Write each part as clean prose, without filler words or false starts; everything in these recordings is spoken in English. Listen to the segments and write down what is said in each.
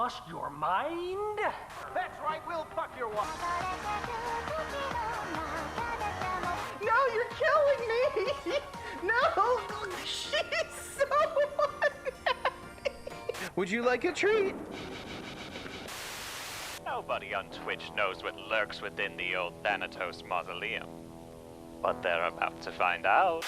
lost your mind? That's right, we'll fuck your wife. No, you're killing me! No! She's so unhappy! Would you like a treat? Nobody on Twitch knows what lurks within the old Thanatos mausoleum. But they're about to find out.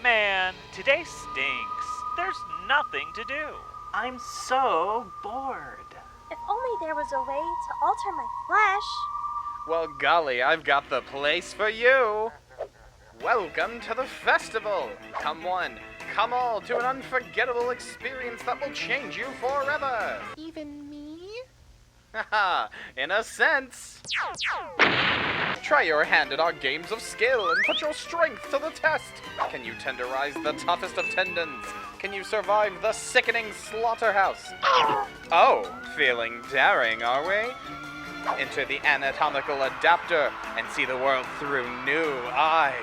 Man, today stinks. There's nothing to do. I'm so bored. If only there was a way to alter my flesh. Well, golly, I've got the place for you. Welcome to the festival. Come one, come all to an unforgettable experience that will change you forever. Even me? Haha, in a sense. Try your hand at our games of skill and put your strength to the test. Can you tenderize the toughest of tendons? Can you survive the sickening slaughterhouse? Oh, feeling daring, are we? Enter the anatomical adapter and see the world through new eyes.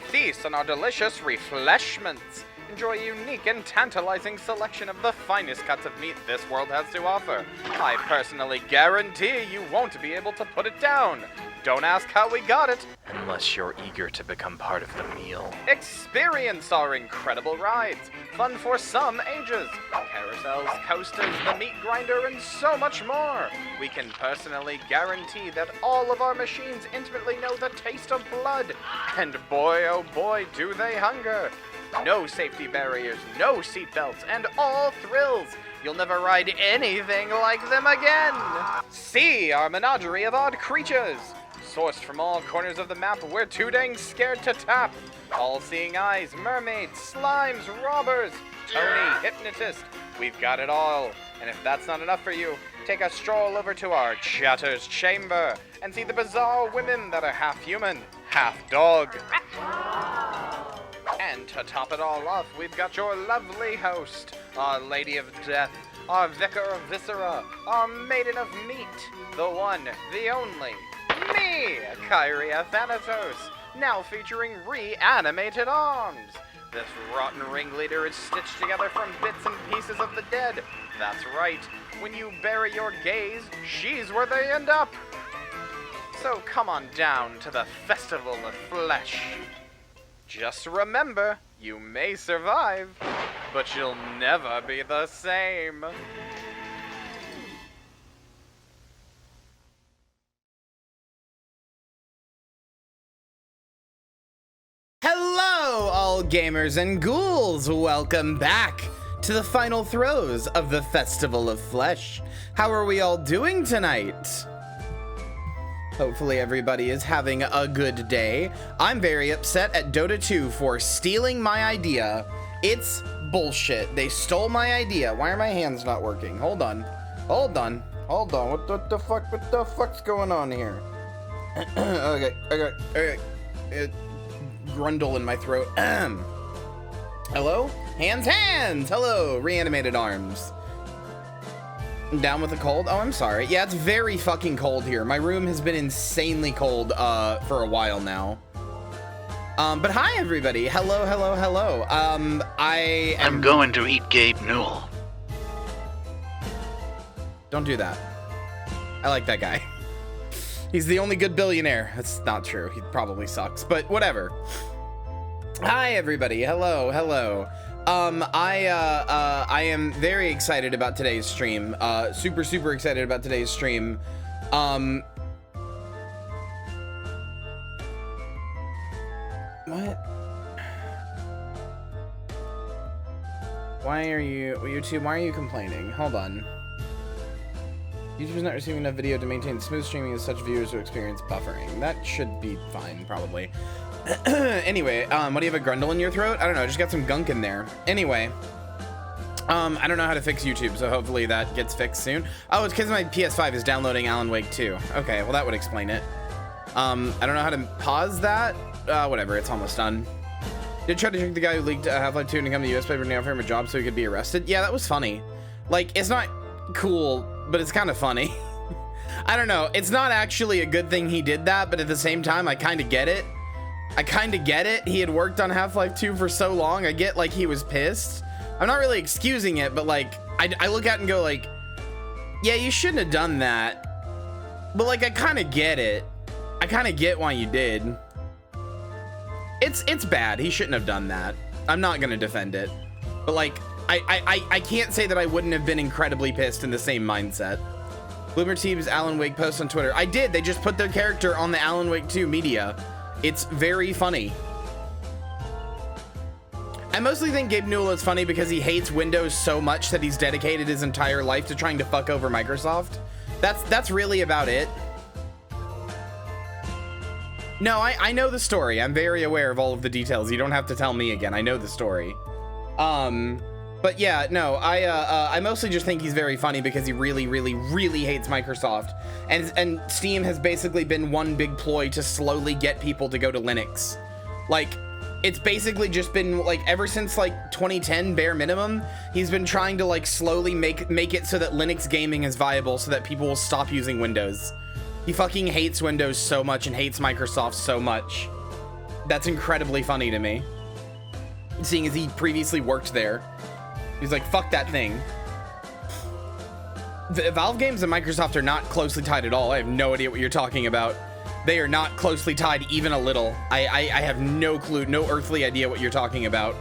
Feast on our delicious refreshments. Enjoy a unique and tantalizing selection of the finest cuts of meat this world has to offer. I personally guarantee you won't be able to put it down. Don't ask how we got it. Unless you're eager to become part of the meal. Experience our incredible rides. Fun for some ages. Carousels, coasters, the meat grinder, and so much more. We can personally guarantee that all of our machines intimately know the taste of blood. And boy, oh boy, do they hunger. No safety barriers, no seatbelts, and all thrills. You'll never ride anything like them again. See our menagerie of odd creatures. Sourced from all corners of the map, we're too dang scared to tap. All-seeing eyes, mermaids, slimes, robbers, Tony, hypnotist. We've got it all. And if that's not enough for you, take a stroll over to our Chatter's Chamber and see the bizarre women that are half human, half dog. And to top it all off, we've got your lovely host, our Lady of Death, our Vicar of Viscera, our Maiden of Meat, the one, the only, me, Kyria Thanatos, now featuring reanimated arms. This rotten ringleader is stitched together from bits and pieces of the dead. That's right, when you bury your gays, she's where they end up. So come on down to the Festival of Flesh. Just remember, you may survive, but you'll never be the same. Hello, all gamers and ghouls! Welcome back to the final throes of the Festival of Flesh. How are we all doing tonight? Hopefully everybody is having a good day. I'm very upset at Dota 2 for stealing my idea. It's bullshit. They stole my idea. Why are my hands not working? Hold on. Hold on. Hold on. What the fuck's going on here? Okay. Grundle in my throat. Hello? Hands! Hello, reanimated arms. Down with the cold? Oh, I'm sorry. Yeah, it's very fucking cold here. My room has been insanely cold for a while now. But hi, everybody. Hello. I'm going to eat Gabe Newell. Don't do that. I like that guy. He's the only good billionaire. That's not true. He probably sucks, but whatever. Hi, everybody. Hello. I am very excited about today's stream. Super excited about today's stream. What? Why are you, YouTube, why are you complaining? Hold on. YouTube's not receiving enough video to maintain smooth streaming as such viewers who experience buffering. That should be fine, probably. Anyway, what do you have, a grundle in your throat? I don't know, I just got some gunk in there. Anyway, I don't know how to fix YouTube, so hopefully that gets fixed soon. Oh, it's because my PS5 is downloading Alan Wake 2. Okay, well that would explain it. I don't know how to pause that. Whatever, it's almost done. Did try to trick the guy who leaked Half-Life 2 and come to the US paper and offer him a job so he could be arrested. Yeah, that was funny. Like, it's not cool, but it's kind of funny. I don't know, it's not actually a good thing he did that, but at the same time, I kind of get it. He had worked on Half-Life 2 for so long. I get, like, he was pissed, I'm not really excusing it, but like, I look at it and go like, yeah, you shouldn't have done that. But like, I kind of get it. I kind of get why you did. It's bad. He shouldn't have done that. I'm not gonna defend it. But like, I can't say that I wouldn't have been incredibly pissed in the same mindset. Bloomer Team's Alan Wake post on Twitter. I did. They just put their character on the Alan Wake 2 media. It's very funny. I mostly think Gabe Newell is funny because he hates Windows so much that he's dedicated his entire life to trying to fuck over Microsoft. That's really about it. No, I know the story. I'm very aware of all of the details. You don't have to tell me again. I know the story. But yeah, no, I mostly just think he's very funny because he really, really, really hates Microsoft. And Steam has basically been one big ploy to slowly get people to go to Linux. Like, it's basically just been like ever since like 2010 bare minimum, he's been trying to like slowly make it so that Linux gaming is viable so that people will stop using Windows. He fucking hates Windows so much and hates Microsoft so much. That's incredibly funny to me. Seeing as he previously worked there. He's like, fuck that thing. The Valve games and Microsoft are not closely tied at all. I have no idea what you're talking about. They are not closely tied even a little. I have no clue, no earthly idea what you're talking about.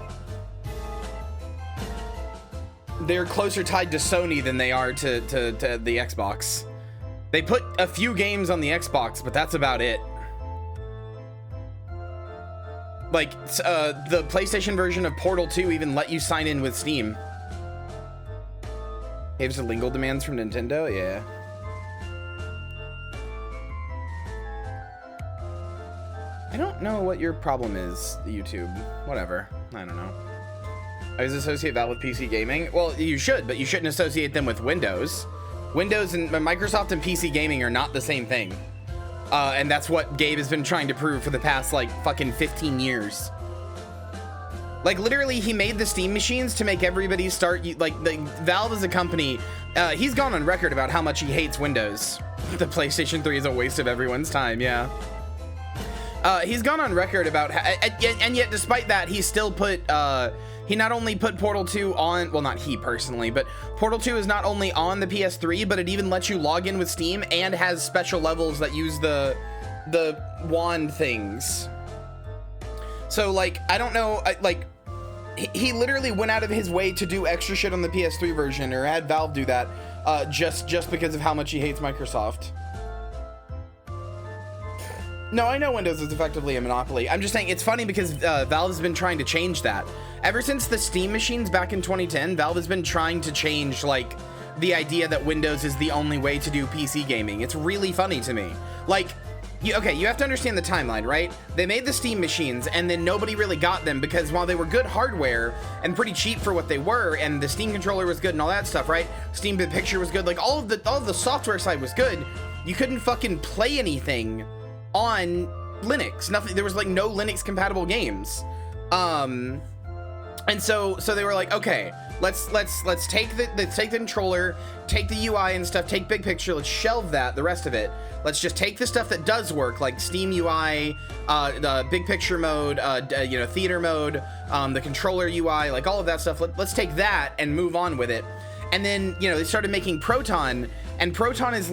They're closer tied to Sony than they are to the Xbox. They put a few games on the Xbox, but that's about it. Like, the PlayStation version of Portal 2 even let you sign in with Steam. Caves of legal demands from Nintendo? Yeah. I don't know what your problem is, YouTube. Whatever. I don't know. I always associate Valve with PC gaming. Well, you should, but you shouldn't associate them with Windows. Windows and Microsoft and PC gaming are not the same thing. And that's what Gabe has been trying to prove for the past, like, fucking 15 years. Like, literally, he made the Steam machines to make everybody start, like, Valve as a company, he's gone on record about how much he hates Windows. The PlayStation 3 is a waste of everyone's time, yeah. He's gone on record about, and yet despite that, he still put, he not only put Portal 2 on, well, not he personally, but Portal 2 is not only on the PS3, but it even lets you log in with Steam and has special levels that use the wand things. So, like, I don't know, like, he literally went out of his way to do extra shit on the PS3 version, or had Valve do that, just because of how much he hates Microsoft. No, I know Windows is effectively a monopoly. I'm just saying it's funny because Valve has been trying to change that. Ever since the Steam machines back in 2010, Valve has been trying to change, like, the idea that Windows is the only way to do PC gaming. It's really funny to me. Like, you have to understand the timeline, right? They made the Steam machines, and then nobody really got them because while they were good hardware and pretty cheap for what they were, and the Steam controller was good and all that stuff, right? Steam Big Picture was good, like, all of the software side was good. You couldn't fucking play anything on Linux. Nothing. There was like no Linux compatible games. And so they were like, okay, let's take the controller, take the UI and stuff, take Big Picture, let's shelve that, the rest of it. Let's just take the stuff that does work, like Steam UI, the Big Picture mode, theater mode, the controller UI, like all of that stuff. Let's take that and move on with it. And then, they started making Proton, and Proton's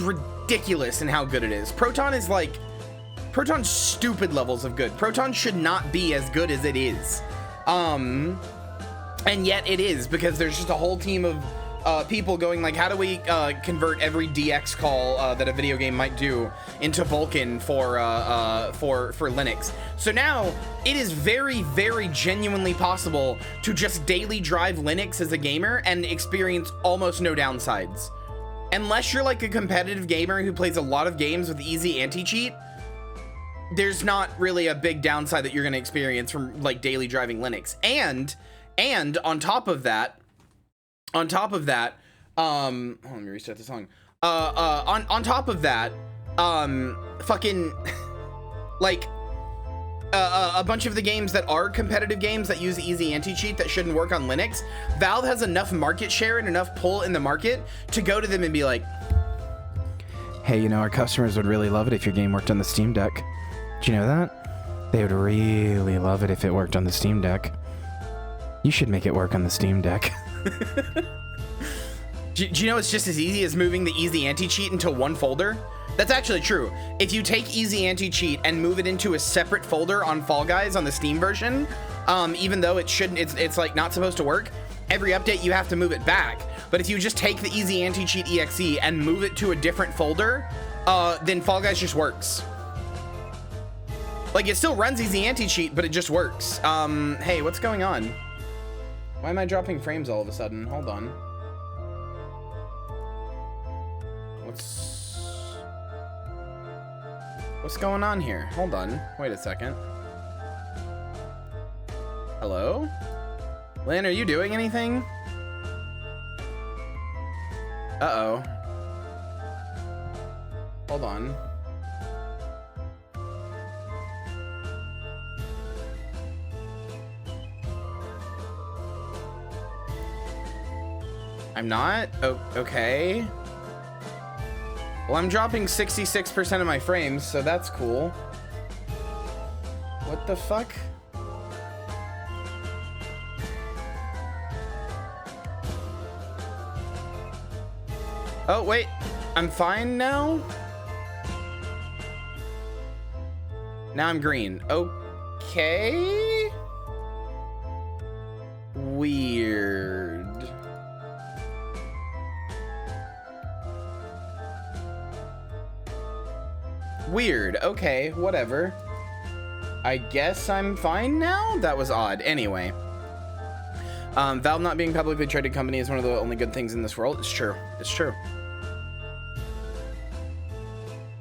ridiculous in how good it is. Proton's stupid levels of good. Proton should not be as good as it is. And yet it is, because there's just a whole team of people going like, how do we convert every DX call that a video game might do into Vulkan for Linux? So now it is very, very genuinely possible to just daily drive Linux as a gamer and experience almost no downsides. Unless you're like a competitive gamer who plays a lot of games with easy anti-cheat, there's not really a big downside that you're going to experience from like daily driving Linux. And on top of that, let me restart the song. On top of that, fucking like a bunch of the games that are competitive games that use easy anti-cheat that shouldn't work on Linux, Valve has enough market share and enough pull in the market to go to them and be like, hey, our customers would really love it if your game worked on the Steam Deck. Do you know that? They would really love it if it worked on the Steam Deck. You should make it work on the Steam Deck. Do you know it's just as easy as moving the Easy Anti-Cheat into one folder? That's actually true. If you take Easy Anti-Cheat and move it into a separate folder on Fall Guys on the Steam version, even though it shouldn't, it's like not supposed to work, every update you have to move it back. But if you just take the Easy Anti-Cheat EXE and move it to a different folder, then Fall Guys just works. Like, it still runs Easy Anti-Cheat, but it just works. Hey, what's going on? Why am I dropping frames all of a sudden? Hold on. What's going on here? Hold on. Wait a second. Hello? Lynn, are you doing anything? Uh-oh. Hold on. I'm not? Oh, okay. Well, I'm dropping 66% of my frames, so that's cool. What the fuck? Oh, wait. I'm fine now? Now I'm green. Okay. Weird. Weird. Okay, whatever. I guess I'm fine now? That was odd. Anyway. Valve not being a publicly traded company is one of the only good things in this world. It's true. It's true.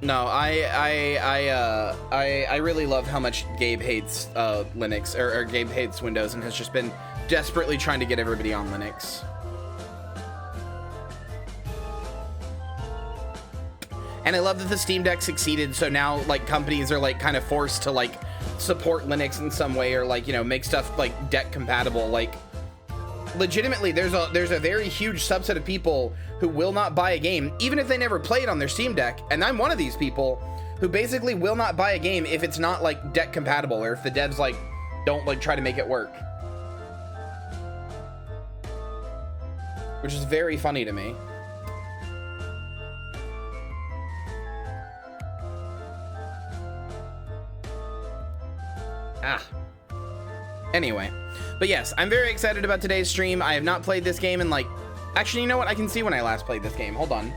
No, I really love how much Gabe hates Linux, or Gabe hates Windows, and has just been desperately trying to get everybody on Linux. And I love that the Steam Deck succeeded, so now, like, companies are, like, kind of forced to, like, support Linux in some way, or, like, you know, make stuff, like, deck compatible. Like, legitimately, there's a very huge subset of people who will not buy a game, even if they never played on their Steam Deck, and I'm one of these people who basically will not buy a game if it's not, like, deck compatible, or if the devs, like, don't, like, try to make it work. Which is very funny to me. Anyway, but yes, I'm very excited about today's stream. I have not played this game in, like, actually, you know what? I can see when I last played this game. Hold on.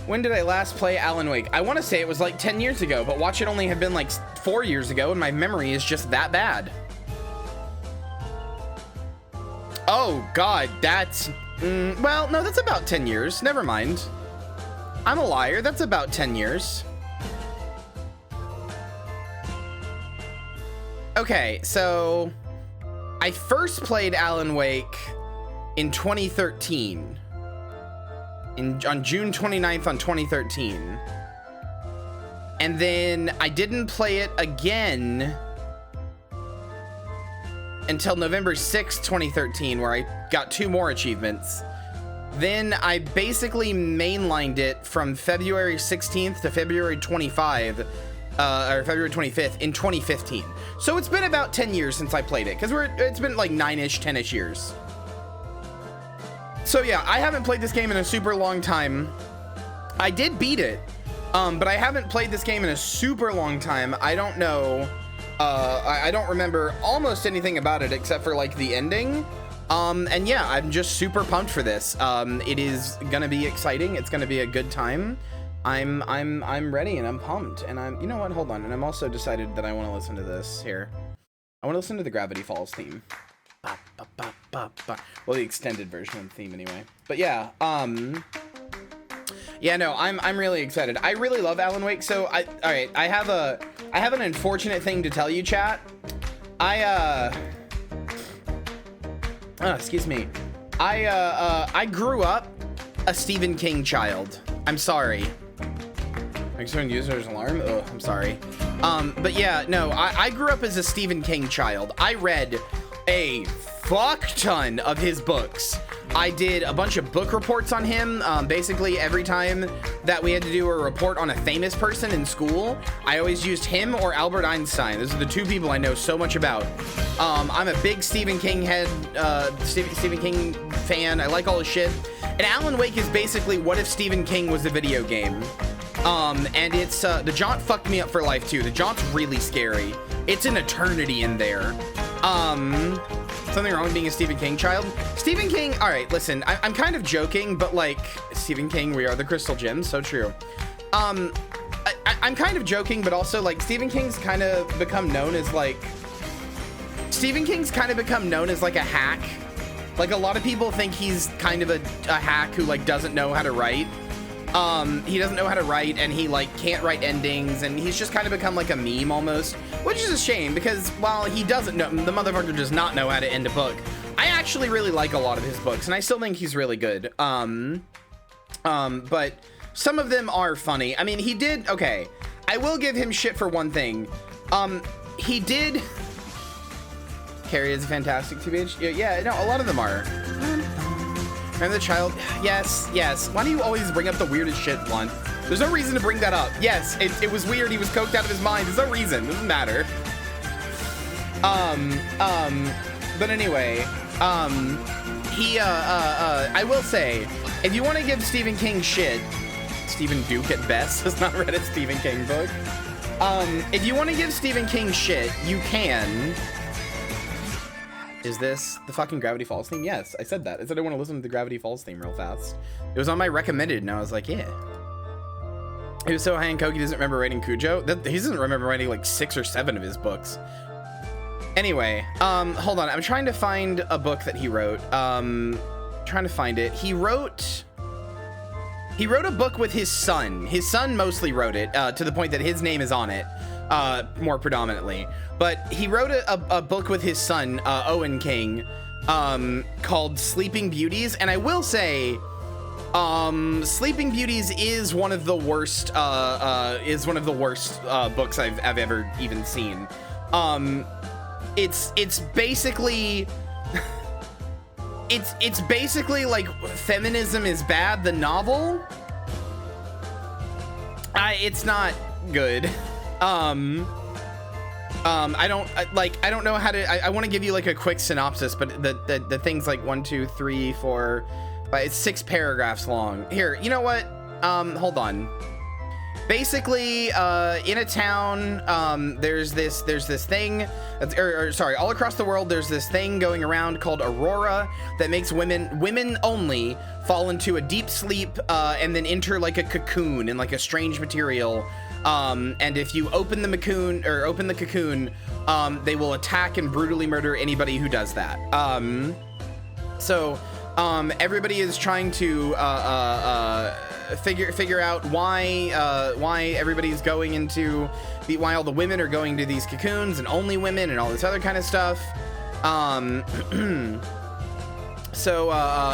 When did I last play Alan Wake? I want to say it was like 10 years ago, but watch it only have been like 4 years ago, and my memory is just that bad. Oh God, that's, well, no, that's about 10 years. Never mind. I'm a liar. That's about 10 years. Okay, so I first played Alan Wake in 2013. On June 29th on 2013. And then I didn't play it again until November 6th, 2013, where I got 2 more achievements. Then I basically mainlined it from February 16th to February 25th, or February 25th in 2015. So it's been about 10 years since I played it, because it's been like 9-ish, 10-ish years. So yeah, I haven't played this game in a super long time. I did beat it, but I haven't played this game in a super long time. I don't know, I don't remember almost anything about it except for like the ending. And yeah, I'm just super pumped for this. It is gonna be exciting. It's gonna be a good time. I'm ready and I'm pumped, and you know what, hold on, and I'm also decided that I want to listen to this here. I want to listen to the Gravity Falls theme. Well, the extended version of the theme anyway. But yeah, yeah, no, I'm really excited. I really love Alan Wake. So all right, I have an unfortunate thing to tell you, chat. Excuse me. I grew up a Stephen King child. I'm sorry. External user's alarm? Oh, I'm sorry. But yeah, no, I grew up as a Stephen King child. I read a fuck ton of his books. I did a bunch of book reports on him. Basically, every time that we had to do a report on a famous person in school, I always used him or Albert Einstein. Those are the two people I know so much about. I'm a big Stephen King Stephen King fan. I like all his shit. And Alan Wake is basically what if Stephen King was a video game. And it's, the Jaunt fucked me up for life too. The Jaunt's really scary. It's an eternity in there. Something wrong with being a Stephen King child? Stephen King, all right, listen, I'm kind of joking, but like, Stephen King, we are the Crystal Gems, so true. I'm kind of joking, but also like, Stephen King's kind of become known as like a hack. Like, a lot of people think he's kind of a hack who like doesn't know how to write. He doesn't know how to write, and he like can't write endings, and he's just kind of become like a meme almost, which is a shame because while he doesn't know, the motherfucker does not know how to end a book. I actually really like a lot of his books, and I still think he's really good. But some of them are funny. I mean, he did, okay, I will give him shit for one thing. He did, Carrie is a fantastic TBH. Yeah, no, a lot of them are. Remember the child? Yes, yes. Why do you always bring up the weirdest shit, Blunt? There's no reason to bring that up. Yes, it was weird. He was coked out of his mind. There's no reason. Doesn't matter. But anyway, I will say, if you want to give Stephen King shit, Stephen Duke at best has not read a Stephen King book. If you want to give Stephen King shit, you can. Is this the fucking Gravity Falls theme? Yes, I said that. I said I want to listen to the Gravity Falls theme real fast. It was on my recommended, and I was like, yeah. He was so high and coke, he doesn't remember writing Cujo. He doesn't remember writing like 6 or 7 of his books. Anyway, hold on. I'm trying to find a book that he wrote. Trying to find it. He wrote a book with his son. His son mostly wrote it, to the point that his name is on it. More predominantly, but he wrote a book with his son, Owen King, called Sleeping Beauties, and I will say, Sleeping Beauties is one of the worst, books I've ever even seen. It's basically, it's basically like Feminism is Bad, the novel. It's not good. I don't know how to, I want to give you like a quick synopsis, but the thing's like 1, 2, 3, 4, 5, it's 6 paragraphs long. Here, you know what? Hold on. Basically, in a town, there's this thing, sorry, all across the world, there's this thing going around called Aurora that makes women only fall into a deep sleep, and then enter like a cocoon in like a strange material. And if you open the cocoon, they will attack and brutally murder anybody who does that. So everybody is trying to figure out why everybody's going into why all the women are going to these cocoons and only women and all this other kind of stuff. So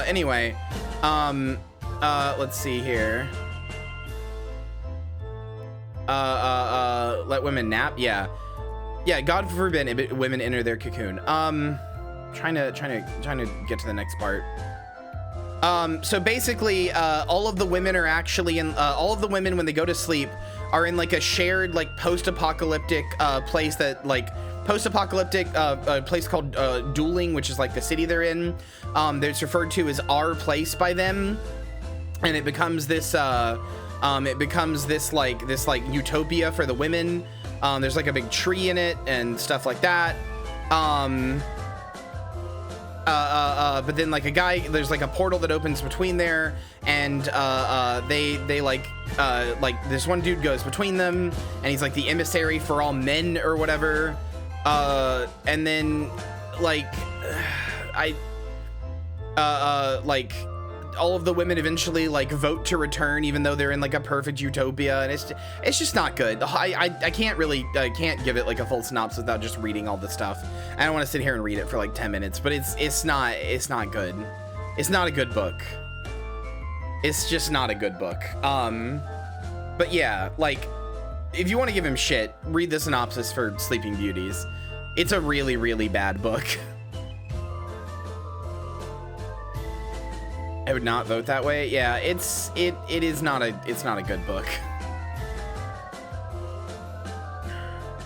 anyway, let's see here. Let women nap. Yeah, God forbid women enter their cocoon. Trying to get to the next part. So basically, all of the women are actually in, all of the women when they go to sleep are in like a shared like post-apocalyptic place that like post-apocalyptic place called Dueling, which is like the city they're in. It's referred to as our place by them, and it becomes this like utopia for the women. There's like a big tree in it and stuff like that. But then like there's like a portal that opens between there, and they like this one dude goes between them, and he's like the emissary for all men or whatever. And then like like all of the women eventually like vote to return, even though they're in like a perfect utopia, and it's just not good. I can't give it like a full synopsis without just reading all the stuff. I don't want to sit here and read it for like 10 minutes, but it's not good. It's not a good book. It's just not a good book. But yeah, like if you want to give him shit, read the synopsis for Sleeping Beauties. It's a really, really bad book. I would not vote that way. Yeah, it is not a good book.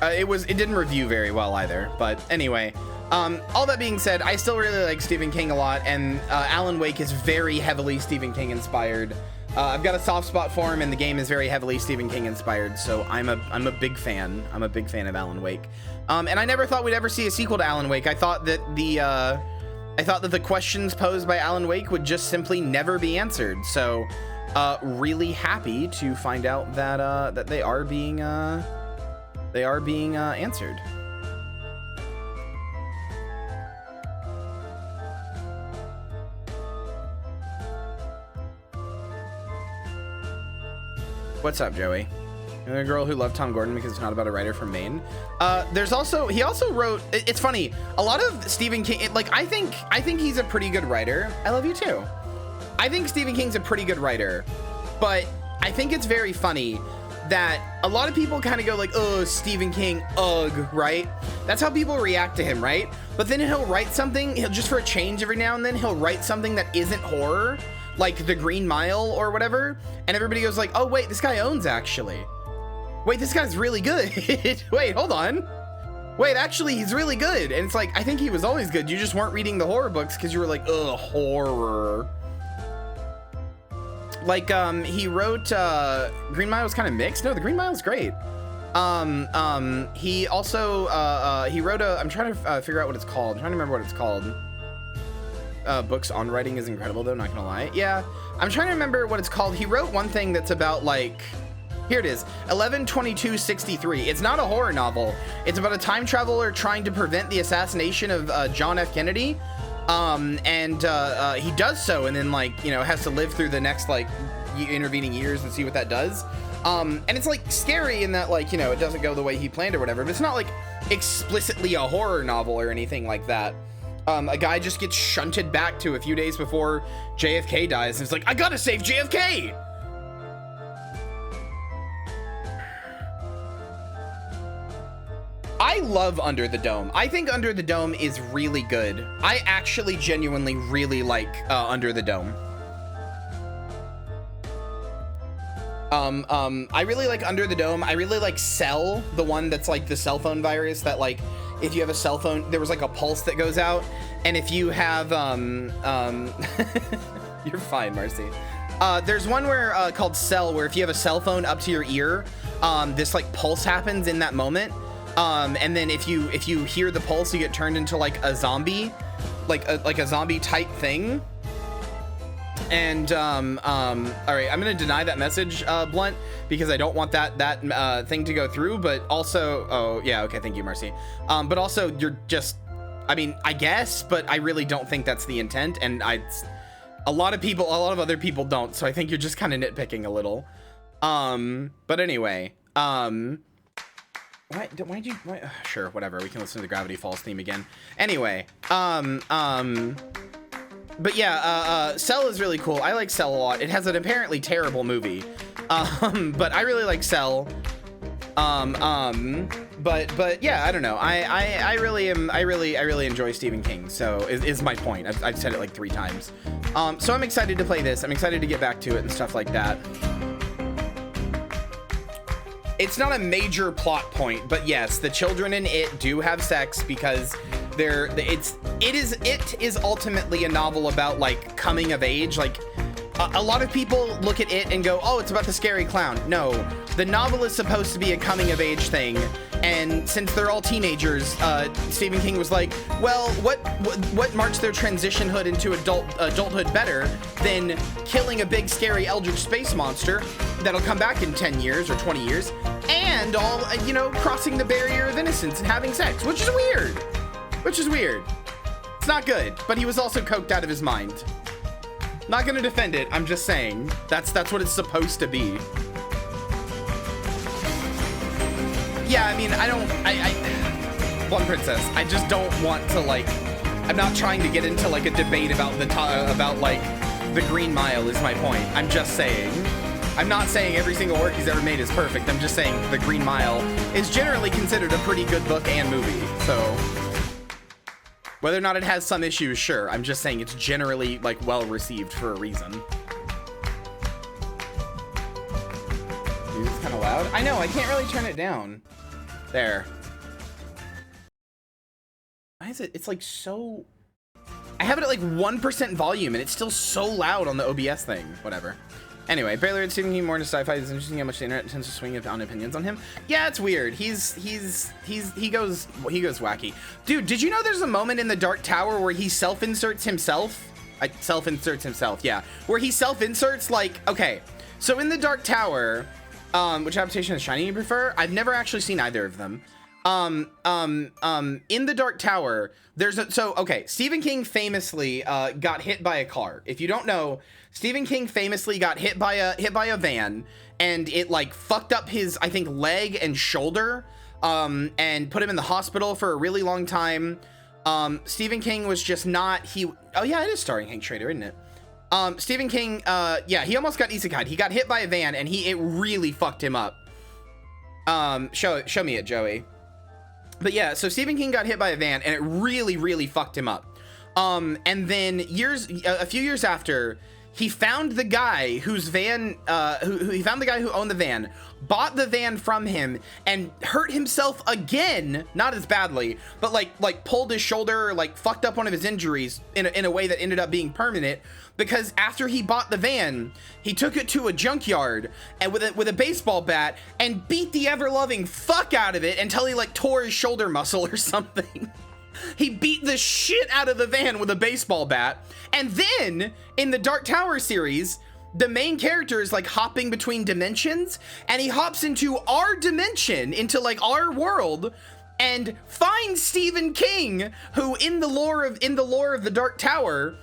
It didn't review very well either, but anyway, all that being said, I still really like Stephen King a lot, and Alan Wake is very heavily Stephen King inspired. I've got a soft spot for him, and the game is very heavily Stephen King inspired, so I'm a big fan. I'm a big fan of Alan Wake. And I never thought we'd ever see a sequel to Alan Wake. I thought that the questions posed by Alan Wake would just simply never be answered. So, really happy to find out that that they are being answered. What's up, Joey? You're the girl who loved Tom Gordon because it's not about a writer from Maine. He also wrote, it's funny, a lot of Stephen King, like, I think he's a pretty good writer. I love you too. I think Stephen King's a pretty good writer, but I think it's very funny that a lot of people kind of go like, oh, Stephen King, ugh, right? That's how people react to him, right? But then he'll write something, just for a change every now and then, he'll write something that isn't horror, like The Green Mile or whatever, and everybody goes like, oh wait, this guy owns actually. Wait, this guy's really good. Wait, hold on. Wait, actually, he's really good. And it's like, I think he was always good. You just weren't reading the horror books because you were like, ugh, horror. Like, he wrote, Green Mile was kind of mixed. No, The Green Mile is great. He also, he wrote I'm trying to figure out what it's called. I'm trying to remember what it's called. Books on writing is incredible, though, not gonna lie. Yeah, I'm trying to remember what it's called. He wrote one thing that's about, like, here it is, 11/22/63. It's not a horror novel. It's about a time traveler trying to prevent the assassination of John F. Kennedy. He does so, and then, like, you know, has to live through the next, like, intervening years and see what that does. And it's, like, scary in that, like, you know, it doesn't go the way he planned or whatever, but it's not, like, explicitly a horror novel or anything like that. A guy just gets shunted back to a few days before JFK dies, and it's like, I gotta save JFK! I love Under the Dome. I think Under the Dome is really good. I actually genuinely really like Under the Dome. I really like Under the Dome. I really like Cell, the one that's like the cell phone virus that, like, if you have a cell phone, there was like a pulse that goes out, and if you have you're fine, Marcy. There's one where called Cell, where if you have a cell phone up to your ear, this like pulse happens in that moment. And then if you hear the pulse, you get turned into like a zombie, like a zombie type thing. And all right, I'm gonna deny that message, Blunt, because I don't want that thing to go through. But also, oh yeah, okay, thank you, Marcy. But also, you're just, I mean, I guess, but I really don't think that's the intent, and a lot of other people don't. So I think you're just kind of nitpicking a little. But anyway, sure, whatever. We can listen to the Gravity Falls theme again. Anyway, but yeah, Cell is really cool. I like Cell a lot. It has an apparently terrible movie, but I really like Cell. But yeah, I don't know. I really enjoy Stephen King. So is my point. I've said it like 3 times. So I'm excited to play this. I'm excited to get back to it and stuff like that. It's not a major plot point, but yes, the children in it do have sex because it is ultimately a novel about like coming of age. Like a lot of people look at it and go, oh, it's about the scary clown. No, the novel is supposed to be a coming of age thing. And since they're all teenagers, Stephen King was like, well, what marks their transitionhood into adulthood better than killing a big scary eldritch space monster that'll come back in 10 years or 20 years, and all, you know, crossing the barrier of innocence and having sex, which is weird. It's not good, but he was also coked out of his mind. Not gonna defend it, I'm just saying that's what it's supposed to be. Yeah, I mean, One Princess, I just don't want to, like, I'm not trying to get into like a debate about like the Green Mile is my point. I'm just saying. I'm not saying every single work he's ever made is perfect. I'm just saying the Green Mile is generally considered a pretty good book and movie. So Whether or not it has some issues, sure. I'm just saying it's generally like well received for a reason. Music's kind of loud. I know, I can't really turn it down. There. Why is it? It's like so... I have it at like 1% volume and it's still so loud on the OBS thing. Whatever. Anyway, barely read Stephen King more into sci-fi. It's interesting how much the internet tends to swing on opinions on him. Yeah, it's weird. He goes wacky. Dude, did you know there's a moment in The Dark Tower where he self-inserts himself? Self-inserts himself, yeah. Where he self-inserts, like, okay. So in The Dark Tower, which adaptation of Shining you prefer? I've never actually seen either of them. In The Dark Tower, okay, Stephen King famously got hit by a car. If you don't know, Stephen King famously got hit by a van, and it like fucked up his, I think, leg and shoulder, and put him in the hospital for a really long time. Stephen King was just not, oh yeah, it is starring Hank Schrader, isn't it? Stephen King, yeah, he almost got isekai'd. He got hit by a van, and it really fucked him up. Show me it, Joey. But yeah, so Stephen King got hit by a van and it really, really fucked him up. And then a few years after, he found the guy whose van, he found the guy who owned the van, bought the van from him, and hurt himself again, not as badly, but like pulled his shoulder, or like fucked up one of his injuries in a way that ended up being permanent, because after he bought the van, he took it to a junkyard and with a baseball bat and beat the ever-loving fuck out of it until he like tore his shoulder muscle or something. He beat the shit out of the van with a baseball bat. And then in the Dark Tower series, the main character is like hopping between dimensions, and he hops into our dimension, into like our world, and finds Stephen King, who in the lore of the Dark Tower,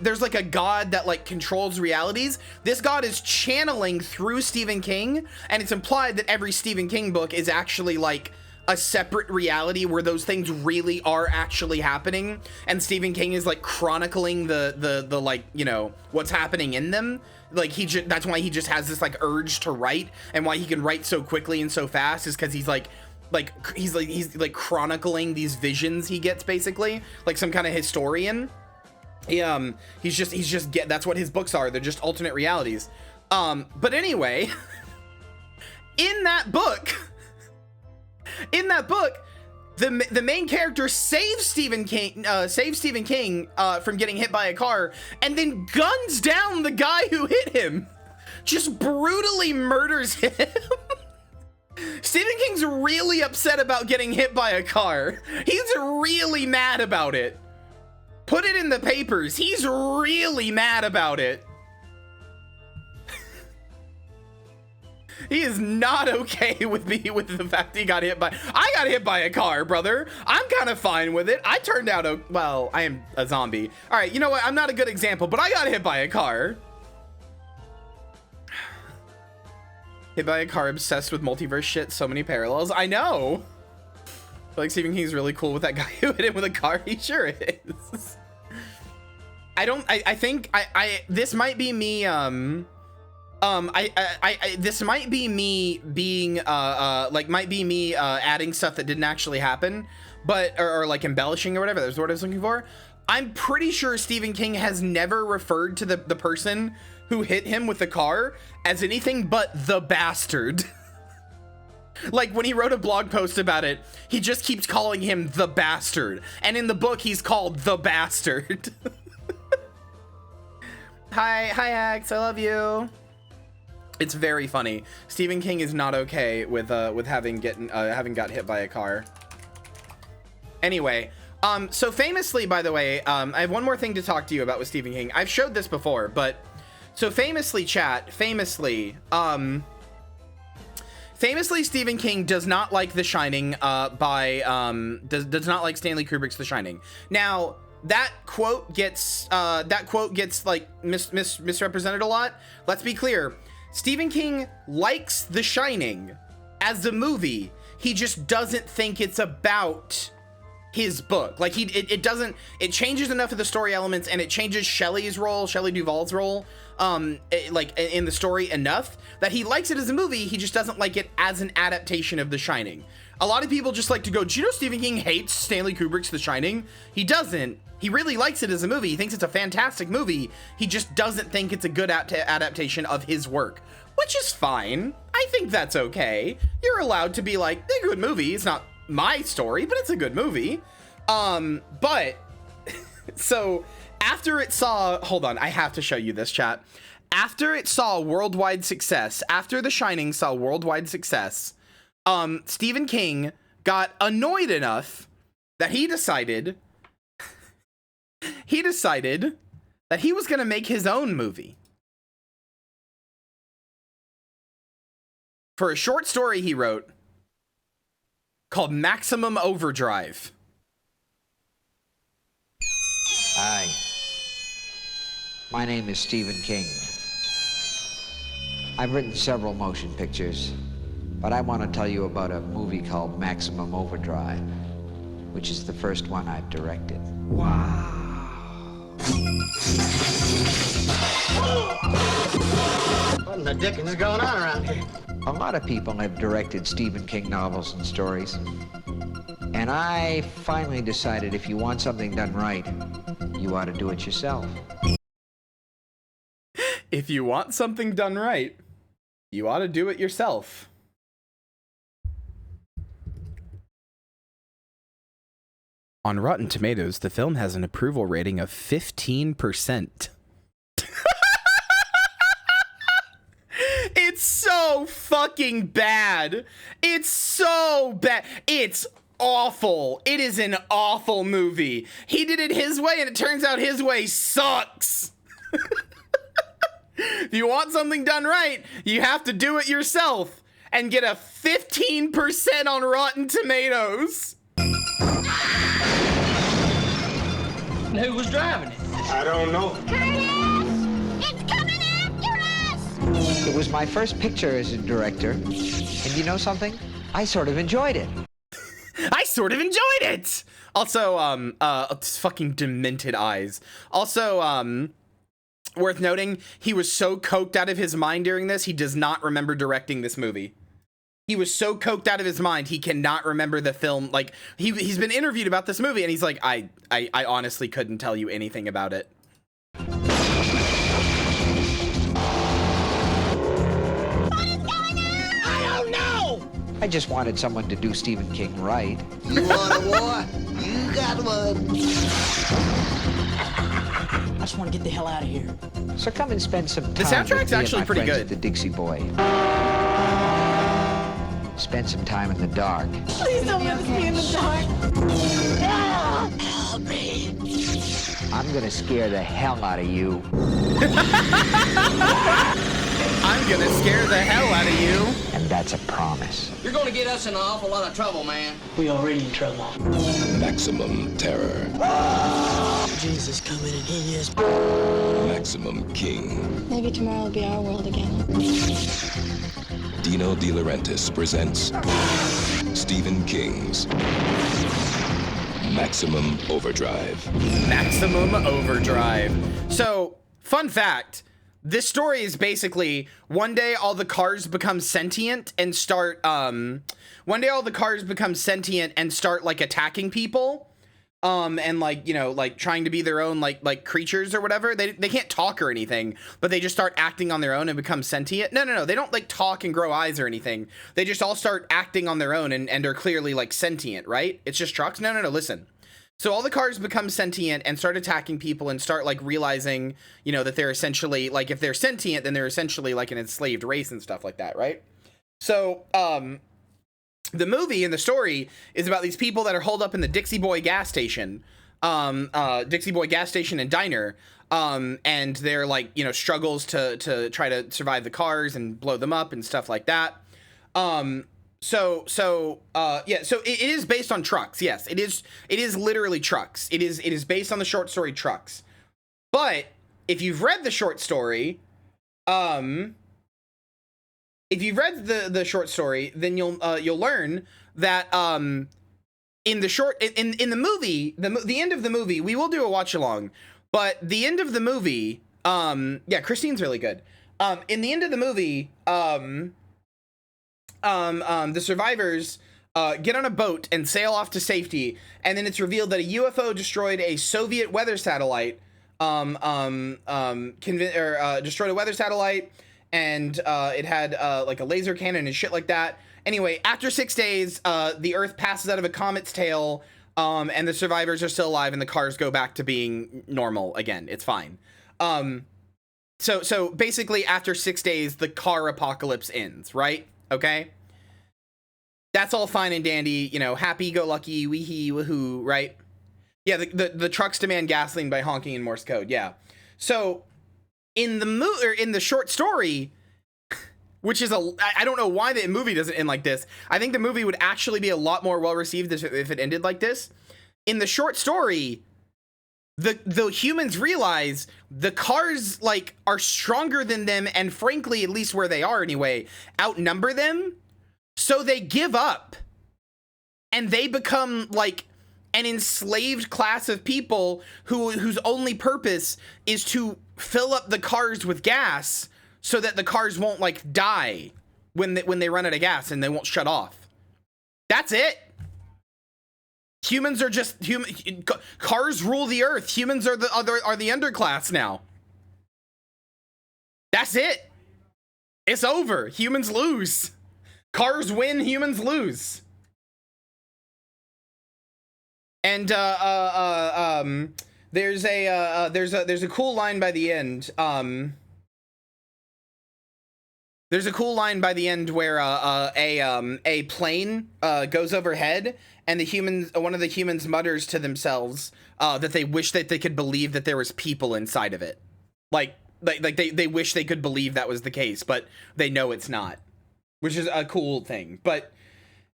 there's like a god that like controls realities. This god is channeling through Stephen King, and it's implied that every Stephen King book is actually like a separate reality where those things really are actually happening, and Stephen King is like chronicling the like, you know, what's happening in them. Like that's why he just has this like urge to write, and why he can write so quickly and so fast is because he's chronicling these visions he gets, basically like some kind of historian. That's what his books are. They're just alternate realities. But anyway, in that book, the main character saves Stephen King from getting hit by a car, and then guns down the guy who hit him. Just brutally murders him. Stephen King's really upset about getting hit by a car. He's really mad about it. Put it in the papers. He's really mad about it. He is not okay with the fact he got hit by... I got hit by a car, brother. I'm kind of fine with it. I turned out well, I am a zombie. All right, you know what? I'm not a good example, but I got hit by a car. Hit by a car, obsessed with multiverse shit, so many parallels. I know. I feel like Stephen King's really cool with that guy who hit him with a car. He sure is. I think this might be me, this might be me being, adding stuff that didn't actually happen, but, or like embellishing or whatever, that's the word I was looking for. I'm pretty sure Stephen King has never referred to the person who hit him with the car as anything but the bastard. Like when he wrote a blog post about it, he just keeps calling him the bastard. And in the book, he's called the bastard. Hi Axe, I love you. It's very funny. Stephen King is not okay with having got hit by a car. Anyway, so famously, by the way, I have one more thing to talk to you about with Stephen King. I've showed this before, but so famously, chat, famously, Stephen King does not like The Shining does not like Stanley Kubrick's The Shining. Now, that quote gets like misrepresented a lot. Let's be clear. Stephen King likes The Shining as a movie. He just doesn't think it's about his book. Like it doesn't, it changes enough of the story elements, and it changes Shelley Duvall's role, like in the story enough that he likes it as a movie. He just doesn't like it as an adaptation of The Shining. A lot of people just like to go, do you know Stephen King hates Stanley Kubrick's The Shining? He doesn't. He really likes it as a movie. He thinks it's a fantastic movie. He just doesn't think it's a good adaptation of his work, which is fine. I think that's okay. You're allowed to be like, a good movie. It's not my story, but it's a good movie. But so after it saw, hold on, I have to show you this, chat. After it saw worldwide success, after The Shining saw worldwide success, Stephen King got annoyed enough that he decided that he was going to make his own movie. For a short story he wrote called Maximum Overdrive. Hi. My name is Stephen King. I've written several motion pictures, but I want to tell you about a movie called Maximum Overdrive, which is the first one I've directed. Wow. What in the dickens is going on around here? A lot of people have directed Stephen King novels and stories, and I finally decided if you want something done right, you ought to do it yourself. If you want something done right, you ought to do it yourself. On Rotten Tomatoes, the film has an approval rating of 15%. It's so fucking bad. It's so bad. It's awful. It is an awful movie. He did it his way, and it turns out his way sucks. If you want something done right, you have to do it yourself and get a 15% on Rotten Tomatoes. Who was driving it? I don't know. Curtis! It's coming after us! It was my first picture as a director, and you know something? I sort of enjoyed it. I sort of enjoyed it. Also, fucking demented eyes. Also, worth noting, he was so coked out of his mind during this, he does not remember directing this movie. He was so coked out of his mind, he cannot remember the film. Like, he's been interviewed about this movie, and he's like, I honestly couldn't tell you anything about it. What is going on? I don't know! I just wanted someone to do Stephen King right. You want a war? You got one. I just want to get the hell out of here. So come and spend some time The soundtrack's with me and actually my pretty friends good. at the Dixie Boy. Spend some time in the dark. Please don't let us be in the dark. Help me. I'm gonna scare the hell out of you. I'm gonna scare the hell out of you. And that's a promise. You're going to get us in an awful lot of trouble, man. We already in trouble. Maximum terror. Jesus coming and he is. Maximum King. Maybe tomorrow will be our world again. Dino De Laurentiis presents Stephen King's Maximum Overdrive. Maximum Overdrive. So, fun fact, this story is basically one day all the cars become sentient and start like attacking people. And like, you know, like trying to be their own like creatures or whatever. They can't talk or anything, but they just start acting on their own and become sentient. No, they don't like talk and grow eyes or anything. They just all start acting on their own and are clearly like sentient, right? It's just trucks. No, listen. So all the cars become sentient and start attacking people and start like realizing, you know, that they're essentially like, if they're sentient, then they're essentially like an enslaved race and stuff like that, right? So, the movie and the story is about these people that are holed up in the Dixie Boy gas station, Dixie Boy gas station and diner, and they're like, you know, struggles to try to survive the cars and blow them up and stuff like that. So it is based on trucks. Yes, it is literally trucks. It is based on the short story Trucks. But if you've read the short story, if you've read the short story, then you'll learn that in the short in the movie, the end of the movie, we will do a watch along, but the end of the movie, yeah, Christine's really good. In the end of the movie, the survivors get on a boat and sail off to safety, and then it's revealed that a UFO destroyed a Soviet weather satellite. Destroyed a weather satellite, and it had like a laser cannon and shit like that. Anyway, after 6 days, the Earth passes out of a comet's tail, and the survivors are still alive, and the cars go back to being normal again. It's fine. So basically, after 6 days, the car apocalypse ends, right? Okay? That's all fine and dandy, you know, happy-go-lucky, wee-hee, woohoo, right? Yeah, the trucks demand gasoline by honking in Morse code, yeah. So, in the short story, which is I don't know why the movie doesn't end like this. I think the movie would actually be a lot more well-received if it ended like this. In the short story, the humans realize the cars, like, are stronger than them, and frankly, at least where they are anyway, outnumber them. So they give up. And they become, like, an enslaved class of people whose only purpose is to fill up the cars with gas so that the cars won't, like, die when they run out of gas and they won't shut off. That's it. Humans are just cars rule the earth. Humans are the underclass now. That's it. It's over. Humans lose. Cars win, humans lose. And there's a cool line by the end. There's a cool line by the end where a plane goes overhead, and one of the humans mutters to themselves that they wish that they could believe that there was people inside of it. Like they wish they could believe that was the case, but they know it's not, which is a cool thing. But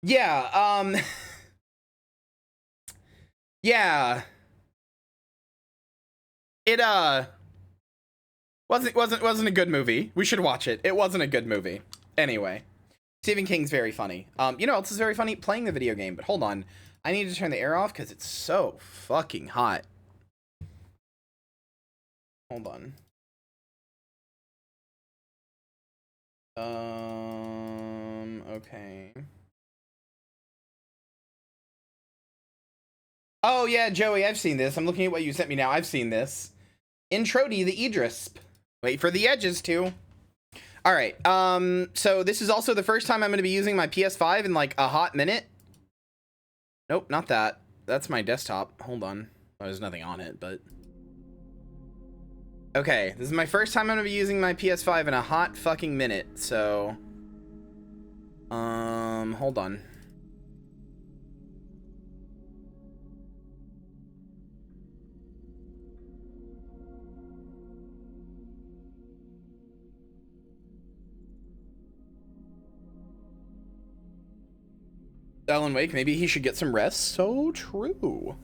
yeah, yeah, it wasn't a good movie. We should watch it. It wasn't a good movie. Anyway, Stephen King's very funny. You know what else is very funny? Playing the video game. But hold on, I need to turn the air off because it's so fucking hot. Hold on. Okay. Oh yeah, Joey, I've seen this. I'm looking at what you sent me now. I've seen this. Introdi the Idris. Wait for the edges too. All right. So this is also the first time I'm going to be using my PS5 in like a hot minute. Nope, not that. That's my desktop. Hold on. Oh, there's nothing on it, but okay. This is my first time I'm going to be using my PS5 in a hot fucking minute. So, hold on. Alan Wake, maybe he should get some rest. So true.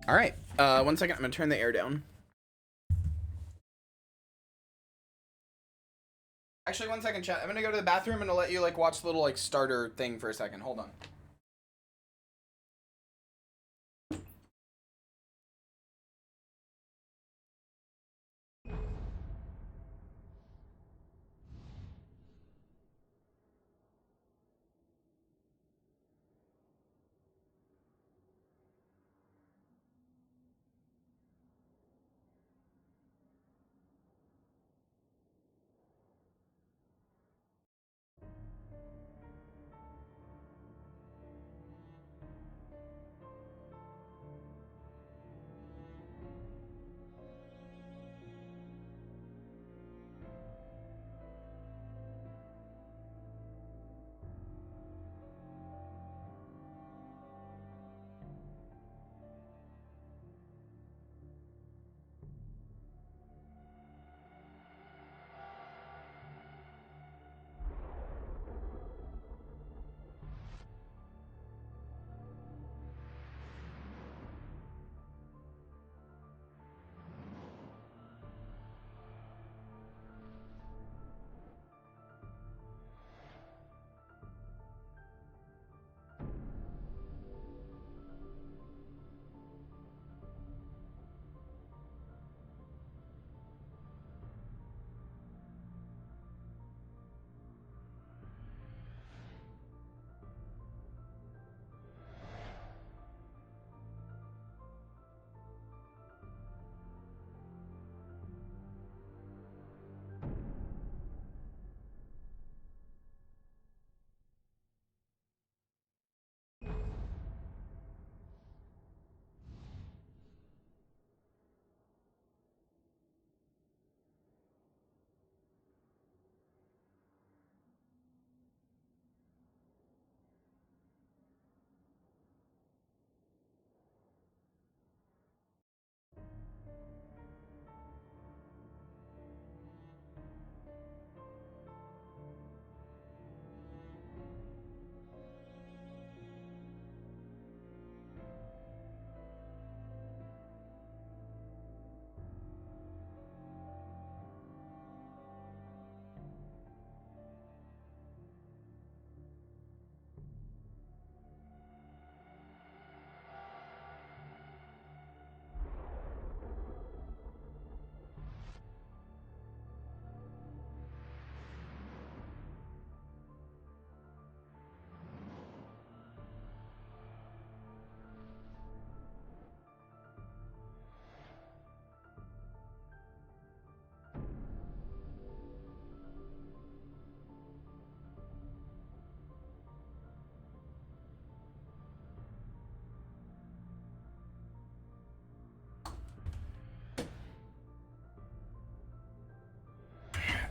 All right. 1 second. I'm gonna turn the air down. Actually, 1 second, chat. I'm gonna go to the bathroom and I'll let you like watch the little like starter thing for a second. Hold on.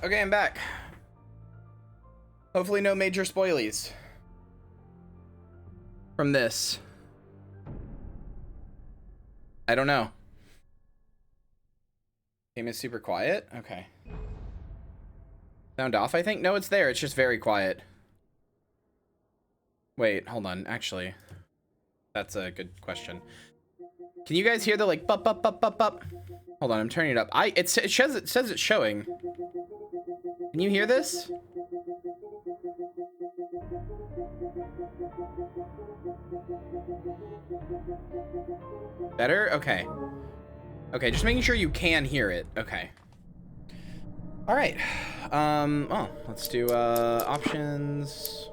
Okay, I'm back. Hopefully no major spoilies from this. I don't know. Game is super quiet. Okay. Sound off, I think? No, it's there. It's just very quiet. Wait, hold on. Actually, that's a good question. Can you guys hear the like bup bup bup bup bup? Hold on, I'm turning it up. It says it's showing. Can you hear this? Better? Okay. Okay, just making sure you can hear it. Okay. All right. Oh, let's do options.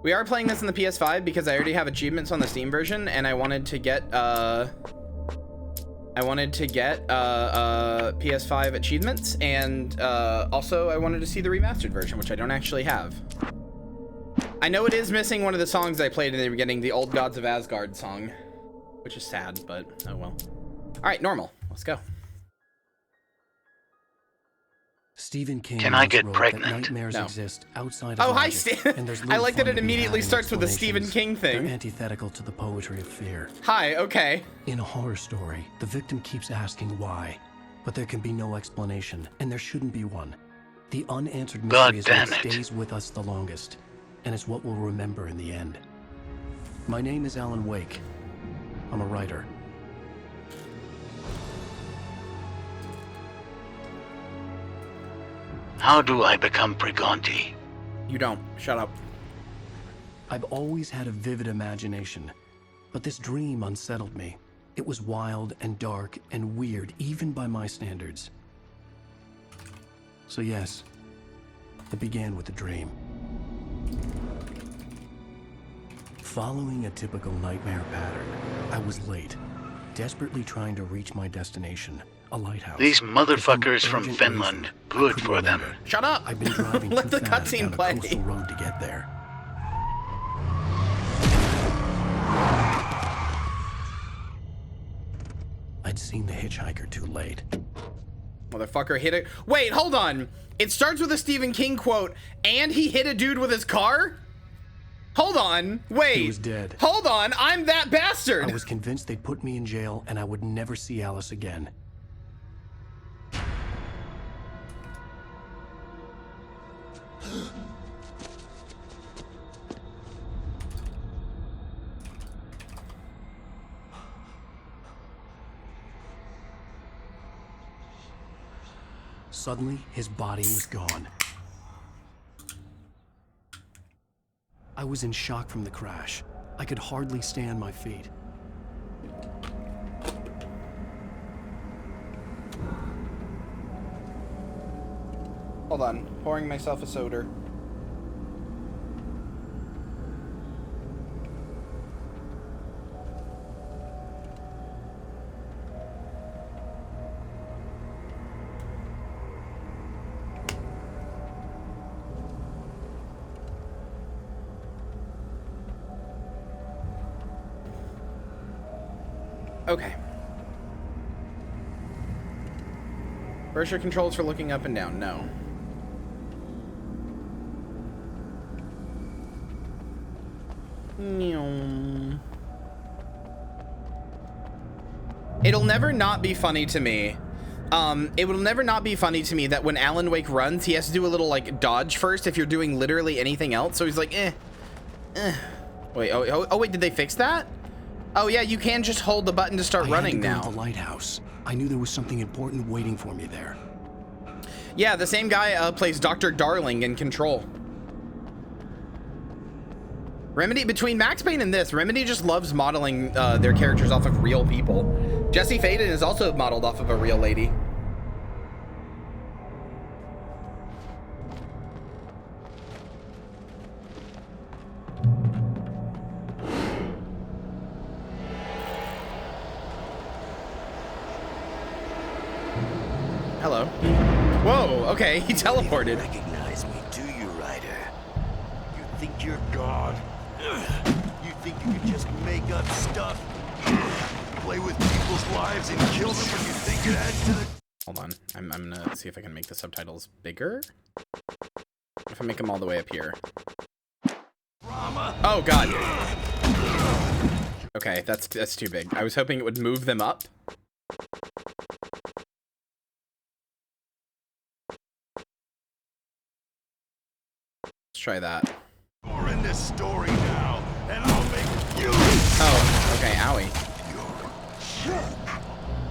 We are playing this on the PS5 because I already have achievements on the Steam version, and I wanted to get PS5 achievements, and also I wanted to see the remastered version, which I don't actually have. I know it is missing one of the songs I played in the beginning, the Old Gods of Asgard song, which is sad, but oh well. All right, normal. Let's go. Stephen King. Can I get wrote pregnant? That nightmares No. exist outside of Oh, hi, logic, Steve. and there's I little like that fun it to be immediately had in starts with the Stephen explanations. King thing. They're antithetical to the poetry of fear. Hi, okay. In a horror story, the victim keeps asking why, but there can be no explanation, and there shouldn't be one. The unanswered God mystery is damn what it. stays with us the longest, and it's what we'll remember in the end. My name is Alan Wake. I'm a writer. How do I become Briganti? You don't. Shut up. I've always had a vivid imagination, but this dream unsettled me. It was wild and dark and weird, even by my standards. So yes, it began with a dream. Following a typical nightmare pattern, I was late, desperately trying to reach my destination, a lighthouse. These For motherfuckers some from urgent Finland. reason, I Good couldn't for them. remember. Shut up. I've been driving Let too the fast cutscene down play. a coastal road to get there. I'd seen the hitchhiker too late. Motherfucker hit it. Wait, hold on. It starts with a Stephen King quote, and he hit a dude with his car? Hold on. Wait. He was dead. Hold on. I'm that bastard. I was convinced they'd put me in jail and I would never see Alice again. Suddenly, his body was gone. I was in shock from the crash. I could hardly stay on my feet. Hold on. Pouring myself a soda. Okay. Pressure controls for looking up and down. No. It'll never not be funny to me. It will never not be funny to me that when Alan Wake runs, he has to do a little like dodge first if you're doing literally anything else. So he's like, Wait, oh wait, did they fix that? Oh yeah, you can just hold the button to start running I had to now. go to the lighthouse. I knew there was something important waiting for me there. Yeah, the same guy plays Dr. Darling in Control. Remedy, between Max Payne and this, Remedy just loves modeling their characters off of real people. Jesse Faden is also modeled off of a real lady. Hello. Whoa, okay, he teleported. You recognize me, do you, Ryder? You think you're God? You think you can just make up stuff? Play with people's lives and kill them when you think it adds to the... Hold on. I'm gonna see if I can make the subtitles bigger. If I make them all the way up here. Oh god. Okay, that's too big. I was hoping it would move them up. Let's try that. We're in this story now, and I'll make you. Oh, okay, owie. You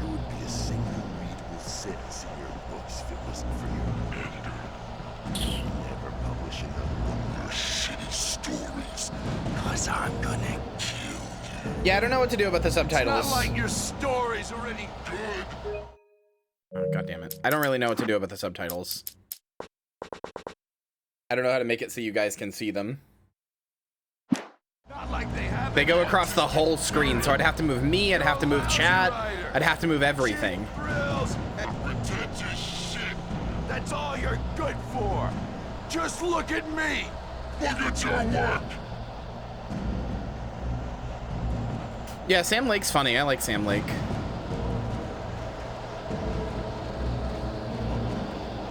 would be a single readable sentence in your books if it wasn't for your editor. Never publish another one of your shitty stories, cause I'm gonna kill you. Yeah, I don't know what to do about the subtitles. It's not like your story's already good. Oh, god damn it. I don't really know what to do about the subtitles. I don't know how to make it so you guys can see them. Not like They go across the whole screen, so I'd have to move me, I'd have to move chat, I'd have to move everything. Thrills and pretentious shit. That's all you're good for. Just look at me. Look at your work. Yeah, Sam Lake's funny. I like Sam Lake.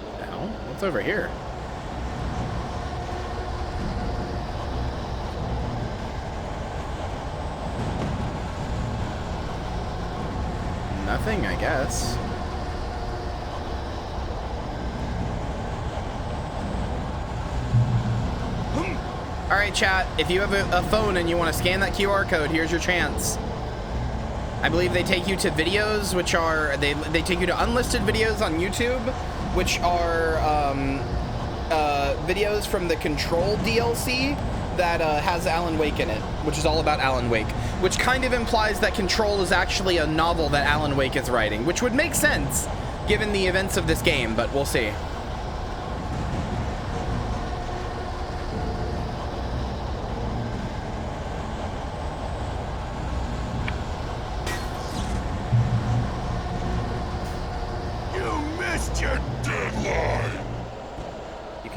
What the hell? What's over here? Nothing, I guess. All right, chat, if you have a phone and you want to scan that QR code, here's your chance. I believe they take you to videos, which are, they take you to unlisted videos on YouTube, which are videos from the Control DLC that has Alan Wake in it, which is all about Alan Wake, which kind of implies that Control is actually a novel that Alan Wake is writing, which would make sense given the events of this game, but we'll see.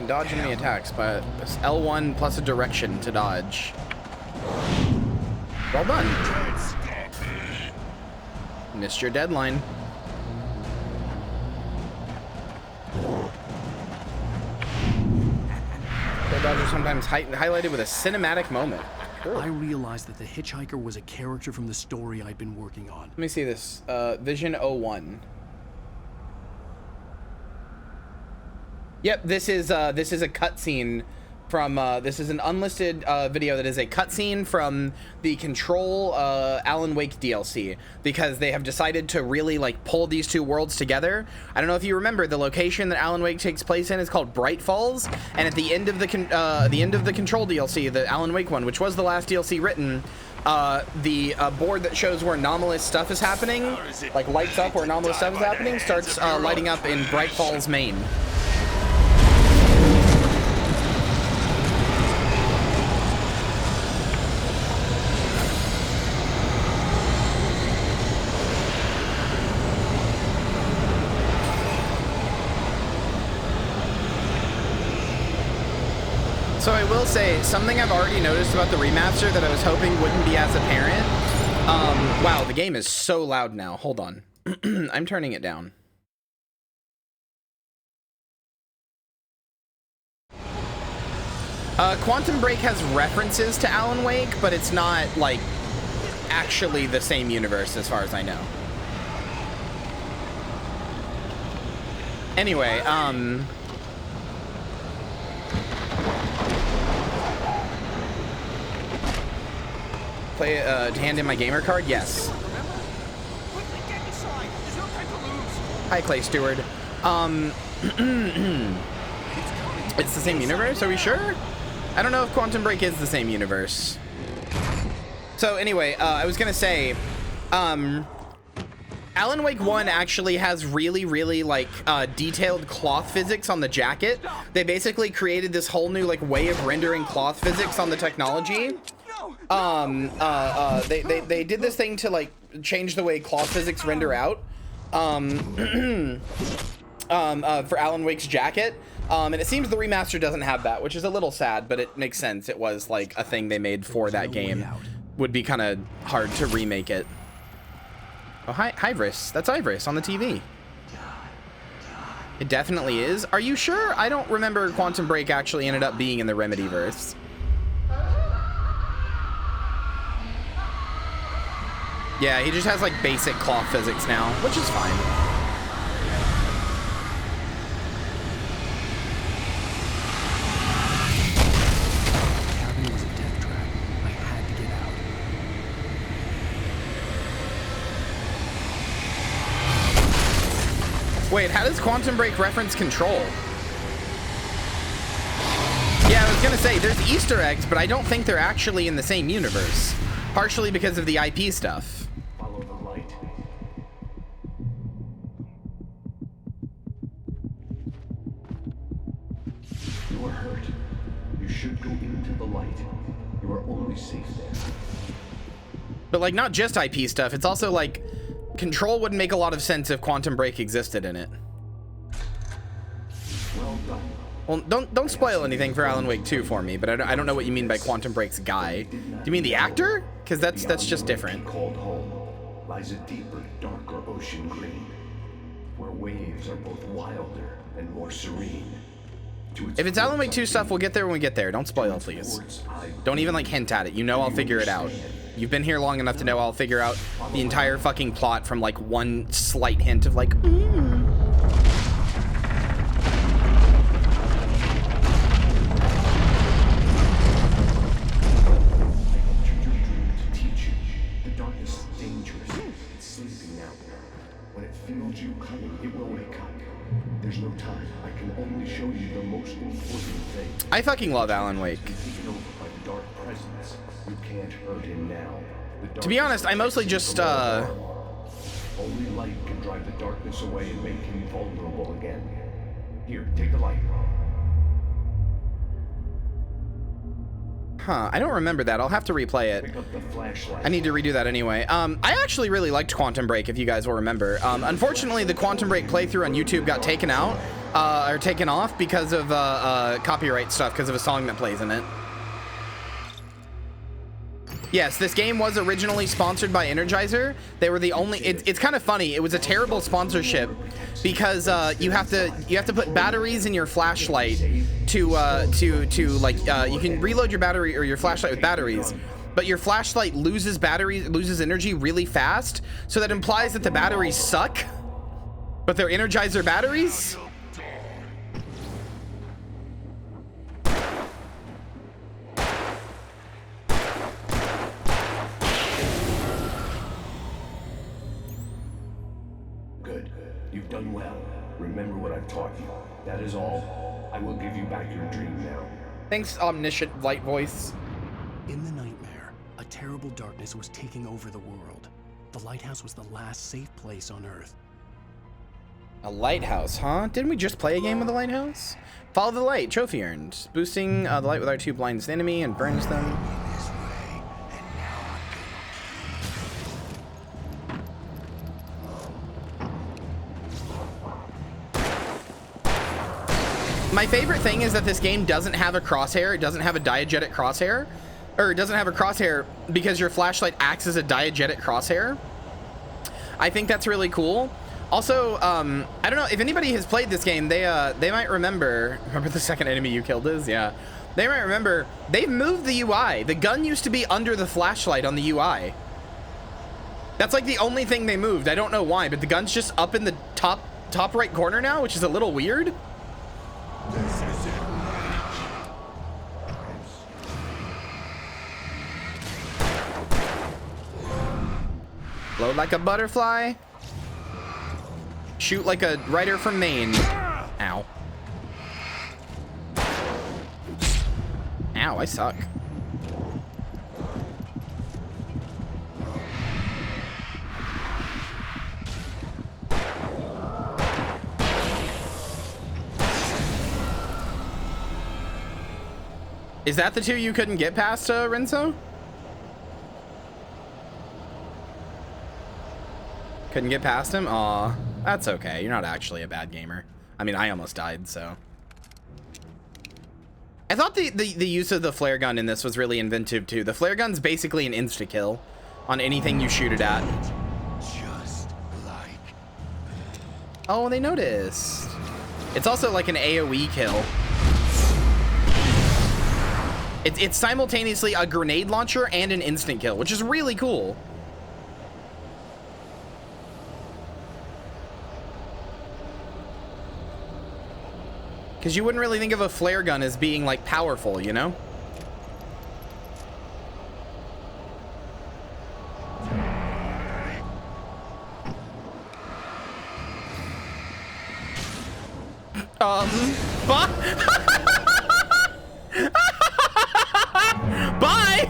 Dodge enemy attacks, but it's L1 plus a direction to dodge. Well done. Missed your deadline. The dodge is sometimes highlighted with a cinematic moment. Cool. I realized that the hitchhiker was a character from the story I'd been working on. Let me see this. Vision 01. Yep, this is a cutscene from this is an unlisted video that is a cutscene from the Control Alan Wake DLC, because they have decided to really like pull these two worlds together. I don't know if you remember, the location that Alan Wake takes place in is called Bright Falls, and at the end of the Control DLC, the Alan Wake one, which was the last DLC written, the board that shows where anomalous stuff is happening, like lights up where anomalous stuff is happening, starts lighting up in Bright Falls, Maine. So I will say, something I've already noticed about the remaster that I was hoping wouldn't be as apparent. Wow, the game is so loud now. Hold on. I'm turning it down. Quantum Break has references to Alan Wake, but it's not, like, actually the same universe as far as I know. Anyway, play to hand in my gamer card? Yes. Hi, Clay Stewart. It's the same universe? Are we sure? I don't know if Quantum Break is the same universe. So anyway, I was gonna say, Alan Wake 1 actually has really like detailed cloth physics on the jacket. They basically created this whole new like way of rendering cloth physics on the technology. They did this thing to like change the way cloth physics render out for Alan Wake's jacket. And it seems the remaster doesn't have that, which is a little sad, but it makes sense. It was like a thing they made for that game. Would be kind of hard to remake it. Oh, hi, Ivris. That's Ivris on the TV. It definitely is. Are you sure? I don't remember Quantum Break actually ended up being in the Remedyverse. Yeah, he just has like basic cloth physics now, which is fine. Cabin was a death trap. I had to get out. Wait, how does Quantum Break reference Control? Yeah, I was gonna say, there's Easter eggs, but I don't think they're actually in the same universe. Partially because of the IP stuff. Follow the light. You are hurt. You should go into the light. You are only safe there. But like, not just IP stuff, it's also like, Control wouldn't make a lot of sense if Quantum Break existed in it. Well done. Well, don't spoil anything for Alan Wake 2 for me, but I don't know what you mean by Quantum Break's guy. Do you mean the actor? Because that's just different. Called home lies a deeper, darker ocean green, where waves are both wilder and more serene. If it's Alan Wake 2 stuff, we'll get there when we get there. Don't spoil it, please. Don't even like hint at it. You know I'll figure it out. You've been here long enough to know I'll figure out the entire fucking plot from like one slight hint of like, You coming, it will wake up. There's no time. I can only show you the most important thing. I fucking love Alan Wake. Taken over by the dark presence. You can't hurt him now. To be honest, I mostly just only light can drive the darkness away and make him vulnerable again. Here, take the light. Huh, I don't remember that. I'll have to replay it. Pick up the flashlight. I need to redo that anyway. I actually really liked Quantum Break, if you guys will remember. Unfortunately, the Quantum Break playthrough on YouTube got taken out, or taken off because of copyright stuff, because of a song that plays in it. Yes, this game was originally sponsored by Energizer. They were the only. It's kind of funny. It was a terrible sponsorship because you have to put batteries in your flashlight to like you can reload your battery or your flashlight with batteries, but your flashlight loses energy really fast. So that implies that the batteries suck, but they're Energizer batteries. You've done well. Remember what I've taught you. That is all. I will give you back your dream now. Thanks, omniscient light voice. In the nightmare, a terrible darkness was taking over the world. The lighthouse was the last safe place on Earth. A lighthouse, huh? Didn't we just play a game with a lighthouse? Follow the light. Trophy earned. Boosting the light with R2 blinds the enemy and burns them. My favorite thing is that this game doesn't have a crosshair. It doesn't have a diegetic crosshair. Or it doesn't have a crosshair because your flashlight acts as a diegetic crosshair. I think that's really cool. Also, I don't know if anybody has played this game. They might remember the second enemy you killed is? Yeah. They might remember they've moved the UI. The gun used to be under the flashlight on the UI. That's like the only thing they moved. I don't know why, but the gun's just up in the top right corner now, which is a little weird. Load like a butterfly. Shoot like a writer from Maine. Ow. Ow, I suck. Is that the two you couldn't get past, Renzo? Couldn't get past him? Aw, that's okay. You're not actually a bad gamer. I mean, I almost died, so. I thought the use of the flare gun in this was really inventive, too. The flare gun's basically an insta-kill on anything you shoot it at. Just like... Oh, they noticed. It's also like an AoE kill. It's simultaneously a grenade launcher and an instant kill, which is really cool. Because you wouldn't really think of a flare gun as being like powerful, you know? Bye. Bye.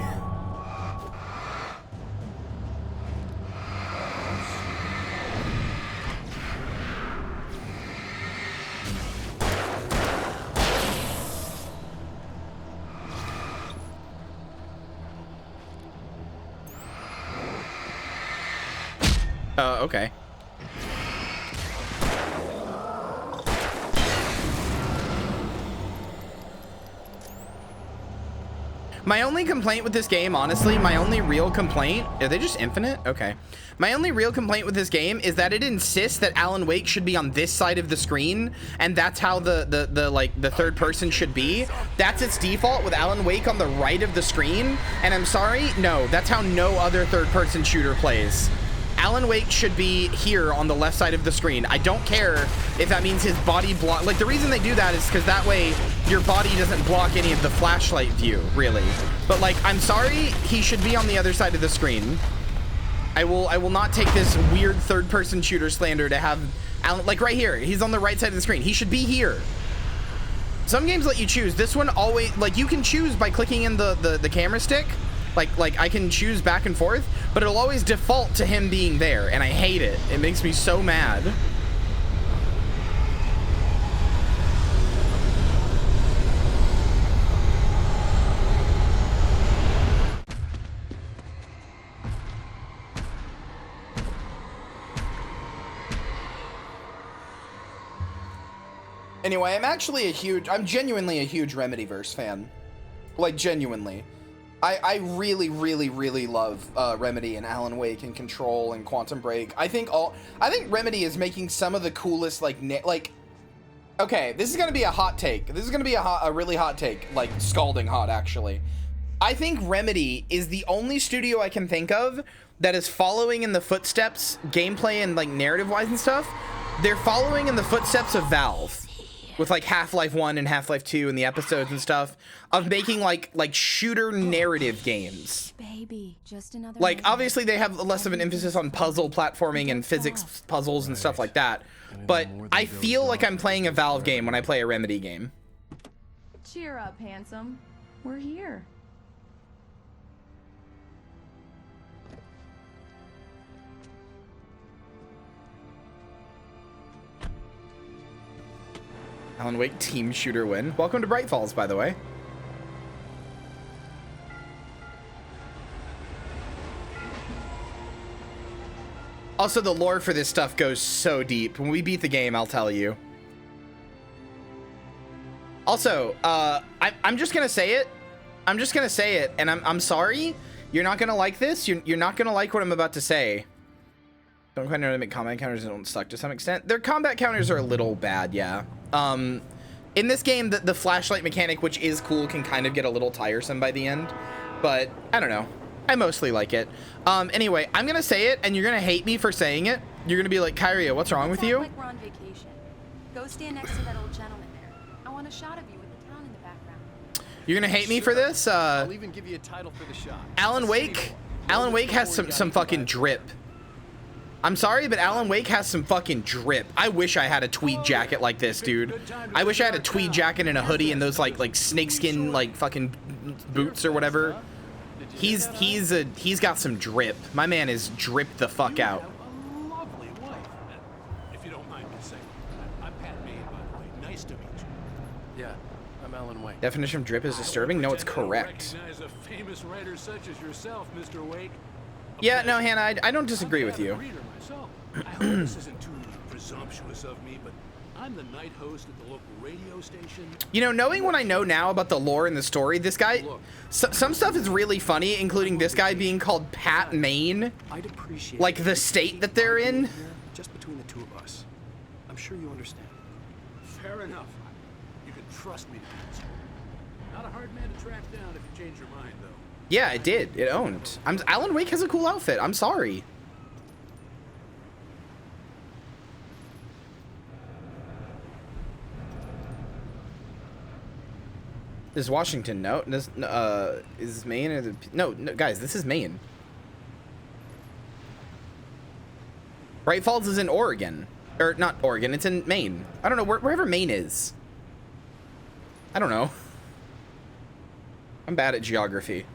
Okay. My only complaint with this game, honestly, my only real complaint, are they just infinite? Okay. My only real complaint with this game is that it insists that Alan Wake should be on this side of the screen, and that's how the third person should be. That's its default, with Alan Wake on the right of the screen, and I'm sorry, no, that's how no other third person shooter plays. Alan Wake should be here on the left side of the screen. I don't care if that means his body block. Like, the reason they do that is because that way your body doesn't block any of the flashlight view, really. But like, I'm sorry, he should be on the other side of the screen. I will not take this weird third-person shooter slander to have Alan, like right here. He's on the right side of the screen. He should be here. Some games let you choose. This one always, like, you can choose by clicking in the camera stick. Like I can choose back and forth, but it'll always default to him being there, and I hate it. It makes me so mad. Anyway, I'm genuinely a huge Remedyverse fan. Like, genuinely. I really, really, really love Remedy and Alan Wake and Control and Quantum Break. I think Remedy is making some of the coolest, okay, this is gonna be a hot take. This is gonna be a really hot take, like scalding hot, actually. I think Remedy is the only studio I can think of that is following in the footsteps, gameplay and like narrative-wise and stuff. They're following in the footsteps of Valve. With like Half-Life 1 and Half-Life 2 and the episodes and stuff, of making like shooter narrative games. Baby, just another like, obviously they have less of an emphasis on puzzle platforming and physics puzzles and stuff like that, but I feel like I'm playing a Valve game when I play a Remedy game. Cheer up, handsome. We're here. Alan Wake team shooter win. Welcome to Bright Falls, by the way. Also, the lore for this stuff goes so deep. When we beat the game, I'll tell you. Also, I'm just gonna say it. I'm just gonna say it, and I'm sorry. You're not gonna like this. You're not gonna like what I'm about to say. Don't quite know how to make combat counters don't suck to some extent. Their combat counters are a little bad, yeah. In this game, the flashlight mechanic, which is cool, can kind of get a little tiresome by the end, but I don't know. I mostly like it. Anyway, I'm gonna say it, and you're gonna hate me for saying it. You're gonna be like, Kyria, what's wrong with you? Like we're on vacation. Go stand next to that old gentleman there. I want a shot of you with the town in the background. You're gonna hate me for this? I'll even give you a title for the shot. Alan Wake has some fucking drip. I'm sorry, but Alan Wake has some fucking drip. I wish I had a tweed jacket like this, dude. I wish I had a tweed jacket and a hoodie and those like snakeskin like fucking boots or whatever. He's got some drip. My man is dripped the fuck out. Lovely wife. If you don't mind me saying, I'm Pat Maine, by the way. Nice to meet you. Yeah, I'm Alan Wake. Definition of drip is disturbing? No, it's correct. Recognize a famous writer such as yourself, Mr. Wake. Yeah, no, Hannah, I don't disagree with you. I hope this isn't too presumptuous of me, but I'm the night host at the local radio station. You know, knowing what I know now about the lore and the story, this guy, some stuff is really funny, including this guy being called Pat Maine. I'd appreciate like the state that they're in. Just between the two of us. I'm sure you understand. Fair enough. You can trust me to do this. Not a hard man to track down if you change your mind, though. Yeah, it did. It owned. Alan Wake has a cool outfit. I'm sorry. This is Washington. No, this is Maine or the no, guys, this is Maine. Bright Falls is in Oregon, or not Oregon. It's in Maine. I don't know wherever Maine is. I don't know. I'm bad at geography.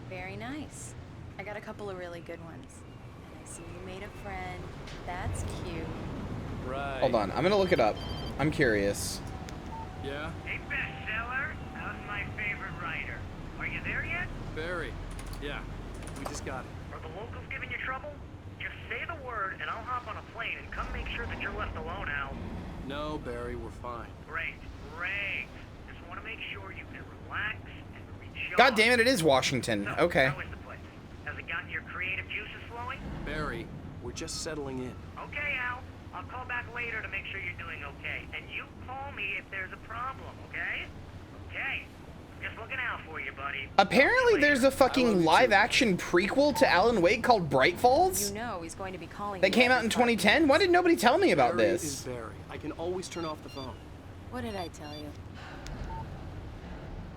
Very nice. I got a couple of really good ones. I see you made a friend. That's cute. Right. Hold on, I'm gonna look it up. I'm curious. Yeah? Hey, bestseller. How's my favorite writer? Are you there yet? Barry. Yeah. We just got it. Are the locals giving you trouble? Just say the word and I'll hop on a plane and come make sure that you're left alone, Al. No, Barry, we're fine. Great. Just want to make sure you can relax and recharge. God damn it, it is Washington. So, Okay. how is the place? Has it gotten your creative juices flowing? Barry, we're just settling in. Okay, Al. I'll call back later to make sure you're doing okay. And you call me if there's a problem, okay? Okay. Just looking out for you, buddy. Apparently there's a fucking live action prequel to Alan Wake called Bright Falls You know he's going to be calling that you came out in 2010. Why did nobody tell me about Barry this? is Barry. I can always turn off the phone. What did I tell you?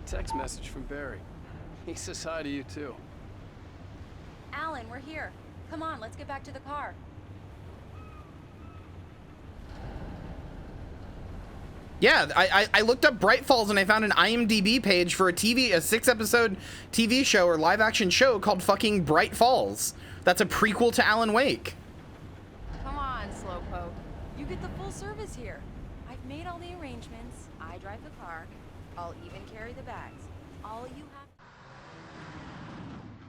Text message from Barry. He says hi to you too. Alan, we're here. Come on, let's get back to the car. Yeah, I looked up Bright Falls and I found an IMDb page for a 6-episode TV show or live action show called fucking Bright Falls. That's a prequel to Alan Wake. Come on, Slowpoke. You get the full service here. I've made all the arrangements. I drive the car. I'll even carry the bags. All you have.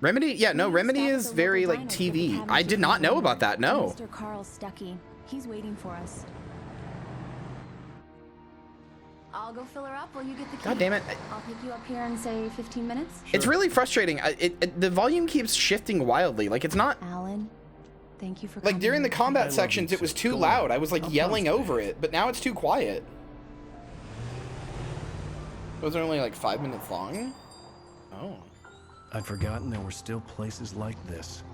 Remedy? Yeah, no, Remedy is very like TV. I did not know about that. No. Mr. Carl Stuckey. He's waiting for us. I'll go fill her up while you get the key. God damn it. I'll pick you up here in, say, 15 minutes. It's really frustrating. The volume keeps shifting wildly. Like, it's not... Alan, thank you for like, during the combat sections, it was too loud. I was, like, yelling over it. But now it's too quiet. Those are only, like, 5 minutes long? Oh. I'd forgotten there were still places like this.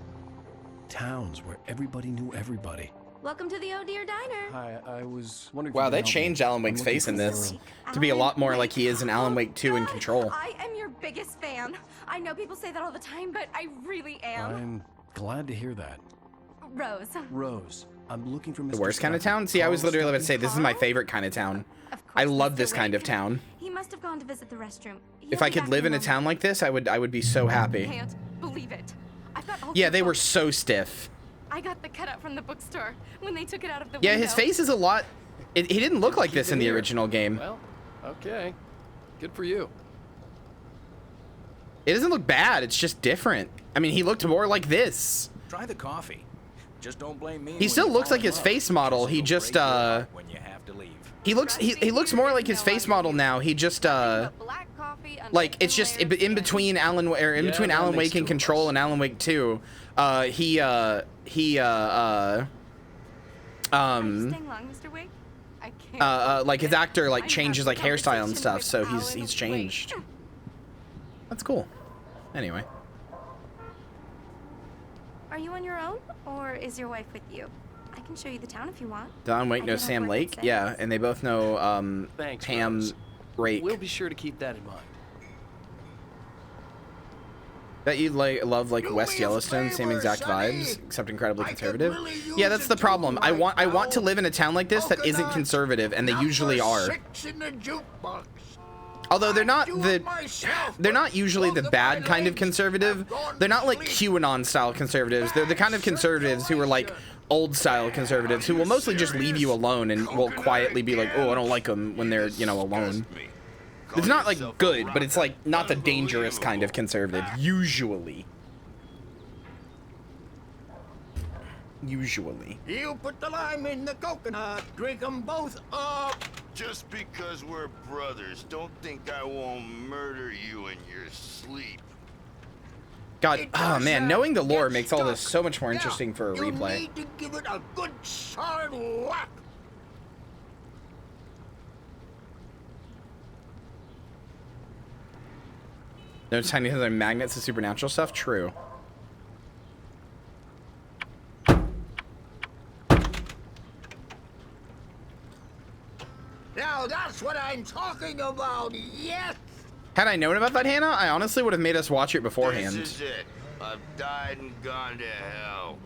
Towns where everybody knew everybody. Welcome to the Oh Dear Diner. Hi, I was wondering. Wow, they changed Alan Wake's face in this to be a lot more like he is in Alan Wake 2 in Control. I am your biggest fan. I know people say that all the time, but I really am. I'm glad to hear that. Rose. Rose, I'm looking for Mr. The worst kind of town? See, I was literally about to say, this is my favorite kind of town. I love this kind of town. He must have gone to visit the restroom. If I could live in a town like this, I would be so happy. Can't believe it. I've got all Yeah, the they were books. so stiff. I got the cutout from the bookstore when they took it out of the Yeah, window. his face is a lot... He didn't look like this in the original game. Well, okay. Good for you. It doesn't look bad, it's just different. I mean, he looked more like this. Try the coffee. Just don't blame me. He still looks like his face model. He just when you have to leave. he looks more like his face model now. He just like it's just in between Alan Wake and Control and Alan Wake 2. Are you staying long, Mr. Wake? I can't. like his actor like changes like hairstyle and stuff, so he's changed. That's cool. Anyway. Are you on your own, or is your wife with you? I can show you the town if you want. Don Wake knows Sam Lake, yeah, and they both know Thanks, Pam Rose. Rake. We'll be sure to keep that in mind. Bet you love like West Yellowstone, same exact vibes, except incredibly conservative. Yeah, that's the problem. I want to live in a town like this that isn't conservative, and they usually are. Although they're not usually the bad kind of conservative. They're not like QAnon style conservatives. They're the kind of conservatives who are like old style conservatives who will mostly just leave you alone and will quietly be like, oh, I don't like them when they're, you know, alone. It's not like good, but it's like not the dangerous kind of conservative, usually. Usually. You put the lime in the coconut, drink them both up. Just because we're brothers, don't think I won't murder you in your sleep. God, oh man, knowing the lore makes all this so much more interesting for a replay. Need to give it a good solid whack. No tiny other magnets and supernatural stuff? True. Now that's what I'm talking about, yes! Had I known about that, Hannah, I honestly would have made us watch it beforehand. This is it. I've died and gone to hell.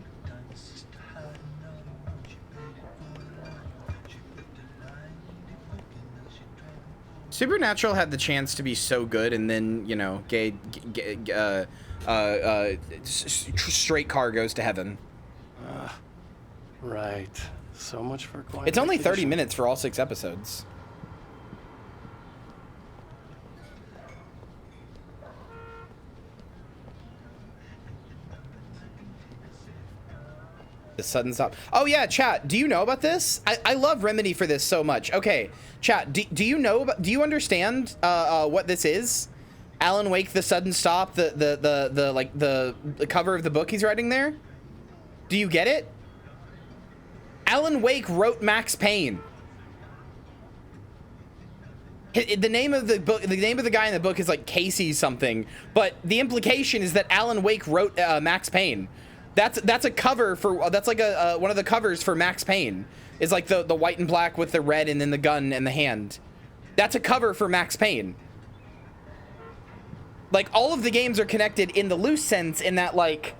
Supernatural had the chance to be so good, and then, you know, straight car goes to heaven. Right. So much for quiet. It's only 30 vacation. minutes for all 6 episodes. The sudden stop. Oh yeah, chat. Do you know about this? I love Remedy for this so much. Okay, chat. Do you know? Do you understand what this is? Alan Wake, the sudden stop. The cover of the book he's writing there. Do you get it? Alan Wake wrote Max Payne. The name of the book, the name of the guy in the book is like Casey something, but the implication is that Alan Wake wrote Max Payne. That's a cover for, that's like a one of the covers for Max Payne. Is like the white and black with the red and then the gun and the hand. That's a cover for Max Payne. Like all of the games are connected in the loose sense in that like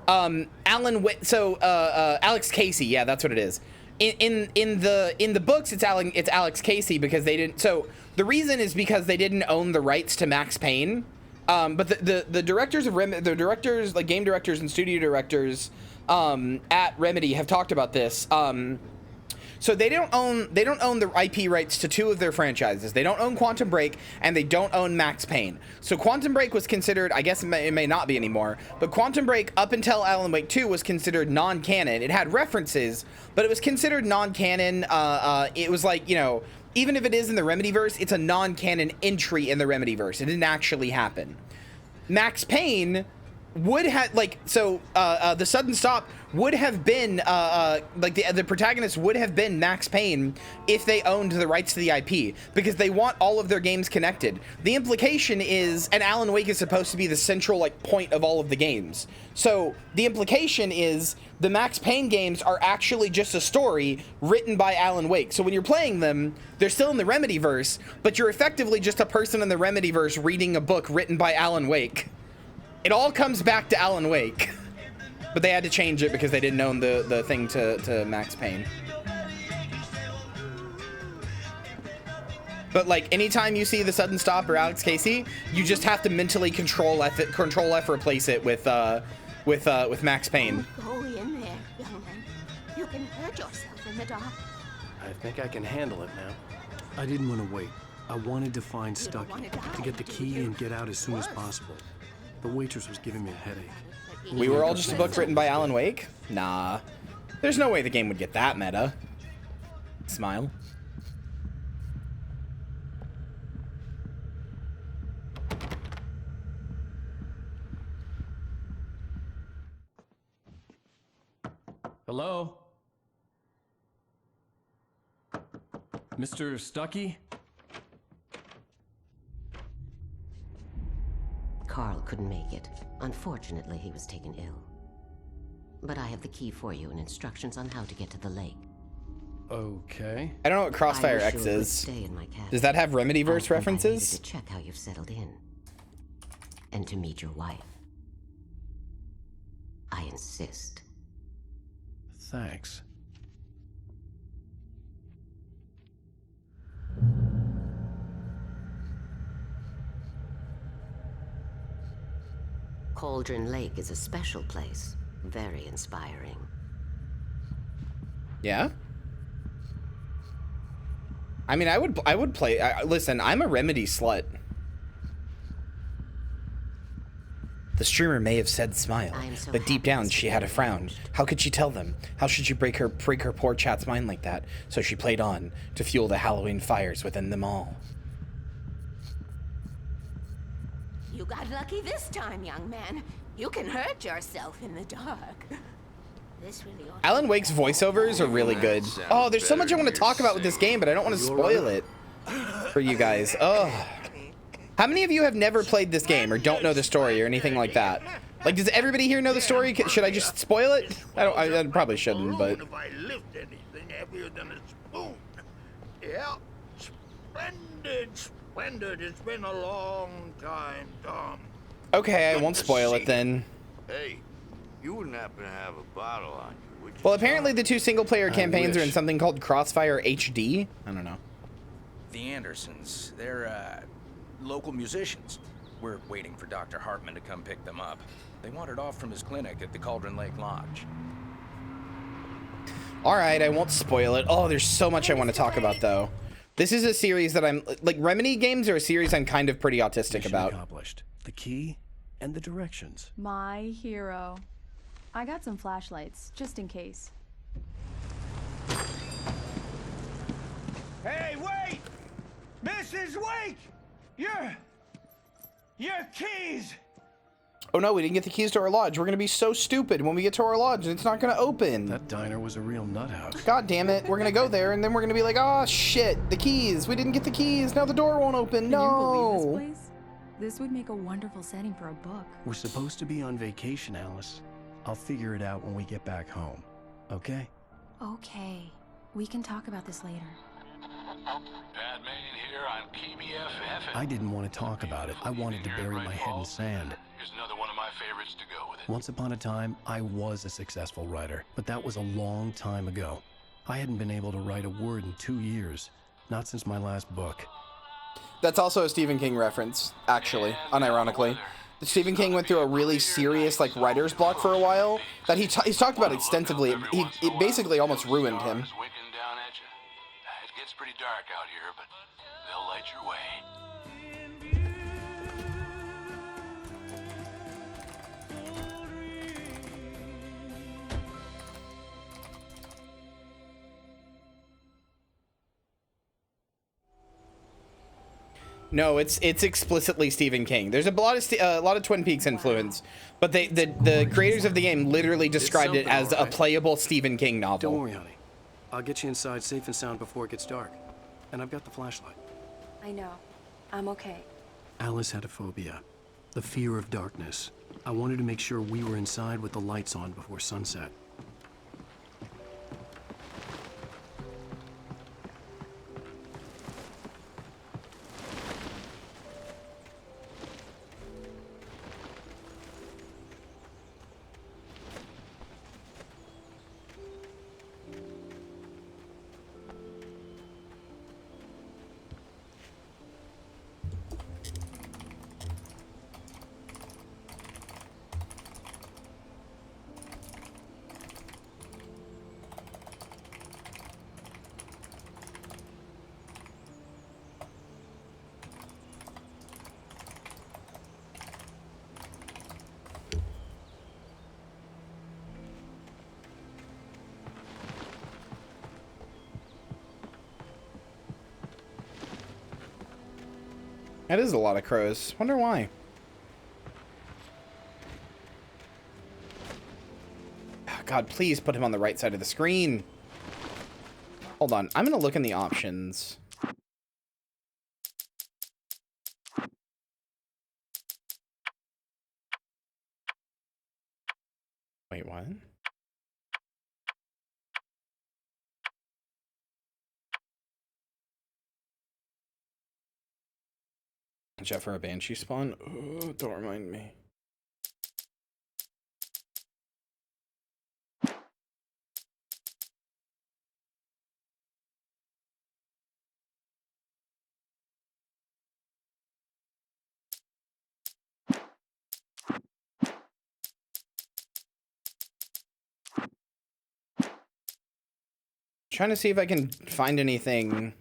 Alan Wake, so Alex Casey, yeah, that's what it is. In the books it's Alex Casey because they didn't, so the reason is because they didn't own the rights to Max Payne. But the directors of the directors, like game directors and studio directors at Remedy have talked about this. So they don't own the IP rights to 2 of their franchises. They don't own Quantum Break and they don't own Max Payne. So Quantum Break was considered, I guess it may not be anymore, but Quantum Break up until Alan Wake 2 was considered non-canon. It had references, but it was considered non-canon. It was like, you know, even if it is in the Remedyverse, it's a non-canon entry in the Remedyverse. It didn't actually happen. Max Payne would have, like, so the sudden stop would have been like the protagonist would have been Max Payne if they owned the rights to the IP, because they want all of their games connected. The implication is, and Alan Wake is supposed to be the central like point of all of the games. So the implication is the Max Payne games are actually just a story written by Alan Wake. So when you're playing them, they're still in the Remedyverse, but you're effectively just a person in the Remedyverse reading a book written by Alan Wake. It all comes back to Alan Wake. But they had to change it because they didn't own the thing to Max Payne. But like anytime you see the sudden stop or Alex Casey, you just have to mentally control F replace it with Max Payne. Go in there, young man. You can hurt yourself in the dark. I think I can handle it now. I didn't want to wait. I wanted to find Stucky, to get the key and get out as soon as possible. The waitress was giving me a headache. We were all just a book written by Alan Wake? Nah. There's no way the game would get that meta. Smile. Hello? Mr. Stucky? Carl couldn't make it. Unfortunately, he was taken ill. But I have the key for you and instructions on how to get to the lake. Okay. I don't know what Crossfire X is. Does that have Remedyverse references? To check how you've settled in. And to meet your wife. I insist. Thanks. Cauldron Lake is a special place. Very inspiring. Yeah? I mean, I would play. Listen, I'm a Remedy slut. The streamer may have said smile, but deep down she had a frown. How could she tell them? How should she break her poor chat's mind like that? So she played on to fuel the Halloween fires within them all. You got lucky this time, young man. You can hurt yourself in the dark. This really ought Alan Wake's voiceovers are really good. Oh, there's so much I want to talk about with this game, but I don't want to spoil it for you guys. Oh. How many of you have never played this game or don't know the story or anything like that? Like, does everybody here know the story? Should I just spoil it? I probably shouldn't, but... If I lift anything heavier than a spoon. Yeah, splendid, splendid. It's been a long time, Tom. Okay, I won't spoil it then. Hey, you wouldn't happen to have a bottle on you, would you? Well, apparently the 2 single-player campaigns are in something called Crossfire HD. I don't know. The Andersons, they're, local musicians. We're waiting for Dr. Hartman to come pick them up. They wandered off from his clinic at the Cauldron Lake Lodge. Alright, I won't spoil it. Oh, there's so much I want to talk about, though. This is a series that I'm... Like, Remedy games are a series I'm kind of pretty autistic about. Accomplished. The key and the directions. My hero. I got some flashlights, just in case. Hey, wait! Mrs. Wake! Your keys! Oh no, we didn't get the keys to our lodge. We're gonna be so stupid when we get to our lodge and it's not gonna open. That diner was a real nut house. God damn it. We're gonna go there and then we're gonna be like, oh shit, the keys. We didn't get the keys. Now the door won't open. No. Can you believe this place? This would make a wonderful setting for a book. We're supposed to be on vacation, Alice. I'll figure it out when we get back home. Okay? Okay. We can talk about this later. Batman here on KBFF. I didn't want to talk about it. I wanted to bury my head in sand. Here's another one of my favorites to go with it. Once upon a time, I was a successful writer, but that was a long time ago. I hadn't been able to write a word in 2 years, not since my last book. That's also a Stephen King reference, actually, unironically. Stephen King went through a really serious, like, writer's block for a while that he's talked about extensively. It basically almost ruined him. Winking down at you. It gets pretty dark out here, but they'll light your way. No, it's explicitly Stephen King. There's a lot of Twin Peaks influence, but the creators of the game literally described it as a playable Stephen King novel. Don't worry, honey. I'll get you inside safe and sound before it gets dark. And I've got the flashlight. I know. I'm okay. Alice had a phobia. The fear of darkness. I wanted to make sure we were inside with the lights on before sunset. That is a lot of crows. Wonder why. Oh, God, please put him on the right side of the screen. Hold on. I'm going to look in the options. Wait, what? Jeff for a Banshee spawn? Oh, don't remind me. Trying to see if I can find anything.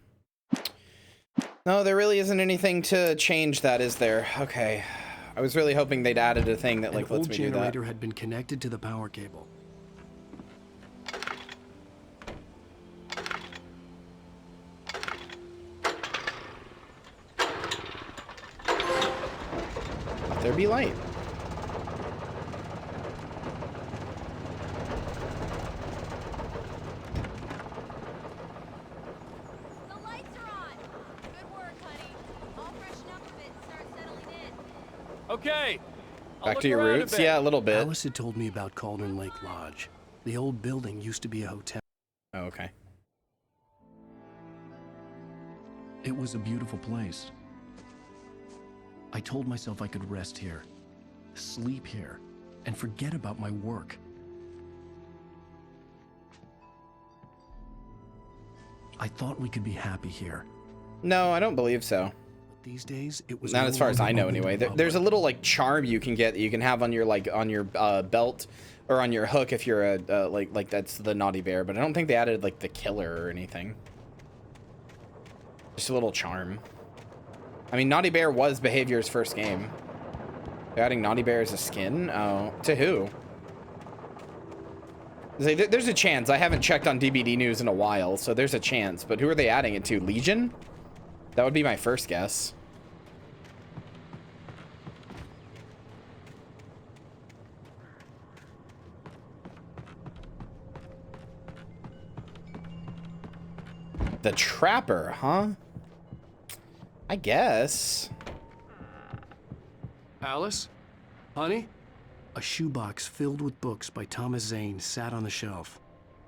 No, there really isn't anything to change that, is there? Okay. I was really hoping they'd added a thing that, like, lets me do that. An old generator had been connected to the power cable. there be light. Okay. Back to your roots? Yeah, a little bit. Alice had told me about Cauldron Lake Lodge. The old building used to be a hotel. Oh, okay. It was a beautiful place. I told myself I could rest here, sleep here, and forget about my work. I thought we could be happy here. No, I don't believe so. These days, it was not no as far as I longer know open to anyway. the public. There's a little like charm you can get that you can have on your belt or on your hook if you're a like that's the Naughty Bear, but I don't think they added like the killer or anything. Just a little charm. I mean, Naughty Bear was Behavior's first game. They're adding Naughty Bear as a skin? Oh, to who? There's a chance. I haven't checked on DBD News in a while, so there's a chance. But who are they adding it to? Legion? That would be my first guess. The Trapper, huh? I guess. Alice? Honey? A shoebox filled with books by Thomas Zane sat on the shelf.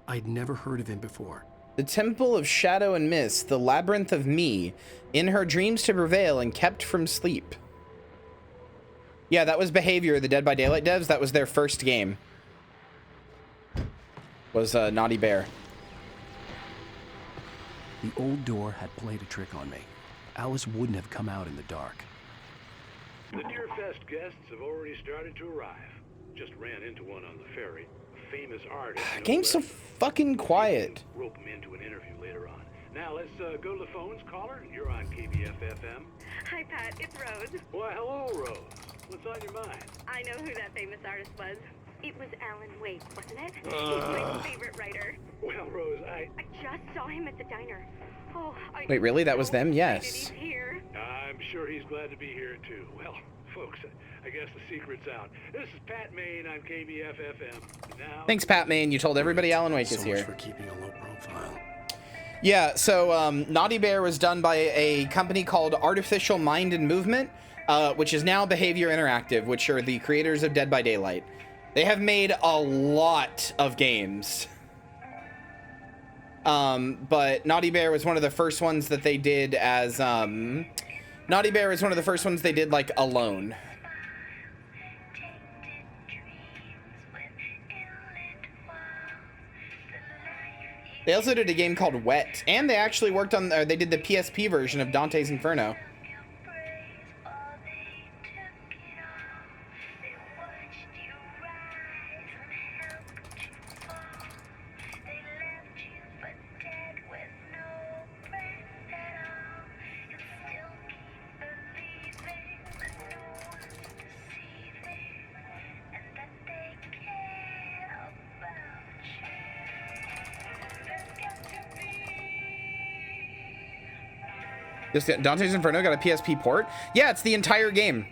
I'd never heard of him before. The Temple of Shadow and Mist, the Labyrinth of Me, in her dreams to prevail and kept from sleep. Yeah, that was Behavior, the Dead by Daylight devs. That was their first game. Was Naughty Bear. The old door had played a trick on me. Alice wouldn't have come out in the dark. The Deerfest guests have already started to arrive. Just ran into one on the ferry. A famous artist. Game's so fucking quiet. Rope him into an interview later on. Now let's go to the phones. Caller, you're on KBF-FM. Hi, Pat. It's Rose. Why, hello, Rose. What's on your mind? I know who that famous artist was. It was Alan Wake, wasn't it? He's my favorite writer. Well, Rose, I just saw him at the diner. Oh, Wait, really? That was them? Yes. He's here. I'm sure he's glad to be here, too. Well, folks, I guess the secret's out. This is Pat Main on KBF-FM. Now... Thanks, Pat Main. You told everybody Alan Wake is here. So much for keeping a low profile. Yeah, so Naughty Bear was done by a company called Artificial Mind and Movement, which is now Behavior Interactive, which are the creators of Dead by Daylight. They have made a lot of games. But Naughty Bear was one of the first ones that they did as, Naughty Bear is one of the first ones they did, like, alone. They also did a game called Wet, and they actually worked on, they did the PSP version of Dante's Inferno. This Dante's Inferno got a PSP port? Yeah, it's the entire game.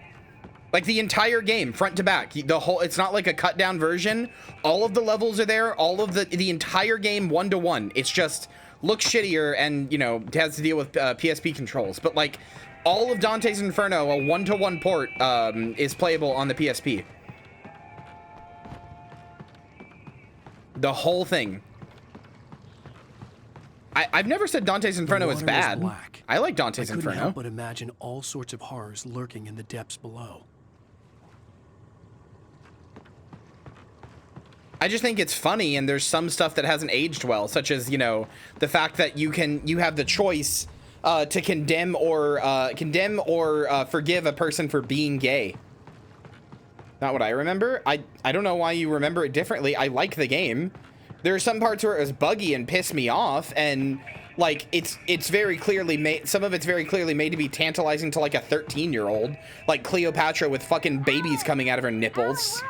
Like the entire game, front to back. The whole, it's not like a cut down version. All of the levels are there. All of the entire game 1-to-1. It's just looks shittier and, you know, has to deal with PSP controls. But like all of Dante's Inferno, a 1-to-1 port is playable on the PSP. The whole thing. I've never said Dante's Inferno is bad. I like Dante's Inferno. I couldn't help but imagine all sorts of horrors lurking in the depths below. I just think it's funny, and there's some stuff that hasn't aged well, such as, you know, the fact that you have the choice to condemn or forgive a person for being gay. Not what I remember. I don't know why you remember it differently. I like the game. There are some parts where it was buggy and pissed me off, and like it's very clearly made. Some of it's very clearly made to be tantalizing to like a 13-year-old, like Cleopatra with fucking babies coming out of her nipples.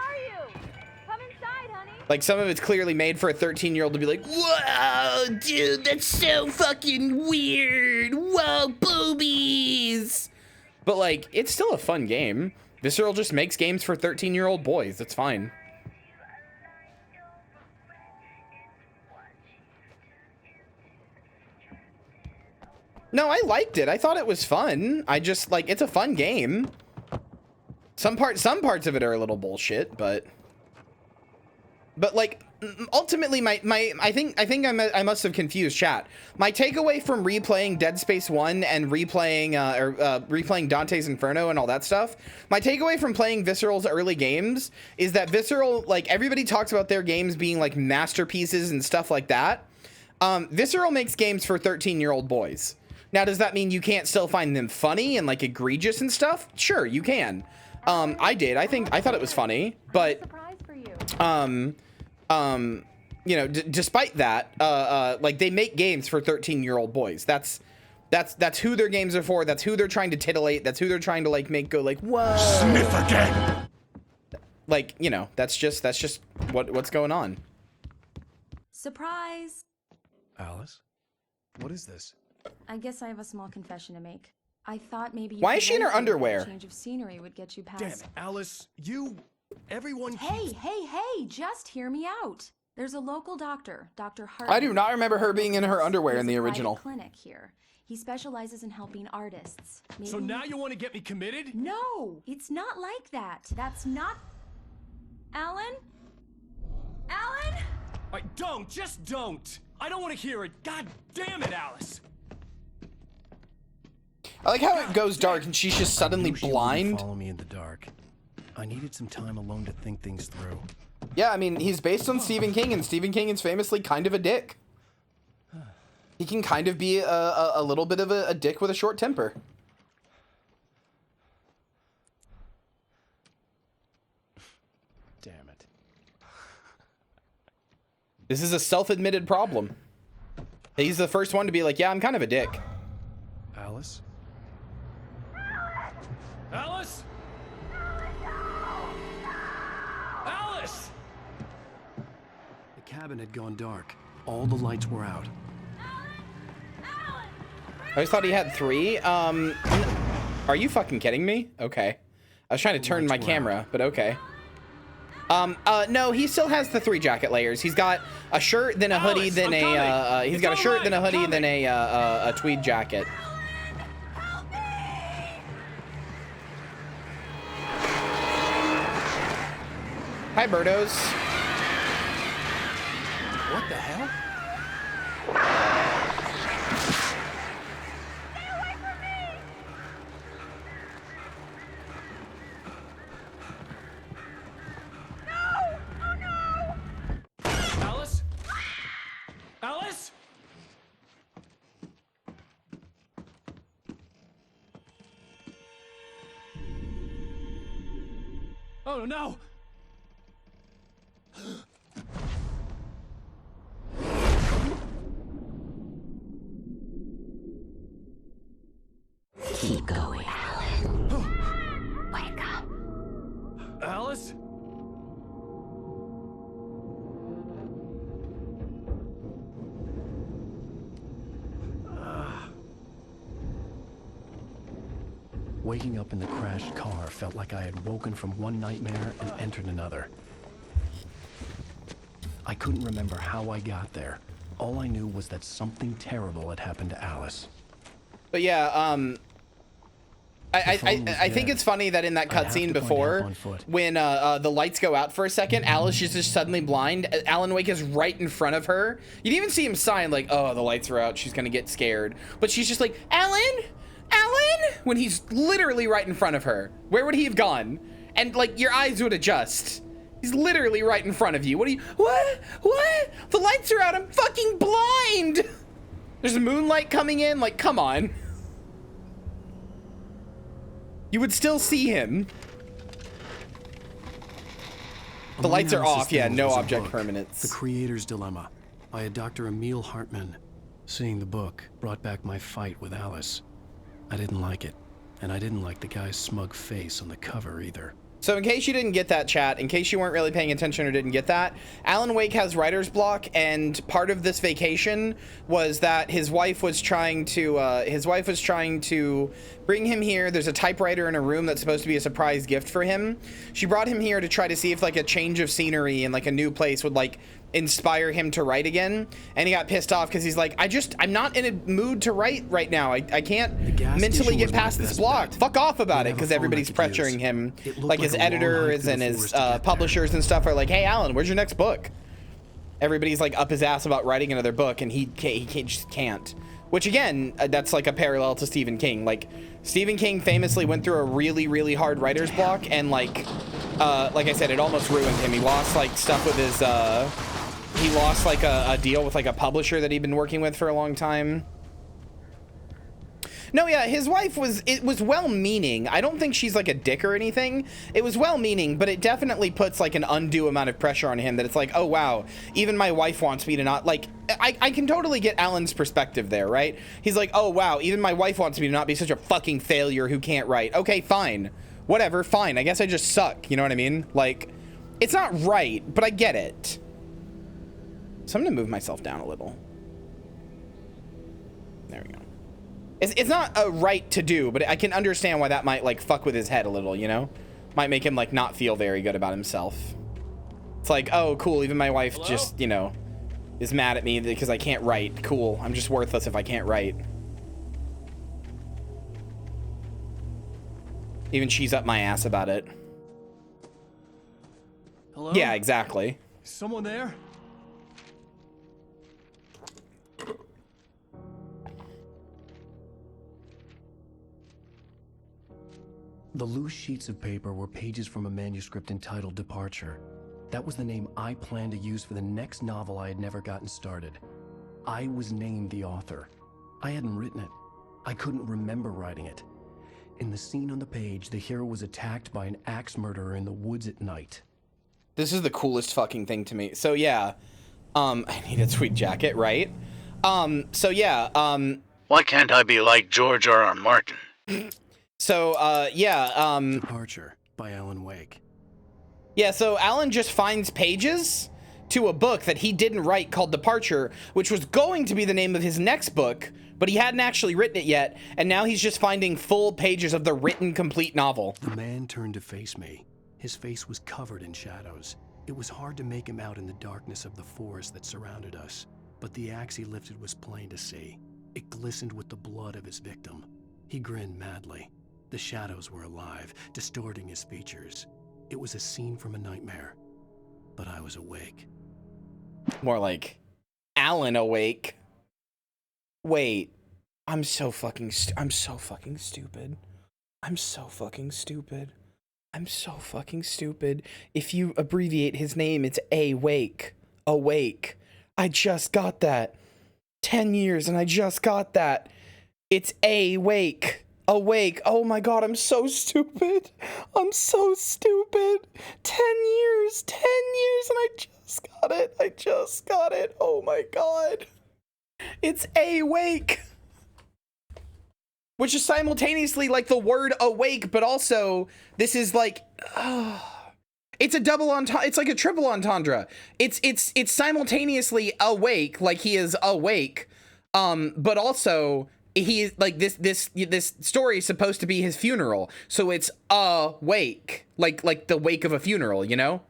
Like some of it's clearly made for a 13-year-old to be like, "Whoa, dude, that's so fucking weird. Whoa, boobies." But like, it's still a fun game. Visceral just makes games for 13-year-old boys. That's fine. No, I liked it. I thought it was fun. I just like, it's a fun game. Some parts of it are a little bullshit, but like ultimately I think I must have confused chat. My takeaway from replaying Dead Space 1 and replaying Dante's Inferno and all that stuff, my takeaway from playing Visceral's early games is that Visceral, like, everybody talks about their games being like masterpieces and stuff like that. Visceral makes games for 13-year-old boys. Now, does that mean you can't still find them funny and like egregious and stuff? Sure, you can. I did. I thought it was funny, but you know, despite that, like, they make games for 13-year-old boys. That's who their games are for. That's who they're trying to titillate. That's who they're trying to like make go like, whoa. Sniff again. Like, you know, that's just what's going on. Surprise! Alice, what is this? I guess I have a small confession to make. I thought maybe you Why could is she in her wait for a underwear? Change of scenery would get you past. Damn it, Alice, everyone. Hey, just hear me out. There's a local doctor, Dr. Hart. I do not remember her being in her underwear in the original. Clinic here. He specializes in helping artists. So now you want to get me committed? No, it's not like that. That's not. Alan? Just don't. I don't want to hear it. God damn it, Alice. I like how it goes dark and she's just suddenly blind. Follow me in the dark. I needed some time alone to think things through. Yeah, I mean, he's based on Stephen King, and Stephen King is famously kind of a dick. He can kind of be a little bit of a dick with a short temper. Damn it. This is a self-admitted problem. He's the first one to be like, yeah, I'm kind of a dick. Alice? Alice? Alice! The cabin had gone dark. All the lights were out. I always thought he had 3. Are you fucking kidding me? Okay. I was trying to turn my camera, but okay. No, he still has the 3 jacket layers. He's got a shirt, then a hoodie, then he's got a shirt, then a hoodie, then a tweed jacket. Hi, birdos. What the hell? Alice? Alice? Oh no! Keep going, Alan. Wake up. Alice? Waking up in the crashed car felt like I had woken from one nightmare and entered another. I couldn't remember how I got there. All I knew was that something terrible had happened to Alice. But yeah, I think it's funny that in that cutscene before, when the lights go out for a second, Alice is just suddenly blind. Alan Wake is right in front of her. You didn't even see him sign like, oh, the lights are out, she's gonna get scared. But she's just like, Alan? When he's literally right in front of her. Where would he have gone? And like, your eyes would adjust. He's literally right in front of you. What? The lights are out, I'm fucking blind! There's moonlight coming in, like, come on. You would still see him. The lights are off, yeah, no object permanence. The Creator's Dilemma by Dr. Emil Hartman. Seeing the book brought back my fight with Alice. I didn't like it, and I didn't like the guy's smug face on the cover either. So in case you didn't get that, chat, in case you weren't really paying attention or didn't get that, Alan Wake has writer's block, and part of this vacation was that his wife was trying to bring him here. There's a typewriter in a room that's supposed to be a surprise gift for him. She brought him here to try to see if like a change of scenery and like a new place would like inspire him to write again, and he got pissed off because he's like, I'm not in a mood to write right now. I can't mentally get past this block. Fuck off about it, because everybody's pressuring him, like his editors and his publishers and stuff are like, hey Alan, where's your next book? Everybody's like up his ass about writing another book, and he just can't. Which again, that's like a parallel to Stephen King. Like Stephen King famously went through a really hard writer's block, and like I said, it almost ruined him. He lost like stuff with his he lost like a deal with like a publisher that he'd been working with for a long time. No, yeah, his wife was well-meaning. I don't think she's like a dick or anything. It was well-meaning, but it definitely puts like an undue amount of pressure on him that it's like, oh wow, even my wife wants me to not like. I can totally get Alan's perspective there, right? He's like, oh wow, even my wife wants me to not be such a fucking failure who can't write. Okay, fine, whatever, fine. I guess I just suck. You know what I mean? Like, it's not right, but I get it. So I'm gonna move myself down a little. There we go. It's not a right to do, but I can understand why that might like fuck with his head a little, you know? Might make him like not feel very good about himself. It's like, oh cool, even my wife just, you know, is mad at me because I can't write. Cool, I'm just worthless if I can't write. Even she's up my ass about it. Hello? Yeah, exactly. Someone there? The loose sheets of paper were pages from a manuscript entitled Departure. That was the name I planned to use for the next novel I had never gotten started. I was named the author. I hadn't written it. I couldn't remember writing it. In the scene on the page, the hero was attacked by an axe murderer in the woods at night. This is the coolest fucking thing to me. So yeah, I need a tweed jacket, right? So yeah, Why can't I be like George R.R. Martin? So, yeah, Departure by Alan Wake. Yeah, so Alan just finds pages to a book that he didn't write called Departure, which was going to be the name of his next book, but he hadn't actually written it yet, and now he's just finding full pages of the written complete novel. The man turned to face me. His face was covered in shadows. It was hard to make him out in the darkness of the forest that surrounded us, but the axe he lifted was plain to see. It glistened with the blood of his victim. He grinned madly. The shadows were alive, distorting his features. It was a scene from a nightmare, but I was awake. More like Alan awake. Wait, I'm so fucking stupid. I'm so fucking stupid. If you abbreviate his name, it's Awake. Awake. I just got that. 10 years and I just got that. It's Awake. Awake. Oh my god, I'm so stupid. 10 years and I just got it. Oh my god. It's Awake. Which is simultaneously like the word awake, but also this is like it's a double entendre. It's like a triple entendre. It's simultaneously awake, like he is awake, but also he is like this story is supposed to be his funeral, so it's awake, like the wake of a funeral, you know?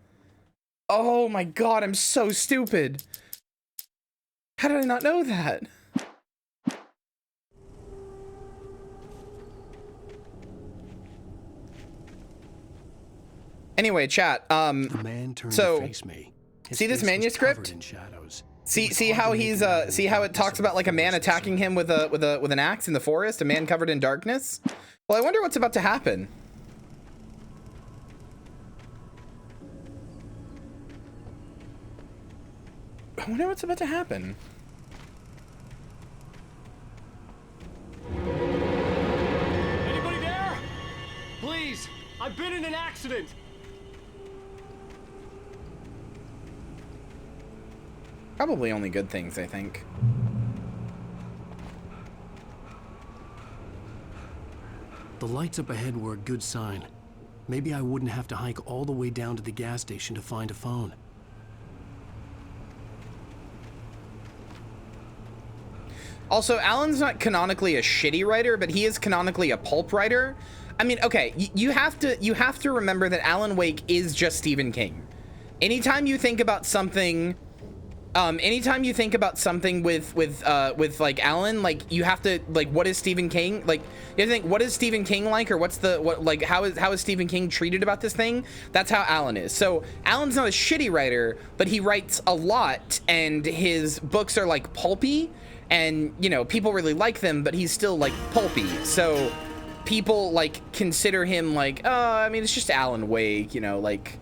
Oh my god, I'm so stupid. How did I not know that? Anyway, chat. The man turned to face me. See this manuscript? See how he's see how it talks about like a man attacking him with an axe in the forest, a man covered in darkness? Well, I wonder what's about to happen. I wonder what's about to happen. Anybody there? Please, I've been in an accident. Probably only good things, I think. The lights up ahead were a good sign. Maybe I wouldn't have to hike all the way down to the gas station to find a phone. Also, Alan's not canonically a shitty writer, but he is canonically a pulp writer. I mean, okay, you have to remember that Alan Wake is just Stephen King. Anytime you think about something with like Alan, like you have to like, what is Stephen King? Like you have to think, what is Stephen King like, or how is Stephen King treated about this thing? That's how Alan is. So Alan's not a shitty writer, but he writes a lot, and his books are like pulpy, and you know, people really like them, but he's still like pulpy. So people like consider him like, oh, I mean, it's just Alan Wake, you know, like.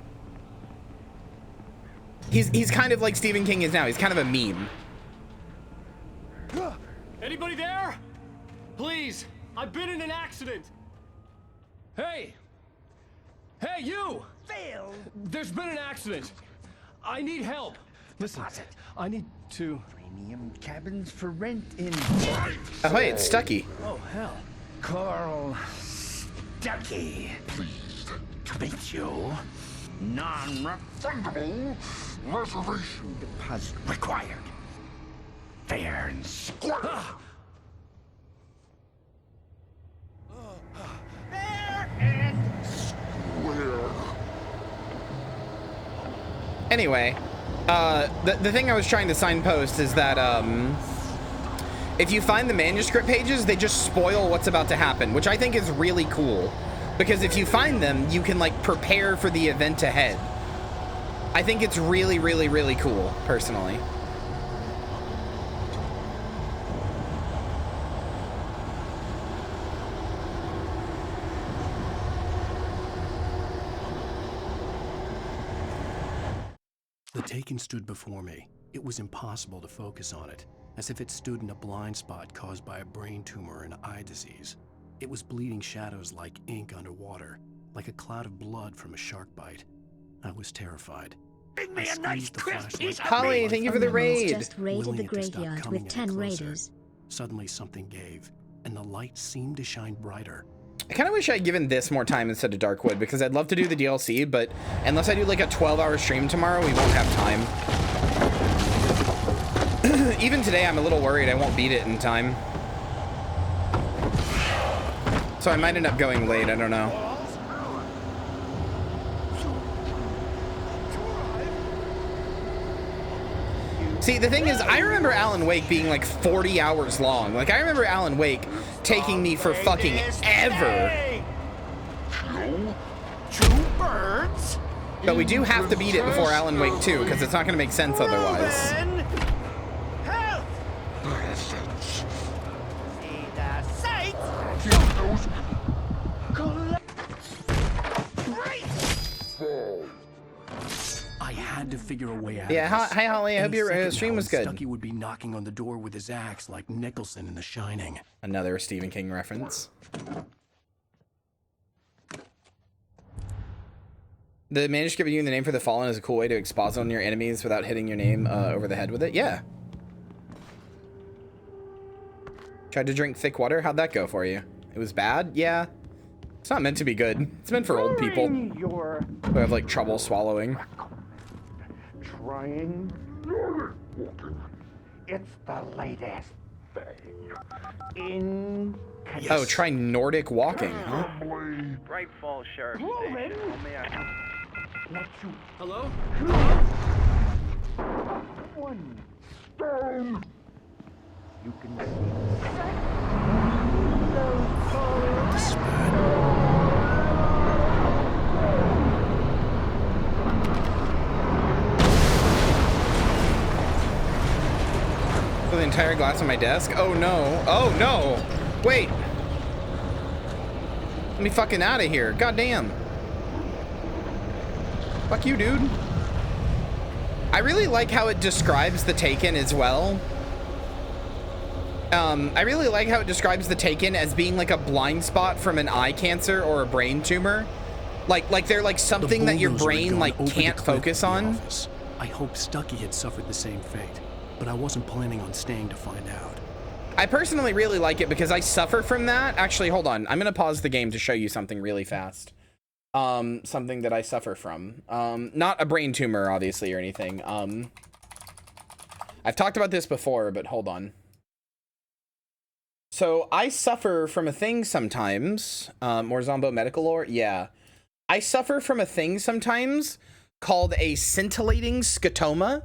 He's kind of like Stephen King is now. He's kind of a meme. Anybody there? Please, I've been in an accident. Hey! Hey, you! Phil! There's been an accident. I need help. Listen, I need to... Premium cabins for rent in... Oh, hey, it's Stucky. Oh, hell. Carl Stucky. Pleased to meet you. Non-refundable reservation deposit required. Fair and square. Fair and square. Anyway, the thing I was trying to signpost is that if you find the manuscript pages, they just spoil what's about to happen, which I think is really cool. Because if you find them, you can like prepare for the event ahead. I think it's really, really, really cool, personally. The Taken stood before me. It was impossible to focus on it, as if it stood in a blind spot caused by a brain tumor and eye disease. It was bleeding shadows like ink underwater, like a cloud of blood from a shark bite. I was terrified. Bring me a nice crisp piece of Holly, meat. thank you for the raid. Just raided the graveyard with 10 raiders. Suddenly something gave, and the light seemed to shine brighter. I kind of wish I'd given this more time instead of Darkwood, because I'd love to do the DLC, but unless I do like a 12-hour stream tomorrow, we won't have time. Even today, I'm a little worried I won't beat it in time. So I might end up going late, I don't know. See, the thing is, I remember Alan Wake being like 40 hours long. Like, I remember Alan Wake taking me for fucking ever. Two birds. But we do have to beat it before Alan Wake 2, because it's not going to make sense otherwise. Help! See the sights. I had to figure a way out. Yeah, of this. hi Holly, I hope your stream was good. Stucky would be knocking on the door with his axe like Nicholson in The Shining. Another Stephen King reference. The manuscript using the name for the Fallen is a cool way to exposit on your enemies without hitting your name over the head with it. Yeah. Tried to drink thick water. How'd that go for you? It was bad? Yeah. It's not meant to be good. It's meant for old people who have like trouble swallowing. Trying. It's the latest thing in. Yes. Oh, try Nordic walking. Huh? Bright Falls Sheriff Station. Hello? One stone. You can The entire glass on my desk? Oh no. Oh no. Wait. Let me fucking out of here. Goddamn. Fuck you, dude. I really like how it describes the Taken as well. I really like how it describes the Taken as being like a blind spot from an eye cancer or a brain tumor. Like they're like something that your brain like can't focus on. I hope Stucky had suffered the same fate, but I wasn't planning on staying to find out. I personally really like it because I suffer from that. Actually, hold on. I'm going to pause the game to show you something really fast. something that I suffer from. Not a brain tumor, obviously, or anything. I've talked about this before, but hold on. So I suffer from a thing sometimes. More Zombo medical lore? Yeah. I suffer from a thing sometimes called a scintillating scotoma,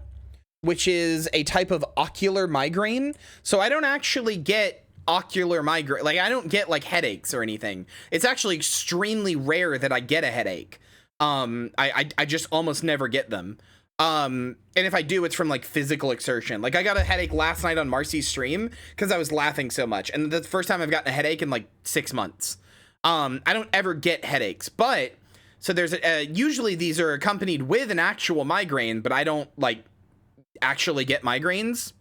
which is a type of ocular migraine. So I don't actually get ocular migraine. Like, I don't get like headaches or anything. It's actually extremely rare that I get a headache. I just almost never get them. And if I do, it's from like physical exertion. Like, I got a headache last night on Marcy's stream because I was laughing so much. And that's the first time I've gotten a headache in like 6 months. I don't ever get headaches, but so there's usually these are accompanied with an actual migraine, but I don't like actually get migraines.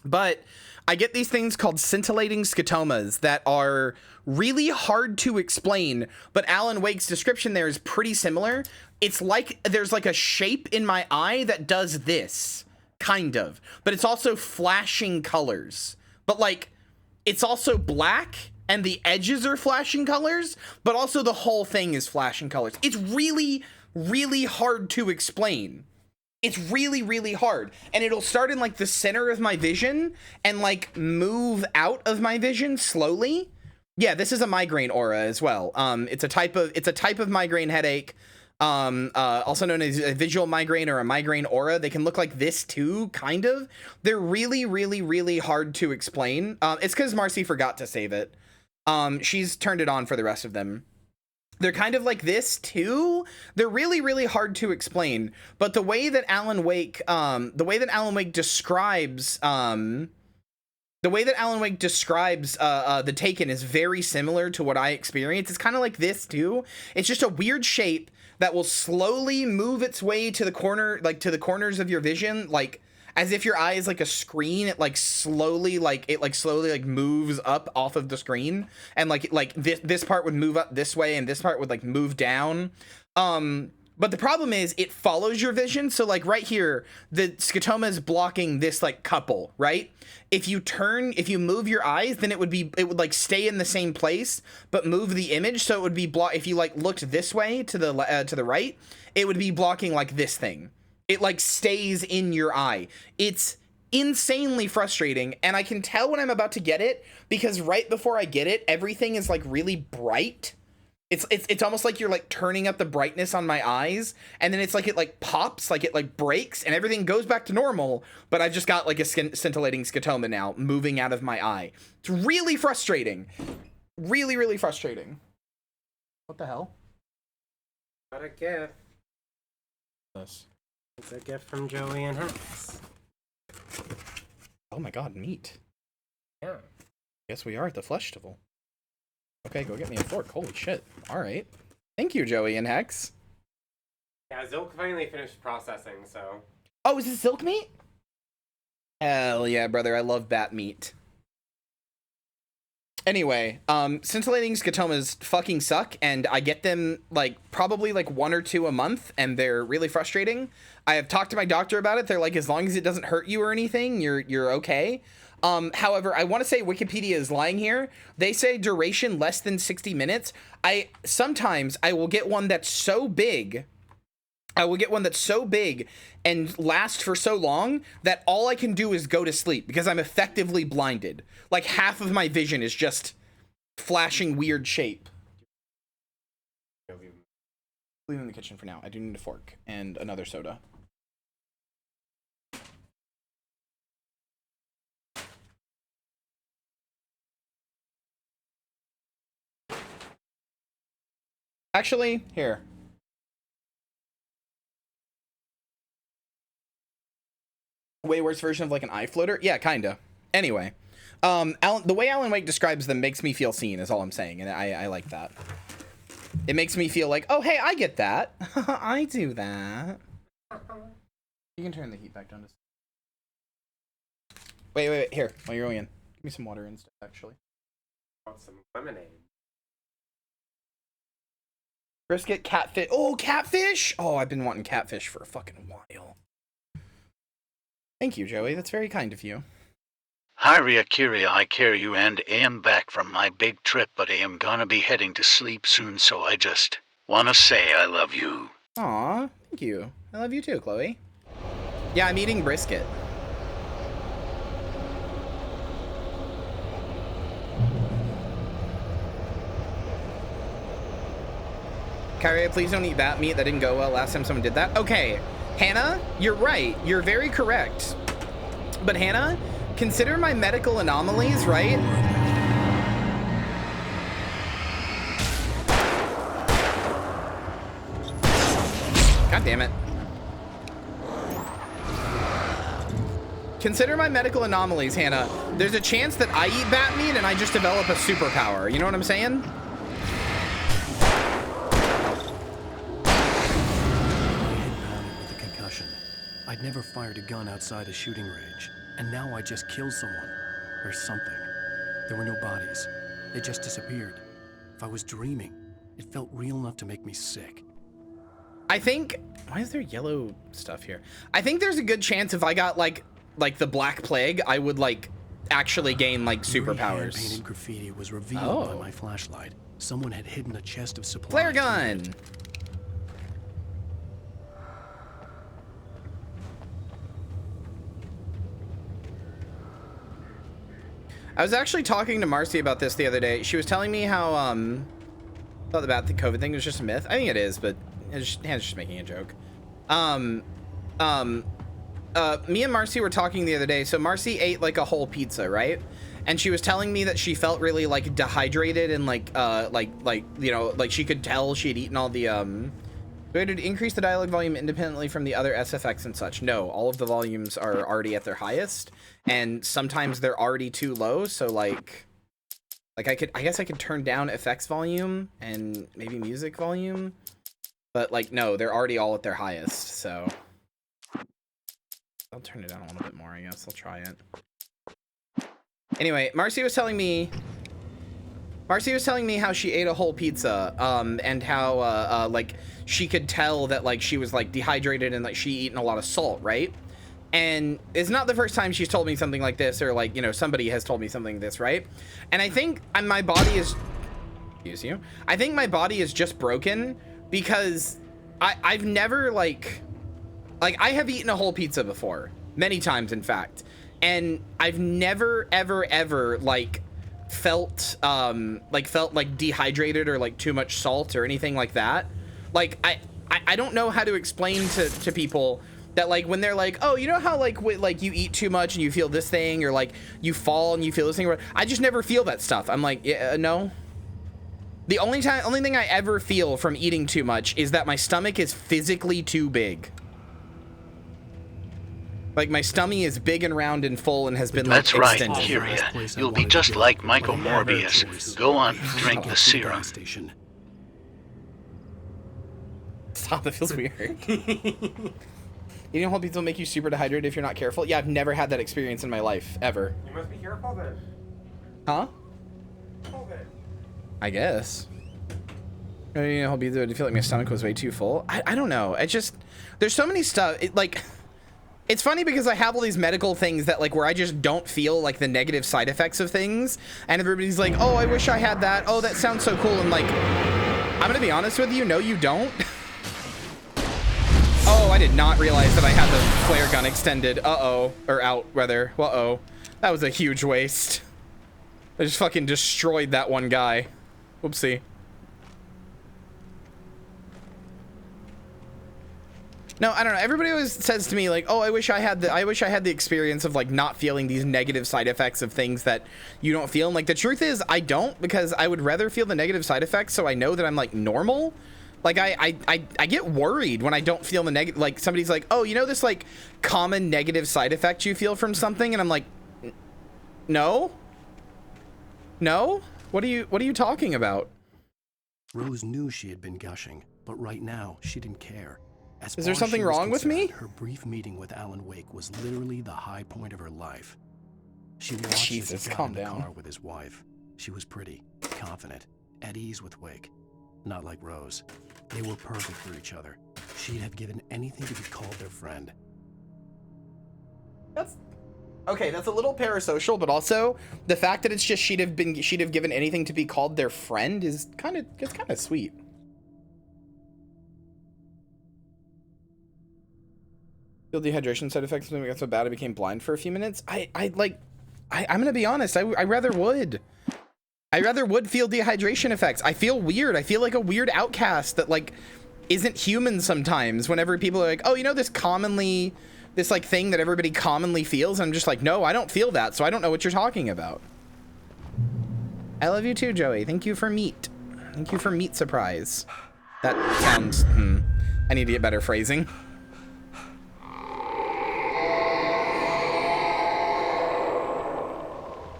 But I get these things called scintillating scotomas that are really hard to explain, but Alan Wake's description there is pretty similar. It's like there's like a shape in my eye that does this, kind of, but it's also flashing colors. But like, it's also black and the edges are flashing colors, but also the whole thing is flashing colors. It's really, really hard to explain. It's really, really hard. And it'll start in like the center of my vision and like move out of my vision slowly. Yeah, this is a migraine aura as well. It's a type of migraine headache. Also known as a visual migraine or a migraine aura. They can look like this too, kind of. They're really, really, really hard to explain. It's because Marcy forgot to save it. She's turned it on for the rest of them. They're kind of like this too. They're really, really hard to explain. But the way that Alan Wake describes, the Taken is very similar to what I experience. It's kind of like this too. It's just a weird shape that will slowly move its way to the corner, like to the corners of your vision, like as if your eye is like a screen. It slowly moves up off of the screen, and like this part would move up this way and this part would like move down. But the problem is it follows your vision. So like right here, the scotoma is blocking this like couple, right? If you move your eyes, then it would like stay in the same place, but move the image. So it would be if you like looked this way to the right, it would be blocking like this thing. It like stays in your eye. It's insanely frustrating. And I can tell when I'm about to get it because right before I get it, everything is like really bright. It's almost like you're like turning up the brightness on my eyes, and then it's like it like pops, like it like breaks, and everything goes back to normal, but I've just got like a scintillating scotoma now moving out of my eye. It's really frustrating. Really, really frustrating. What the hell? What a gift. This. It's a gift from Joey and Hex. Oh my god, neat. Yeah. Guess we are at the Fleshtival. Okay, go get me a fork. Holy shit. All right. Thank you, Joey and Hex. Yeah, Zilk finally finished processing, so... Oh, is it silk meat? Hell yeah, brother. I love bat meat. Anyway, scintillating scotomas fucking suck, and I get them, like, probably, like, 1 or 2 a month, and they're really frustrating. I have talked to my doctor about it. They're like, as long as it doesn't hurt you or anything, you're okay. However, I want to say Wikipedia is lying here. They say duration less than 60 minutes. Sometimes I will get one that's so big. And last for so long that all I can do is go to sleep because I'm effectively blinded. Like half of my vision is just flashing weird shape. Leave in the kitchen for now. I do need a fork and another soda. Actually, here. Way worse version of like an eye floater? Yeah, kinda. Anyway, the way Alan Wake describes them makes me feel seen, is all I'm saying, and I like that. It makes me feel like, oh, hey, I get that. I do that. You can turn the heat back down to... Wait, here, while you're going in. Give me some water instead, actually. Want some lemonade. Brisket, catfish. Oh, catfish! Oh, I've been wanting catfish for a fucking while. Thank you, Joey. That's very kind of you. Hi, Ryakiri. I carry you and am back from my big trip, but I am gonna be heading to sleep soon, so I just Wanna say I love you. Aw, thank you. I love you too, Chloe. Yeah, I'm eating brisket. Kyrie, please don't eat that meat. That didn't go well last time someone did that. Okay, Hannah, you're right. You're very correct. But Hannah, consider my medical anomalies, right? God damn it. Consider my medical anomalies, Hannah. There's a chance that I eat bat meat and I just develop a superpower. You know what I'm saying? With a concussion. I'd never fired a gun outside a shooting range, and now I just killed someone. Or something. There were no bodies. They just disappeared. If I was dreaming, it felt real enough to make me sick. I think, why is there yellow stuff here? I think there's a good chance if I got like the Black Plague, I would like actually gain like superpowers. Painted graffiti was revealed by my flashlight. Someone had hidden a chest of supplies. Flare gun. I was actually talking to Marcy about this the other day. She was telling me how thought about the COVID thing was just a myth. I think it is, but Hannah's just making a joke. Me and Marcy were talking the other day. So Marcy ate like a whole pizza, right? And she was telling me that she felt really like dehydrated and like you know, like she could tell she had eaten all the Do I need to increase the dialogue volume independently from the other SFX and such? No, all of the volumes are already at their highest, and sometimes they're already too low. So like I guess I could turn down effects volume and maybe music volume, but like no, they're already all at their highest. So I'll turn it down a little bit more. I guess I'll try it. Anyway, Marcy was telling me how she ate a whole pizza, and how like she could tell that like she was like dehydrated and like she eaten a lot of salt, right? And it's not the first time she's told me something like this, or like, you know, somebody has told me something like this, right? And I think my body is, I think my body is just broken because I've never like I have eaten a whole pizza before, many times in fact, and I've never ever like felt like dehydrated or like too much salt or anything like that. Like I don't know how to explain to people that like when they're like, oh, you know how like like you eat too much and you feel this thing, or like you fall and you feel this thing. I just never feel that stuff. I'm like, yeah, no. The only thing I ever feel from eating too much is that my stomach is physically too big. Like my stomach is big and round and full and has been like extended. That's right, Kyria. You'll be just like Michael Morbius. Go on, drink the serum. Stop, that feels weird. Eating a whole pizza will make you super dehydrated if you're not careful. Yeah, I've never had that experience in my life, ever. You must be careful then. Huh? COVID. I guess. Eating a whole pizza, I feel like my stomach was way too full. I don't know. I just, there's so many stuff. It's funny because I have all these medical things that like where I just don't feel like the negative side effects of things, and everybody's like, oh, I wish I had that. Oh, that sounds so cool. And like, I'm gonna be honest with you, no, you don't. Oh, I did not realize that I had the flare gun extended. Uh-oh. Or out, rather. Uh-oh. That was a huge waste. I just fucking destroyed that one guy. Whoopsie. No, I don't know. Everybody always says to me like, "Oh, I wish I had the experience of like not feeling these negative side effects of things that you don't feel." And like the truth is, I don't, because I would rather feel the negative side effects so I know that I'm like normal. Like I get worried when I don't feel the negative. Like somebody's like, "Oh, you know this like common negative side effect you feel from something," and I'm like, "No, no. What are you talking about?" Rose knew she had been gushing, but right now she didn't care. Is there something wrong with me? Her brief meeting with Alan Wake was literally the high point of her life. She watched Jesus, him calm in the down. car with his wife. She was pretty, confident, at ease with Wake. Not like Rose. They were perfect for each other. She'd have given anything to be called their friend. That's okay. That's a little parasocial, but also the fact that it's just she'd have given anything to be called their friend is kind of sweet. Feel dehydration side effects when it got so bad I became blind for a few minutes. I'm gonna be honest. I rather would. I rather would feel dehydration effects. I feel weird. I feel like a weird outcast that like isn't human sometimes. Whenever people are like, oh, you know, this like thing that everybody commonly feels. I'm just like, no, I don't feel that. So I don't know what you're talking about. I love you too, Joey. Thank you for meat. Thank you for meat surprise. That sounds. I need to get better phrasing.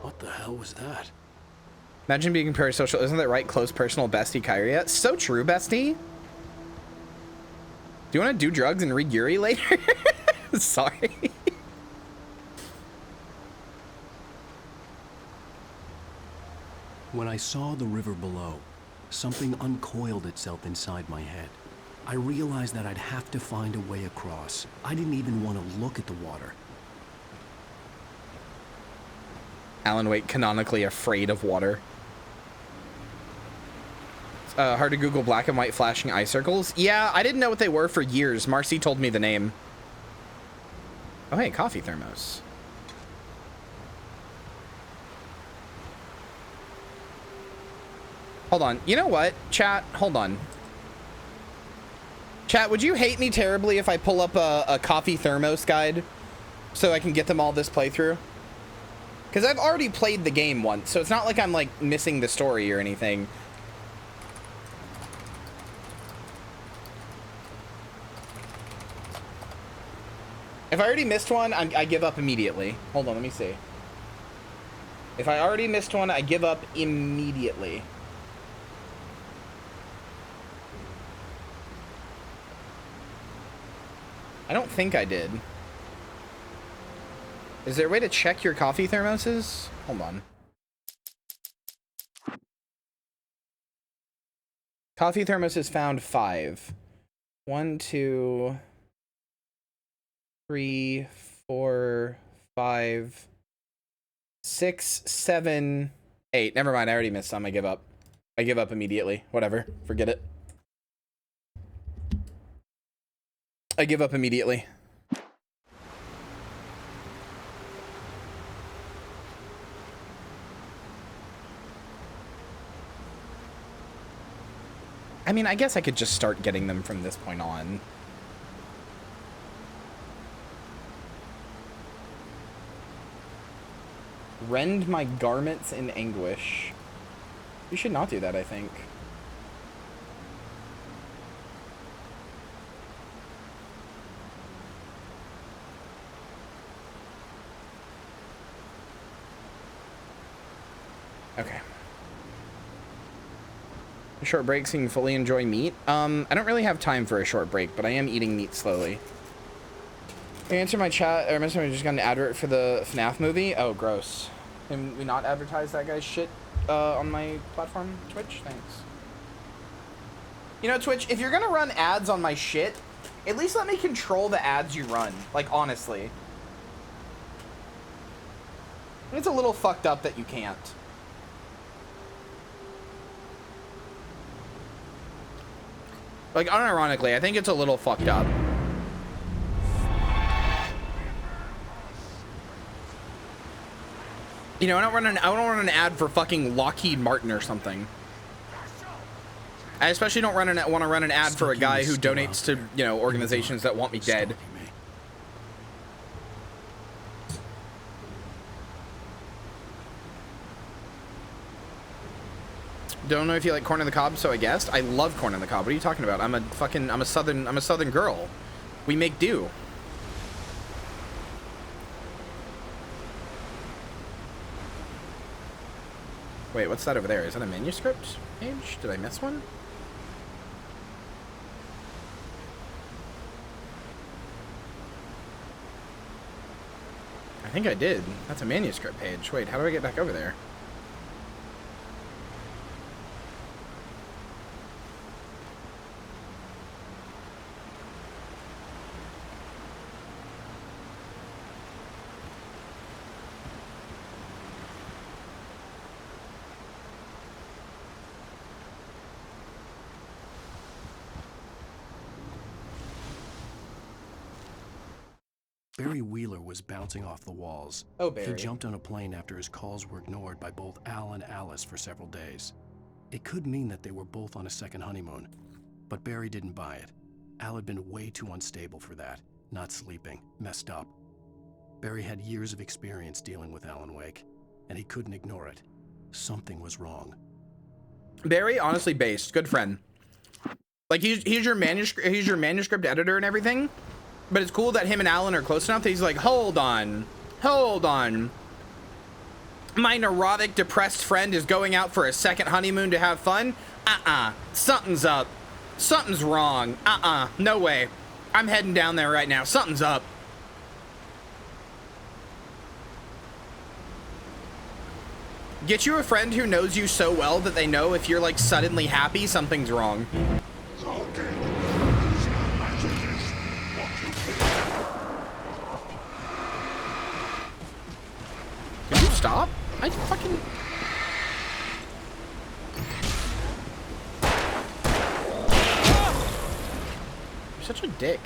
What the hell was that? Imagine being parasocial. Isn't that right? Close personal bestie Kyria. So true, bestie. Do you want to do drugs and read Yuri later? Sorry. When I saw the river below, something uncoiled itself inside my head. I realized that I'd have to find a way across. I didn't even want to look at the water. Alan Wake canonically afraid of water. Hard to Google black and white flashing eye circles. Yeah, I didn't know what they were for years. Marcy told me the name. Oh, hey, coffee thermos. Hold on. You know what? Chat, hold on. Chat, would you hate me terribly if I pull up a coffee thermos guide so I can get them all this playthrough? Because I've already played the game once, so it's not like I'm like missing the story or anything. If I already missed one, I give up immediately. Hold on, let me see. If I already missed one, I give up immediately. I don't think I did. Is there a way to check your coffee thermoses? Hold on. Coffee thermoses found 5. 1, 2, 3, 4, 5, 6, 7, 8. Never mind, I already missed some. I give up. I give up immediately. Whatever. Forget it. I give up immediately. I mean, I guess I could just start getting them from this point on. Rend my garments in anguish. You should not do that, I think. Okay. A short break so you can fully enjoy meat. I don't really have time for a short break, but I am eating meat slowly. Answer my chat, or I just got an advert for the FNAF movie. Oh, gross. Can we not advertise that guy's shit on my platform, Twitch? Thanks. You know, Twitch, if you're gonna run ads on my shit, at least let me control the ads you run. Like, honestly. It's a little fucked up that you can't. Like, unironically, I think it's a little fucked up. You know, I don't run an ad for fucking Lockheed Martin or something. I especially don't want to run an ad for a guy who donates to, you know, organizations that want me dead. Don't know if you like corn on the cob, so I guessed. I love corn on the cob. What are you talking about? I'm a southern girl. We make do. Wait, what's that over there? Is that a manuscript page? Did I miss one? I think I did. That's a manuscript page. Wait, how do I get back over there? Barry Wheeler was bouncing off the walls. Oh, He Barry. jumped on a plane after his calls were ignored by both Al and Alice for several days. It could mean that they were both on a second honeymoon, but Barry didn't buy it. Al had been way too unstable for that, not sleeping, messed up. Barry had years of experience dealing with Alan Wake, and he couldn't ignore it. Something was wrong. Barry, honestly based, good friend. Like he's your manuscript editor and everything, but it's cool that him and Alan are close enough that he's like, hold on. My neurotic, depressed friend is going out for a second honeymoon to have fun? Something's up. Something's wrong. No way. I'm heading down there right now. Something's up. Get you a friend who knows you so well that they know if you're like suddenly happy, something's wrong. Can you stop? I fucking... You're such a dick.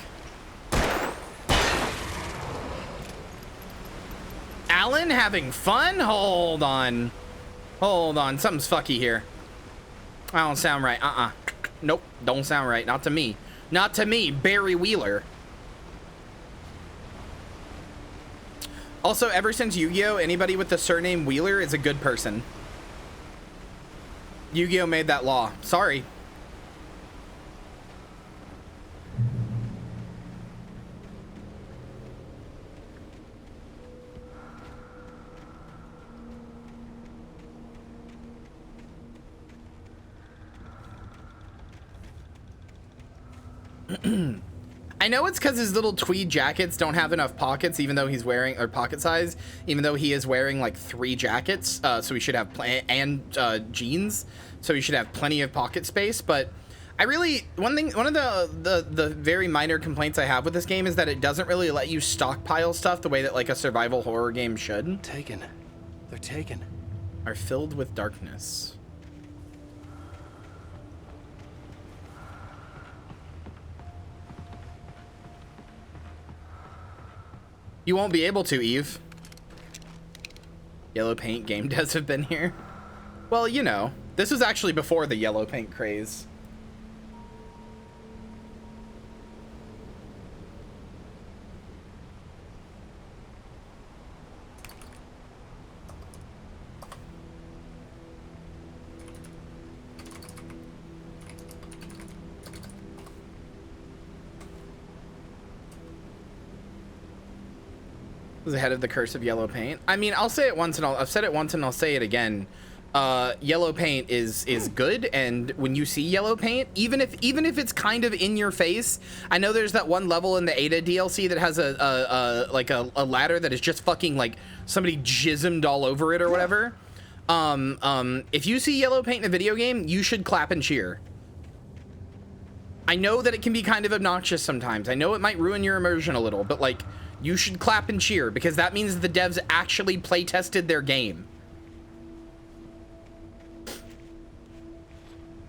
Alan having fun? Hold on. Something's fucky here. I don't sound right. Nope, don't sound right. Not to me. Not to me, Barry Wheeler. Also, ever since Yu-Gi-Oh, anybody with the surname Wheeler is a good person. Yu-Gi-Oh made that law. Sorry. I know it's because his little tweed jackets don't have enough pockets, even though he's wearing, or pocket size, even though he is wearing like 3 jackets, so he should have jeans, so he should have plenty of pocket space. But I really, one of the very minor complaints I have with this game is that it doesn't really let you stockpile stuff the way that like a survival horror game should. Taken. They're taken. Are filled with darkness. You won't be able to, Eve. Yellow paint game devs have been here. Well, you know, this was actually before the yellow paint craze. Was ahead of the curse of yellow paint. I mean, I'll say it once and I've said it once and I'll say it again. Yellow paint is good, and when you see yellow paint, even if it's kind of in your face, I know there's that one level in the Ada DLC that has a ladder that is just fucking like somebody jismed all over it or whatever. If you see yellow paint in a video game, you should clap and cheer. I know that it can be kind of obnoxious sometimes. I know it might ruin your immersion a little, but like, you should clap and cheer because that means the devs actually play tested their game.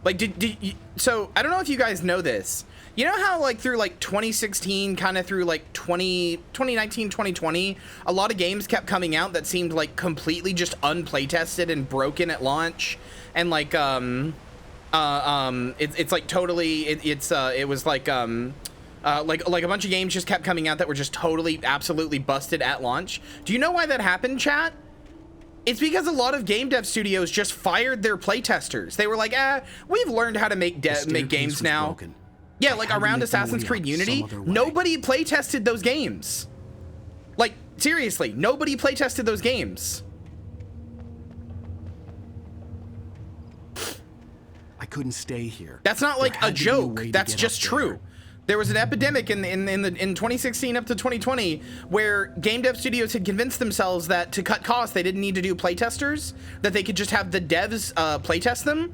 Like, so I don't know if you guys know this. You know how like through like 2016, kind of through like 2019, 2020, a lot of games kept coming out that seemed like completely just unplay tested and broken at launch, and like it's like totally it was like a bunch of games just kept coming out that were just totally absolutely busted at launch. Do you know why that happened, chat? It's because a lot of game dev studios just fired their playtesters. They were like, we've learned how to make games now. Broken. Yeah, like around Assassin's Creed Unity, nobody playtested those games. Like, seriously, nobody playtested those games. I couldn't stay here. That's not like a joke. That's just true. There was an epidemic in 2016 up to 2020 where game dev studios had convinced themselves that to cut costs, they didn't need to do playtesters, that they could just have the devs playtest them.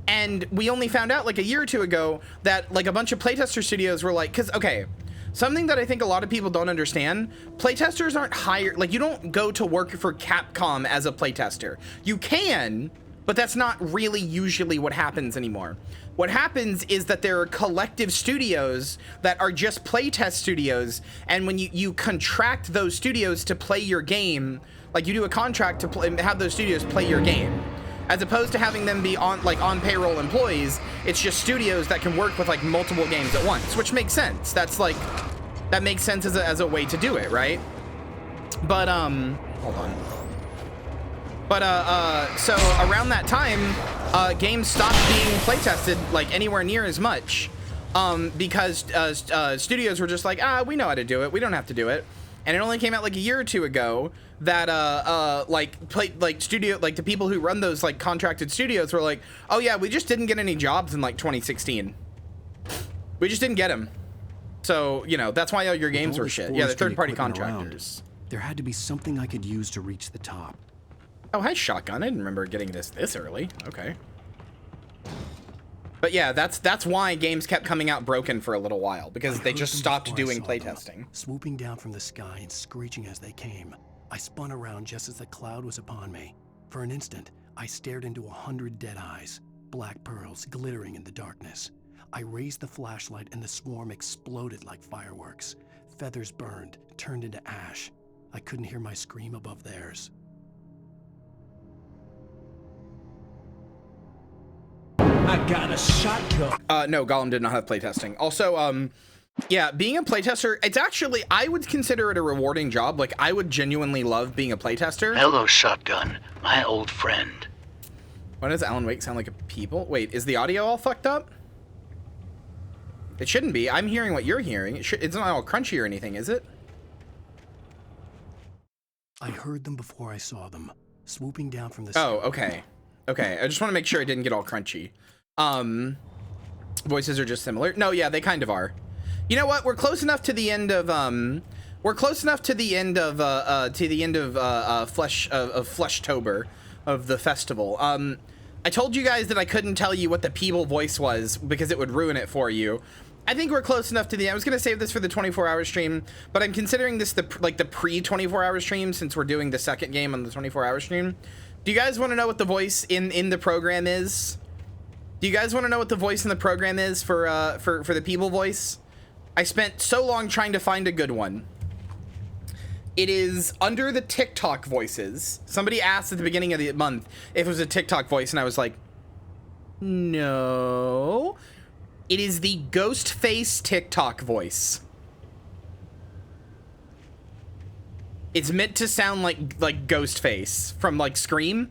And we only found out like a year or two ago that like a bunch of playtester studios were like, because, okay, something that I think a lot of people don't understand, playtesters aren't hired, like you don't go to work for Capcom as a playtester. You can, But that's not really usually what happens anymore. What happens is that there are collective studios that are just playtest studios, and when you contract those studios to play your game, like you do a contract to have those studios play your game, as opposed to having them be on payroll employees. It's just studios that can work with like multiple games at once, which makes sense. That makes sense as a way to do it, right? But hold on. But so around that time, games stopped being playtested like anywhere near as much, because studios were just like, we know how to do it, we don't have to do it. And it only came out like a year or two ago that the people who run those like contracted studios were like, oh yeah, we just didn't get any jobs in like 2016. We just didn't get them. So, you know, that's why all your games were shit. Yeah, they're third-party contractors. There had to be something I could use to reach the top. Oh, hi, Shotgun. I didn't remember getting this early. Okay. But yeah, that's why games kept coming out broken for a little while, because they just stopped doing playtesting. Swooping down from the sky and screeching as they came. I spun around just as the cloud was upon me. For an instant, I stared into 100 dead eyes, black pearls glittering in the darkness. I raised the flashlight and the swarm exploded like fireworks. Feathers burned, turned into ash. I couldn't hear my scream above theirs. I got a shotgun. No, Gollum did not have playtesting. Also, yeah, being a playtester, it's actually, I would consider it a rewarding job. Like, I would genuinely love being a playtester. Hello, Shotgun, my old friend. Why does Alan Wake sound like a people? Wait, is the audio all fucked up? It shouldn't be. I'm hearing what you're hearing. It's not all crunchy or anything, is it? I heard them before I saw them, swooping down from the sky. Oh, okay. Okay, I just want to make sure it didn't get all crunchy. Voices are just similar. No, yeah, they kind of are. You know what? We're close enough to the end of Fleshtober, of the festival. I told you guys that I couldn't tell you what the people voice was because it would ruin it for you. I think we're close enough to the end. I was gonna save this for the 24-hour stream, but I'm considering this the pre 24-hour stream since we're doing the second game on the 24-hour stream. Do you guys want to know what the voice in the program is? Do you guys want to know what the voice in the program is for the people voice? I spent so long trying to find a good one. It is under the TikTok voices. Somebody asked at the beginning of the month if it was a TikTok voice, and I was like, no. It is the Ghostface TikTok voice. It's meant to sound like Ghostface from like Scream.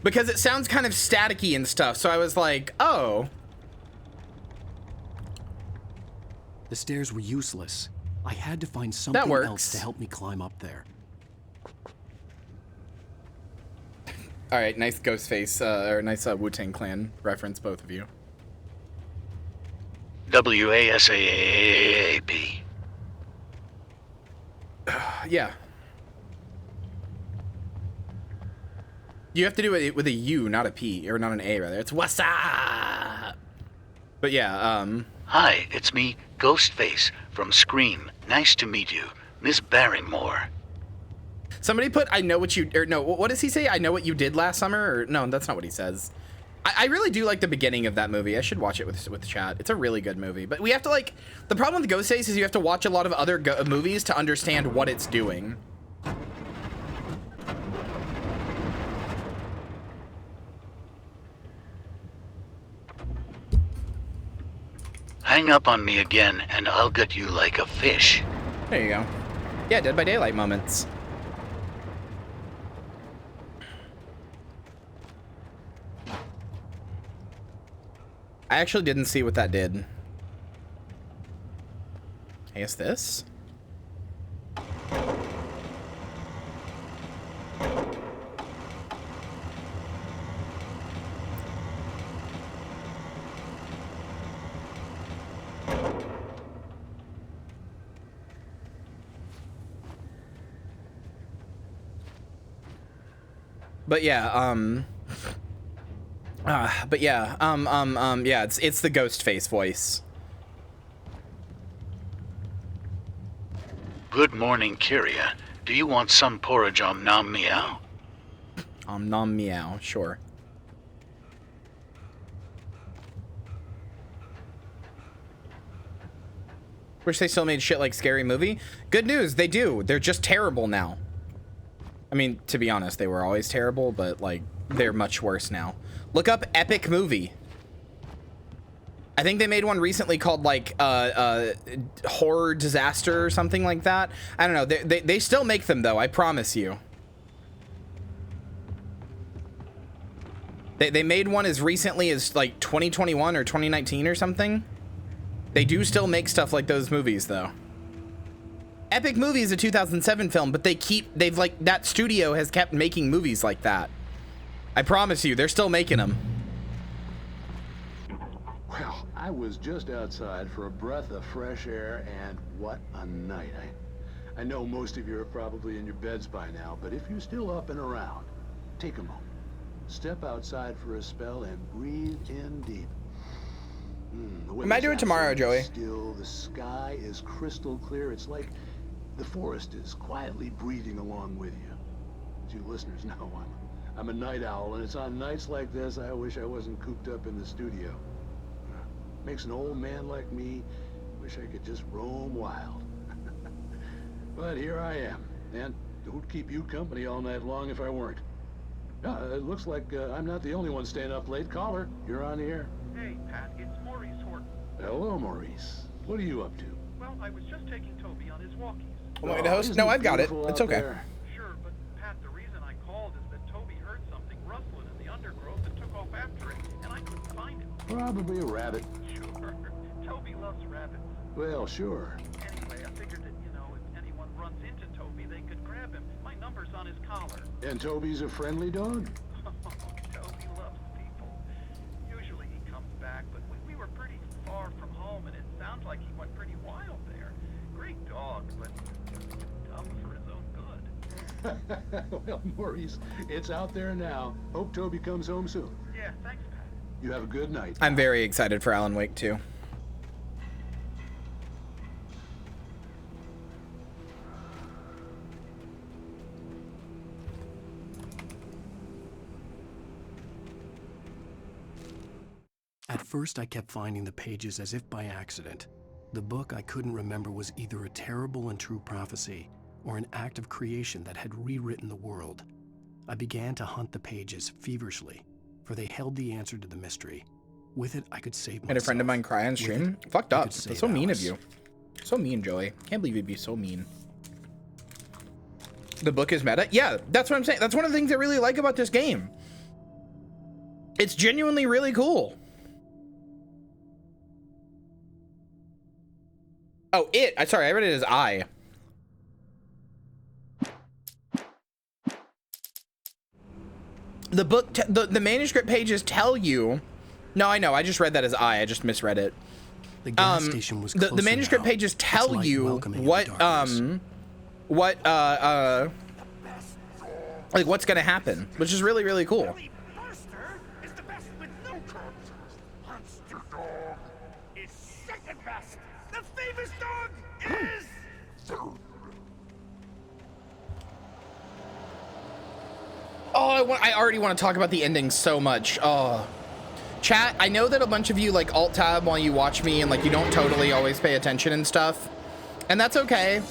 Because it sounds kind of staticky and stuff, so I was like, oh. The stairs were useless. I had to find something else to help me climb up there. All right, nice Ghostface, or nice Wu-Tang Clan reference, both of you. WASAAAB. Yeah. You have to do it with a U, not a P, or not an A, rather. It's what's up? But yeah, Hi, it's me, Ghostface, from Scream. Nice to meet you, Miss Barrymore. Somebody put, I know what you, or no, what does he say? I know what you did last summer? Or no, that's not what he says. I really do like the beginning of that movie. I should watch it with chat. It's a really good movie. But we have to like, the problem with Ghostface is you have to watch a lot of other movies to understand what it's doing. Hang up on me again, and I'll get you like a fish. There you go. Yeah, Dead by Daylight moments. I actually didn't see what that did. I guess this? But yeah, yeah, it's the Ghostface voice. Good morning, Kyria. Do you want some porridge om nom meow? Nom meow, sure. Wish they still made shit like Scary Movie. Good news, they do. They're just terrible now. I mean, to be honest, they were always terrible, but like they're much worse now. Look up Epic Movie. I think they made one recently called like Horror Disaster or something like that. I don't know. They still make them though, I promise you. They made one as recently as like 2021 or 2019 or something. They do still make stuff like those movies though. Epic Movie is a 2007 film, but they've like, that studio has kept making movies like that. I promise you, they're still making them. Well, I was just outside for a breath of fresh air, and what a night. I know most of you are probably in your beds by now, but if you're still up and around, take a moment. Step outside for a spell and breathe in deep. I might do it tomorrow, Joey. Still, the sky is crystal clear. It's like the forest is quietly breathing along with you. As you listeners know, I'm a night owl, and it's on nights like this I wish I wasn't cooped up in the studio. Makes an old man like me wish I could just roam wild. But here I am, and don't keep you company all night long if I weren't. It looks like I'm not the only one staying up late. Caller, you're on the air. Hey, Pat, it's Maurice Horton. Hello, Maurice. What are you up to? Well, I was just taking Toby on his walkies. Want me to host? No, I've got it. It's okay. Sure, but Pat, the reason I called is that Toby heard something rustling in the undergrowth and took off after it, and I couldn't find it. Probably a rabbit. Sure. Toby loves rabbits. Well, sure. Anyway, I figured that, you know, if anyone runs into Toby, they could grab him. My number's on his collar. And Toby's a friendly dog? Toby loves people. Usually he comes back, but we were pretty far from home, and it sounds like he went pretty wild there. Great dog, but dumb for his own good. Well, Maurice, it's out there now. Hope Toby comes home soon. Yeah, thanks, Pat. You have a good night. I'm very excited for Alan Wake 2. At first, I kept finding the pages as if by accident. The book I couldn't remember was either a terrible and true prophecy or an act of creation that had rewritten the world. I began to hunt the pages feverishly, for they held the answer to the mystery. With it, I could save myself. Had a friend of mine cry on stream? Fucked up. That's so mean of you. So mean, Joey. Can't believe you'd be so mean. The book is meta? Yeah, that's what I'm saying. That's one of the things I really like about this game. It's genuinely really cool. Oh, it. Sorry, I read it as I. The book, the manuscript pages tell you. No, I know. I just read that as I just misread it. The gas station was the manuscript pages tell you what like what's gonna happen, which is really, really cool. Oh, I already want to talk about the ending so much. Oh, chat, I know that a bunch of you like alt tab while you watch me and like you don't totally always pay attention and stuff, and that's okay.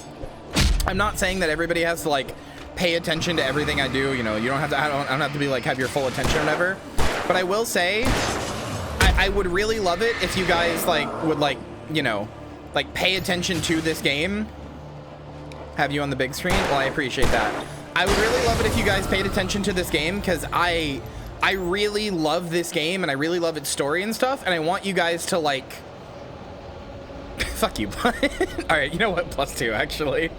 I'm not saying that everybody has to like pay attention to everything I do. You know, you don't have to. I don't have to be like have your full attention or whatever. But I will say, I would really love it if you guys like would like, you know, like pay attention to this game. Have you on the big screen? Well, I appreciate that. I would really love it if you guys paid attention to this game, because I really love this game and I really love its story and stuff, and I want you guys to like fuck you. All right, you know what, +2 actually.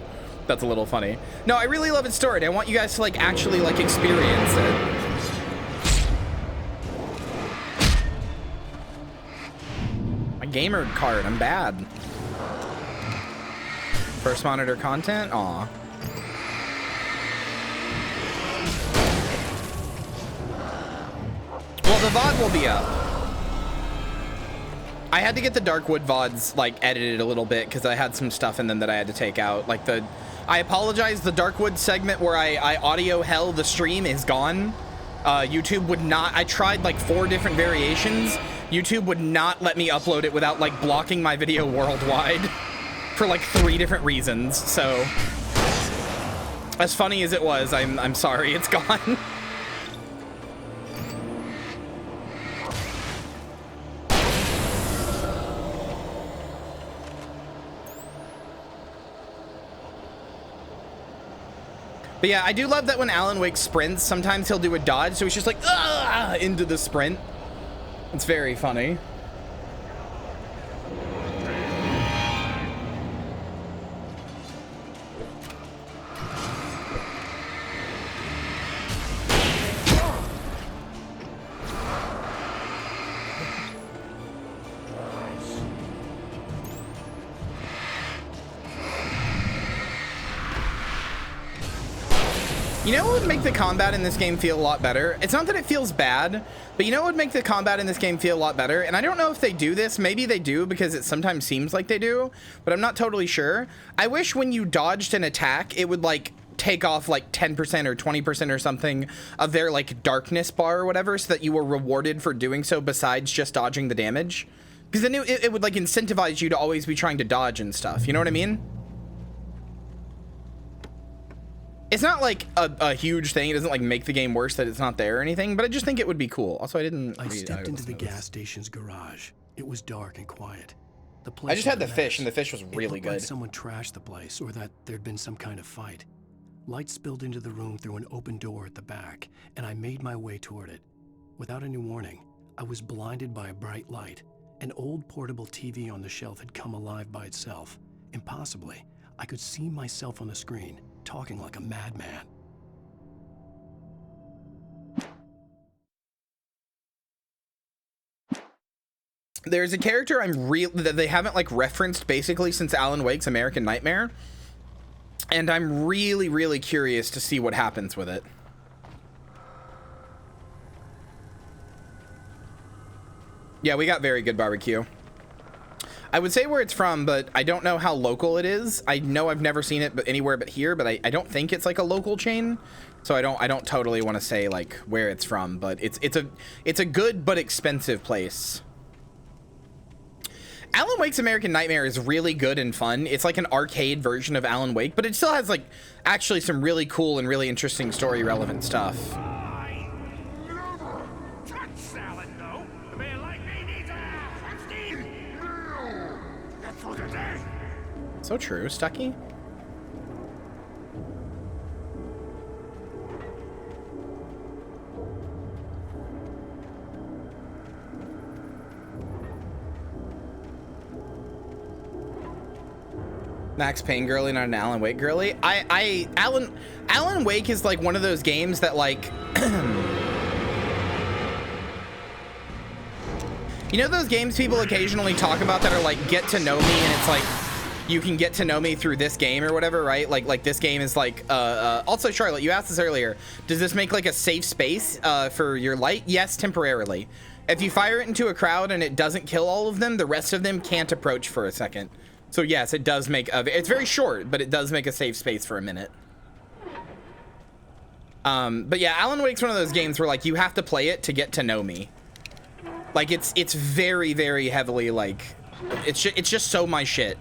That's a little funny. No, I really love its story and I want you guys to like actually like experience it. My gamer card, I'm bad. First monitor content? Aw. Well, the VOD will be up. I had to get the Darkwood VODs like edited a little bit because I had some stuff in them that I had to take out. Like I apologize, the Darkwood segment where I audio hell the stream is gone. YouTube would not, I tried like 4 different variations. YouTube would not let me upload it without like blocking my video worldwide for like 3 different reasons. So as funny as it was, I'm sorry, it's gone. But yeah, I do love that when Alan Wake sprints, sometimes he'll do a dodge, so he's just like, ah, into the sprint. It's very funny. You know what would make the combat in this game feel a lot better? It's not that it feels bad, but you know what would make the combat in this game feel a lot better? And I don't know if they do this. Maybe they do because it sometimes seems like they do, but I'm not totally sure. I wish when you dodged an attack, it would like take off like 10% or 20% or something of their like darkness bar or whatever, so that you were rewarded for doing so besides just dodging the damage. Because then it would like incentivize you to always be trying to dodge and stuff. You know what I mean? It's not like a huge thing. It doesn't like make the game worse that it's not there or anything, but I just think it would be cool. Also, I stepped into the gas station's garage. It was dark and quiet. The place I just had the fish, and the fish was really good. Like someone trashed the place, or that there'd been some kind of fight. Light spilled into the room through an open door at the back, and I made my way toward it. Without any warning, I was blinded by a bright light. An old portable TV on the shelf had come alive by itself. Impossibly, I could see myself on the screen, talking like a madman. There's a character that they haven't like referenced basically since Alan Wake's American Nightmare, and I'm really, really curious to see what happens with it. Yeah, we got very good barbecue. I would say where it's from, but I don't know how local it is. I know I've never seen it anywhere but here, but I don't think it's like a local chain. So I don't totally want to say like where it's from, but it's a good but expensive place. Alan Wake's American Nightmare is really good and fun. It's like an arcade version of Alan Wake, but it still has like actually some really cool and really interesting story relevant stuff. So true, Stucky. Max Payne girly, not an Alan Wake girly. Alan Wake is like one of those games that like you know those games people occasionally talk about that are like get to know me, and it's like you can get to know me through this game or whatever, right? Like this game is like also Charlotte, you asked this earlier, does this make like a safe space for your light? Yes, temporarily. If you fire it into a crowd and it doesn't kill all of them, the rest of them can't approach for a second. So yes, it does make it's very short, but it does make a safe space for a minute. But yeah, Alan Wake's one of those games where like you have to play it to get to know me. Like it's very, very heavily like it's just so my shit.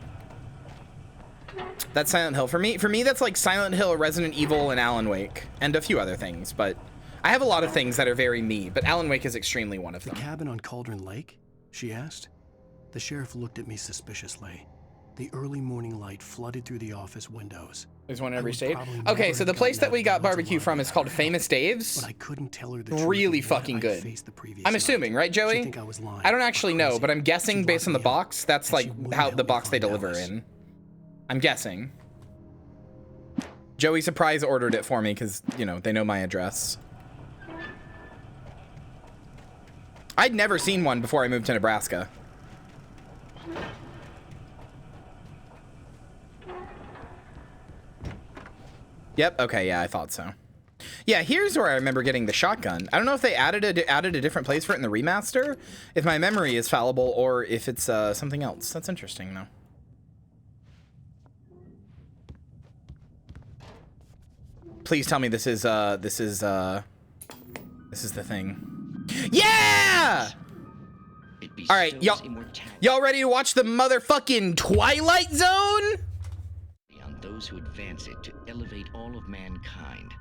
That's Silent Hill. For me, that's like Silent Hill, Resident Evil, and Alan Wake, and a few other things, but I have a lot of things that are very me, but Alan Wake is extremely one of them. The cabin on Cauldron Lake? She asked. The sheriff looked at me suspiciously. The early morning light flooded through the office windows. There's one in every state. Okay, so the place that we got barbecue from is called Famous Dave's. But I couldn't tell her the truth. Really fucking good. I'm assuming, right, Joey? I don't actually know, but I'm guessing based on the box, that's like how the box they deliver in. I'm guessing. Joey surprise ordered it for me because, you know, they know my address. I'd never seen one before I moved to Nebraska. Yep, okay, yeah, I thought so. Yeah, here's where I remember getting the shotgun. I don't know if they added a different place for it in the remaster, if my memory is fallible, or if it's something else. That's interesting, though. Please tell me this is This is the thing. Yeah! All right, y'all ready to watch the motherfucking Twilight Zone? On those who advance it to elevate all of mankind.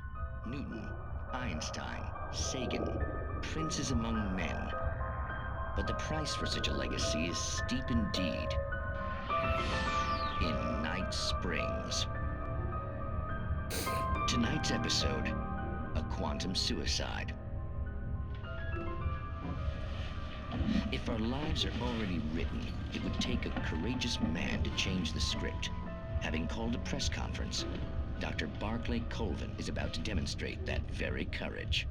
Newton, Einstein, Sagan, princes among men. But the price for such a legacy is steep indeed. In Night Springs. Tonight's episode, a quantum suicide. If our lives are already written, it would take a courageous man to change the script. Having called a press conference, Dr. Barclay Colvin is about to demonstrate that very courage.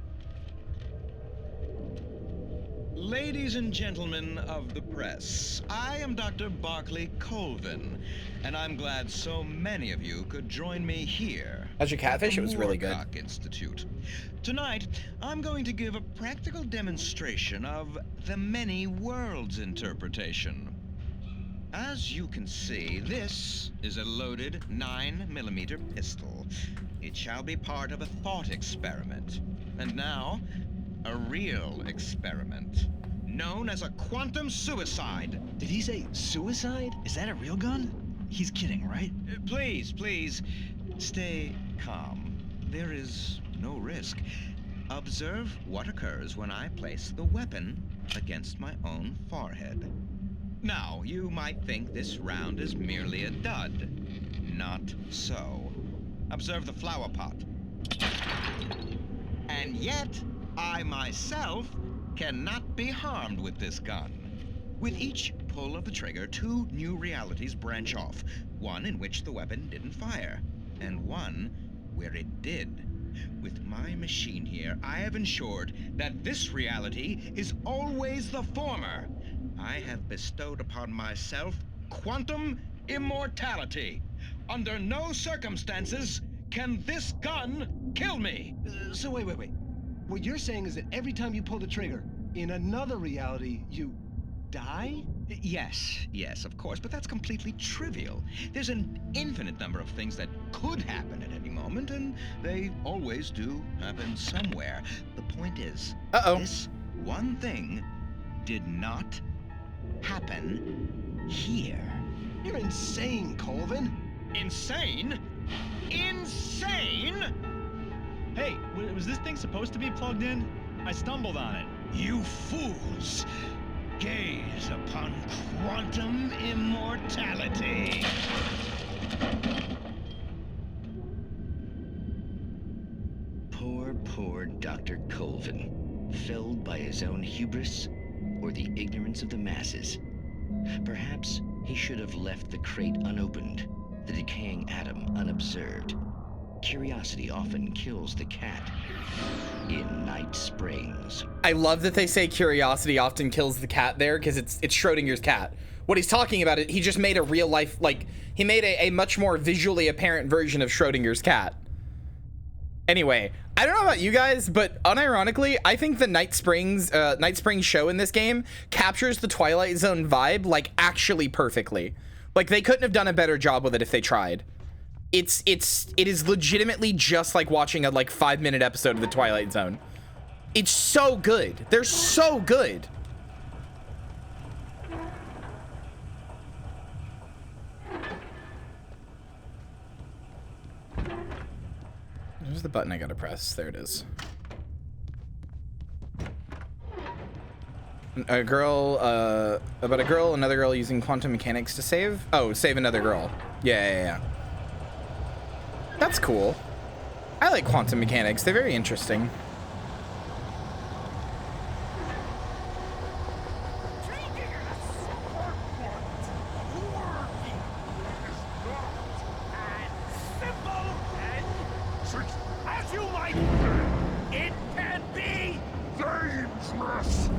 Ladies and gentlemen of the press, I am Dr. Barclay Colvin, and I'm glad so many of you could join me here. How's your catfish? It was really good. Moorcock Institute. Tonight, I'm going to give a practical demonstration of the many worlds interpretation. As you can see, this is a loaded 9mm pistol. It shall be part of a thought experiment. And now, a real experiment, known as a quantum suicide. Did he say suicide? Is that a real gun? He's kidding, right? Please, stay calm. There is no risk. Observe what occurs when I place the weapon against my own forehead. Now, you might think this round is merely a dud. Not so. Observe the flower pot. And yet, I myself cannot be harmed with this gun. With each pull of the trigger, 2 new realities branch off. One in which the weapon didn't fire, and one where it did. With my machine here, I have ensured that this reality is always the former. I have bestowed upon myself quantum immortality. Under no circumstances can this gun kill me. So wait. What you're saying is that every time you pull the trigger, in another reality, you die? Yes, of course, but that's completely trivial. There's an infinite number of things that could happen at any moment, and they always do happen somewhere. The point is, this one thing did not happen here. You're insane, Colvin. Insane? Insane? Hey, was this thing supposed to be plugged in? I stumbled on it. You fools! Gaze upon quantum immortality. Poor Dr. Colvin, felled by his own hubris or the ignorance of the masses. Perhaps he should have left the crate unopened, the decaying atom unobserved. Curiosity often kills the cat. In Night Springs. I love that they say curiosity often kills the cat there, because it's Schrodinger's cat. What he's talking about, he just made a real life, like, he made a much more visually apparent version of Schrodinger's cat. Anyway, I don't know about you guys, but unironically, I think the Night Springs show in this game captures the Twilight Zone vibe, like, actually perfectly. Like, they couldn't have done a better job with it if they tried. It is legitimately just like watching a 5-minute episode of the Twilight Zone. It's so good. They're so good. There's the button I gotta press. There it is. Another girl using quantum mechanics to save. Oh, save another girl. Yeah. That's cool. I like quantum mechanics. They're very interesting. As you might, it can be dangerous.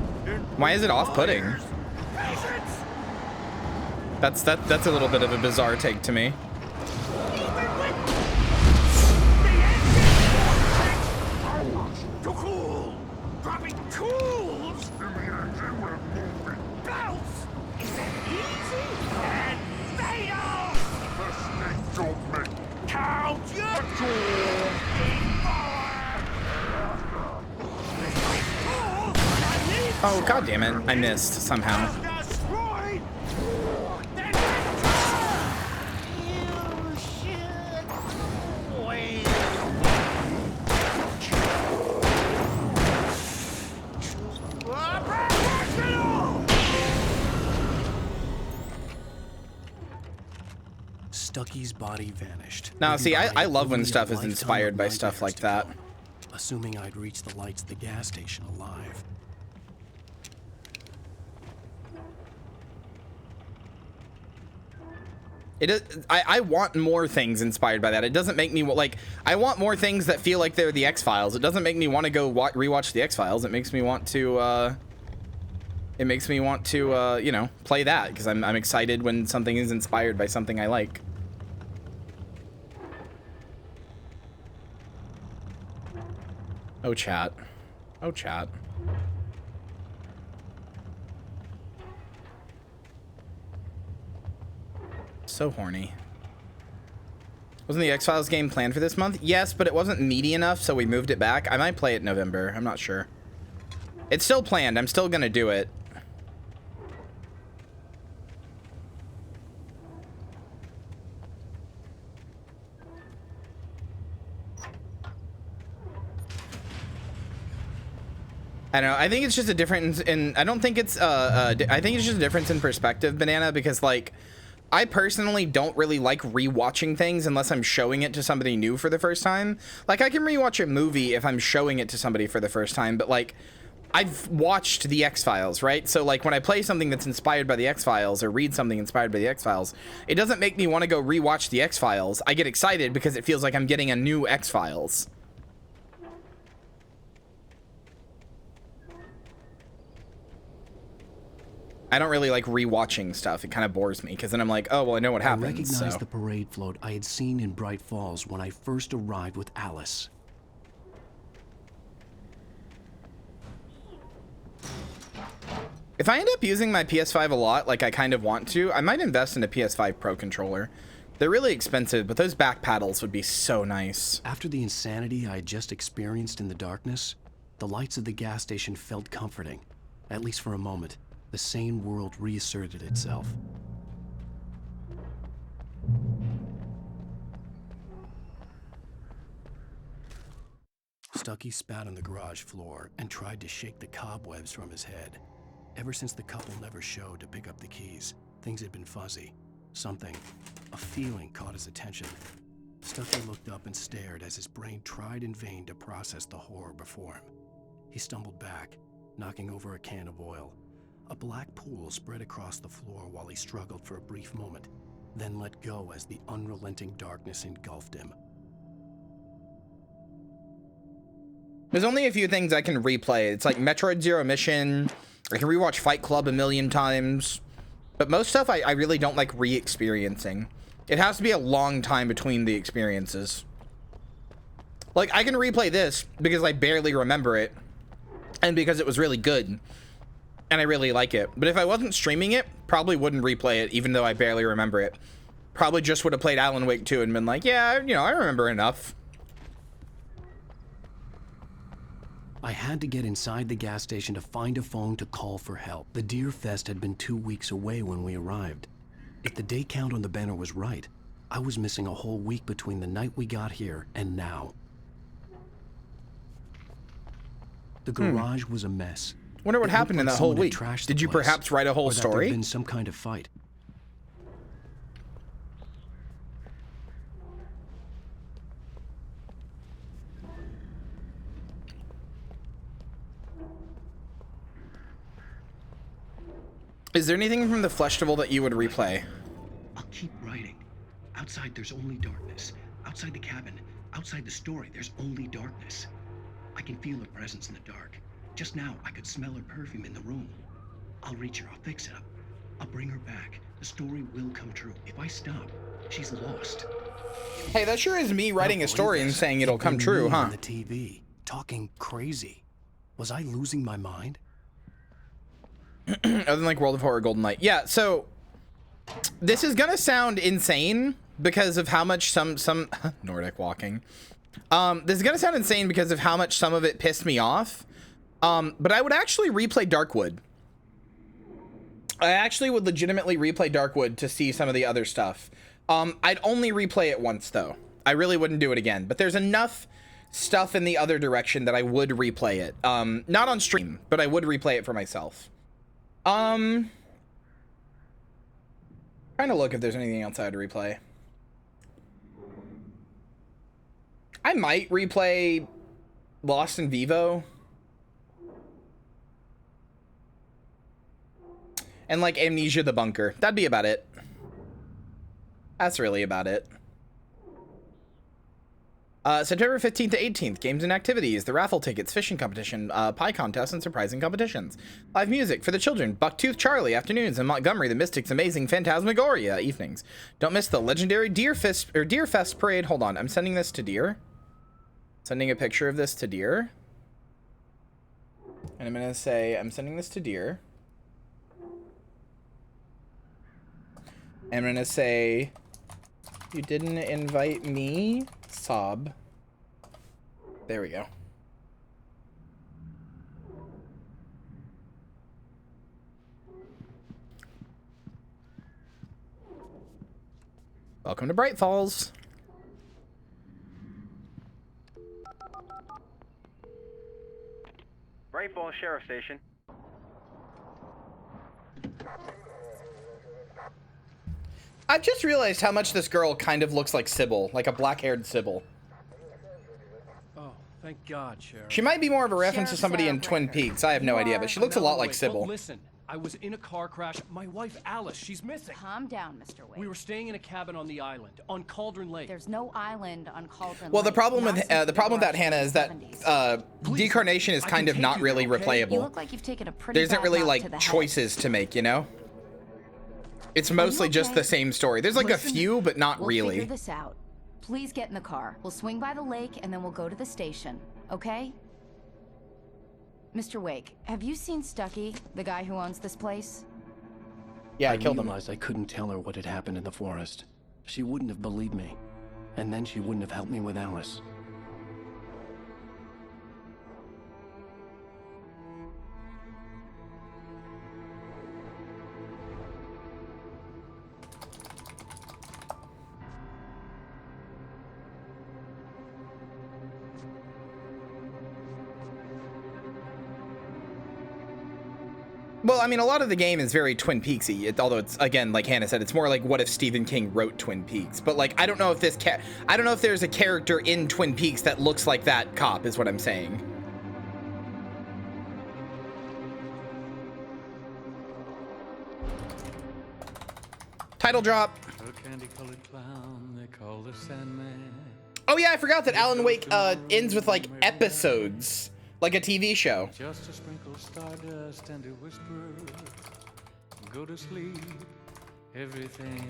Why is it off-putting? That's a little bit of a bizarre take to me. Too cool! Dropping tools! Bounce! Is that easy and fatal? Mistake don't make. Count your tools! Oh, god damn it. I missed somehow. Stucky's body vanished. Now, see, I love when stuff is inspired by stuff like that. Assuming I'd reach the lights at the gas station alive. I want more things inspired by that. It doesn't make me like, I want more things that feel like they're the X-Files. It doesn't make me want to go rewatch the X-Files. It makes me want to, you know, play that because I'm excited when something is inspired by something I like. Oh, chat. Oh, chat. So horny. Wasn't the X-Files game planned for this month? Yes, but it wasn't meaty enough, so we moved it back. I might play it in November. I'm not sure. It's still planned. I'm still gonna do it. I don't know. I think it's just a difference in, I don't think it's, I think it's just a difference in perspective, Banana, because, like, I personally don't really like rewatching things unless I'm showing it to somebody new for the first time. Like, I can rewatch a movie if I'm showing it to somebody for the first time, but, like, I've watched the X-Files, right? So, like, when I play something that's inspired by the X-Files or read something inspired by the X-Files, it doesn't make me want to go rewatch the X-Files. I get excited because it feels like I'm getting a new X-Files. I don't really like rewatching stuff. It kind of bores me because then I'm like, oh, well, I know what happens. I recognized the parade float I had seen in Bright Falls when I first arrived with Alice. If I end up using my PS5 a lot, like I kind of want to, I might invest in a PS5 Pro controller. They're really expensive, but those back paddles would be so nice. After the insanity I had just experienced in the darkness, the lights of the gas station felt comforting, at least for a moment. The sane world reasserted itself. Stucky spat on the garage floor and tried to shake the cobwebs from his head. Ever since the couple never showed to pick up the keys, things had been fuzzy. Something, a feeling caught his attention. Stucky looked up and stared as his brain tried in vain to process the horror before him. He stumbled back, knocking over a can of oil. A black pool spread across the floor while he struggled for a brief moment, then let go as the unrelenting darkness engulfed him. There's only a few things I can replay. It's like Metroid Zero Mission. I can rewatch Fight Club a million times. But most stuff I really don't like re-experiencing. It has to be a long time between the experiences. Like, I can replay this because I barely remember it. And because it was really good. And I really like it. But if I wasn't streaming it, probably wouldn't replay it, even though I barely remember it. Probably just would have played Alan Wake 2 and been like, yeah, you know, I remember enough. I had to get inside the gas station to find a phone to call for help. The Deer Fest had been 2 weeks away when we arrived. If the day count on the banner was right, I was missing a whole week between the night we got here and now. The garage was a mess. Wonder what happened in that whole week. Did you perhaps write a whole story? There'd been some kind of fight. Is there anything from the Fleshtival that you would replay? I'll keep writing. Outside there's only darkness. Outside the cabin, outside the story, there's only darkness. I can feel her presence in the dark. Just now, I could smell her perfume in the room. I'll reach her, I'll fix it up. I'll bring her back. The story will come true. If I stop, she's lost. Hey, that sure is me writing a story and saying it'll come true, huh? On the TV, talking crazy. Was I losing my mind? Other than like World of Horror Golden Light. Yeah, so this is gonna sound insane because of how much some Nordic walking. This is gonna sound insane because of how much some of it pissed me off. But I would actually replay Darkwood. I actually would legitimately replay Darkwood to see some of the other stuff. I'd only replay it once though. I really wouldn't do it again, but there's enough stuff in the other direction that I would replay it. Not on stream, but I would replay it for myself. Trying to look if there's anything else I would replay. I might replay Lost in Vivo. And like Amnesia the Bunker. That'd be about it. That's really about it. September 15th to 18th, games and activities, the raffle tickets, fishing competition, pie contest, and surprising competitions. Live music for the children, Bucktooth Charlie afternoons, and Montgomery the Mystic's amazing Phantasmagoria evenings. Don't miss the legendary Deer Fest parade. Hold on, I'm sending this to Deer. Sending a picture of this to Deer. And I'm gonna say, I'm sending this to Deer. I'm gonna say, you didn't invite me, sob. There we go. Welcome to Bright Falls. Bright Falls Sheriff Station. I've just realized how much this girl kind of looks like Sybil, like a black-haired Sybil. Oh, thank God, Sheriff. She might be more of a reference to somebody in Twin Peaks. I have no idea, but she looks a lot like Sybil. Listen, I was in a car crash. My wife, Alice, she's missing. Calm down, Mr. Wade. We were staying in a cabin on the island, on Cauldron Lake. There's no island on Cauldron Well, the Lake. problem with that, Hannah, is that Decarnation is kind of not really replayable. You look like you've taken a pretty There isn't bad really knock to like the head. choices to make, you know? It's mostly just the same story. There's like Listen, a few, but not we'll really. figure this out. Please get in the car. We'll swing by the lake and then we'll go to the station, okay? Mr. Wake, have you seen Stucky, the guy who owns this place? Yeah, I killed him. I realized I couldn't tell her what had happened in the forest. She wouldn't have believed me. And then she wouldn't have helped me with Alice. Well, I mean, a lot of the game is very Twin Peaksy, although it's, again, like Hannah said, it's more like what if Stephen King wrote Twin Peaks. But like, I don't know if there's a character in Twin Peaks that looks like that cop, is what I'm saying. Title drop. Oh yeah, I forgot that Alan Wake ends with like episodes, like a TV show. Just a sprinkle stardust and a whisper. Go to sleep. Everything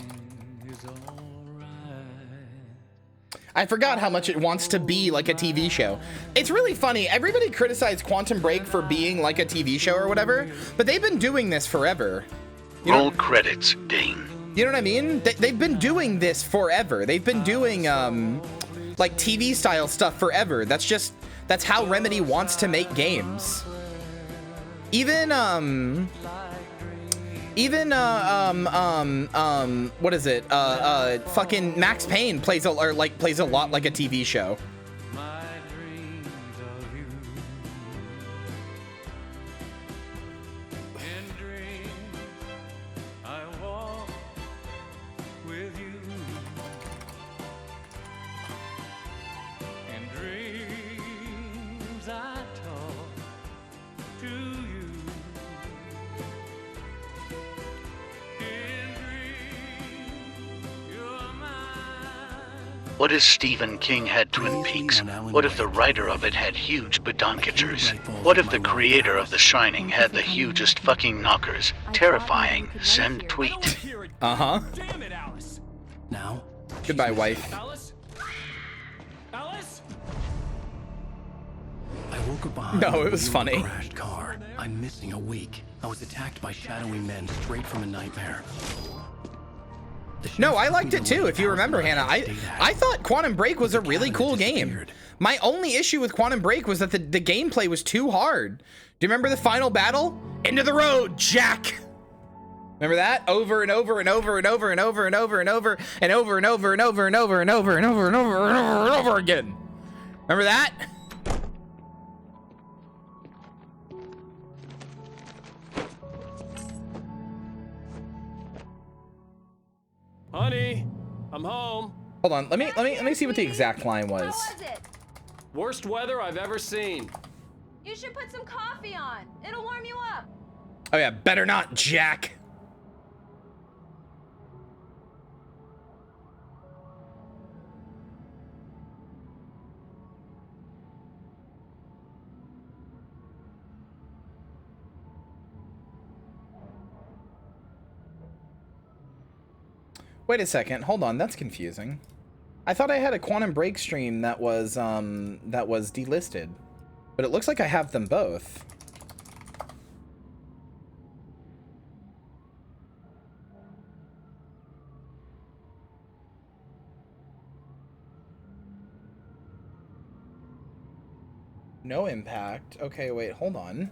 is alright. I forgot how much it wants to be like a TV show. It's really funny. Everybody criticized Quantum Break for being like a TV show or whatever, but they've been doing this forever. Roll credits, Dane. You know what I mean? They've been doing this forever. They've been doing like TV style stuff forever. That's how Remedy wants to make games. Even what is it? Fucking Max Payne plays a lot like a TV show. What if Stephen King had Twin Peaks? What if the writer of it had huge badonkatures? What if the creator of The Shining had the hugest fucking knockers? Terrifying. Send tweet. Uh-huh. Damn it, Alice. Now? Goodbye, wife. Alice? Alice? I woke up behind No, it was funny. a crashed car. I'm missing a week. I was attacked by shadowy men straight from a nightmare. No, I liked it too. If you remember, Hannah, I thought Quantum Break was a really cool game. My only issue with Quantum Break was that the gameplay was too hard. Do you remember the final battle? Into the road, Jack. Remember that? Over and over and over and over and over and over and over and over and over and over and over and over and over and over and over and over again. Remember that? Honey, I'm home. Hold on, let me see what the exact line was. How was it? Worst weather I've ever seen. You should put some coffee on. It'll warm you up. Oh yeah, better not, Jack. Wait a second, hold on, that's confusing. I thought I had a Quantum Break stream that was delisted, but it looks like I have them both. No impact. Okay, wait, hold on.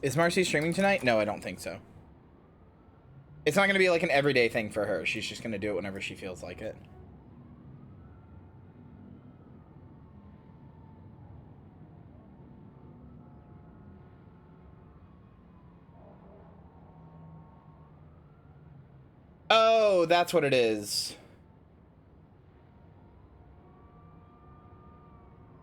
Is Marcy streaming tonight? No, I don't think so. It's not going to be like an everyday thing for her. She's just going to do it whenever she feels like it. Oh, that's what it is.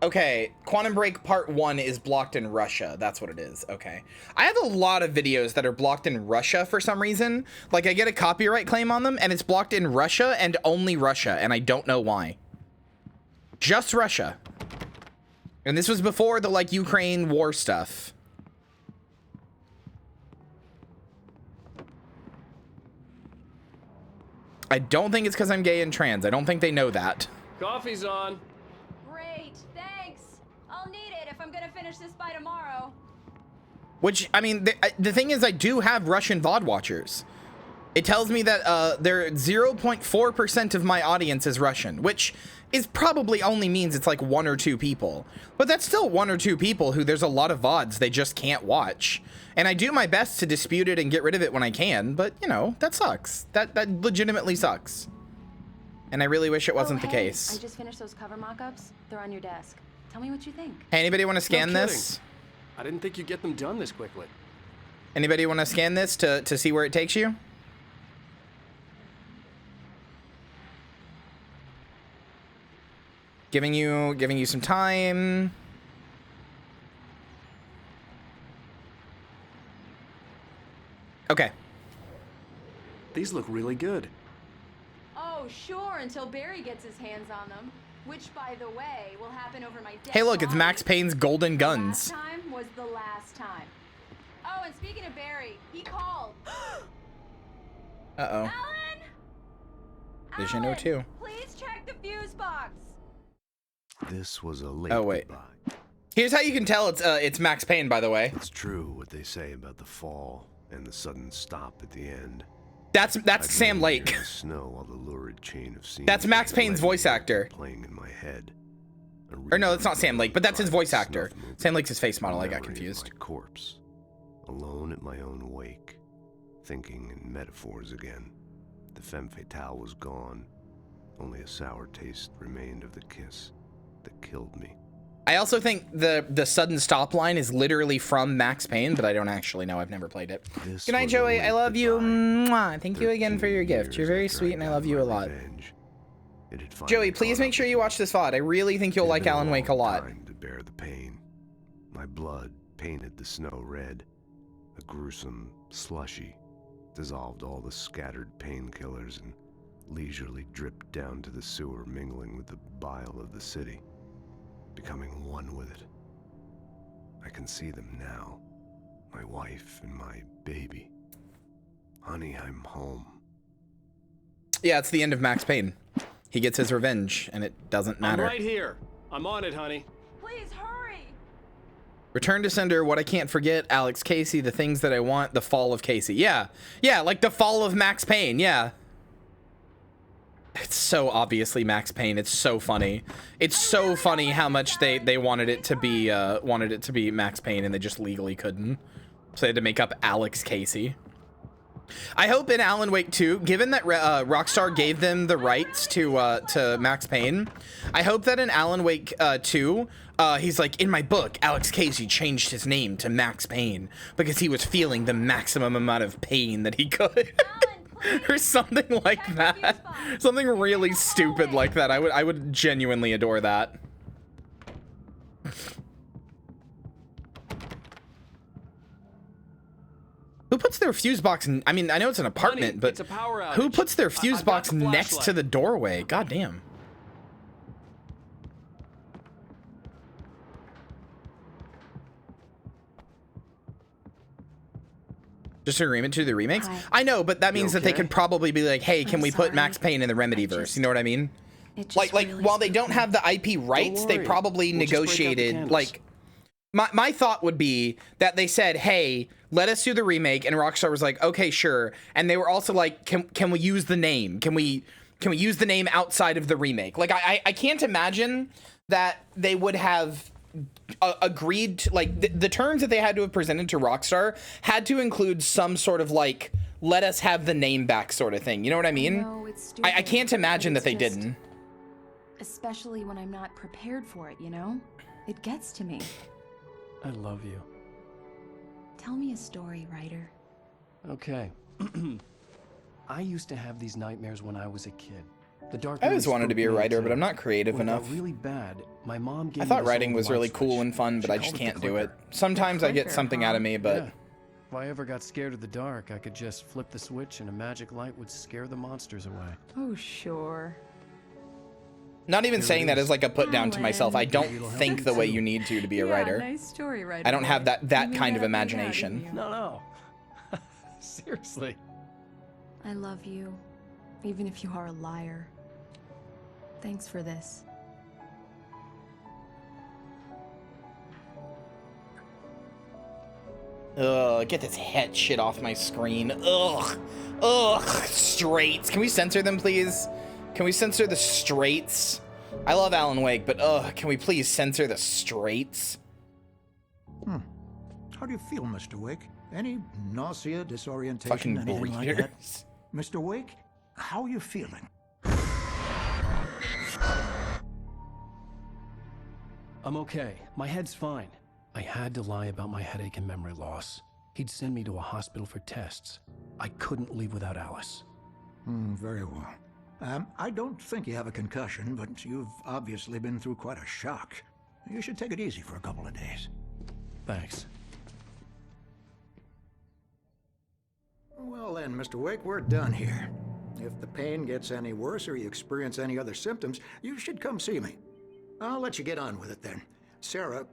Okay, Quantum Break Part 1 is blocked in Russia. That's what it is. Okay. I have a lot of videos that are blocked in Russia for some reason. Like, I get a copyright claim on them, and it's blocked in Russia and only Russia, and I don't know why. Just Russia. And this was before the, like, Ukraine war stuff. I don't think it's because I'm gay and trans. I don't think they know that. Coffee's on. Great, thanks. I'll need it if I'm gonna finish this by tomorrow. Which, I mean, the thing is, I do have Russian VOD watchers. It tells me that 0.4% of my audience is Russian, which is probably only means it's like 1 or 2 people. But that's still 1 or 2 people who there's a lot of VODs they just can't watch. And I do my best to dispute it and get rid of it when I can, but, you know, that sucks. That legitimately sucks. And I really wish it wasn't the case. I just finished those cover mock-ups. They're on your desk. Tell me what you think. Hey, anybody want to scan this? I didn't think you'd get them done this quickly. Anybody want to scan this to see where it takes you? Giving you some time. Okay. These look really good. Oh, sure, until Barry gets his hands on them. Which, by the way, will happen over my dead Hey, look, it's body. Max Payne's Golden Guns. Last time was the last time. Oh, and speaking of Barry, he called. Uh-oh. Alan? Vision Alan, 02. please check the fuse box. This was a late Oh, wait. goodbye. Here's how you can tell it's Max Payne, by the way. It's true what they say about the fall and the sudden stop at the end. That's Sam Lake. The snow, all the lurid chain of scenes. That's Max Payne's voice actor. Playing in my head. Or no, that's not Sam Lake, but that's his voice actor. Sam Lake's his face model. I got confused. My corpse, alone at my own wake, thinking in metaphors again. The femme fatale was gone. Only a sour taste remained of the kiss that killed me. I also think the sudden stop line is literally from Max Payne, but I don't actually know. I've never played it. Good night, Joey. I love you. Mwah. Thank you again for your gift. You're very sweet, and I love you a lot. Joey, please make sure you watch this VOD. I really think you'll like Alan Wake a lot. To bear the pain. My blood painted the snow red. A gruesome slushy dissolved all the scattered painkillers and leisurely dripped down to the sewer, mingling with the bile of the city, becoming one with it. I can see them now. My wife and my baby. Honey, I'm home. Yeah, it's the end of Max Payne. He gets his revenge, and it doesn't matter. I'm right here. I'm on it, honey. Please hurry. Return to Sender, What I Can't Forget, Alex Casey, The Things That I Want, The Fall of Casey. Yeah, like the fall of Max Payne, yeah. It's so obviously Max Payne. It's so funny. It's so funny how much they wanted it to be Max Payne and they just legally couldn't. So they had to make up Alex Casey. I hope in Alan Wake 2, given that Rockstar gave them the rights to Max Payne, I hope that in Alan Wake 2, he's like, in my book, Alex Casey changed his name to Max Payne because he was feeling the maximum amount of pain that he could. Or something like that. Something really stupid like that. I would genuinely adore that. Who puts their fuse box in, I mean, I know it's an apartment, but who puts their fuse box next to the doorway? God damn. Disagreement to the remakes? I know, but that means that they could probably be like, hey, can we put Max Payne in the Remedyverse? You know what I mean? Like while they don't have the IP rights, they probably negotiated, like, my thought would be that they said, hey, let us do the remake, and Rockstar was like, okay, sure. And they were also like, can we use the name? Can we use the name outside of the remake? Like, I can't imagine that they would have agreed to, like, the terms that they had to have presented to Rockstar had to include some sort of, like, let us have the name back sort of thing. You know what I mean? I can't imagine that they didn't. Especially when I'm not prepared for it, you know? It gets to me. I love you. Tell me a story, writer. Okay. I used to have these nightmares when I was a kid. The dark. I always wanted to be a writer, but I'm not creative enough. Really bad. My mom gave I thought writing was really cool and fun, but I just can't do it. Sometimes I get something out of me, but... Yeah. If I ever got scared of the dark, I could just flip the switch and a magic light would scare the monsters away. Oh, sure. Not even saying that as like a put down to myself. I don't think the way you need to be a writer. Nice story, writer. I don't have that kind of imagination. No. Seriously. I love you, even if you are a liar. Thanks for this. Ugh, get this het shit off my screen. Ugh, straights. Can we censor them, please? Can we censor the straights? I love Alan Wake, but can we please censor the straights? How do you feel, Mr. Wake? Any nausea, disorientation, Fucking anything like that? breeders. Mr. Wake, how are you feeling? I'm okay. My head's fine. I had to lie about my headache and memory loss. He'd send me to a hospital for tests. I couldn't leave without Alice. Very well. I don't think you have a concussion, but you've obviously been through quite a shock. You should take it easy for a couple of days. Thanks. Well then, Mr. Wake, we're done here. If the pain gets any worse or you experience any other symptoms, you should come see me. I'll let you get on with it then. Sarah,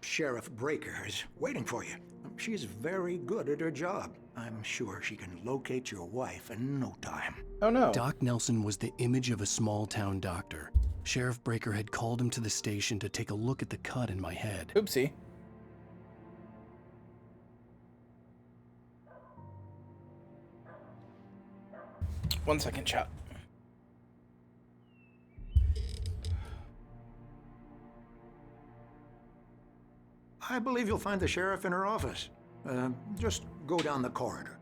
Sheriff Breaker, is waiting for you. She's very good at her job. I'm sure she can locate your wife in no time. Oh no. Doc Nelson was the image of a small-town doctor. Sheriff Breaker had called him to the station to take a look at the cut in my head. Oopsie. One second, chat. I believe you'll find the sheriff in her office. Just go down the corridor.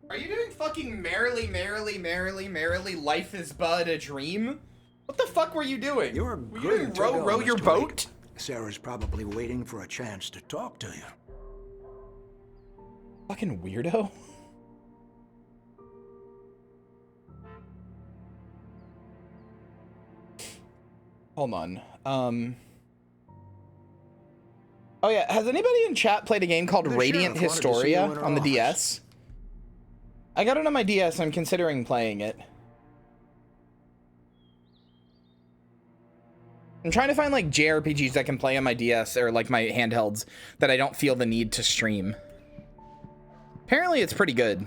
Are you doing fucking merrily, merrily, merrily, merrily, life is but a dream? What the fuck were you doing? You're were you good doing to row go, your Mr. boat? Wake. Sarah's probably waiting for a chance to talk to you. Fucking weirdo. Hold on. Oh yeah, has anybody in chat played a game called The Radiant sheriff wanted to see Historia you in her on the office. DS? I got it on my DS. I'm considering playing it. I'm trying to find like JRPGs I can play on my DS or like my handhelds that I don't feel the need to stream. Apparently it's pretty good.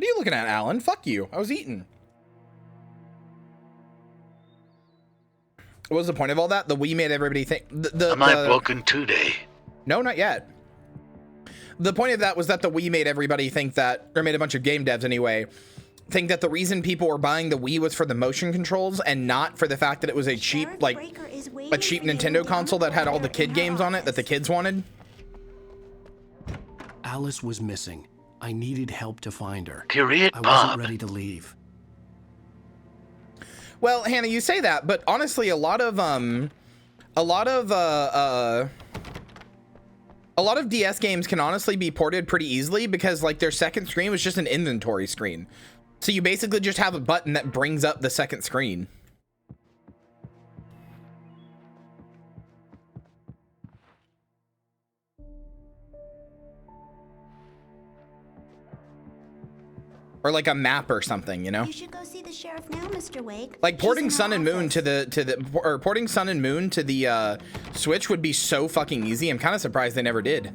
What are you looking at, Alan? Fuck you. I was eating. What was the point of all that? The Wii made everybody think... Am I broken today? No, not yet. The point of that was that the Wii made everybody think that, or made a bunch of game devs anyway, think that the reason people were buying the Wii was for the motion controls and not for the fact that it was a cheap, like, a cheap Nintendo console that had all the kid games on it that the kids wanted. Alice was missing. I needed help to find her. Period, I Bob. wasn't ready to leave. Well, Hannah, you say that, but honestly, a lot of DS games can honestly be ported pretty easily because like their second screen was just an inventory screen. So you basically just have a button that brings up the second screen. Or like a map or something, you know? You should go see the sheriff now, Mr. Wake. Like porting Sun and Moon to the porting Sun and Moon to the Switch would be so fucking easy. I'm kind of surprised they never did.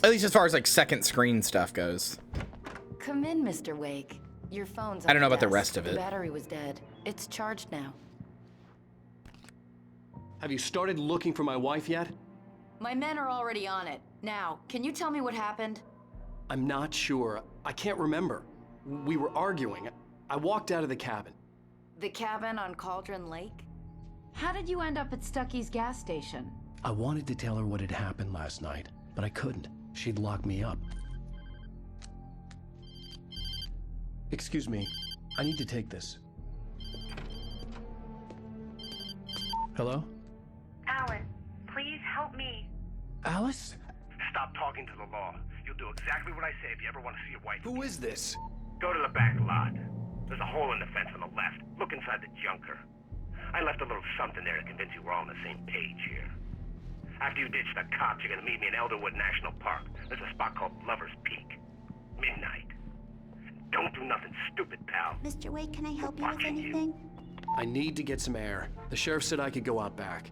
At least as far as like second screen stuff goes. Come in, Mr. Wake. Your phone's on I don't know the about the desk. rest of it. The battery was dead. It's charged now. Have you started looking for my wife yet? My men are already on it. Now, can you tell me what happened? I'm not sure. I can't remember. We were arguing. I walked out of the cabin. The cabin on Cauldron Lake? How did you end up at Stucky's gas station? I wanted to tell her what had happened last night, but I couldn't. She'd lock me up. Excuse me. I need to take this. Hello? Alan, please help me. Alice? Stop talking to the law. You'll do exactly what I say if you ever want to see your wife. Who is this? Go to the back lot. There's a hole in the fence on the left. Look inside the junker. I left a little something there to convince you we're all on the same page here. After you ditch the cops, you're gonna meet me in Elderwood National Park. There's a spot called Lover's Peak. Midnight. Don't do nothing stupid, pal. Mr. Wake, can I help you with anything? I need to get some air. The sheriff said I could go out back.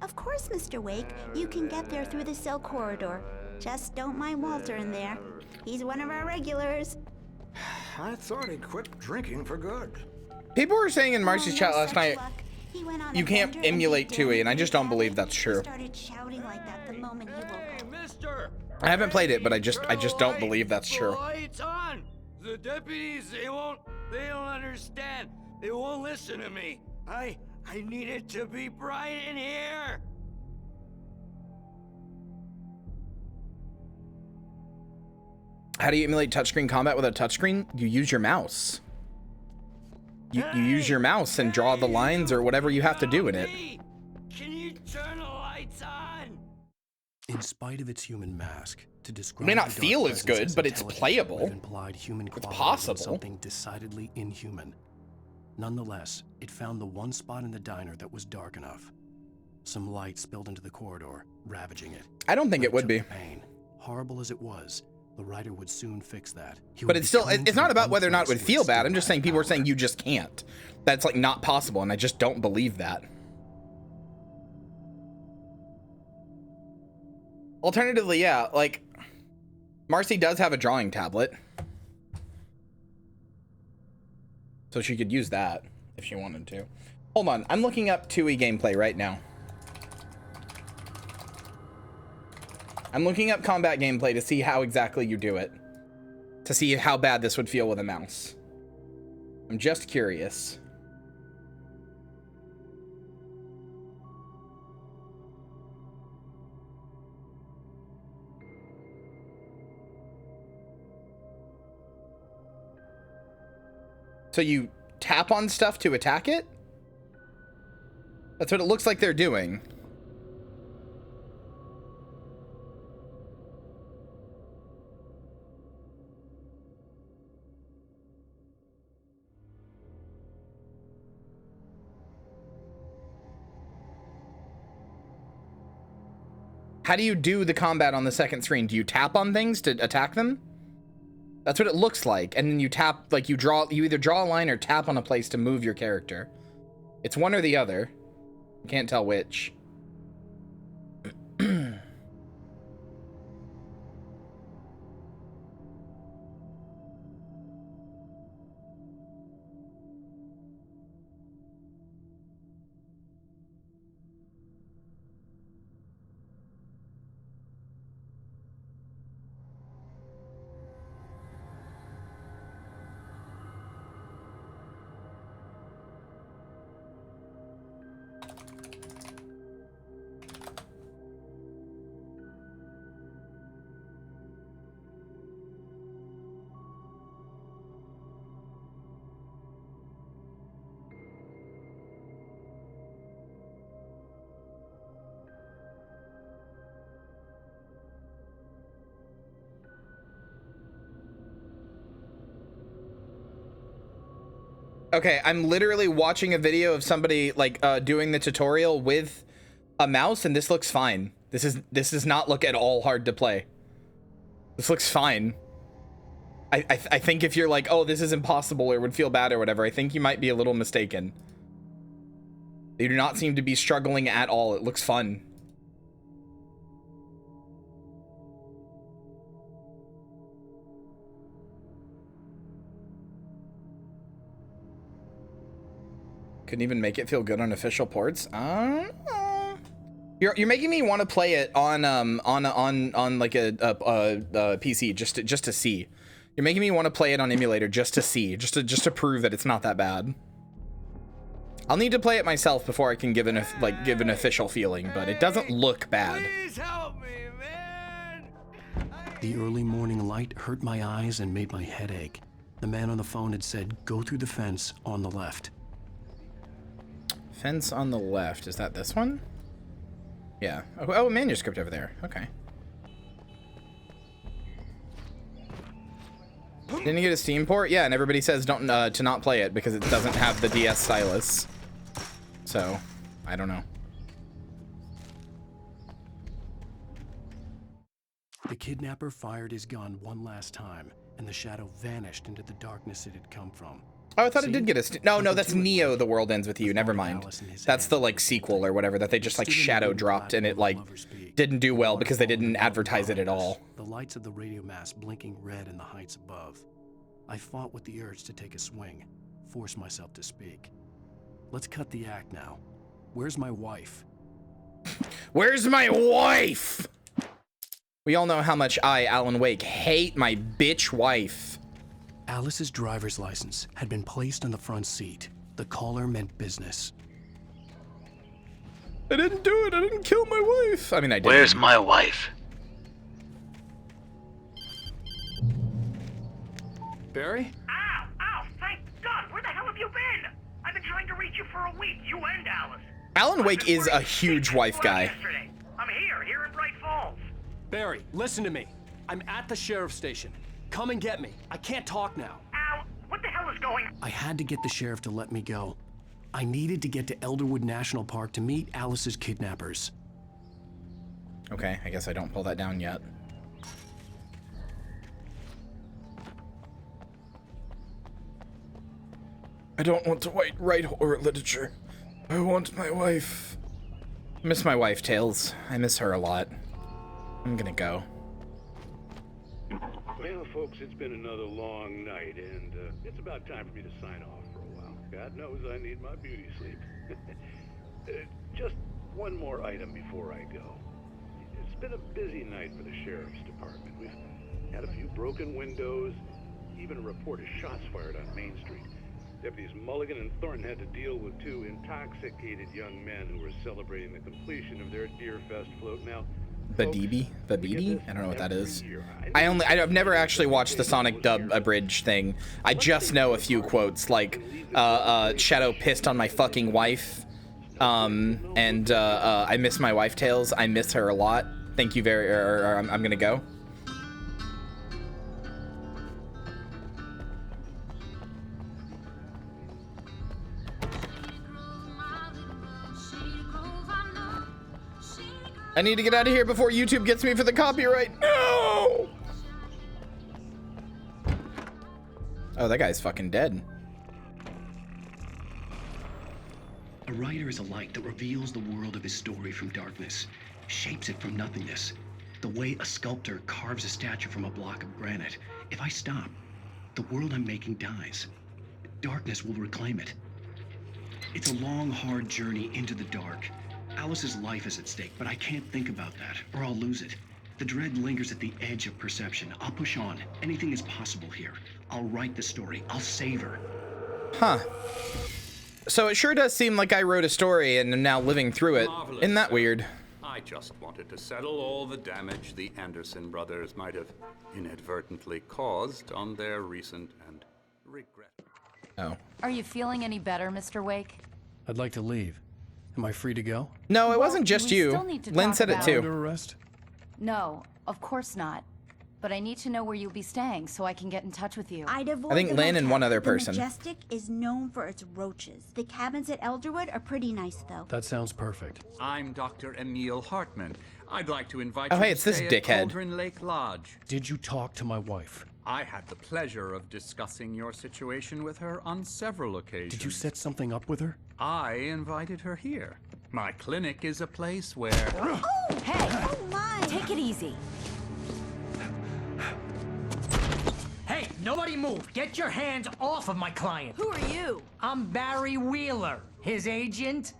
Of course, Mr. Wake. You can get there through the cell corridor. Just don't mind Walter in there. He's one of our regulars. I thought he quit drinking for good. People were saying in Marcy's chat last night, you can't emulate 2E, and I just don't believe that's true. Started shouting like that the moment he woke up. Mister! I haven't played it, but I just don't believe that's true. Lights on! The deputies, they don't understand. They won't listen to me. I need it to be bright in here. How do you emulate touchscreen combat with a touchscreen? You use your mouse. You use your mouse and draw the lines or whatever you have to do in it. Can you turn the lights on? In spite of its human mask, to describe It may not the dark feel as presence good, as but it's intelligent playable. would have implied human It's qualities possible. in something decidedly inhuman. Nonetheless, it found the one spot in the diner that was dark enough. Some light spilled into the corridor, ravaging it. I don't think But it would took be. the pain. Horrible as it was, the writer would soon fix that. He But would it's still, become it's not the about whether or not it place would who feel bad. still I'm just had saying people are power. saying you just can't. That's like not possible, and I just don't believe that. Alternatively, yeah, like Marcy does have a drawing tablet. So she could use that if she wanted to. Hold on, I'm looking up 2E gameplay right now. I'm looking up combat gameplay to see how exactly you do it. To see how bad this would feel with a mouse. I'm just curious. So you tap on stuff to attack it? That's what it looks like they're doing. How do you do the combat on the second screen? Do you tap on things to attack them? That's what it looks like. And then you tap, like you either draw a line or tap on a place to move your character. It's one or the other. You can't tell which. Okay, I'm literally watching a video of somebody like doing the tutorial with a mouse, and this looks fine. This does not look at all hard to play. This looks fine. I think if you're like, oh, this is impossible or would feel bad or whatever, I think you might be a little mistaken. They do not seem to be struggling at all. It looks fun. Couldn't even make it feel good on official ports. You're making me want to play it on like a PC just to see. You're making me want to play it on emulator just to see, just to prove that it's not that bad. I'll need to play it myself before I can give an official feeling, but it doesn't look bad. Please help me, man. The early morning light hurt my eyes and made my head ache. The man on the phone had said, "Go through the fence on the left." Fence on the left. Is that this one? Yeah. Oh, a manuscript over there. Okay. Didn't you get a Steam port? Yeah, and everybody says don't to not play it because it doesn't have the DS stylus. So, I don't know. The kidnapper fired his gun one last time, and the shadow vanished into the darkness it had come from. Oh, I thought it did get a... No, that's Neo, The World Ends With You. Never mind. That's the, like, sequel or whatever that they just, like, shadow dropped and it, like, didn't do well because they didn't advertise it at all. The lights of the radio mast blinking red in the heights above. I fought with the urge to take a swing, force myself to speak. Let's cut the act now. Where's my wife? Where's my wife? We all know how much I, Alan Wake, hate my bitch wife. Alice's driver's license had been placed on the front seat. The caller meant business. I didn't do it. I didn't kill my wife. I mean, I did. Where's my wife? Barry? Ow! Ow! Thank God! Where the hell have you been? I've been trying to reach you for a week. You and Alice. Alan Wake is a huge wife guy. I'm here in Bright Falls. Barry, listen to me. I'm at the sheriff's station. Come and get me. I can't talk now. Ow! What the hell is going on? I had to get the sheriff to let me go. I needed to get to Elderwood National Park to meet Alice's kidnappers. Okay, I guess I don't pull that down yet. I don't want to write horror literature. I want my wife. I miss my wife, Tails. I miss her a lot. I'm gonna go. Well, folks, it's been another long night, and it's about time for me to sign off for a while. God knows I need my beauty sleep. Just one more item before I go. It's been a busy night for the sheriff's department. We've had a few broken windows, even a report of shots fired on Main Street. Deputies Mulligan and Thornton had to deal with two intoxicated young men who were celebrating the completion of their Deerfest float. Now, Babidi? I don't know what that is. I've never actually watched the Sonic dub abridged thing. I just know a few quotes like Shadow pissed on my fucking wife. And I miss my wife, Tails. I miss her a lot. Thank you I'm gonna go. I need to get out of here before YouTube gets me for the copyright. No! Oh, that guy's fucking dead. A writer is a light that reveals the world of his story from darkness, shapes it from nothingness. The way a sculptor carves a statue from a block of granite. If I stop, the world I'm making dies. Darkness will reclaim it. It's a long, hard journey into the dark. Alice's life is at stake, but I can't think about that, or I'll lose it. The dread lingers at the edge of perception. I'll push on. Anything is possible here. I'll write the story. I'll save her. Huh. So it sure does seem like I wrote a story and am now living through it. Marvelous, Isn't that sir. weird? I just wanted to settle all the damage the Anderson brothers might have inadvertently caused on their recent and regretful. Oh. Are you feeling any better, Mr. Wake? I'd like to leave. Am I free to go? No, it wasn't just we you. still need to Lynn talk said it about- too. Under arrest? No, of course not. but I need to know where you'll be staying so I can get in touch with you. I'd avoid I think the Lynn and hotel. one other person. The Majestic is known for its roaches. The cabins at Elderwood are pretty nice, though. That sounds perfect. I'm Dr. Emil Hartman. I'd like to invite Oh, you hey, to it's this stay dickhead. at Cauldron Lake Lodge. Did you talk to my wife? I had the pleasure of discussing your situation with her on several occasions. Did you set something up with her? I invited her here. My clinic is a place where... Oh, hey! Oh, my! Take it easy. Hey, nobody move. Get your hands off of my client. Who are you? I'm Barry Wheeler, his agent.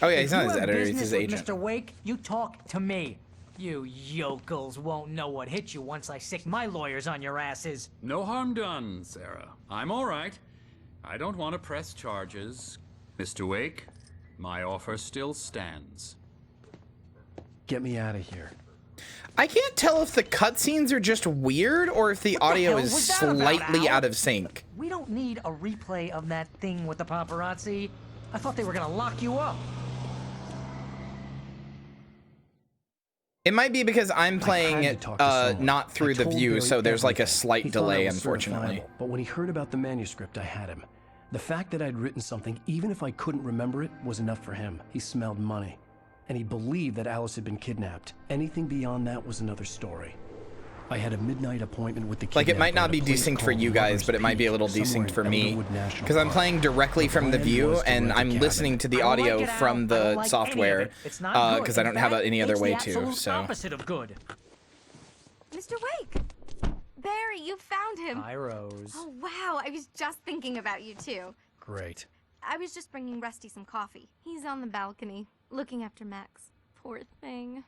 Oh yeah, he's not his If you have editor, he's business his with agent. Mr. Wake, you talk to me. You yokels won't know what hit you once I sick my lawyers on your asses. No harm done, Sarah. I'm all right. I don't want to press charges. Mr. Wake, my offer still stands. Get me out of here. I can't tell if the cutscenes are just weird or if the audio hell is was that about, slightly Al? out of sync. We don't need a replay of that thing with the paparazzi. I thought they were gonna lock you up. It might be because I'm playing it not through the view, so there's like a slight delay, unfortunately. But when he heard about the manuscript, I had him. The fact that I'd written something, even if I couldn't remember it, was enough for him. He smelled money. And he believed that Alice had been kidnapped. Anything beyond that was another story. I had a midnight appointment with the Like, it might not be desynced for you guys, but it might be a little desynced for me. Because I'm playing directly from the view, and I'm listening to the audio from the software, because I don't have any other way to, so... Opposite of good. Mr. Wake! Barry, you found him. Hi, Rose. Oh, wow. I was just thinking about you, too. Great. I was just bringing Rusty some coffee. He's on the balcony, looking after Max. Poor thing.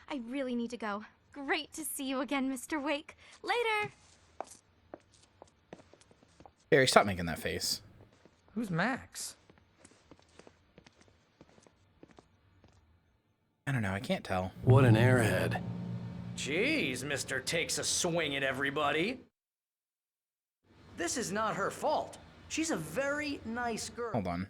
I really need to go. Great to see you again, Mr. Wake. Later! Barry, stop making that face. Who's Max? I don't know, I can't tell. What an airhead. Jeez, Mr. Takes a swing at everybody. This is not her fault. She's a very nice girl. Hold on.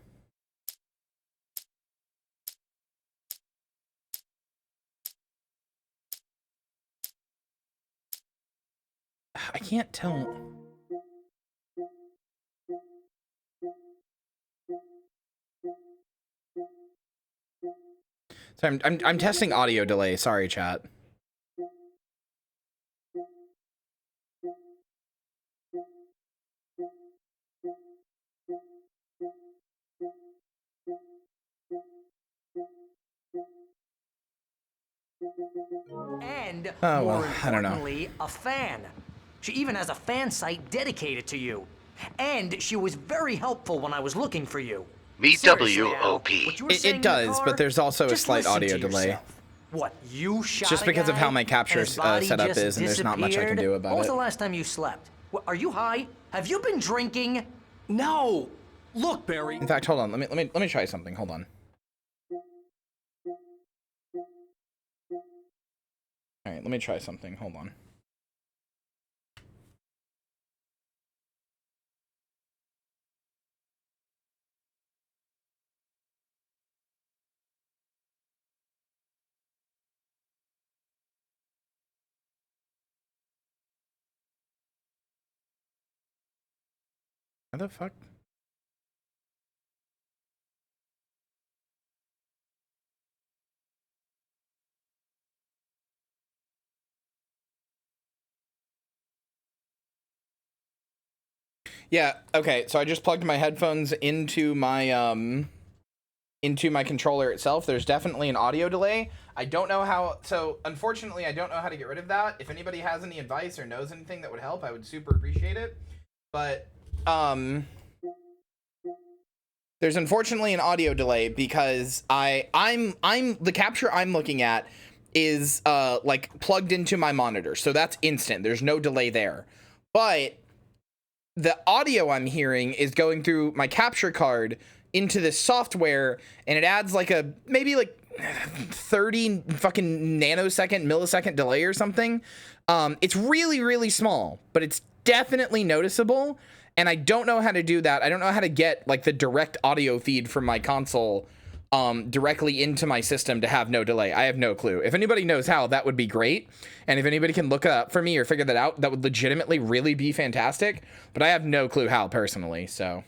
I can't tell. So I'm testing audio delay. Sorry, chat. And Oh, more well, I don't know. importantly, a fan. She even has a fan site dedicated to you. And she was very helpful when I was looking for you. VWOP. It does, but there's also a slight audio delay. What, you shot Just a because of guy how my and capture his body setup just is, and there's not much I can disappeared? do about When was it. the last time you slept? Are you high? Have you been drinking? No. Look, Barry. In fact, hold on. Let me try something. Hold on. All right, let me try something. Hold on. What the fuck? Yeah, okay, so I just plugged my headphones into my controller itself. There's definitely an audio delay. I don't know how, so unfortunately I don't know how to get rid of that. If anybody has any advice or knows anything that would help, I would super appreciate it. But there's unfortunately an audio delay because I'm the capture I'm looking at is like plugged into my monitor. So that's instant. There's no delay there. But the audio I'm hearing is going through my capture card into this software, and it adds like a maybe like 30 fucking millisecond delay or something. It's really, really small, but it's definitely noticeable, and I don't know how to do that. I don't know how to get like the direct audio feed from my console directly into my system to have no delay. I have no clue. If anybody knows how, that would be great. And if anybody can look it up for me or figure that out, that would legitimately really be fantastic. But I have no clue how personally, so.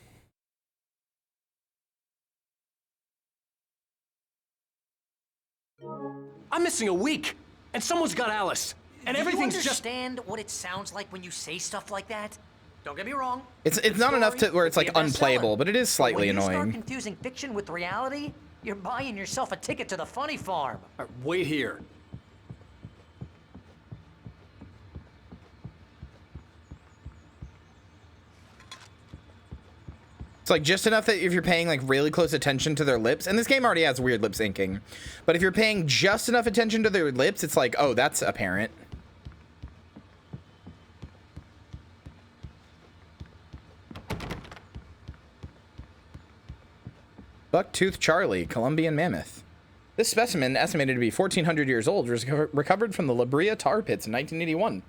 I'm missing a week, and someone's got Alice. And everything's Do you just... understand what it sounds like when you say stuff like that? Don't get me wrong. It's not enough to where it's like unplayable, but it is slightly when you annoying. start confusing fiction with reality, you're buying yourself a ticket to the funny farm. All right, wait here. It's like just enough that if you're paying like really close attention to their lips, and this game already has weird lip syncing, but if you're paying just enough attention to their lips, it's like, oh, that's apparent. Bucktooth Charlie, Columbian mammoth. This specimen, estimated to be 1,400 years old, was recovered from the La Brea tar pits in 1981.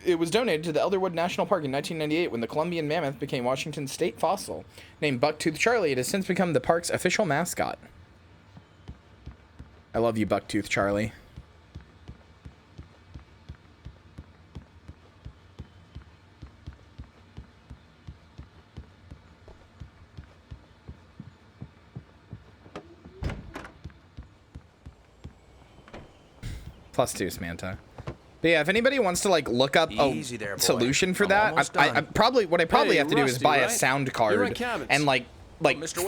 It was donated to the Elderwood National Park in 1998 when the Columbian mammoth became Washington's state fossil. Named Bucktooth Charlie, it has since become the park's official mascot. I love you, Bucktooth Charlie. +2 Samantha. But yeah, if anybody wants to like look up a solution for that, I probably have to do is buy a sound card and like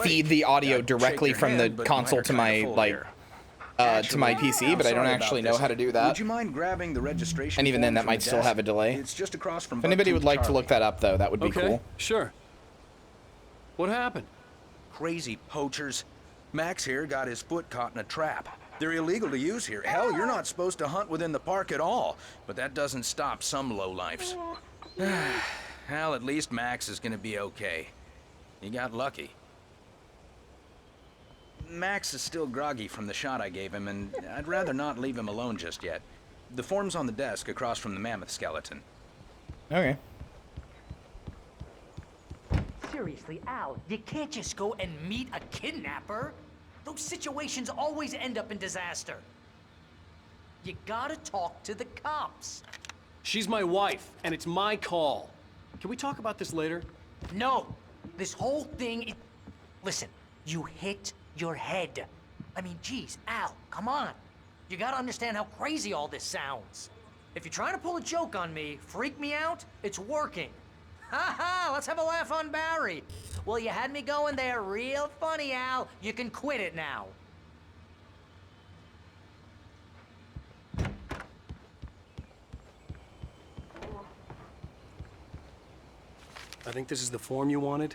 feed the audio directly from the console to my to my PC, but I don't actually know how to do that. Would you mind grabbing the registration? And even then, that might still have a delay. It's just across from. If anybody would like to look that up, though, that would be cool. Sure. What happened? Crazy poachers. Max here got his foot caught in a trap. They're illegal to use here. Hell, you're not supposed to hunt within the park at all. But that doesn't stop some lowlifes. Well, at least Max is gonna be okay. He got lucky. Max is still groggy from the shot I gave him, and I'd rather not leave him alone just yet. The form's on the desk across from the mammoth skeleton. Okay. Seriously, Al, you can't just go and meet a kidnapper. Those situations always end up in disaster. You gotta talk to the cops. She's my wife, and it's my call. Can we talk about this later? No. This whole thing Listen, you hit your head. I mean, geez, Al, come on. You gotta understand how crazy all this sounds. If you're trying to pull a joke on me, freak me out, it's working. Ha ha, let's have a laugh on Barry. Well, you had me going there real funny, Al. You can quit it now. I think this is the form you wanted.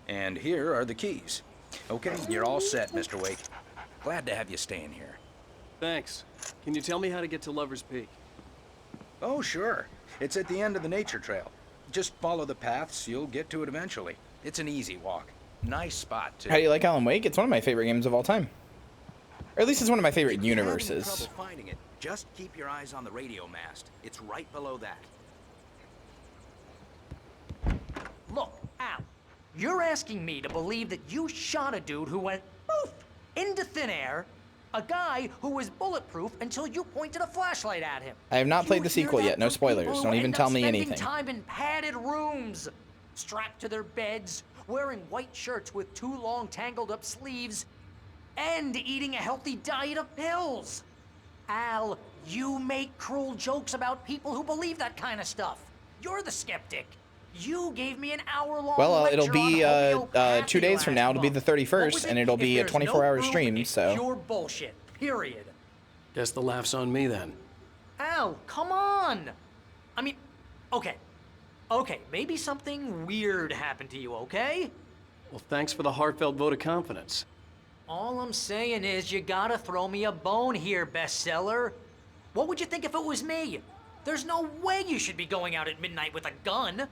And here are the keys. Okay, you're all set, Mr. Wake. Glad to have you staying here. Thanks. Can you tell me how to get to Lover's Peak? Oh, sure. It's at the end of the nature trail. Just follow the paths, you'll get to it eventually. It's an easy walk. Nice spot, too. How do you like Alan Wake? It's one of my favorite games of all time. Or at least it's one of my favorite universes. If you're having trouble finding it, just keep your eyes on the radio mast. It's right below that. Look, Al, you're asking me to believe that you shot a dude who went poof into thin air, a guy who was bulletproof until you pointed a flashlight at him. I have not played the sequel yet. No spoilers. Don't even tell me anything. Spending time in padded rooms, strapped to their beds, wearing white shirts with too long tangled up sleeves, and eating a healthy diet of pills. Al, you make cruel jokes about people who believe that kind of stuff. You're the skeptic. You gave me an hour-long Well, it'll be lecture on 2 days from now. It'll be the 31st, and it'll be a 24-hour stream, so. Pure bullshit, period. Guess the laugh's on me then. Al, come on. I mean, okay, maybe something weird happened to you, okay? Well, thanks for the heartfelt vote of confidence. All I'm saying is you gotta throw me a bone here, bestseller. What would you think if it was me? There's no way you should be going out at midnight with a gun.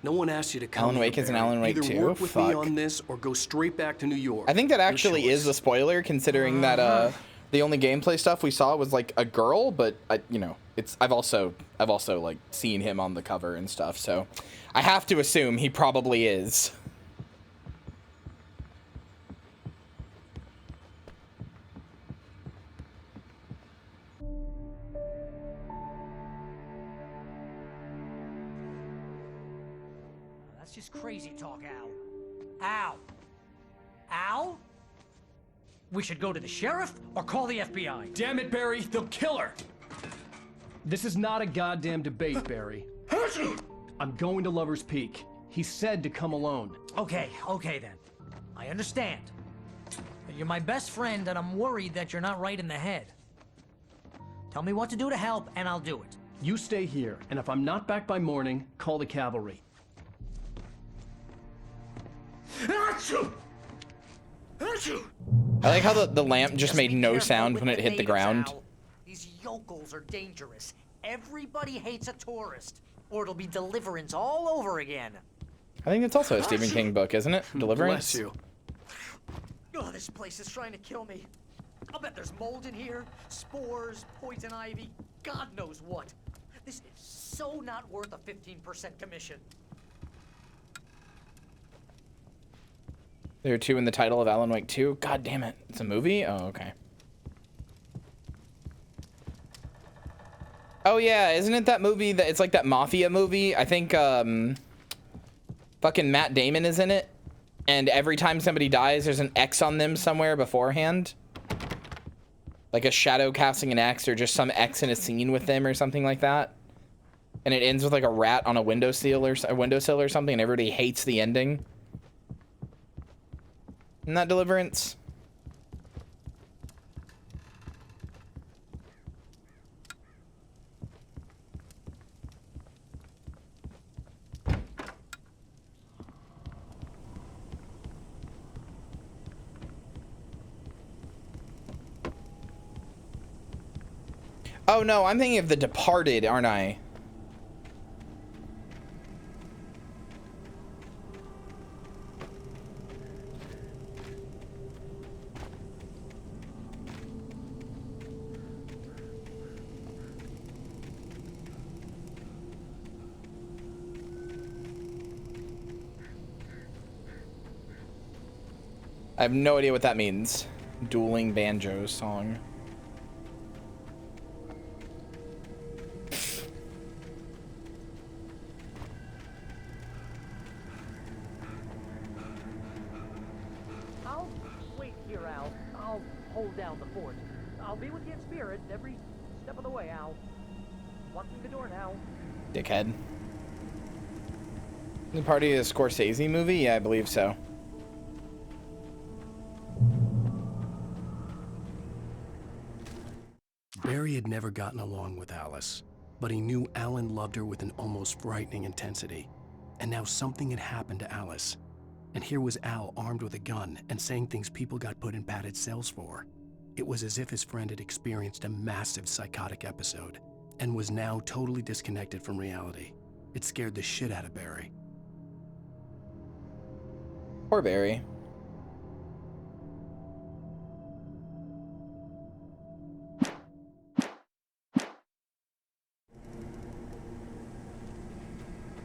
No one asked you to come. Alan Wake is an Alan Wake 2. Either work with me on this or go straight back to New York. I think that actually is a spoiler, considering that the only gameplay stuff we saw was like a girl, but I've also like seen him on the cover and stuff, so I have to assume he probably is. crazy talk, Al. Al? Al? We should go to the sheriff or call the FBI. Damn it, Barry, they'll kill her! This is not a goddamn debate, Barry. I'm going to Lover's Peak. He said to come alone. Okay then. I understand. But you're my best friend, and I'm worried that you're not right in the head. Tell me what to do to help, and I'll do it. You stay here, and if I'm not back by morning, call the cavalry. I like how the lamp just made no sound when it hit the ground. These yokels are dangerous. Everybody hates a tourist, or it'll be Deliverance all over again. I think it's also a Stephen King book, isn't it? Deliverance? Bless you. Oh, this place is trying to kill me. I'll bet there's mold in here, spores, poison ivy, God knows what. This is so not worth a 15% commission. There are 2 in the title of Alan Wake 2. God damn it. It's a movie? Oh, okay. Oh, yeah. Isn't it that movie that it's like that mafia movie? I think, fucking Matt Damon is in it. And every time somebody dies, there's an X on them somewhere beforehand. Like a shadow casting an X or just some X in a scene with them or something like that. And it ends with like a rat on a windowsill or something, and everybody hates the ending. Isn't that Deliverance? Oh no, I'm thinking of The Departed, aren't I? I have no idea what that means. Dueling Banjos song. I'll wait here, Al. I'll hold down the fort. I'll be with you in spirit every step of the way, Al. Walking the door now. Dickhead. The party of the Scorsese movie? Yeah, I believe so. Barry had never gotten along with Alice, but he knew Alan loved her with an almost frightening intensity. And now something had happened to Alice. And here was Al armed with a gun and saying things people got put in padded cells for. It was as if his friend had experienced a massive psychotic episode and was now totally disconnected from reality. It scared the shit out of Barry. Poor Barry.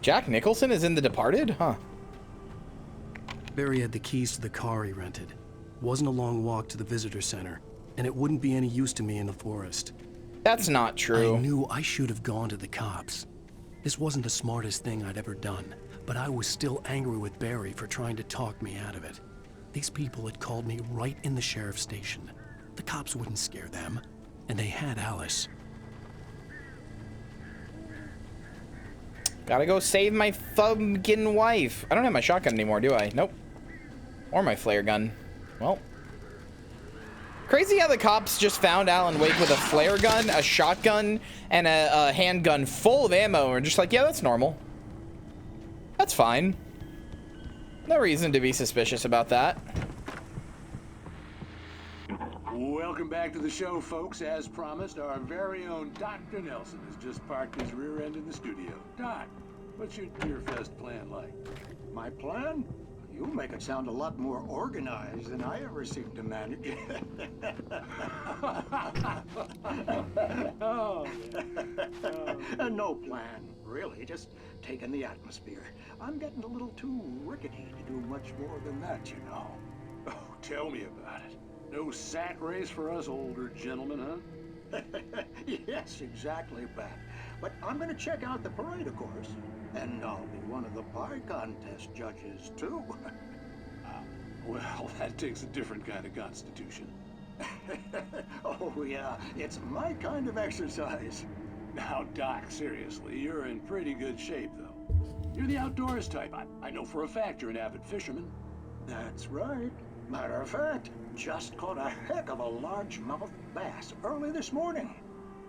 Jack Nicholson is in The Departed? Huh. Barry had the keys to the car he rented. Wasn't a long walk to the visitor center, and it wouldn't be any use to me in the forest. That's not true. I knew I should have gone to the cops. This wasn't the smartest thing I'd ever done, but I was still angry with Barry for trying to talk me out of it. These people had called me right in the sheriff's station. The cops wouldn't scare them, and they had Alice. Gotta go save my fucking wife. I don't have my shotgun anymore, do I? Nope. Or my flare gun. Well. Crazy how the cops just found Alan Wake with a flare gun, a shotgun, and a handgun full of ammo. And just like, yeah, that's normal. That's fine. No reason to be suspicious about that. Welcome back to the show, folks. As promised, our very own Dr. Nelson has just parked his rear end in the studio. Doc, what's your Deerfest plan like? My plan? You make it sound a lot more organized than I ever seem to manage. No plan, really. Just taking the atmosphere. I'm getting a little too rickety to do much more than that, you know. Oh, tell me about it. No sack race for us older gentlemen, huh? Yes, exactly, Bat. But I'm gonna check out the parade, of course. And I'll be one of the pie contest judges, too. Well, that takes a different kind of constitution. Oh, yeah, it's my kind of exercise. Now, Doc, seriously, you're in pretty good shape, though. You're the outdoors type. I know for a fact you're an avid fisherman. That's right. Matter of fact, just caught a heck of a largemouth bass early this morning.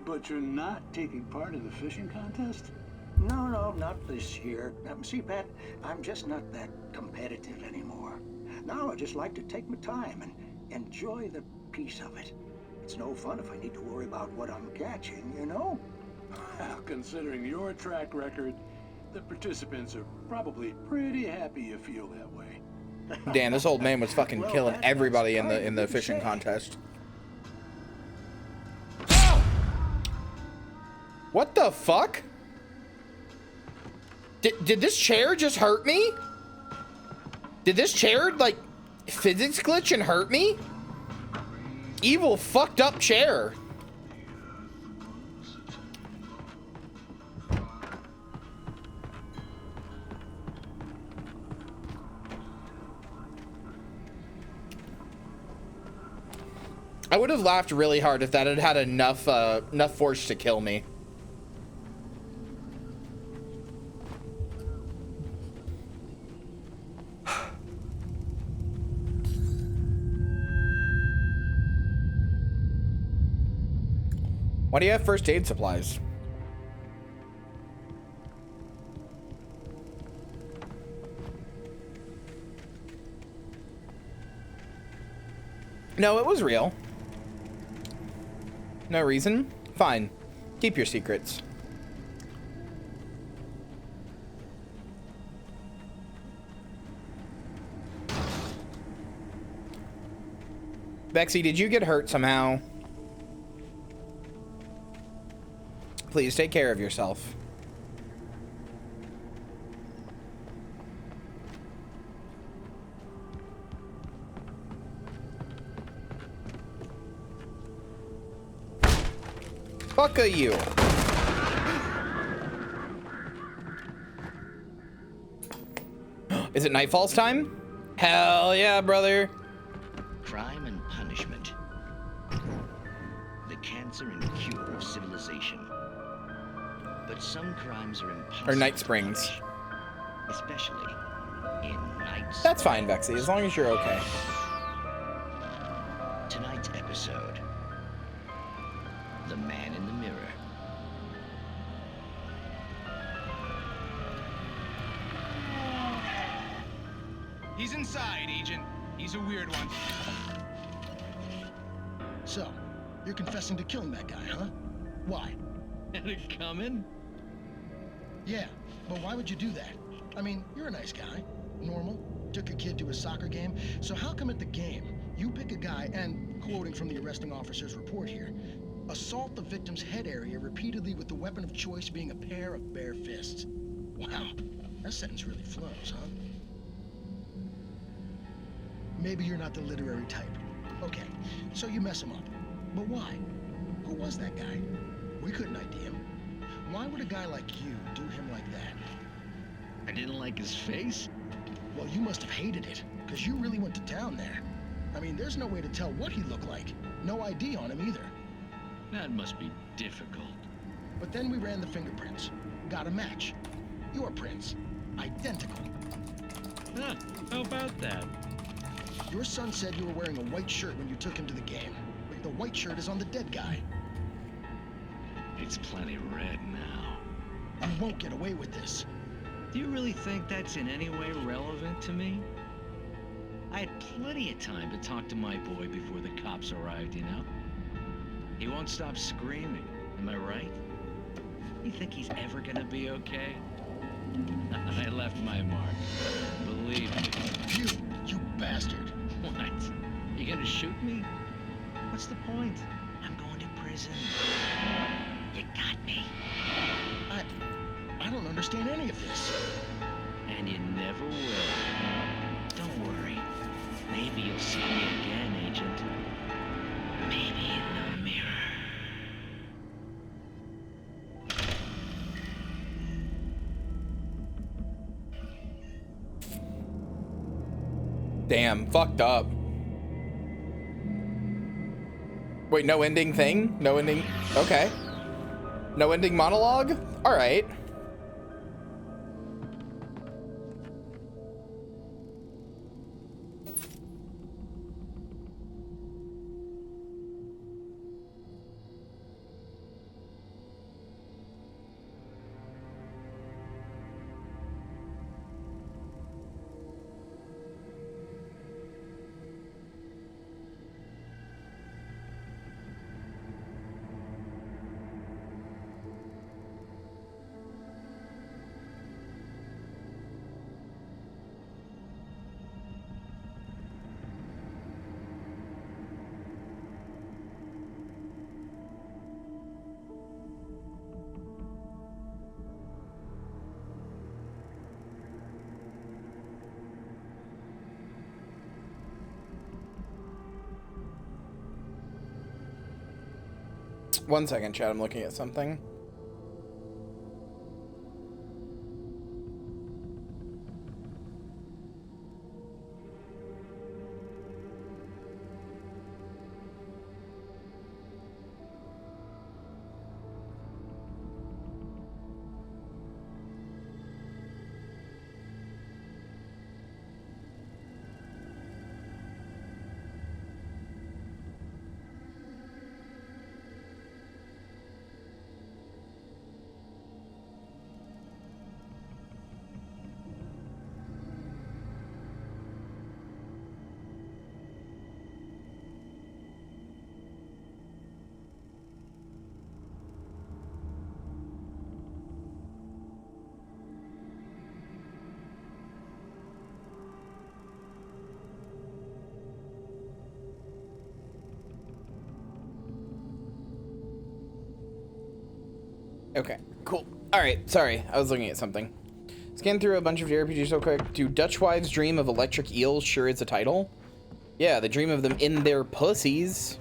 But you're not taking part in the fishing contest? No, not this year. See, Pat, I'm just not that competitive anymore. Now I just like to take my time and enjoy the peace of it. It's no fun if I need to worry about what I'm catching, you know? Well, considering your track record, the participants are probably pretty happy you feel that way. Damn, this old man was fucking killing everybody in the fishing contest. What the fuck? Did this chair just hurt me? Did this chair, like, physics glitch and hurt me? Evil fucked up chair. I would have laughed really hard if that had had enough force to kill me. Why do you have first aid supplies? No, it was real. No reason? Fine. Keep your secrets. Bexy, did you get hurt somehow? Please take care of yourself. Fuck are you? Is it Nightfall's time? Hell yeah, brother. Crime and punishment. The cancer and cure of civilization. But some crimes are impossible. Or Night Springs. Especially in Night Springs. That's fine, Bexy, as long as you're okay. Tonight's episode. The Man in the Mirror. He's inside, Agent. He's a weird one. So, you're confessing to killing that guy, huh? Why? Had it coming? Yeah, but why would you do that? I mean, you're a nice guy. Normal. Took your kid to a soccer game. So how come at the game, you pick a guy and, quoting from the arresting officer's report here, assault the victim's head area repeatedly with the weapon of choice being a pair of bare fists? Wow, that sentence really flows, huh? Maybe you're not the literary type. Okay, so you mess him up. But why? Who was that guy? We couldn't ID him. Why would a guy like you do him like that? I didn't like his face? Well, you must have hated it, because you really went to town there. I mean, there's no way to tell what he looked like. No ID on him either. That must be difficult. But then we ran the fingerprints. Got a match. Your prints. Identical. Huh, how about that? Your son said you were wearing a white shirt when you took him to the game. But the white shirt is on the dead guy. It's plenty red now. You won't get away with this. Do you really think that's in any way relevant to me? I had plenty of time to talk to my boy before the cops arrived, you know? He won't stop screaming, am I right? You think he's ever gonna be okay? I left my mark, believe me. You bastard. What? You gonna shoot me? What's the point? I'm going to prison. You got me. I don't understand any of this. And you never will. Don't worry. Maybe you'll see me again, Agent. Maybe in the mirror. Damn, fucked up. Wait, no ending thing? No ending... Okay. No ending monologue? Alright. One second, chat. I'm looking at something. Okay, cool. Alright, sorry. I was looking at something. Scan through a bunch of JRPGs real quick. Do Dutch wives dream of electric eels? Sure is a title. Yeah, they dream of them in their pussies.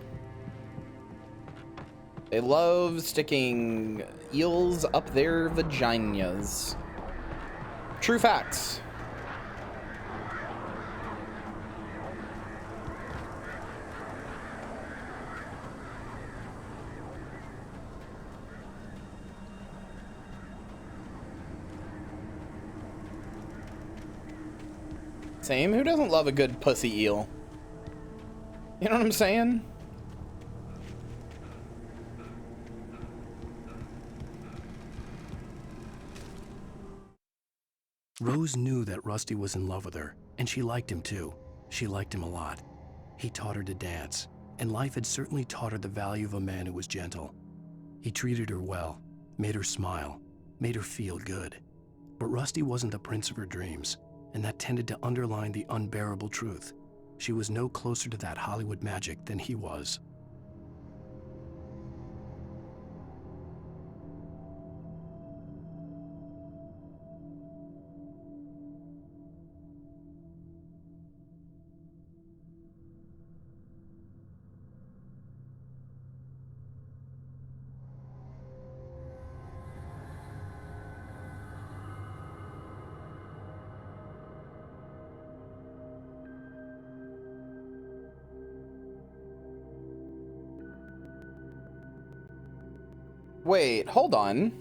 They love sticking eels up their vaginas. True facts. Same. Who doesn't love a good pussy eel? You know what I'm saying? Rose knew that Rusty was in love with her, and she liked him too. She liked him a lot. He taught her to dance, and life had certainly taught her the value of a man who was gentle. He treated her well, made her smile, made her feel good. But Rusty wasn't the prince of her dreams, and that tended to underline the unbearable truth. She was no closer to that Hollywood magic than he was. Wait, hold on.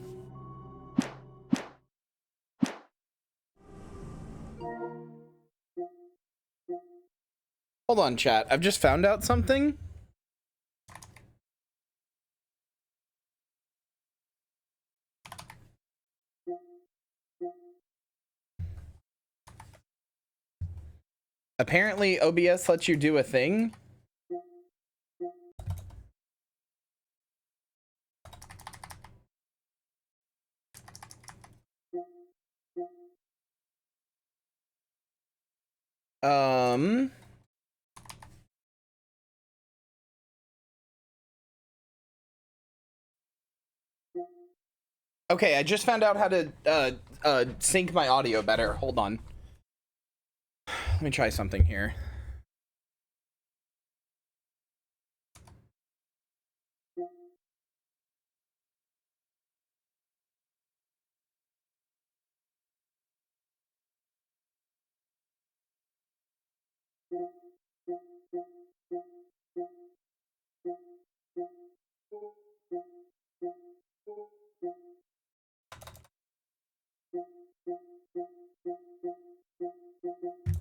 Hold on, chat. I've just found out something. Apparently, OBS lets you do a thing. Okay, I just found out how to sync my audio better. Hold on. Let me try something here.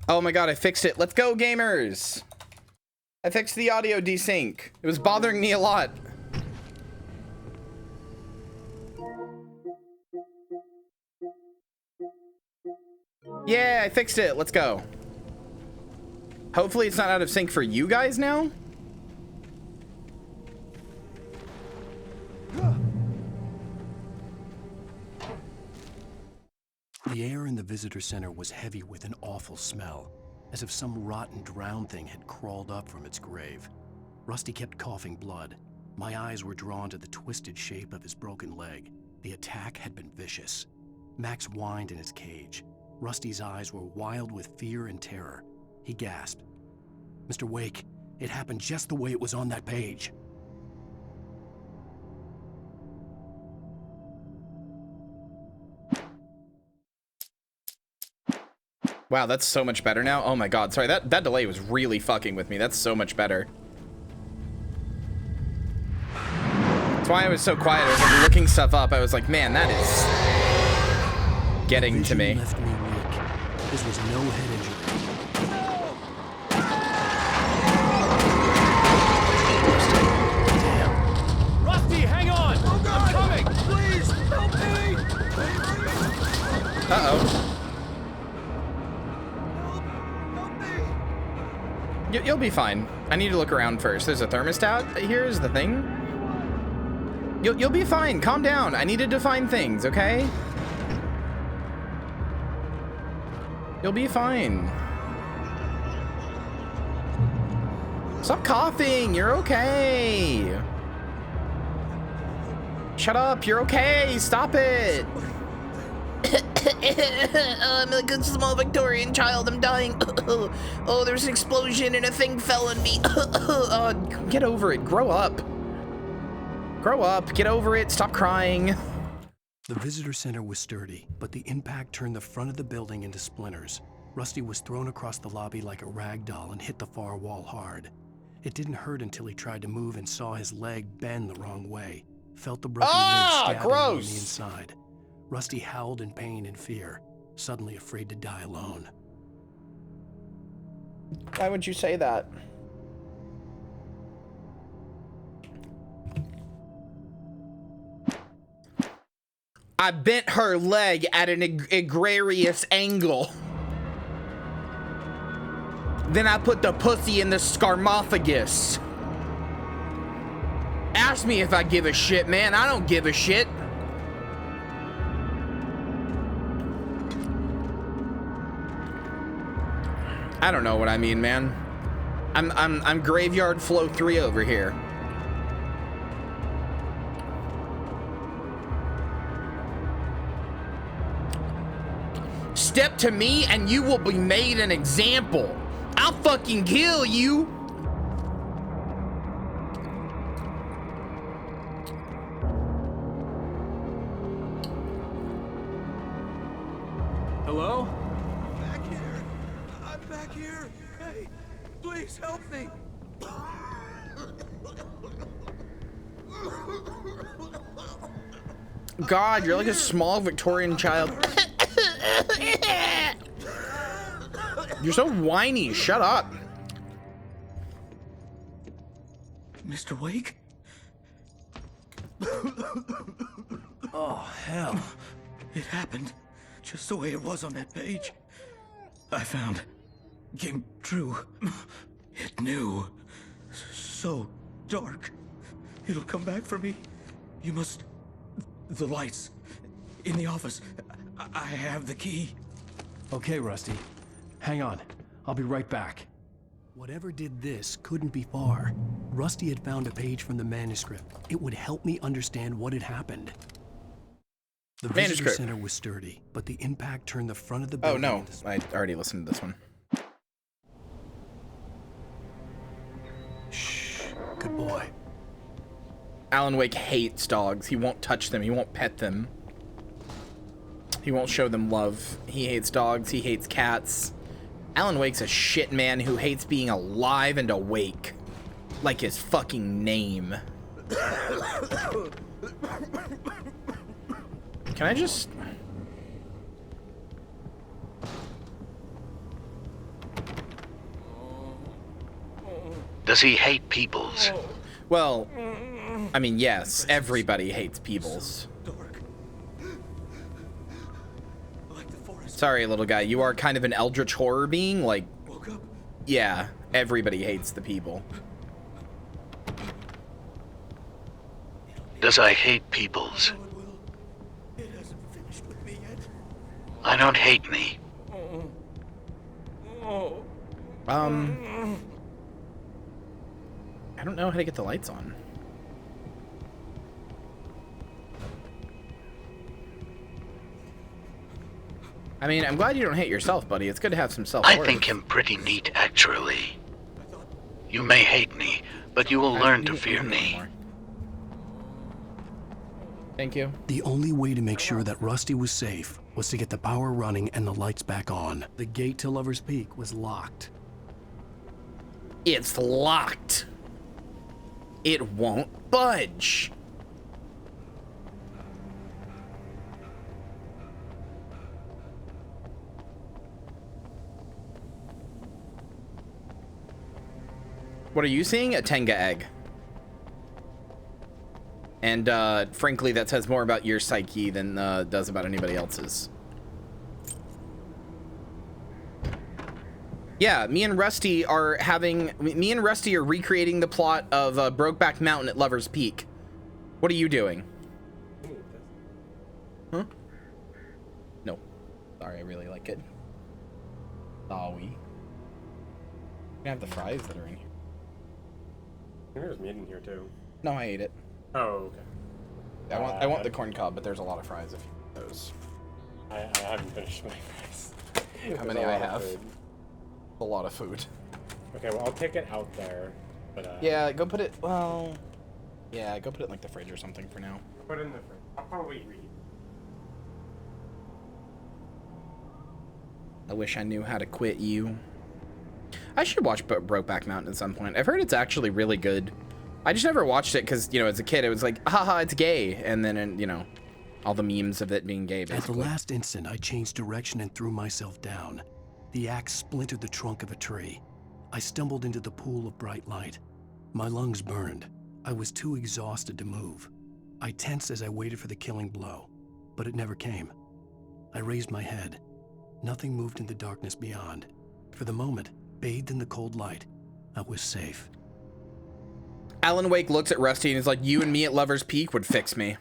Oh my god, I fixed it. Let's go, gamers! I fixed the audio desync. It was bothering me a lot. Yeah, I fixed it. Let's go. Hopefully it's not out of sync for you guys now. The air in the visitor center was heavy with an awful smell, as if some rotten drowned thing had crawled up from its grave. Rusty kept coughing blood. My eyes were drawn to the twisted shape of his broken leg. The attack had been vicious. Max whined in his cage. Rusty's eyes were wild with fear and terror. He gasped. "Mr. Wake, it happened just the way it was on that page." Wow, that's so much better now. Oh my god, sorry, that delay was really fucking with me. That's so much better. That's why I was so quiet. I was like looking stuff up. I was like, man, that is getting to me. Left me weak. This was no head injury. Damn. Rusty, hang on! Oh God! I'm coming! Please, help me! Uh-oh. You'll be fine. I need to look around first. There's a thermostat here is the thing. You'll be fine. Calm down. I needed to find things, okay? You'll be fine. Stop coughing. You're okay. Shut up. You're okay. Stop it. I'm like a small Victorian child. I'm dying. Oh, there's an explosion and a thing fell on me. Get over it. Grow up. Grow up. Get over it. Stop crying. The visitor center was sturdy, but the impact turned the front of the building into splinters. Rusty was thrown across the lobby like a rag doll and hit the far wall hard. It didn't hurt until he tried to move and saw his leg bend the wrong way. Felt the broken rib stabbing him on the inside. Rusty howled in pain and fear, suddenly afraid to die alone. Why would you say that? I bent her leg at an egregious angle. Then I put the pussy in the scarmophagus. Ask me if I give a shit, man. I don't give a shit. I don't know what I mean, man. I'm Graveyard Flow 3 over here. Step to me and you will be made an example. I'll fucking kill you. Hello? Back here. I'm back here. Hey, please help me. God, you're like a small Victorian child. You're so whiny. Shut up. Mr. Wake? Oh, hell. It happened just the way it was on that page. I found. Came true. It knew. So dark. It'll come back for me. You must... The lights. In the office. I have the key. Okay, Rusty. Hang on. I'll be right back. Whatever did this couldn't be far. Rusty had found a page from the manuscript. It would help me understand what had happened. The visitor center was sturdy, but the impact turned the front of the building. Oh no, I already listened to this one. Shh, good boy. Alan Wake hates dogs. He won't touch them. He won't pet them. He won't show them love. He hates dogs. He hates cats. Alan Wake's a shit man who hates being alive and awake. Like his fucking name. Can I just... Does he hate Peebles? Well, I mean, yes, everybody hates Peebles. Sorry, little guy, you are kind of an eldritch horror being, like... Yeah, everybody hates the people. Does I hate Peebles? I don't hate me. I don't know how to get the lights on. I mean, I'm glad you don't hate yourself, buddy. It's good to have some self-worth. I think him pretty neat, actually. You may hate me, but you will learn to fear me. Thank you. The only way to make sure that Rusty was safe was to get the power running and the lights back on. The gate to Lover's Peak was locked. It's locked. It won't budge. What are you seeing? A Tenga egg. And frankly, that says more about your psyche than does about anybody else's. Yeah, me and Rusty are recreating the plot of Brokeback Mountain at Lover's Peak. What are you doing? Huh? No. Sorry, I really like it. Sorry. I have the fries that are in here. I think there's meat in here too. No, I ate it. Oh, okay. I want the corn cob, but there's a lot of fries if you want those. I haven't finished my fries. How many I have? A lot of food. Okay, well I'll take it out there. But yeah, go put it. Well, yeah, go put it in like the fridge or something for now. Put it in the fridge. I'll probably read. I wish I knew how to quit you. I should watch Brokeback Mountain at some point. I've heard it's actually really good. I just never watched it because, you know, as a kid, it was like, haha, it's gay. And then, you know, all the memes of it being gay, basically. At the last instant, I changed direction and threw myself down. The axe splintered the trunk of a tree. I stumbled into the pool of bright light. My lungs burned. I was too exhausted to move. I tensed as I waited for the killing blow, but it never came. I raised my head. Nothing moved in the darkness beyond. For the moment, bathed in the cold light, I was safe. Alan Wake looks at Rusty and is like, you and me at Lover's Peak would fix me.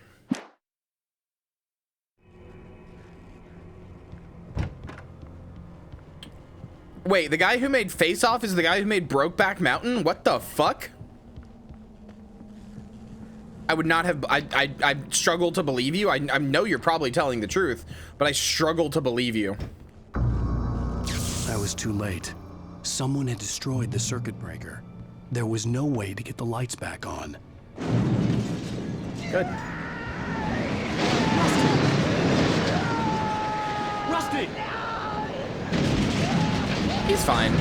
Wait, the guy who made Face Off is the guy who made Brokeback Mountain? What the fuck? I would not have, I struggle to believe you. I know you're probably telling the truth, but I struggle to believe you. I was too late. Someone had destroyed the circuit breaker. There was no way to get the lights back on. Good. Rusty! He's fine.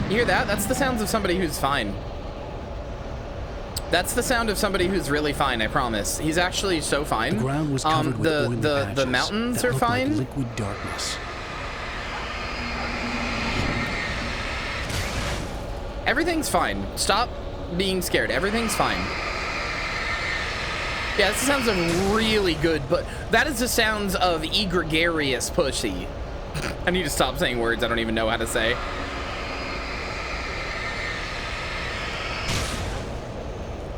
You hear that? That's the sounds of somebody who's fine. That's the sound of somebody who's really fine, I promise. He's actually so fine. The ground was covered with oily patches the mountains that are looked fine. like liquid darkness. Everything's fine. Stop being scared. Everything's fine. Yeah, this sounds really good, but that is the sounds of egregarious pussy. I need to stop saying words I don't even know how to say.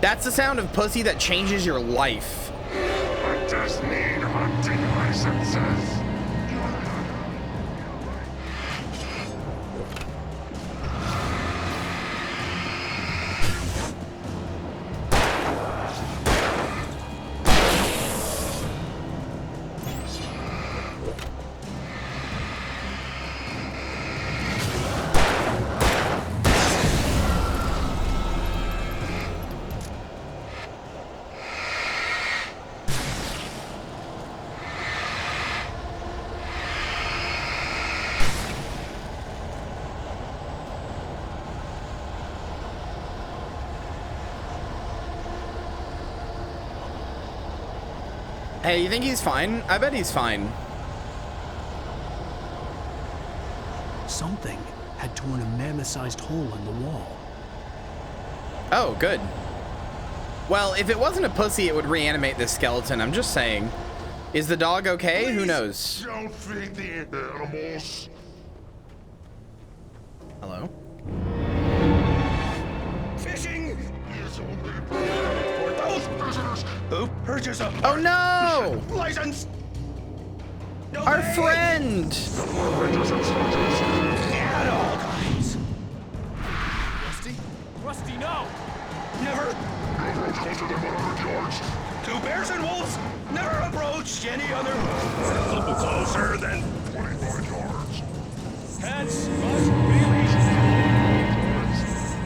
That's the sound of pussy that changes your life. I just need hunting licenses. Hey, you think he's fine? I bet he's fine. Something had torn a mammoth-sized hole in the wall. Oh, good. Well, if it wasn't a pussy, it would reanimate this skeleton. I'm just saying. Is the dog okay? Please, who knows? Don't feed the animals. Hello? Fishing is only for those visitors who purchase a Oh no! license. Our friend! At all times. Rusty, no! Never closer than 100 yards. 2 bears and wolves never approached any other closer than 25 yards. Pets must be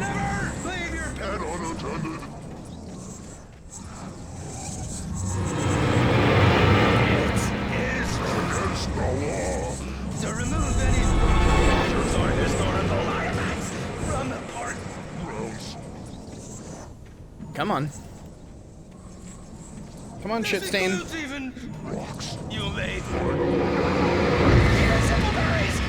Never leave your pet unattended. It is against the law to remove any structures or historical artifacts from the park grounds. Come on. Come on, shit stain. Even rocks you may find. Even simple berries.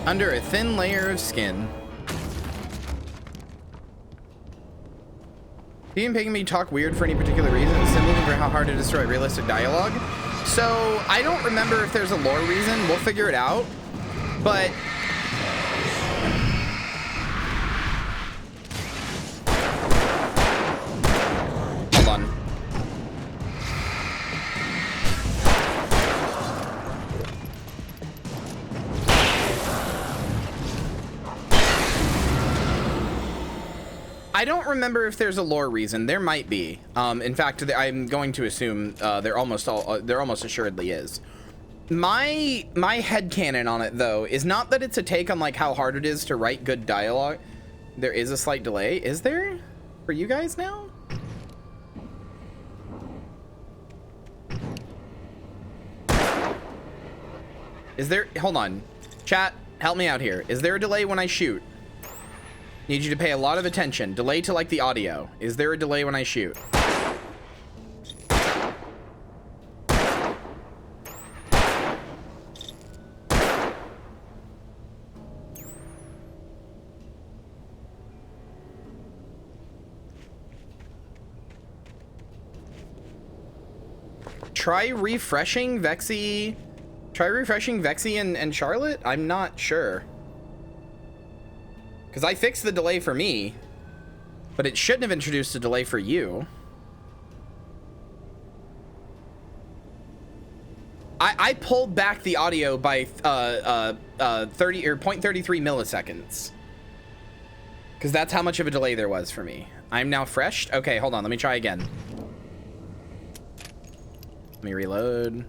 Under a thin layer of skin. He and Pygmy talk weird for any particular reason, simply for how hard to destroy realistic dialogue. So I don't remember if there's a lore reason. We'll figure it out. But hold on. I don't remember if there's a lore reason. There might be. In fact, I'm going to assume there almost assuredly is. My headcanon on it, though, is not that it's a take on like how hard it is to write good dialogue. There is a slight delay. Is there? For you guys now? Is there? Hold on. Chat, help me out here. Is there a delay when I shoot? Need you to pay a lot of attention. Delay to like the audio. Is there a delay when I shoot? Try refreshing Vexy. Try refreshing Vexy and Charlotte? I'm not sure. Because I fixed the delay for me, but it shouldn't have introduced a delay for you. I pulled back the audio by 30 or 0.33 milliseconds. Because that's how much of a delay there was for me. I'm now fresh. Okay, hold on. Let me try again. Let me reload.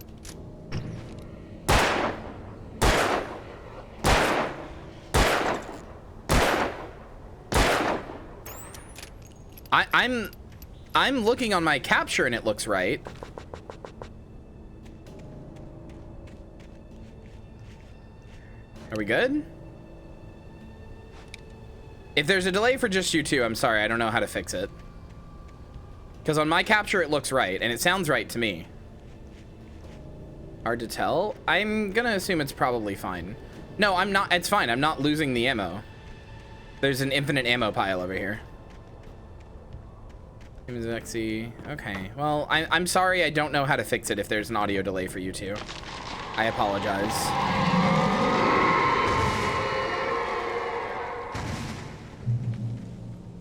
I'm looking on my capture and it looks right. Are we good? If there's a delay for just you two, I'm sorry, I don't know how to fix it. Because on my capture it looks right, and it sounds right to me. Hard to tell. I'm gonna assume it's probably fine. No, I'm not. It's fine. I'm not losing the ammo. There's an infinite ammo pile over here. Vexy. Okay. Well, I'm sorry. I don't know how to fix it if there's an audio delay for you two. I apologize.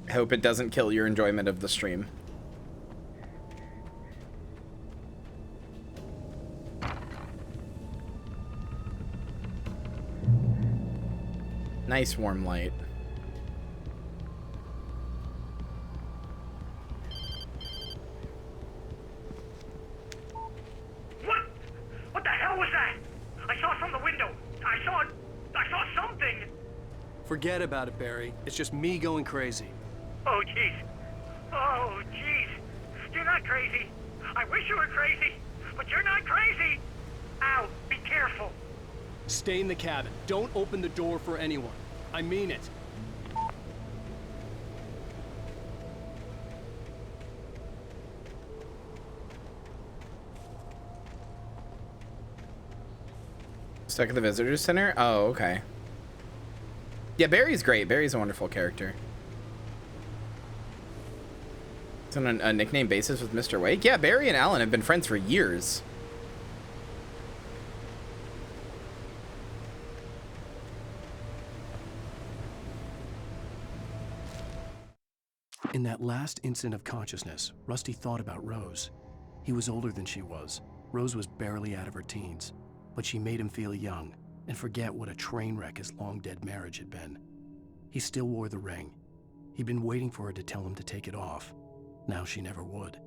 I hope it doesn't kill your enjoyment of the stream. Nice warm light. What the hell was that? I saw from the window. I saw something. Forget about it, Barry. It's just me going crazy. Oh, jeez. Oh, jeez. You're not crazy. I wish you were crazy, but you're not crazy. Ow, be careful. Stay in the cabin. Don't open the door for anyone. I mean it. Stuck at the visitor center? Oh, okay. Yeah, Barry's great. Barry's a wonderful character. It's on a nickname basis with Mr. Wake. Yeah, Barry and Alan have been friends for years. In that last instant of consciousness, Rusty thought about Rose. He was older than she was. Rose was barely out of her teens, but she made him feel young and forget what a train wreck his long-dead marriage had been. He still wore the ring. He'd been waiting for her to tell him to take it off. Now she never would.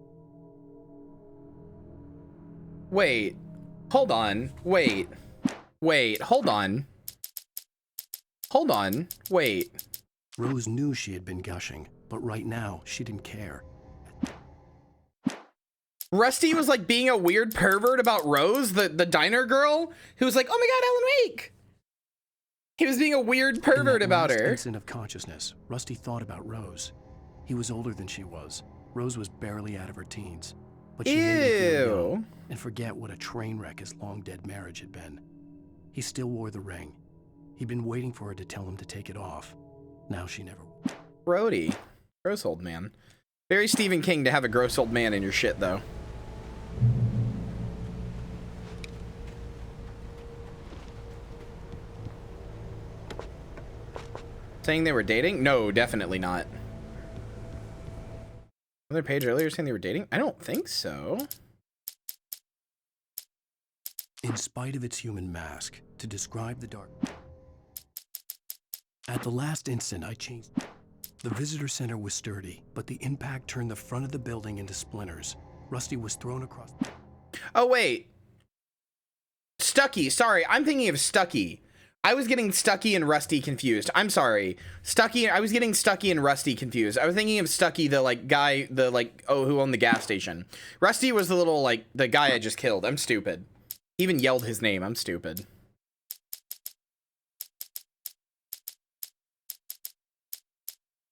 Wait. Hold on. Wait. Wait. Hold on. Hold on. Wait. Rose knew she had been gushing, but right now she didn't care. Rusty was like being a weird pervert about Rose, the diner girl, who was like, oh my god, Alan Wake! He was being a weird pervert about her. In that last instant of consciousness, Rusty thought about Rose. He was older than she was. Rose was barely out of her teens, but she made him feel young and forget what a train wreck his long-dead marriage had been. He still wore the ring. He'd been waiting for her to tell him to take it off. Now she never would. Brody. Gross old man. Very Stephen King to have a gross old man in your shit, though. Saying they were dating? No, definitely not. Another page earlier saying they were dating? I don't think so. In spite of its human mask, to describe the dark... At the last instant, I changed... The visitor center was sturdy, but the impact turned the front of the building into splinters. Rusty was thrown across... Oh, wait. Stucky. Sorry, I'm thinking of Stucky. I was getting Stucky and Rusty confused. I'm sorry. Stucky, I was getting Stucky and Rusty confused. I was thinking of Stucky, the, like, guy, the, like, oh, who owned the gas station. Rusty was the little, like, the guy I just killed. I'm stupid. He even yelled his name. I'm stupid.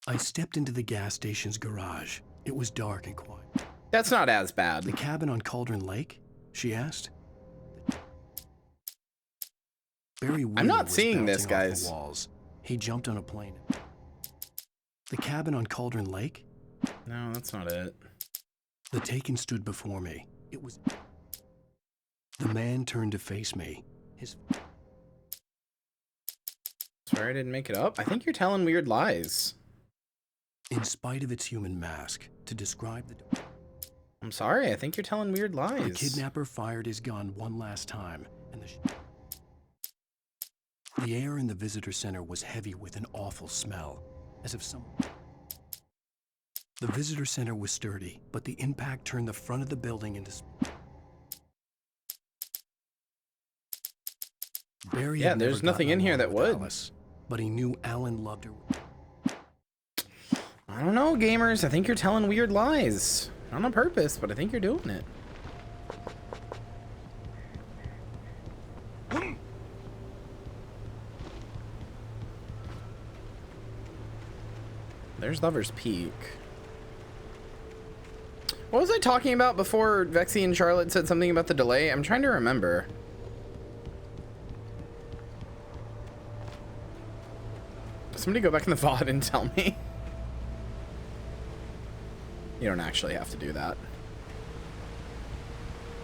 I stepped into the gas station's garage. It was dark and quiet. That's not as bad. The cabin on Cauldron Lake? She asked. Barry Wheeler I'm not was seeing this, bouncing off guys. the walls. He jumped on a plane. The cabin on Cauldron Lake? No, that's not it. The Taken stood before me. It was... The man turned to face me. His... Sorry I didn't make it up. I think you're telling weird lies. In spite of its human mask, to describe the... I'm sorry, I think you're telling weird lies. The kidnapper fired his gun one last time, and the air in the visitor center was heavy with an awful smell, as if someone... The visitor center was sturdy, but the impact turned the front of the building into... Barry yeah, had never there's nothing gotten in here along that with would. Alice, but he knew Alan loved her. I don't know, gamers. I think you're telling weird lies. Not on purpose, but I think you're doing it. There's Lover's Peak. What was I talking about before Vexy and Charlotte said something about the delay? I'm trying to remember. Somebody go back in the VOD and tell me. You don't actually have to do that.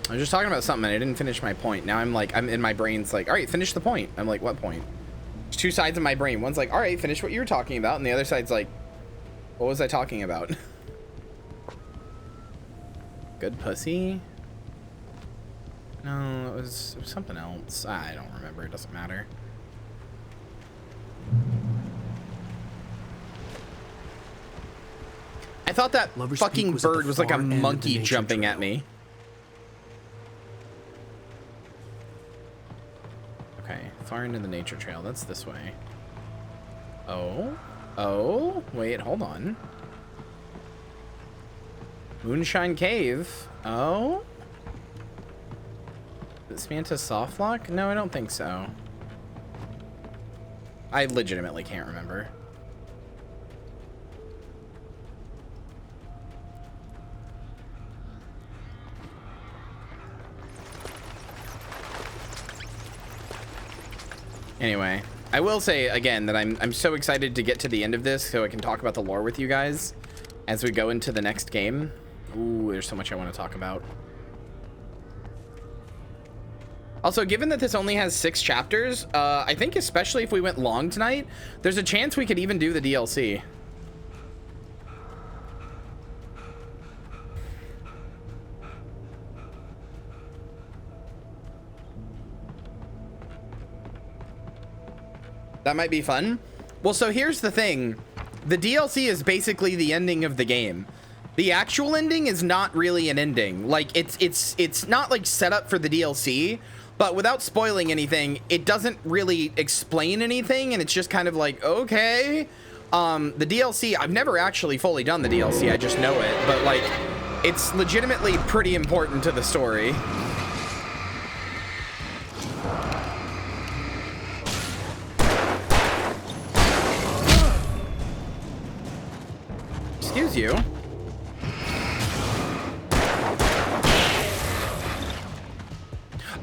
I was just talking about something and I didn't finish my point. Now I'm in my brain's like, all right, finish the point. I'm like, what point? There's two sides of my brain. One's like, all right, finish what you were talking about. And the other side's like, what was I talking about? Good pussy? No, it was something else. I don't remember. It doesn't matter. I thought that Lover's fucking Peak was at bird the was like a far end of the monkey nature jumping trail. at me. Okay, far into the nature trail. That's this way. Oh? Oh? Wait, hold on. Moonshine Cave. Oh? Is Manta soft lock? No, I don't think so. I legitimately can't remember. Anyway, I will say again that I'm so excited to get to the end of this so I can talk about the lore with you guys as we go into the next game. Ooh, there's so much I want to talk about. Also, given that this only has 6 chapters, I think especially if we went long tonight, there's a chance we could even do the DLC. That might be fun. Well, so here's the thing. The DLC is basically the ending of the game. The actual ending is not really an ending. Like, it's not like set up for the DLC, but without spoiling anything, it doesn't really explain anything, and it's just kind of like, okay. The DLC, I've never actually fully done the DLC, I just know it, but like, it's legitimately pretty important to the story. Excuse you.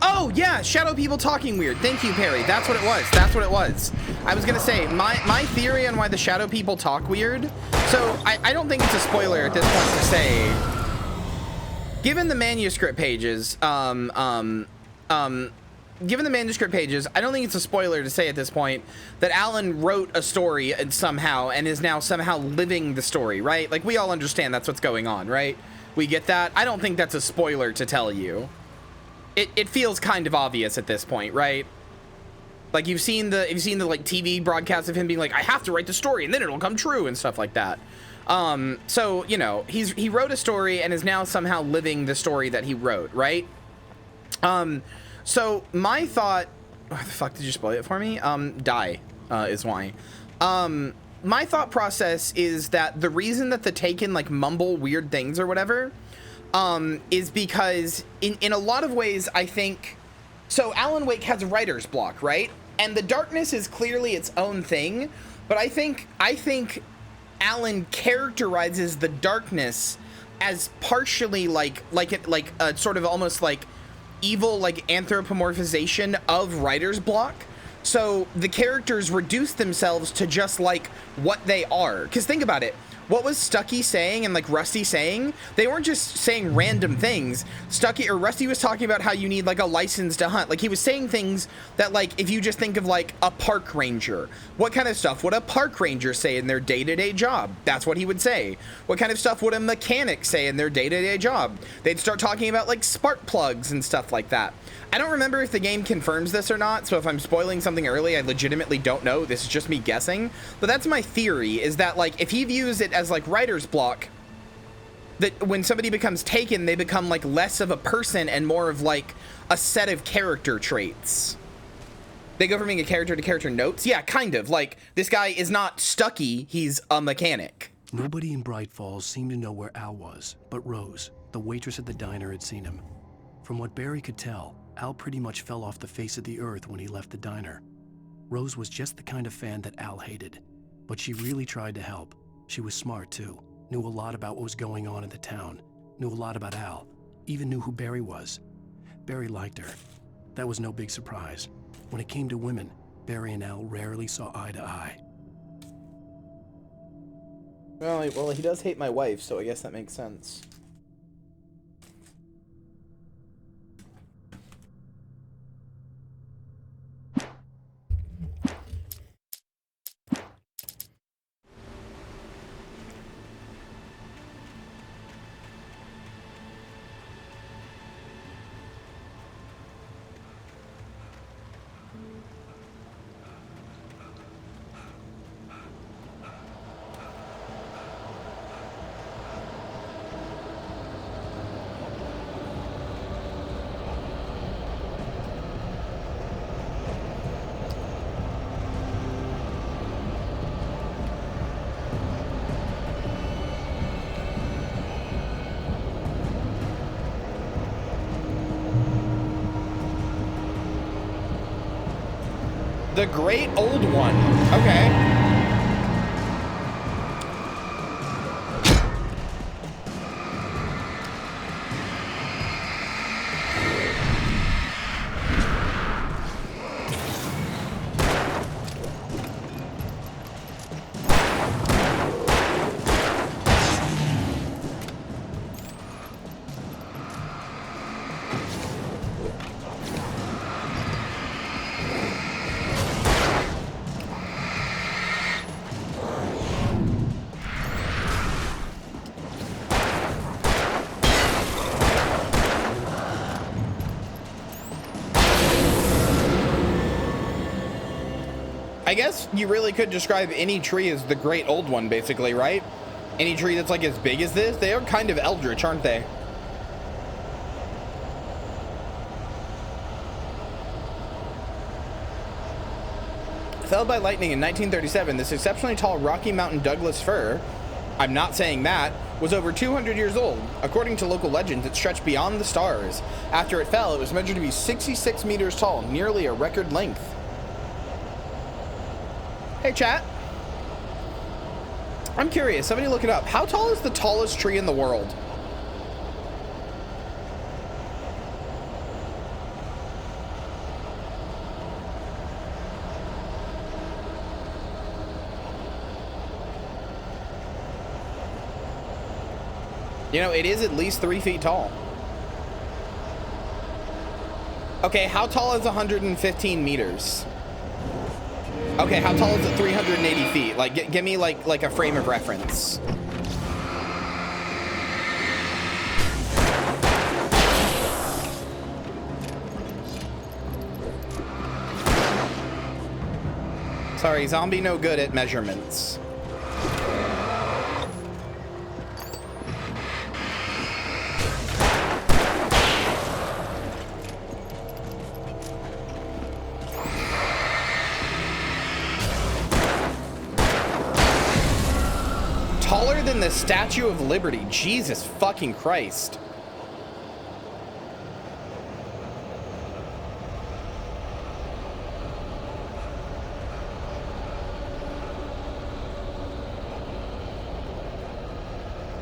Oh yeah, shadow people talking weird. Thank you, Perry. That's what it was. That's what it was. I was gonna say my theory on why the shadow people talk weird. So I don't think it's a spoiler at this point to say, given the manuscript pages, given the manuscript pages, I don't think it's a spoiler to say at this point that Alan wrote a story somehow and is now somehow living the story, right? Like, we all understand that's what's going on, right? We get that. I don't think that's a spoiler to tell you. It feels kind of obvious at this point, right? Like, you've seen the like TV broadcasts of him being like, I have to write the story and then it'll come true and stuff like that. So, you know, he wrote a story and is now somehow living the story that he wrote, right? So my thought, oh, the fuck did you spoil it for me? Die is why. My thought process is that the reason that the Taken like mumble weird things or whatever, is because in a lot of ways, I think, so Alan Wake has a writer's block, right? And the darkness is clearly its own thing, but I think Alan characterizes the darkness as partially like a sort of almost like evil, like anthropomorphization of writer's block. So the characters reduce themselves to just like what they are. Because think about it. What was Stucky saying and like Rusty saying? They weren't just saying random things. Stucky or Rusty was talking about how you need like a license to hunt. Like, he was saying things that, like, if you just think of like a park ranger, what kind of stuff would a park ranger say in their day-to-day job? That's what he would say. What kind of stuff would a mechanic say in their day-to-day job? They'd start talking about like spark plugs and stuff like that. I don't remember if the game confirms this or not, so if I'm spoiling something early, I legitimately don't know. This is just me guessing. But that's my theory, is that, like, if he views it as, like, writer's block, that when somebody becomes Taken, they become, like, less of a person and more of, like, a set of character traits. They go from being a character to character notes? Yeah, kind of. Like, this guy is not Stucky, he's a mechanic. Nobody in Bright Falls seemed to know where Al was, but Rose, the waitress at the diner, had seen him. From what Barry could tell, Al pretty much fell off the face of the earth when he left the diner. Rose was just the kind of fan that Al hated, but she really tried to help. She was smart too, knew a lot about what was going on in the town, knew a lot about Al, even knew who Barry was. Barry liked her. That was no big surprise. When it came to women, Barry and Al rarely saw eye to eye. Well, he does hate my wife, so I guess that makes sense. The Great Old One. Okay. I guess you really could describe any tree as the Great Old One, basically, right? Any tree that's like as big as this, they are kind of eldritch, aren't they? Felled by lightning in 1937, this exceptionally tall Rocky Mountain Douglas fir, I'm not saying that, was over 200 years old. According to local legends, it stretched beyond the stars. After it fell, it was measured to be 66 meters tall, nearly a record length. Hey, chat. I'm curious. Somebody look it up. How tall is the tallest tree in the world? You know, it is at least 3 feet tall. Okay, how tall is 115 meters? Okay, how tall is it? 380 feet. Like, give me like a frame of reference. Sorry, zombie no good at measurements. Taller than the Statue of Liberty. Jesus fucking Christ.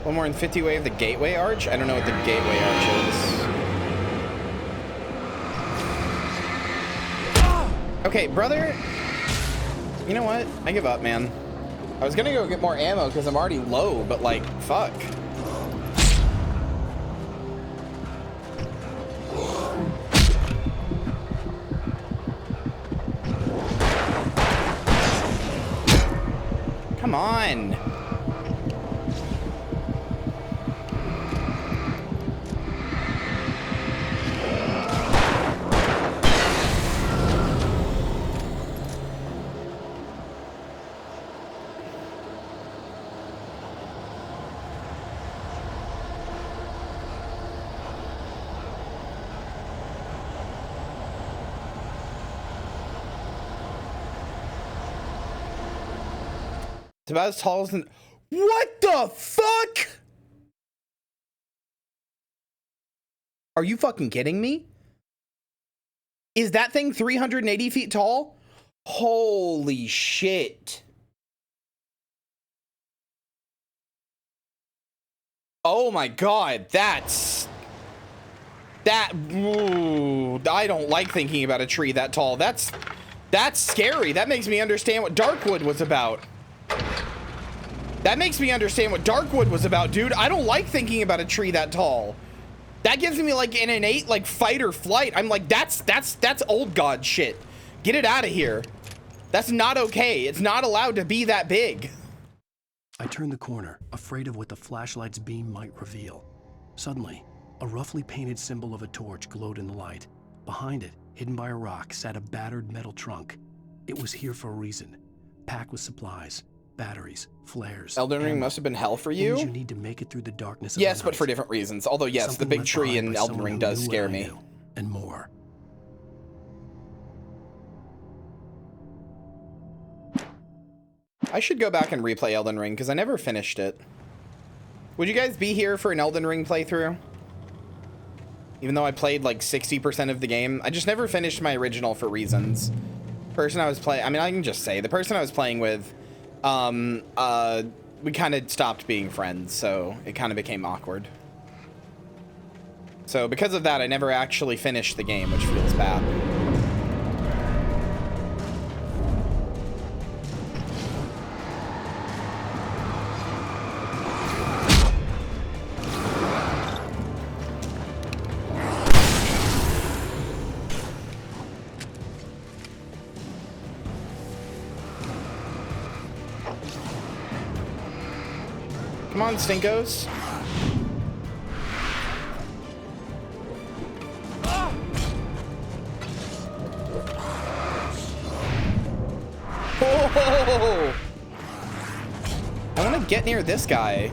One more than 50 away of the Gateway Arch? I don't know what the Gateway Arch is. Okay, brother. You know what? I give up, man. I was gonna go get more ammo because I'm already low, but like, fuck. Come on. It's about as tall as what the fuck? Are you fucking kidding me? Is that thing 380 feet tall? Holy shit. Oh my god, ooh, I don't like thinking about a tree that tall. That's scary. That makes me understand what Darkwood was about. That makes me understand what Darkwood was about, dude. I don't like thinking about a tree that tall. That gives me like an innate like fight or flight. I'm like, that's old god shit. Get it out of here. That's not okay. It's not allowed to be that big. I turned the corner, afraid of what the flashlight's beam might reveal. Suddenly, a roughly painted symbol of a torch glowed in the light. Behind it, hidden by a rock, sat a battered metal trunk. It was here for a reason. Packed with supplies, batteries, flares. Elden Ring must have been hell for you. You need to make it through the darkness of yes, the but night. for different reasons. Although yes, Something the big left tree behind in by Elden someone Ring who does knew scare what I me. knew, and more. I should go back and replay Elden Ring because I never finished it. Would you guys be here for an Elden Ring playthrough? Even though I played like 60% of the game, I just never finished my original for reasons. Person I was playing, I mean, I can just say the person I was playing with, we kind of stopped being friends, so it kind of became awkward. So because of that, I never actually finished the game, which feels bad. Come on, Stinkos. Oh! I want to get near this guy.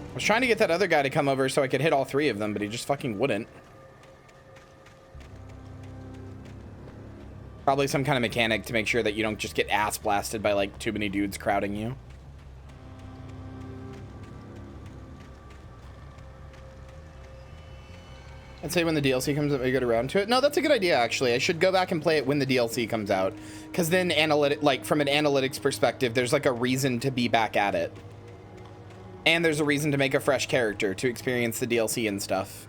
I was trying to get that other guy to come over so I could hit all three of them, but he just fucking wouldn't. Probably some kind of mechanic to make sure that you don't just get ass blasted by like too many dudes crowding you. I'd say when the DLC comes out, we get around to it. No, that's a good idea, actually. I should go back and play it when the DLC comes out. Because then, from an analytics perspective, there's like a reason to be back at it. And there's a reason to make a fresh character to experience the DLC and stuff.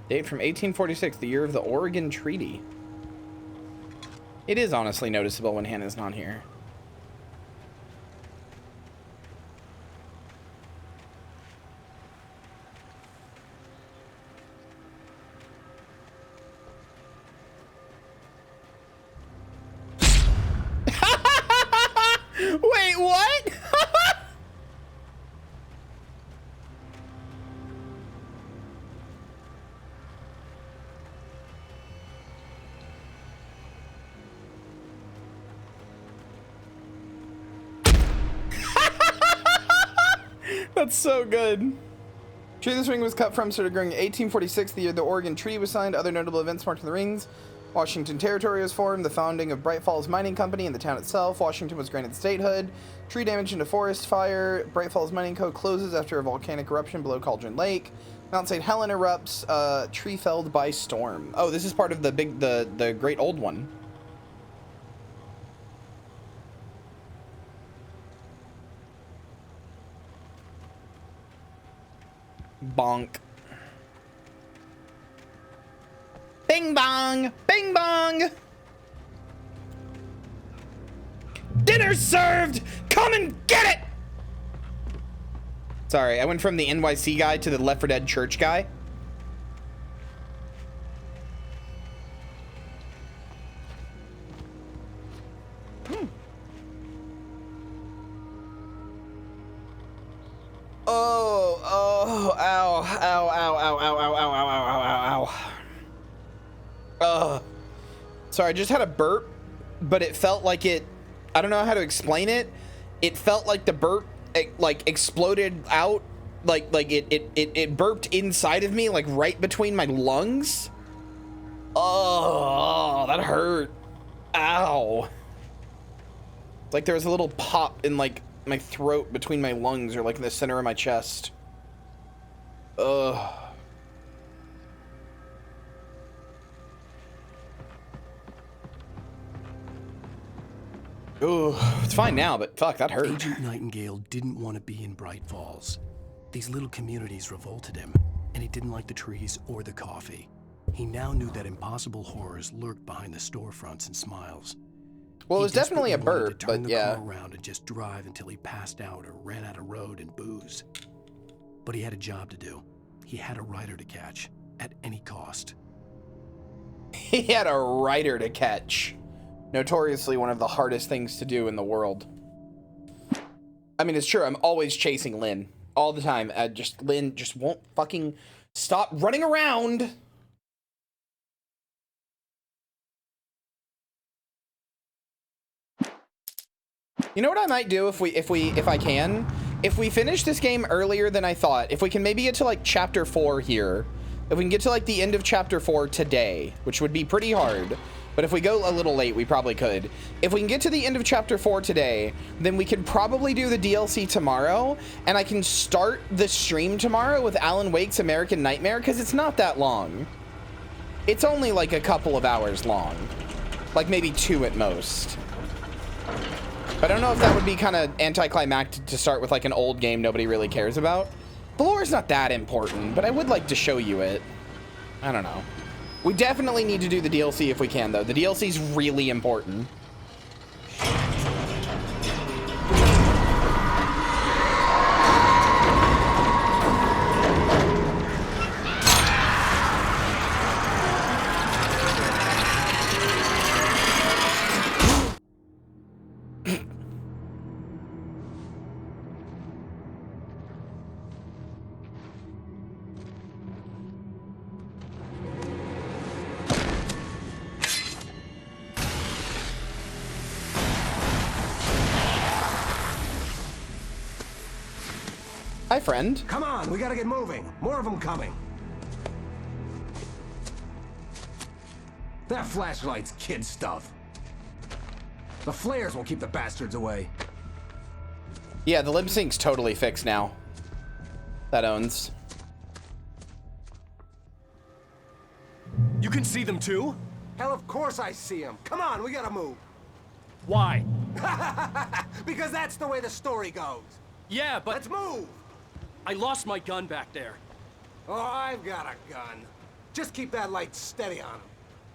Date from 1846, the year of the Oregon Treaty. It is honestly noticeable when Hannah's not here. Wait, what? That's so good. Tree this ring was cut from started growing in 1846, the year the Oregon Treaty was signed. Other notable events marked in the rings. Washington Territory was formed, the founding of Bright Falls Mining Company and the town itself. Washington was granted statehood. Tree damage into forest fire. Bright Falls Mining Co. closes after a volcanic eruption below Cauldron Lake. Mount St. Helen erupts. Tree felled by storm. Oh, this is part of the great old one. Bonk. Bing bong! Bing bong! Dinner's served! Come and get it! Sorry, I went from the NYC guy to the Left 4 Dead church guy. Oh, ow, ow, ow, ow, ow, ow, ow, ow, ow, ow, ow. Sorry, I just had a burp, but it felt like it, I don't know how to explain it. It felt like the burp, like, exploded out, like it burped inside of me, like, right between my lungs. Oh, that hurt. Ow. It's like there was a little pop in, like, my throat between my lungs, or like in the center of my chest. Ugh. Ooh, it's fine now, but fuck, that hurt. Agent Nightingale didn't want to be in Bright Falls. These little communities revolted him, and he didn't like the trees or the coffee. He now knew that impossible horrors lurked behind the storefronts and smiles. Well, it was definitely a burp, to turn but the yeah. car around and just drive until he passed out or ran out of road and booze. But he had a job to do. He had a rider to catch at any cost. He had a rider to catch. Notoriously one of the hardest things to do in the world. I mean, it's true. I'm always chasing Lynn all the time. Lynn just won't fucking stop running around. You know what I might do if I can If we finish this game earlier than I thought, if we can maybe get to like chapter 4 here, if we can get to like the end of chapter 4 today, which would be pretty hard, but if we go a little late, we probably could. If we can get to the end of chapter 4 today, then we can probably do the DLC tomorrow, and I can start the stream tomorrow with Alan Wake's American Nightmare, because it's not that long. It's only like a couple of hours long. Like maybe 2 at most. But I don't know if that would be kind of anticlimactic to start with like an old game nobody really cares about. The lore is not that important, but I would like to show you it. I don't know. We definitely need to do the DLC if we can, though. The DLC is really important. Hi, friend. Come on, we gotta get moving. More of them coming. That flashlight's kid stuff. The flares will keep the bastards away. Yeah, the lip sync's totally fixed now. That owns. You can see them too? Hell, of course I see them. Come on, we gotta move. Why? Because that's the way the story goes. Yeah, but... Let's move! I lost my gun back there. Oh, I've got a gun. Just keep that light steady on him.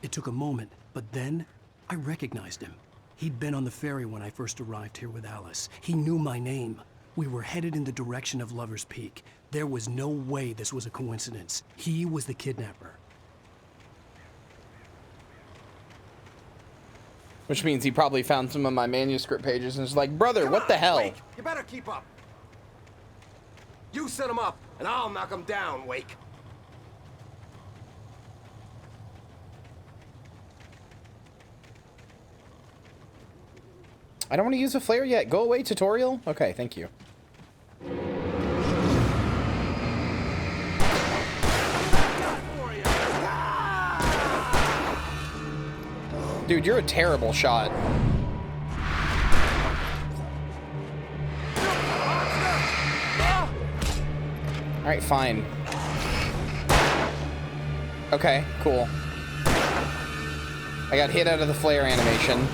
It took a moment, but then I recognized him. He'd been on the ferry when I first arrived here with Alice. He knew my name. We were headed in the direction of Lover's Peak. There was no way this was a coincidence. He was the kidnapper. Which means he probably found some of my manuscript pages and was like, brother, what the hell? Wake, you better keep up. You set him up, and I'll knock him down, Wake. I don't want to use a flare yet. Go away, tutorial. Okay, thank you. Dude, you're a terrible shot. All right, fine. Okay, cool. I got hit out of the flare animation.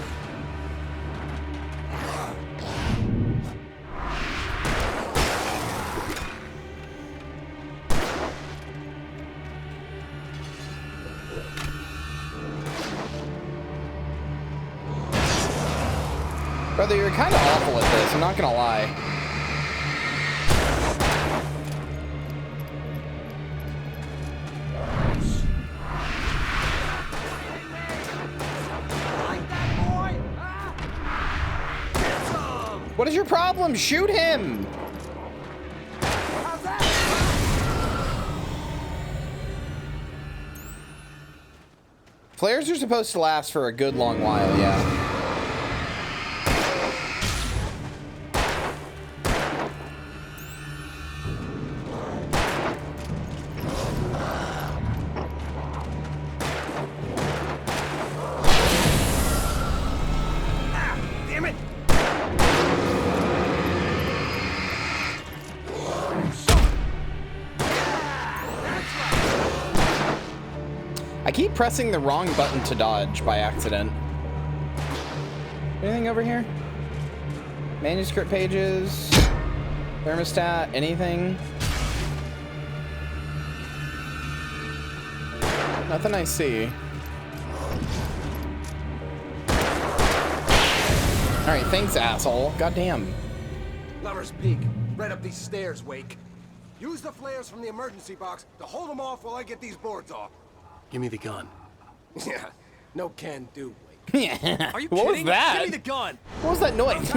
Brother, you're kind of awful at this, I'm not gonna lie. What is your problem? Shoot him! Flares are supposed to last for a good long while, yeah. Pressing the wrong button to dodge by accident. Anything over here? Manuscript pages, thermostat, anything? Nothing I see. All right, thanks, asshole. Goddamn. Lover's Peak, right up these stairs, Wake. Use the flares from the emergency box to hold them off while I get these boards off. Give me the gun. Yeah, no can do, Wake. Yeah. Are you What kidding? was that? Give me the gun. What was that noise?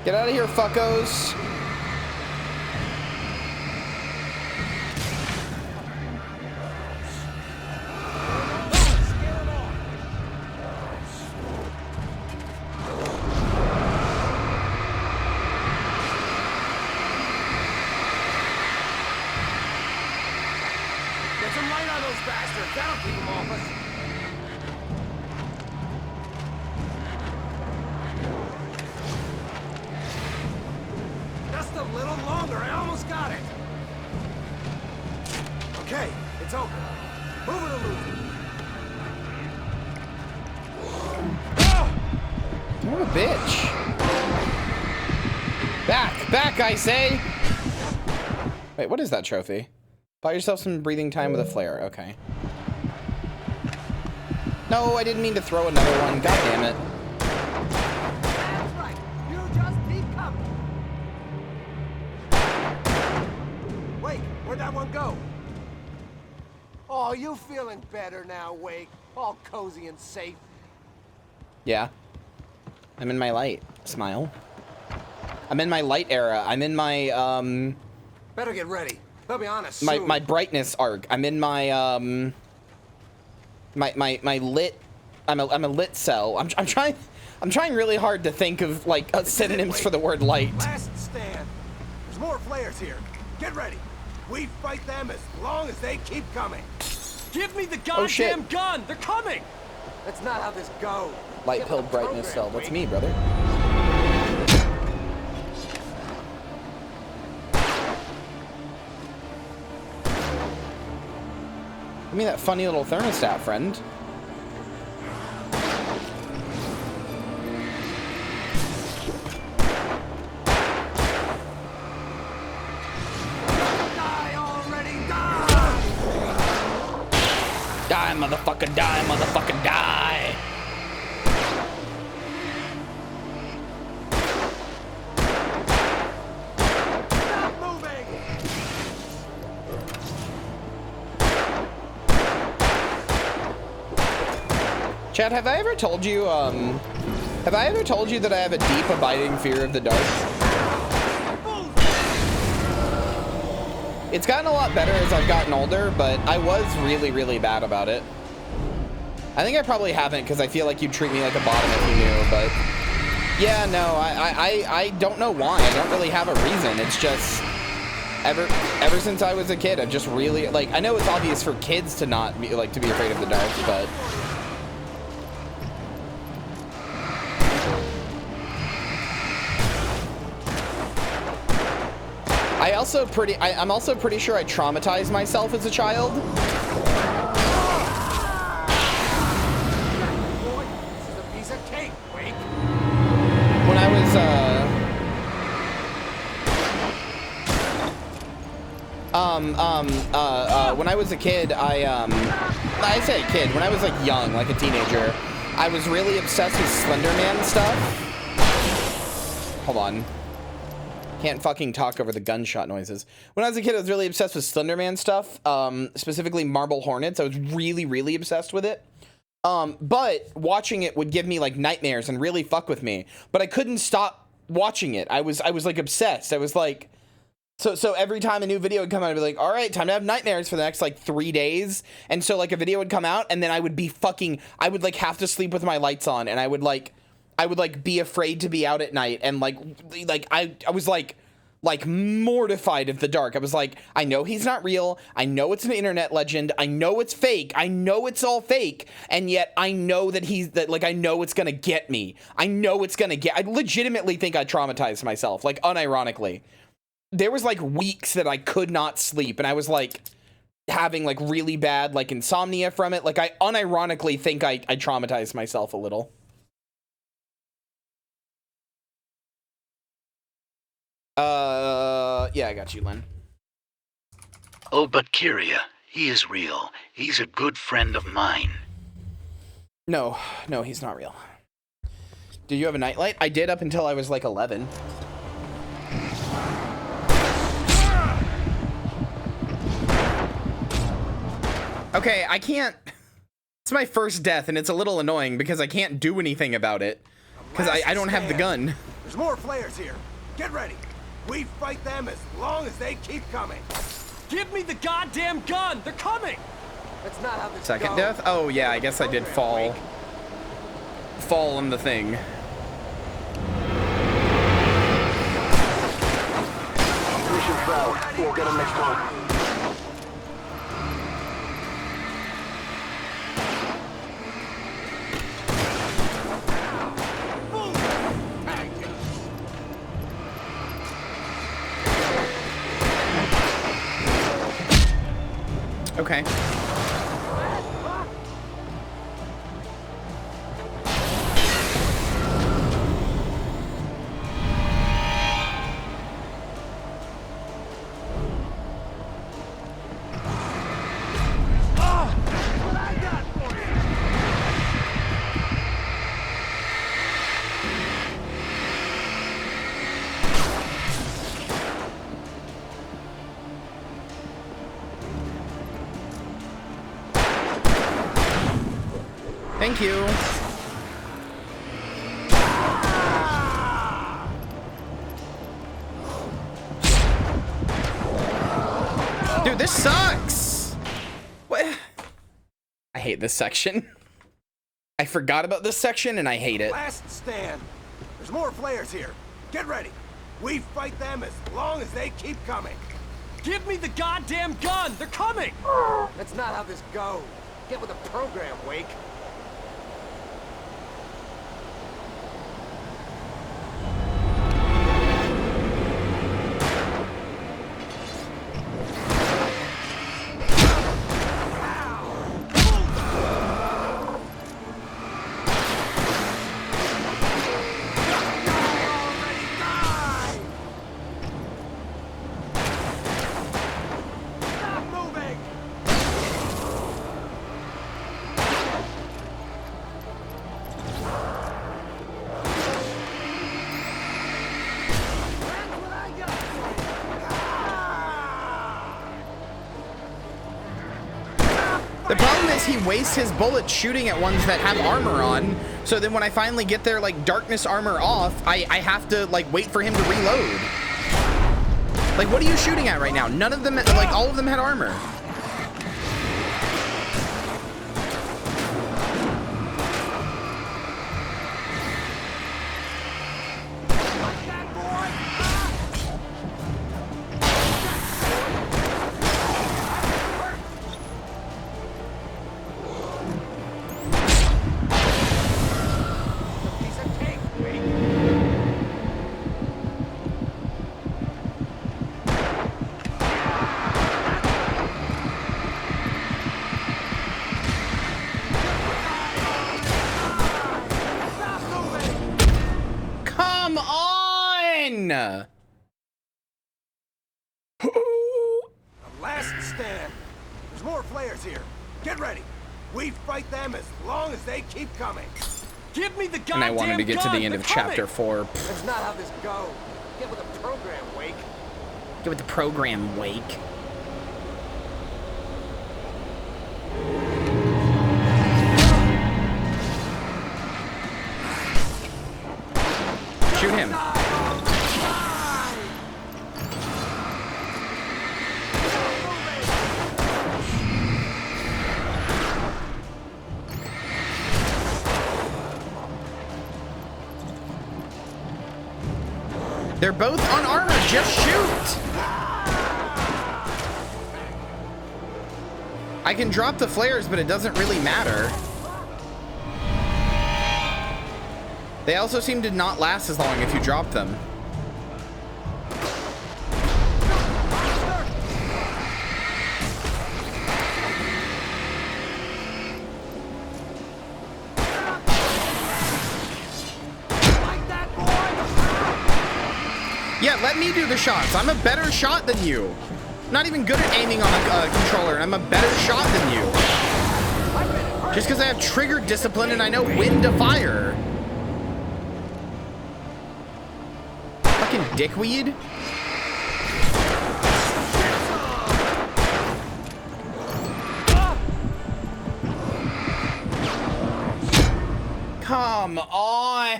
Get out of here, fuckos. bastards. That'll keep them off us. Just a little longer. I almost got it. Okay, it's open. Move it or lose it. What a bitch. Back, I say. Wait, what is that trophy? Buy yourself some breathing time with a flare. Okay. No, I didn't mean to throw another one. God damn it. That's right. You just keep coming. Wake, where'd that one go? Oh, you feeling better now, Wake? All cozy and safe. Yeah. I'm in my light. Smile. I'm in my light era. I'm in my, Better get ready. They'll be on us my soon. brightness arc. I'm in my, my lit, I'm a lit cell. I'm trying really hard to think of, like, synonyms for the word light. Last stand. There's more flares here. Get ready. We fight them as long as they keep coming. Give me the Oh, shit. goddamn gun! They're coming! That's not how this goes. Light pill brightness cell. That's me, brother. Give me that funny little thermostat, friend. Die already, die! Die, motherfucker, die, motherfucker, die! Stop moving! Chad, have I ever told you that I have a deep, abiding fear of the dark? It's gotten a lot better as I've gotten older, but I was really, really bad about it. I think I probably haven't, because I feel like you'd treat me like a bottom if you knew, but... Yeah, no, I don't know why. I don't really have a reason. It's just... Ever since I was a kid, I've just really... Like, I know it's obvious for kids to not be, like, to be afraid of the dark, but... I'm also pretty sure I traumatized myself as a child. Boy, this is a piece of cake, Wake. When I was, when I was a kid, I say a kid, when I was like young, like a teenager, I was really obsessed with Slender Man stuff. Hold on. Can't fucking talk over the gunshot noises. When I was a kid, I was really obsessed with Slender Man stuff, specifically Marble Hornets. I was really, really obsessed with it. But watching it would give me like nightmares and really fuck with me. But I couldn't stop watching it. I was like obsessed. I was like, so every time a new video would come out, I'd be like, all right, time to have nightmares for the next like 3 days. And so like a video would come out, and then I would like have to sleep with my lights on, and I would be afraid to be out at night, and I was like mortified of the dark. I was like, I know he's not real. I know it's an internet legend. I know it's fake. I know it's all fake. And yet I know that I know it's gonna get me. I legitimately think I traumatized myself, like unironically. There was like weeks that I could not sleep, and I was like having like really bad like insomnia from it. Like I unironically think I traumatized myself a little. Yeah, I got you, Len. Oh, but Kyria, he is real. He's a good friend of mine. No, he's not real. Do you have a nightlight? I did up until I was like 11. Okay, I can't... It's my first death, and it's a little annoying because I can't do anything about it. Because I don't have the gun. There's more flares here. Get ready. We fight them as long as they keep coming. Give me the goddamn gun! They're coming! That's not how this Second goes. death? Oh, yeah, I guess I did fall on the thing. Mission failed. We'll get them next time. Okay. Thank you. Dude, this sucks. What? I hate this section. I forgot about this section and I hate it. Last stand. There's more flares here. Get ready. We fight them as long as they keep coming. Give me the goddamn gun! They're coming! That's not how this goes. Get with the program, Wake. The problem is he wastes his bullets shooting at ones that have armor on. So then when I finally get their like darkness armor off, I have to like wait for him to reload. Like, what are you shooting at right now? None of them, like all of them had armor. Last stand. There's more flares here. Get ready. We fight them as long as they keep coming. Give me the goddamn And I wanted to get to the end of chapter 4. That's not how this goes. Get with the program, Wake. Get with the program, Wake. Shoot him. They're both on armor. Just shoot. I can drop the flares, but it doesn't really matter. They also seem to not last as long if you drop them. Yeah, let me do the shots. I'm a better shot than you. I'm not even good at aiming on a controller, and I'm a better shot than you. Just because I have trigger discipline and I know when to fire. Fucking dickweed. Come on,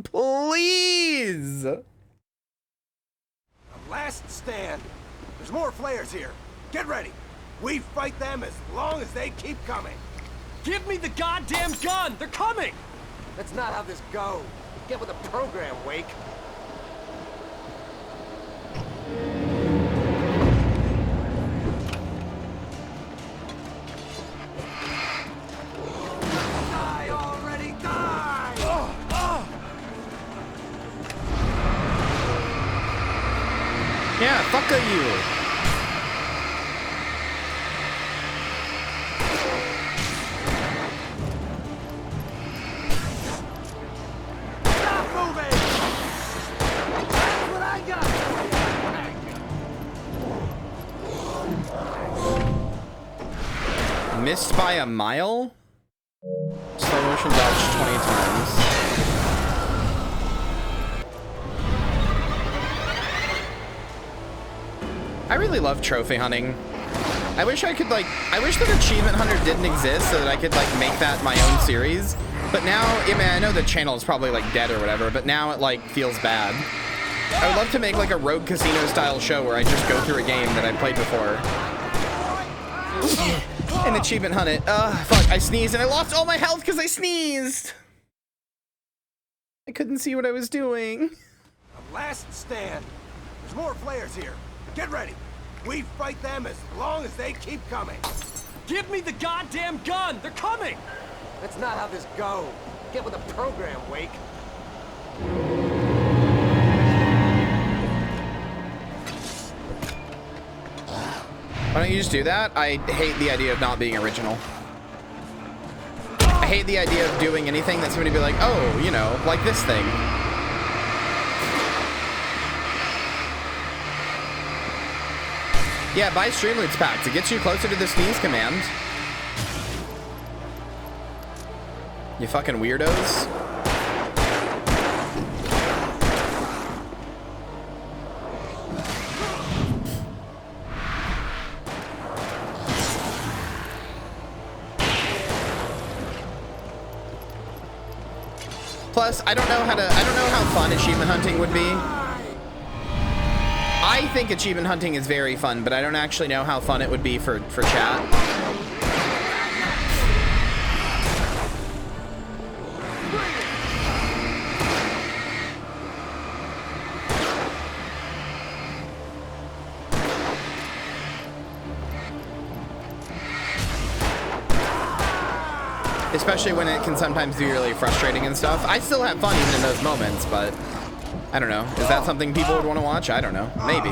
please. Last stand. There's more flares here. Get ready. We fight them as long as they keep coming. Give me the goddamn gun! They're coming! That's not how this goes. Get with the program, Wake. Die already, die! Yeah, fuck you. Missed by a mile? Slow motion dodge 20 times. I really love trophy hunting. I wish I could like, I wish that Achievement Hunter didn't exist so that I could like make that my own series. But now, I mean, I know the channel is probably like dead or whatever, but now it like feels bad. I would love to make like a Rogue Casino style show where I just go through a game that I played before. And achievement hunt it. Fuck, I sneezed and I lost all my health because I sneezed. I couldn't see what I was doing. A last stand. There's more players here. Get ready. We fight them as long as they keep coming. Give me the goddamn gun! They're coming! That's not how this goes. Get with the program, Wake. Why don't you just do that? I hate the idea of not being original. I hate the idea of doing anything that somebody be like, oh, you know, like this thing. Yeah, buy Streamloots packs. It gets you closer to the sneeze command. You fucking weirdos. Plus, I don't know how fun achievement hunting would be. I think achievement hunting is very fun, but I don't actually know how fun it would be for chat. Especially when it can sometimes be really frustrating and stuff. I still have fun even in those moments, but I don't know. Is that something people would want to watch? I don't know. Maybe.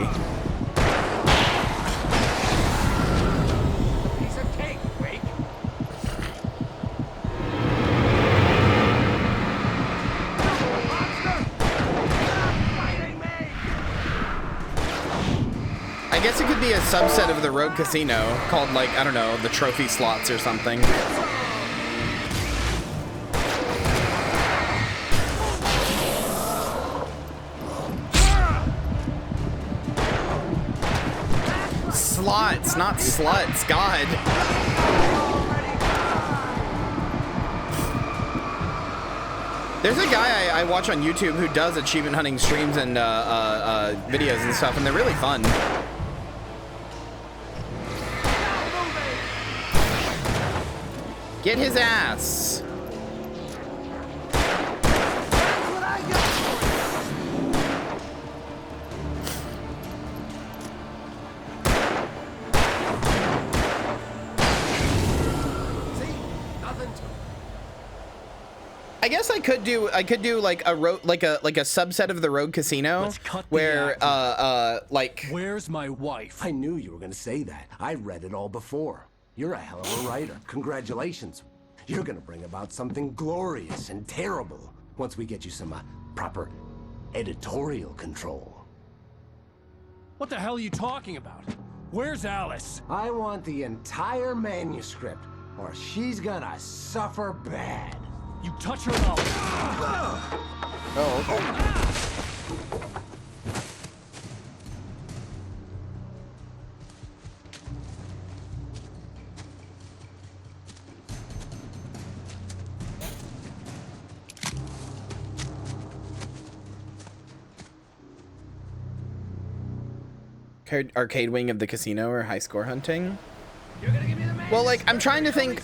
Piece of cake, Wake. I guess it could be a subset of the Rogue Casino called, like, I don't know, the trophy slots or something. Slots, not sluts, God. There's a guy I watch on YouTube who does achievement hunting streams and videos and stuff, and they're really fun. Get his ass. I guess I could do like a subset of the Rogue Casino where like Where's my wife? I knew you were gonna say that. I read it all before. You're a hell of a writer. Congratulations. You're gonna bring about something glorious and terrible once we get you some proper editorial control. What the hell are you talking about? Where's Alice? I want the entire manuscript, or she's gonna suffer bad. You touch her mouth. Oh, okay. Arcade wing of the casino or high score hunting? Well, like, I'm trying to think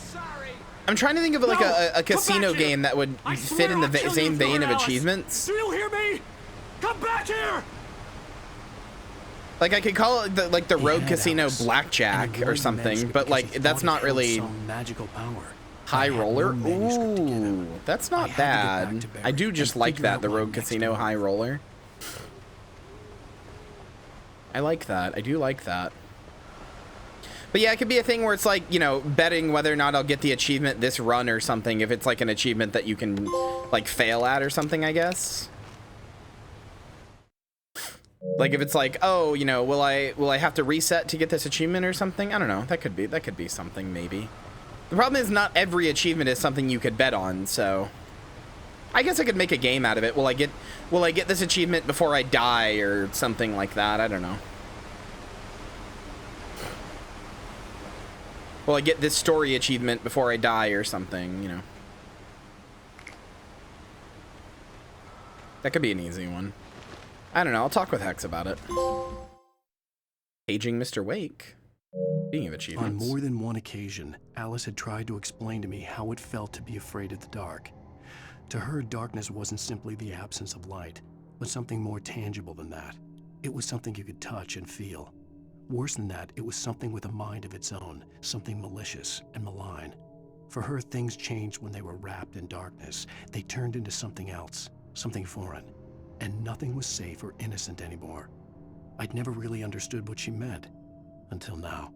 of like a casino game that would fit in the same vein of achievements. Do you hear me? Come back here! Like, I could call it the Rogue Casino Blackjack or something, but like that's not really magical power. High roller. Ooh, that's not bad. I do just like that, the Rogue Casino high roller. I like that. I do like that. But yeah, it could be a thing where it's like, you know, betting whether or not I'll get the achievement this run or something, if it's like an achievement that you can like fail at or something, I guess. Like if it's like, oh, you know, will I have to reset to get this achievement or something? I don't know. That could be something maybe. The problem is not every achievement is something you could bet on, so I guess I could make a game out of it. Will I get this achievement before I die or something like that? I don't know. Will I get this story achievement before I die or something, you know? That could be an easy one. I don't know, I'll talk with Hex about it. Paging Mr. Wake. Speaking of achievements. On more than one occasion, Alice had tried to explain to me how it felt to be afraid of the dark. To her, darkness wasn't simply the absence of light, but something more tangible than that. It was something you could touch and feel. Worse than that, it was something with a mind of its own, something malicious and malign. For her, things changed when they were wrapped in darkness. They turned into something else, something foreign, and nothing was safe or innocent anymore. I'd never really understood what she meant, until now.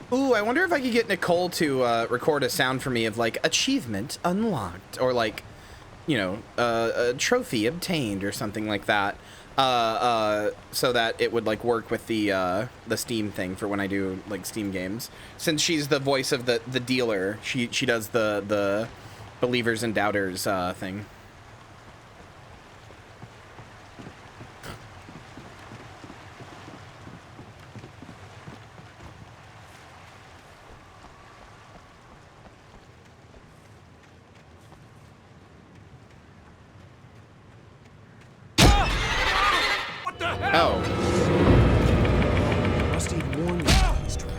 Ooh, I wonder if I could get Nicole to record a sound for me of like achievement unlocked or like, you know, a trophy obtained or something like that, so that it would like work with the Steam thing for when I do like Steam games. Since she's the voice of the dealer, she does the believers and doubters thing.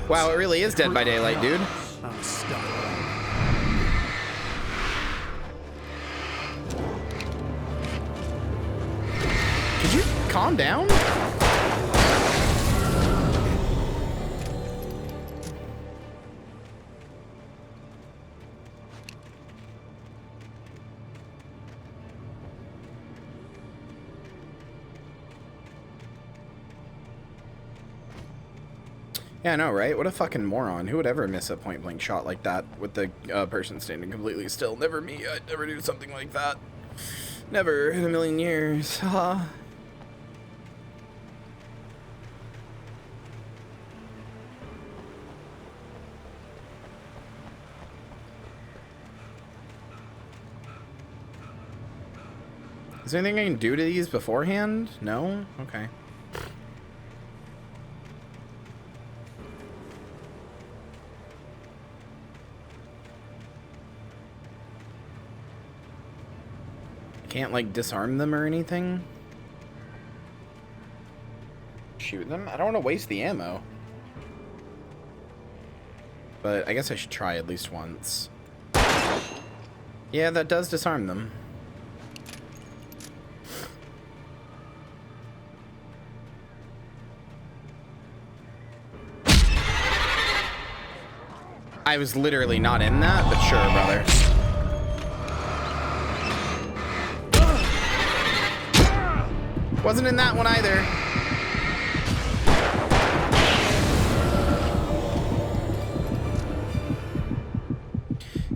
Wow, it really is Dead by Daylight, dude. I'm stuck. Could you calm down? Yeah, I know, right? What a fucking moron. Who would ever miss a point-blank shot like that with the person standing completely still? Never me. I'd never do something like that. Never in a million years. Haha. Is there anything I can do to these beforehand? No? Okay. Can't like disarm them or anything? Shoot them? I don't want to waste the ammo. But I guess I should try at least once. Yeah, that does disarm them. I was literally not in that, but sure, brother. Wasn't in that one either.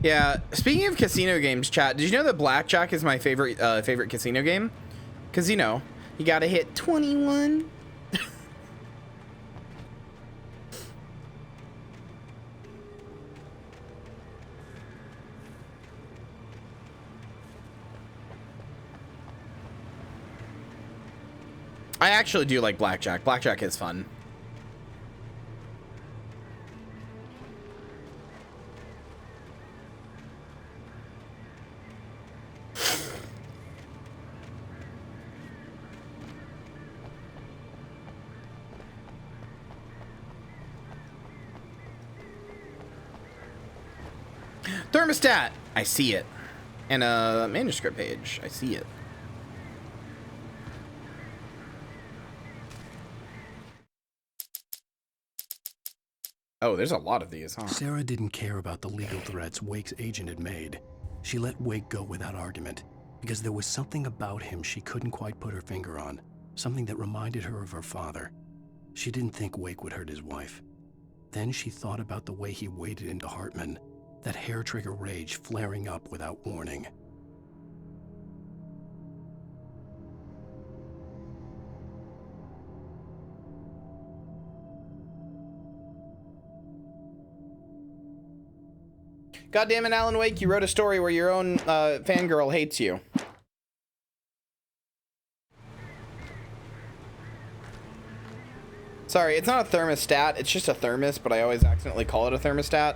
Yeah, speaking of casino games, chat, did you know that Blackjack is my favorite casino game? Because, you know, you gotta hit 21. I actually do like Blackjack. Blackjack is fun. Thermostat! I see it. And a manuscript page. I see it. Oh, there's a lot of these, huh? Sarah didn't care about the legal threats Wake's agent had made. She let Wake go without argument, because there was something about him she couldn't quite put her finger on, something that reminded her of her father. She didn't think Wake would hurt his wife. Then she thought about the way he waded into Hartman, that hair-trigger rage flaring up without warning. God damn it, Alan Wake, you wrote a story where your own fangirl hates you. Sorry, it's not a thermostat, it's just a thermos, but I always accidentally call it a thermostat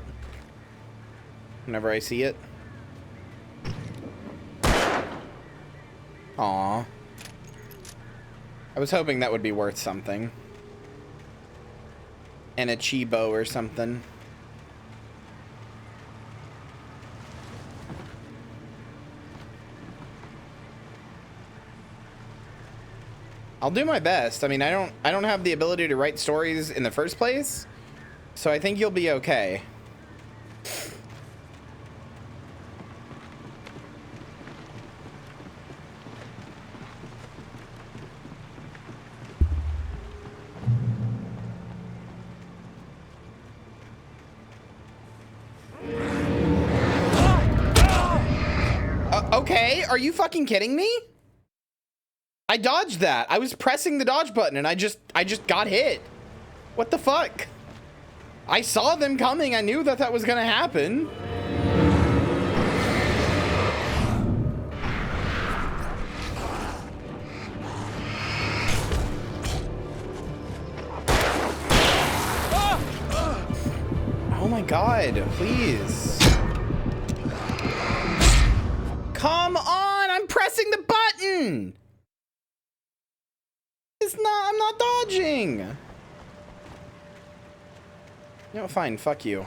whenever I see it. Aww. I was hoping that would be worth something. And a Chibo or something. I'll do my best. I mean, I don't have the ability to write stories in the first place, so I think you'll be okay. Okay, are you fucking kidding me? I dodged that. I was pressing the dodge button and I just got hit. What the fuck? I saw them coming. I knew that that was gonna happen. Oh my god, please. Come on, I'm pressing the button. I'm not dodging. You know, fine, fuck you.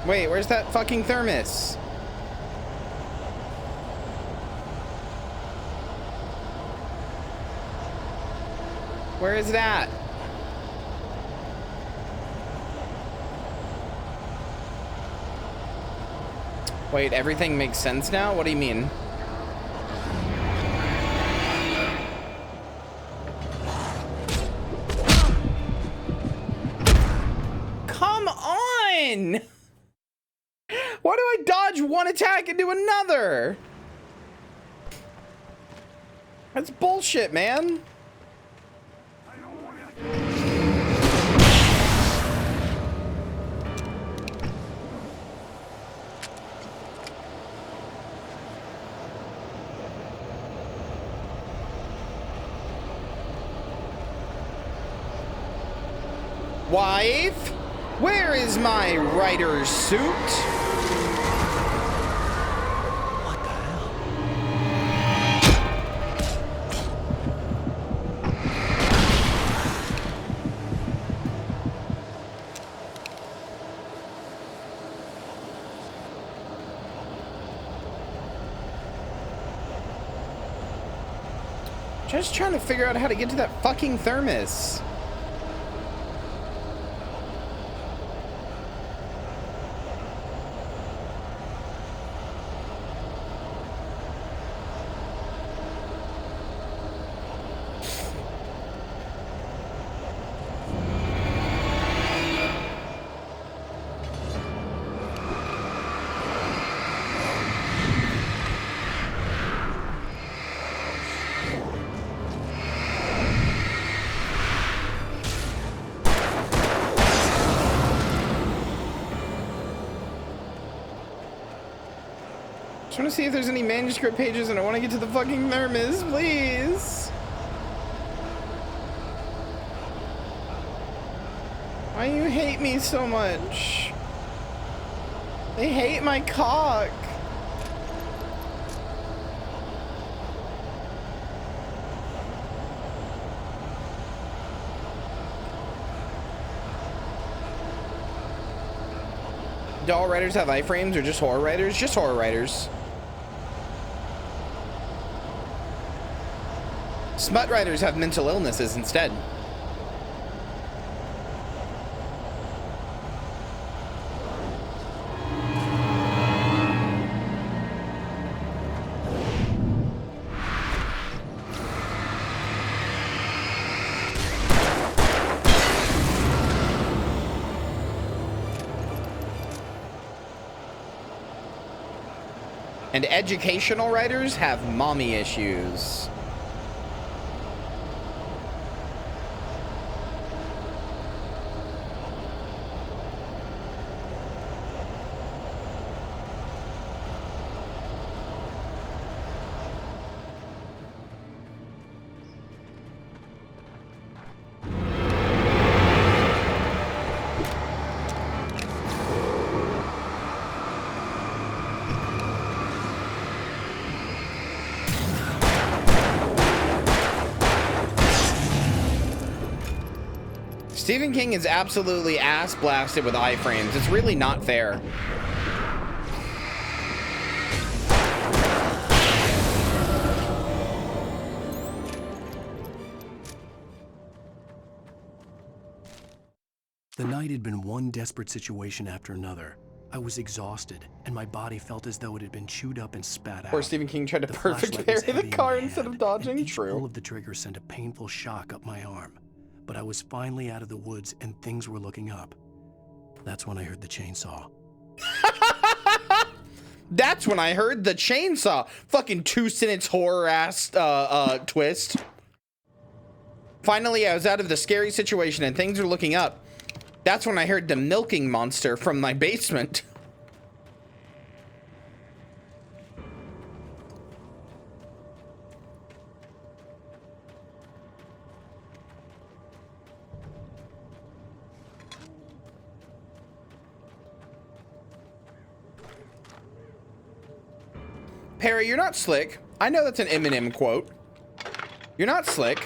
Wait, where's that fucking thermos? Where is that? Wait, everything makes sense now? What do you mean? Come on! Why do I dodge one attack and do another? That's bullshit, man. Wife, where is my writer's suit? Just trying to figure out how to get to that fucking thermos. Just want to see if there's any manuscript pages, and I want to get to the fucking thermos, please. Why do you hate me so much? They hate my cock. Do all writers have iframes or just horror writers? Just horror writers. Smut writers have mental illnesses instead. And educational writers have mommy issues. Stephen King is absolutely ass blasted with iframes. It's really not fair. The night had been one desperate situation after another. I was exhausted, and my body felt as though it had been chewed up and spat out. Poor Stephen King tried to The perfect flashlight was parry the heavy in car my instead of hand, dodging. and each True. pull of the trigger sent a painful shock up my arm. But I was finally out of the woods, and things were looking up. That's when I heard the chainsaw. That's when I heard the chainsaw. Fucking 2-sentence horror ass twist. Finally, I was out of the scary situation and things are looking up. That's when I heard the milking monster from my basement. Perry, you're not slick. I know that's an Eminem quote. You're not slick.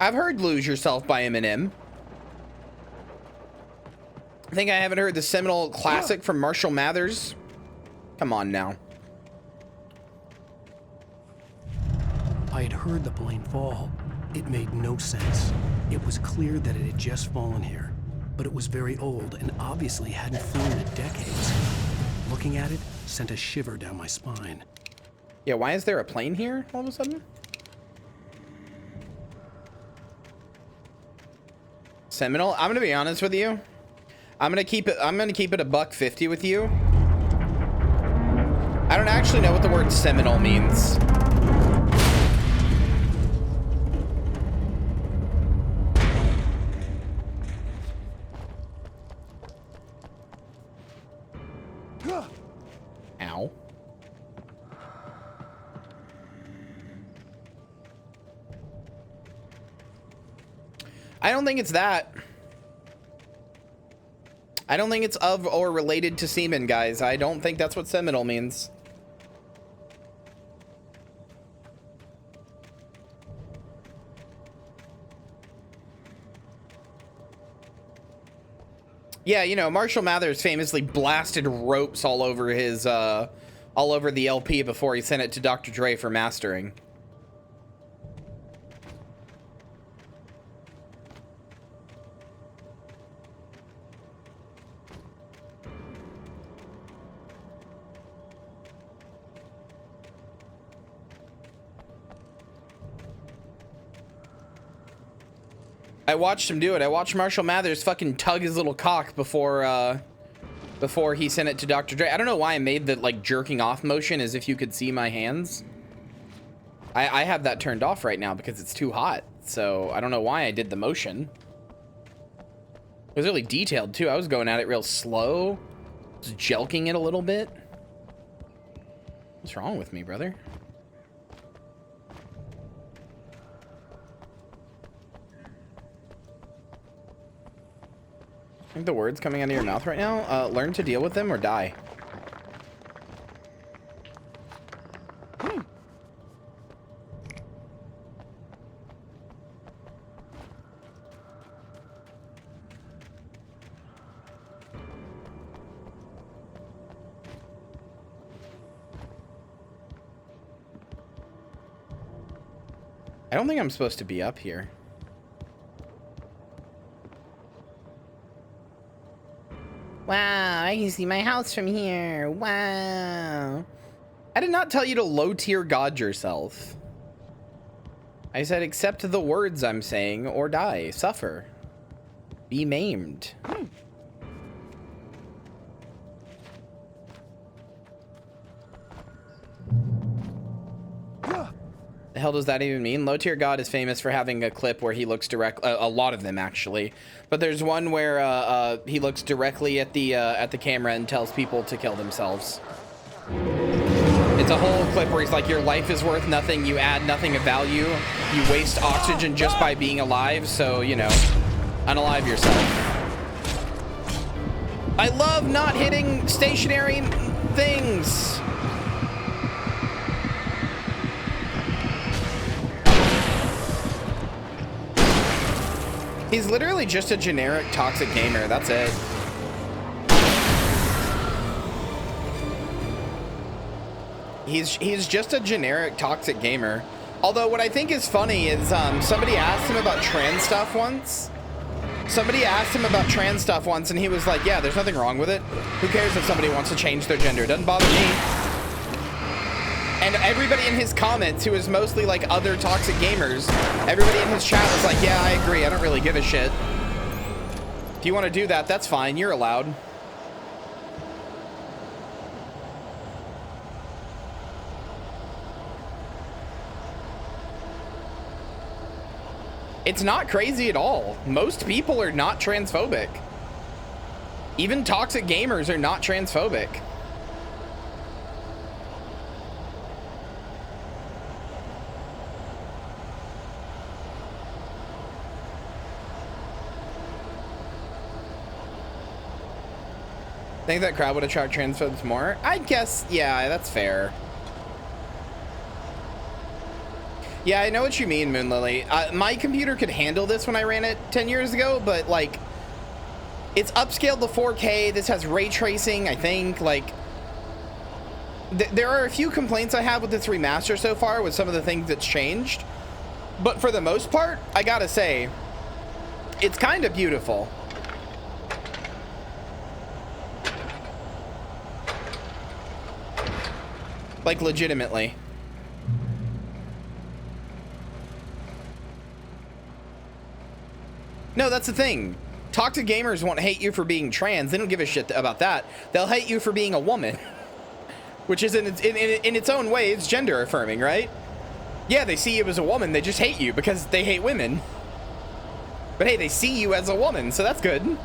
I've heard Lose Yourself by Eminem. I think I haven't heard the seminal classic from Marshall Mathers. Come on now. I had heard the plane fall. It made no sense. It was clear that it had just fallen here, but it was very old and obviously hadn't flown in decades. Looking at it sent a shiver down my spine. Yeah, why is there a plane here all of a sudden? Seminole, I'm gonna be honest with you. I'm gonna keep it a $1.50 with you. I don't actually know what the word Seminole means. Ow. I don't think it's that. I don't think it's of or related to semen, guys. I don't think that's what Seminole means. Yeah, you know, Marshall Mathers famously blasted ropes all over his, all over the LP before he sent it to Dr. Dre for mastering. I watched him do it. I watched Marshall Mathers fucking tug his little cock before before he sent it to Dr. Dre. I don't know why I made the like jerking off motion as if you could see my hands. I have that turned off right now because it's too hot. So I don't know why I did the motion. It was really detailed too. I was going at it real slow. Just jelking it a little bit. What's wrong with me, brother? I think the words coming out of your mouth right now, learn to deal with them or die. I don't think I'm supposed to be up here. Wow, I can see my house from here. Wow. I did not tell you to low-tier god yourself. I said accept the words I'm saying or die, suffer, be maimed. The hell does that even mean? Low tier god is famous for having a clip where he looks direct, a lot of them actually, but there's one where he looks directly at the camera and tells people to kill themselves. It's a whole clip where he's like, your life is worth nothing, you add nothing of value, you waste oxygen just by being alive, so you know, unalive yourself. I love not hitting stationary things. He's literally just a generic toxic gamer, that's it. He's just a generic toxic gamer. Although what I think is funny is somebody asked him about trans stuff once. And he was like, yeah, there's nothing wrong with it. Who cares if somebody wants to change their gender? It doesn't bother me. And everybody in his comments, who is mostly like other toxic gamers, everybody in his chat was like, yeah, I agree. I don't really give a shit. If you want to do that, that's fine. You're allowed. It's not crazy at all. Most people are not transphobic. Even toxic gamers are not transphobic. Think that crowd would attract transphobes more? I guess, yeah, that's fair. Yeah, I know what you mean, Moonlily. My computer could handle this when I ran it 10 years ago, but like, it's upscaled to 4K. This has ray tracing, I think. Like, there are a few complaints I have with this remaster so far with some of the things that's changed. But for the most part, I gotta say, it's kind of beautiful. Like, legitimately. No, that's the thing. Toxic gamers won't hate you for being trans. They don't give a shit about that. They'll hate you for being a woman. Which is, in its own way, it's gender affirming, right? Yeah, they see you as a woman. They just hate you because they hate women. But hey, they see you as a woman, so that's good.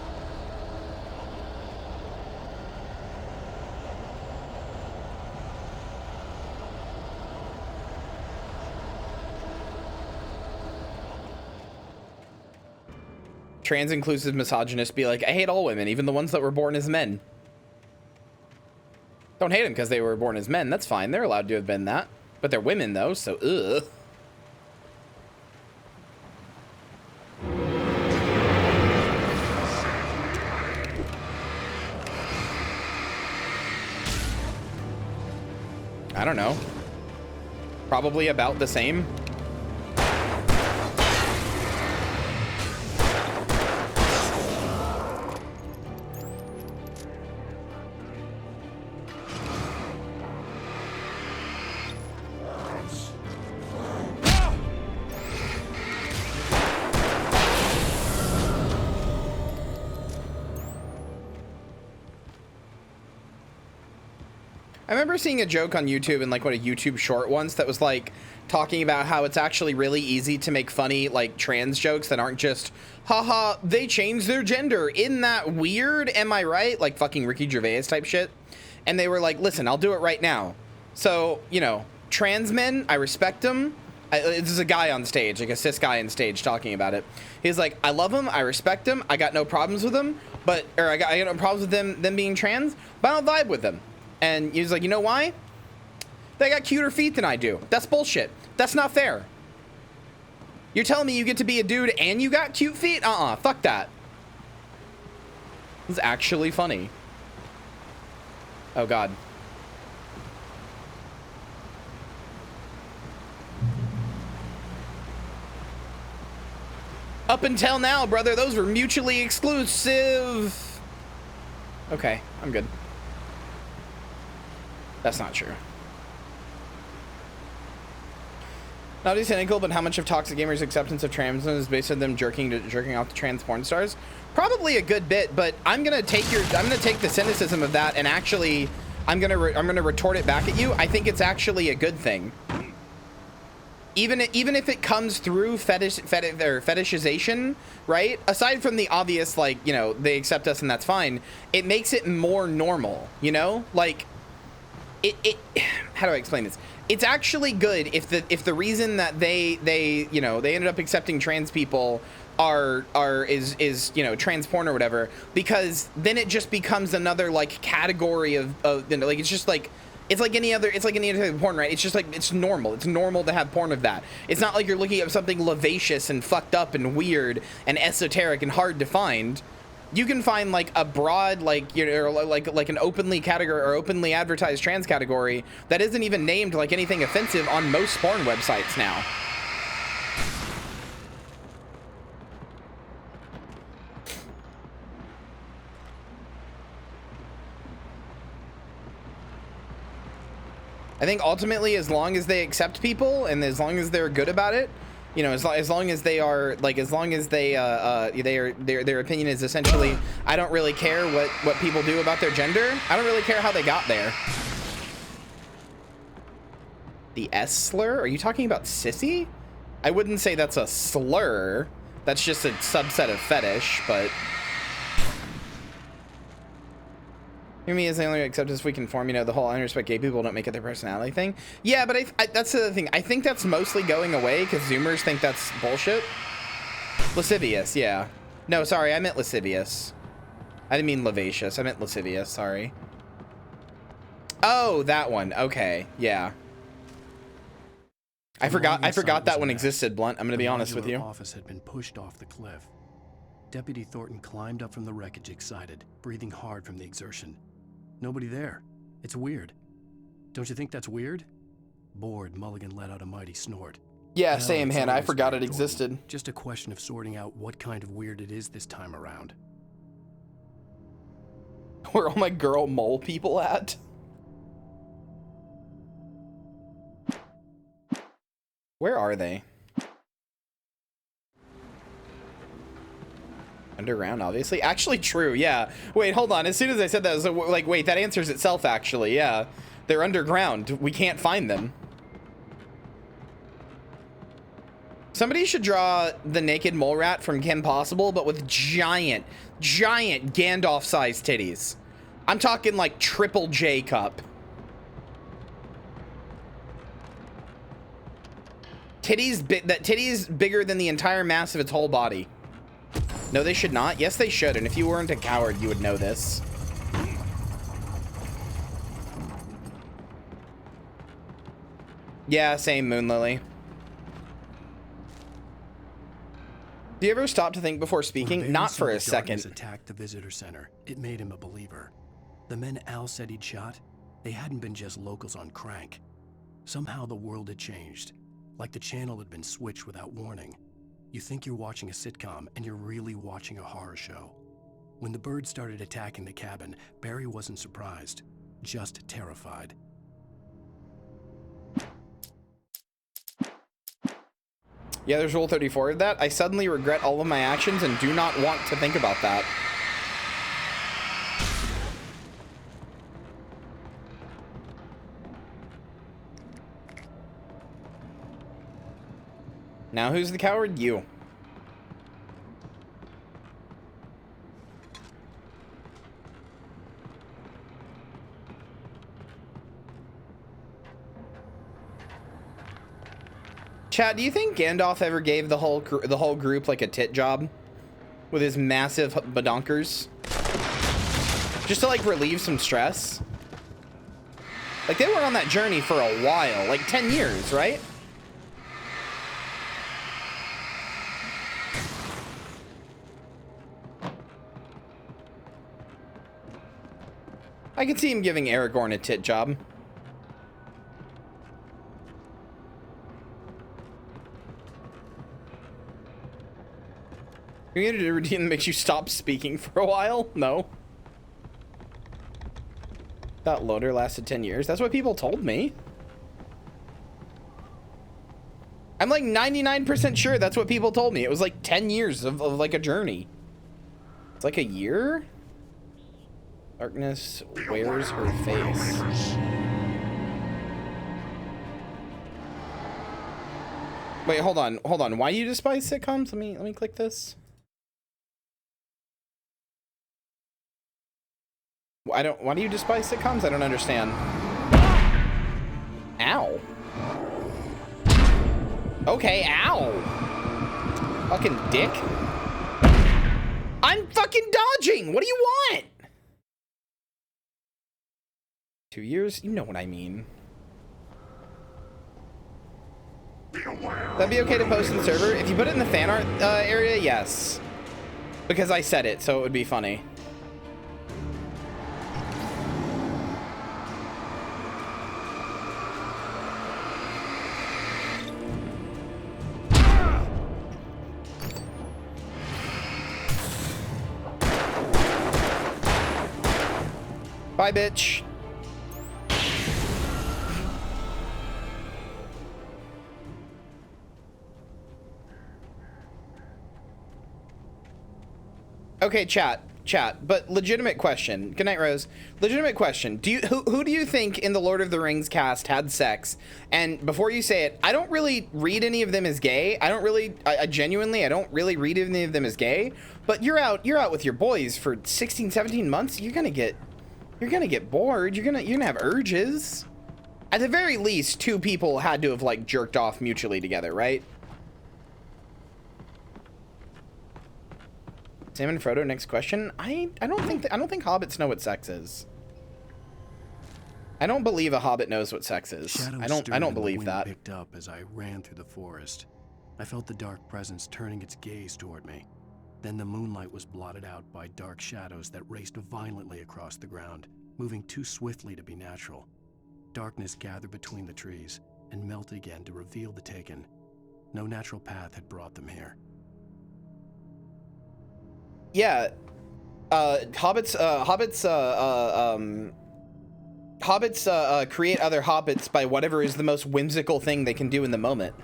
Trans inclusive misogynists be like, I hate all women, even the ones that were born as men. Don't hate them because they were born as men. That's fine. They're allowed to have been that. But they're women, though, so ugh. I don't know. Probably about the same. I remember seeing a joke on YouTube in like what a YouTube short once that was like talking about how it's actually really easy to make funny like trans jokes that aren't just haha they changed their gender, isn't that weird, am I right, like fucking Ricky Gervais type shit. And they were like, listen, I'll do it right now. So, you know, trans men, I respect them. This is a guy on stage, like a cis guy on stage talking about it. He's like, I love them, I respect them, I got no problems with them, but I got no problems with them being trans, but I don't vibe with them. And he's like, you know why? They got cuter feet than I do. That's bullshit. That's not fair. You're telling me you get to be a dude and you got cute feet? Fuck that. This is actually funny. Oh God. Up until now, brother, those were mutually exclusive. Okay, I'm good. That's not true. Not only cynical, but how much of Toxic Gamer's acceptance of trans is based on them jerking off the trans porn stars? Probably a good bit, but I'm gonna take the cynicism of that and actually I'm gonna retort it back at you. I think it's actually a good thing. Even if it comes through fetishization, right? Aside from the obvious, like, you know, they accept us and that's fine. It makes it more normal, you know? Like, how do I explain this? It's actually good if the reason that they you know, they ended up accepting trans people is you know, trans porn or whatever, because then it just becomes another like category of you know, like it's just like it's like any other porn, right? It's just like it's normal to have porn of that. It's not like you're looking at something lascivious and fucked up and weird and esoteric and hard to find. You can find like a broad, like, you know, like an openly category or openly advertised trans category that isn't even named like anything offensive on most porn websites now. I think ultimately, as long as they accept people and as long as they're good about it, you know, as long as they are, like, as long as they their opinion is essentially, I don't really care what people do about their gender. I don't really care how they got there. The S slur? Are you talking about sissy? I wouldn't say that's a slur. That's just a subset of fetish, but. Hear me as the only acceptance we conform, you know, the whole I respect gay people don't make it their personality thing. Yeah, but I that's the other thing. I think that's mostly going away because Zoomers think that's bullshit. Lascivious, yeah. No, sorry, I meant lascivious. I didn't mean lavacious. I meant lascivious, sorry. Oh, that one. Okay, yeah. I forgot that one existed, Blunt. I'm gonna be honest with you. The office had been pushed off the cliff. Deputy Thornton climbed up from the wreckage excited, breathing hard from the exertion. Nobody there. It's weird. Don't you think that's weird? Bored, Mulligan let out a mighty snort. Yeah, same, Hannah. I forgot it existed. Just a question of sorting out what kind of weird it is this time around. Where all my girl mole people at? Where are they? Underground, obviously. Actually true, yeah. Wait, hold on. As soon as I said that, I was like, wait, that answers itself, actually. Yeah. They're underground. We can't find them. Somebody should draw the naked mole rat from Kim Possible, but with giant Gandalf-sized titties. I'm talking like triple J cup. Titties bigger than the entire mass of its whole body. No, they should not. Yes, they should. And if you weren't a coward, you would know this. Yeah, same, Moonlily. Do you ever stop to think before speaking? Not for a second. Attacked the visitor center. It made him a believer. The men Al said he'd shot, they hadn't been just locals on crank. Somehow the world had changed. Like the channel had been switched without warning. You think you're watching a sitcom, and you're really watching a horror show. When the birds started attacking the cabin, Barry wasn't surprised, just terrified. Yeah, there's Rule 34 of that. I suddenly regret all of my actions and do not want to think about that. Now who's the coward? You. Chad, do you think Gandalf ever gave the whole group like a tit job with his massive badonkers? Just to like relieve some stress? Like they were on that journey for a while, like 10 years, right? I could see him giving Aragorn a tit job. Community routine that makes you stop speaking for a while? No. That loader lasted 10 years. That's what people told me. I'm like 99% sure that's what people told me. It was like 10 years of like a journey. It's like a year? Darkness wears her face. Wait, hold on. Why do you despise sitcoms? Let me click this. Why do you despise sitcoms? I don't understand. Ow. Okay, ow. Fucking dick. I'm fucking dodging. What do you want? 2 years? You know what I mean. That'd be okay to post in the server? If you put it in the fan art area, yes. Because I said it, so it would be funny. Bye, bitch. Okay, chat, but legitimate question. Good night, Rose. Legitimate question. Who do you think in the Lord of the Rings cast had sex? And before you say it, I don't really read any of them as gay. I genuinely don't really read any of them as gay. But you're out with your boys for 16, 17 months. You're gonna get bored. You're gonna have urges. At the very least, two people had to have like jerked off mutually together, right? Sam and Frodo, next question. I don't think hobbits know what sex is. I don't believe a hobbit knows what sex is. I don't believe that. Picked up as I ran through the forest. I felt the dark presence turning its gaze toward me. Then the moonlight was blotted out by dark shadows that raced violently across the ground, moving too swiftly to be natural. Darkness gathered between the trees and melted again to reveal the Taken. No natural path had brought them here. Yeah, hobbits create other hobbits by whatever is the most whimsical thing they can do in the moment.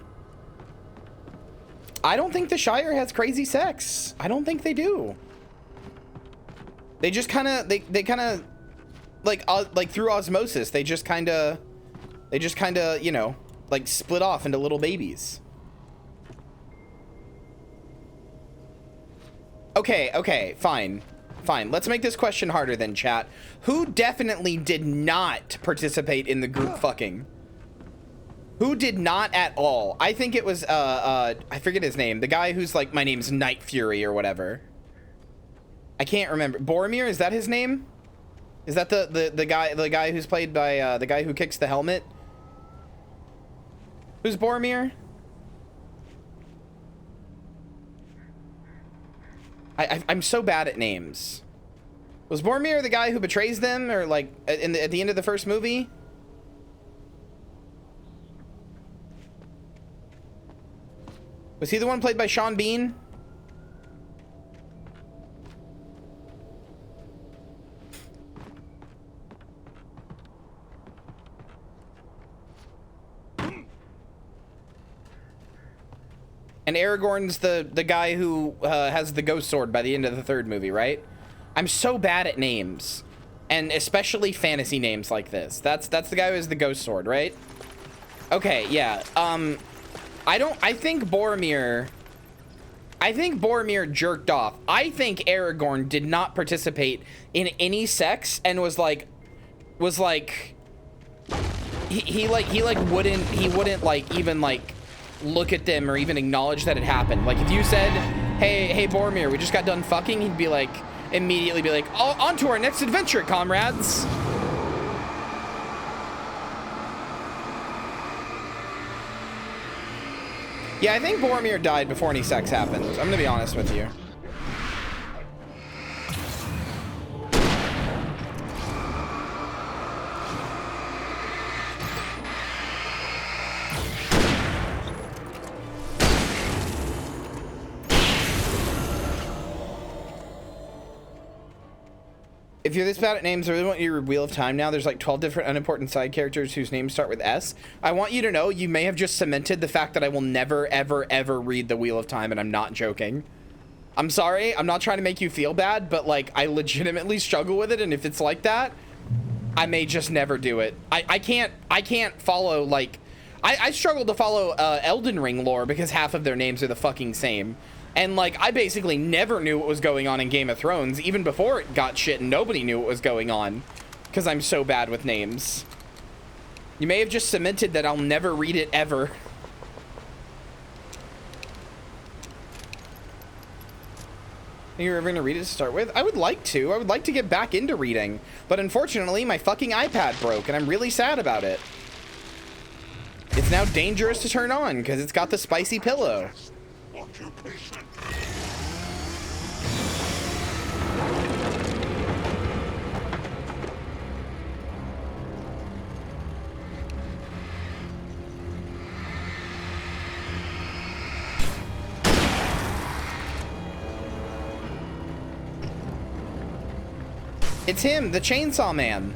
I don't think the Shire has crazy sex. I don't think they do. They just kind of, they kind of, like through osmosis, they just kind of, you know, like split off into little babies. Okay, fine. Let's make this question harder then, chat. Who definitely did not participate in the group fucking? Who did not at all? I think it was, I forget his name. The guy who's like, my name's Night Fury or whatever. I can't remember. Boromir, is that his name? Is that the guy who's played by, the guy who kicks the helmet? Who's Boromir? I'm so bad at names. Was Boromir the guy who betrays them, or like at the end of the first movie? Was he the one played by Sean Bean? And Aragorn's the guy who has the ghost sword by the end of the third movie, right? I'm so bad at names, and especially fantasy names like this. That's the guy who has the ghost sword, right? Okay, yeah. I think Boromir jerked off. I think Aragorn did not participate in any sex and was like he wouldn't like even like look at them or even acknowledge that it happened. Like if you said, hey Boromir, we just got done fucking, he'd be like, immediately be like, oh, on to our next adventure, comrades. Yeah, I think Boromir died before any sex happened. I'm gonna be honest with you. If you're this bad at names, I really want your Wheel of Time now. There's like 12 different unimportant side characters whose names start with S. I want you to know you may have just cemented the fact that I will never, ever, ever read the Wheel of Time, and I'm not joking. I'm sorry. I'm not trying to make you feel bad, but like I legitimately struggle with it, and if it's like that, I may just never do it. I can't follow like I struggle to follow Elden Ring lore because half of their names are the fucking same. And like I basically never knew what was going on in Game of Thrones even before it got shit and nobody knew what was going on because I'm so bad with names. You may have just cemented that I'll never read it ever. Think you're ever gonna read it to start with? I would like to. I would like to get back into reading, but unfortunately my fucking iPad broke and I'm really sad about it. It's now dangerous to turn on because it's got the spicy pillow. It's him, the Chainsaw Man.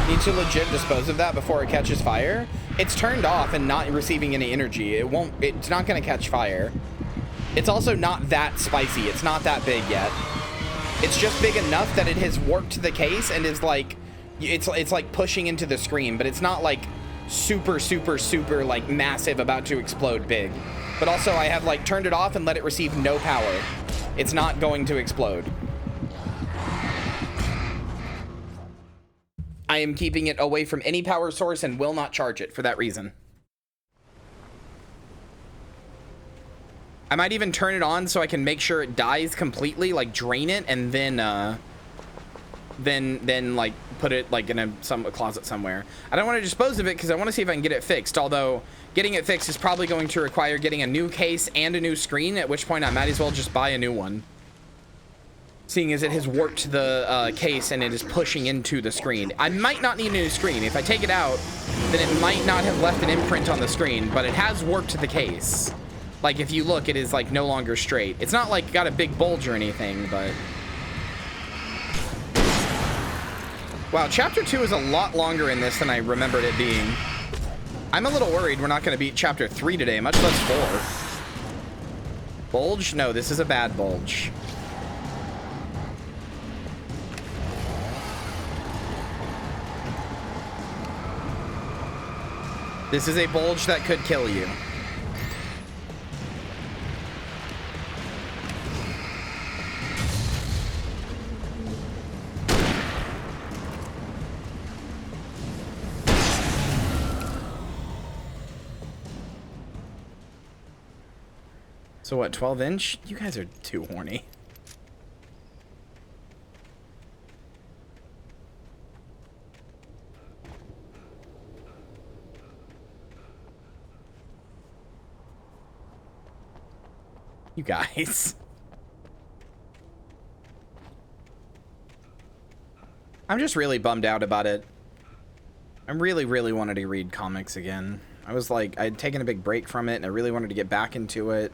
Need to legit dispose of that before it catches fire. It's turned off and not receiving any energy. It's not gonna catch fire. It's also not that spicy. It's not that big yet. It's just big enough that it has warped the case and is like, it's like pushing into the screen, but it's not like super like massive about to explode big. But also I have like turned it off and let it receive no power. It's not going to explode. I am keeping it away from any power source and will not charge it for that reason. I might even turn it on so I can make sure it dies completely, like drain it, and then like put it like in a closet somewhere. I don't want to dispose of it because I want to see if I can get it fixed, although getting it fixed is probably going to require getting a new case and a new screen, at which point I might as well just buy a new one. Seeing as it has warped the case and it is pushing into the screen. I might not need a new screen. If I take it out, then it might not have left an imprint on the screen, but it has warped the case. Like if you look, it is like no longer straight. It's not like got a big bulge or anything, but... Wow, chapter 2 is a lot longer in this than I remembered it being. I'm a little worried we're not going to beat chapter 3 today, much less 4. Bulge? No, this is a bad bulge. This is a bulge that could kill you. So what, 12 inch? You guys are too horny. You guys. I'm just really bummed out about it. I really wanted to read comics again. I was like, I'd taken a big break from it and I really wanted to get back into it.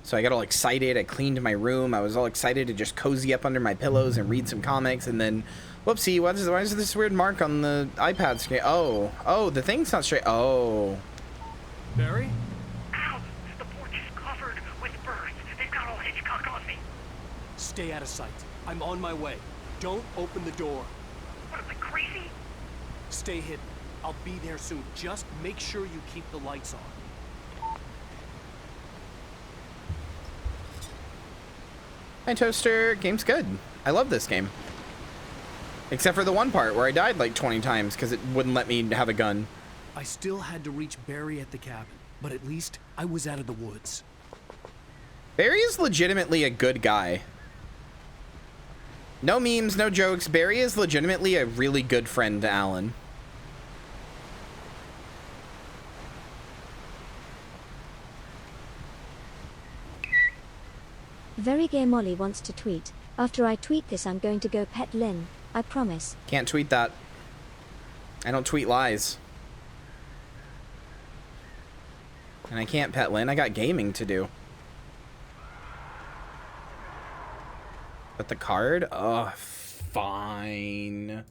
So I got all excited. I cleaned my room. I was all excited to just cozy up under my pillows and read some comics. And then, whoopsie, why is this weird mark on the iPad screen? Oh, the thing's not straight. Oh. Barry? Stay out of sight. I'm on my way. Don't open the door. What, am I crazy? Stay hidden. I'll be there soon. Just make sure you keep the lights on. Hi, Toaster. Game's good. I love this game. Except for the one part where I died like 20 times because it wouldn't let me have a gun. I still had to reach Barry at the cabin, but at least I was out of the woods. Barry is legitimately a good guy. No memes, no jokes. Barry is legitimately a really good friend to Alan. Very Gay Molly wants to tweet. After I tweet this, I'm going to go pet Lynn. I promise. Can't tweet that. I don't tweet lies. And I can't pet Lynn. I got gaming to do. But the card? Oh, fine.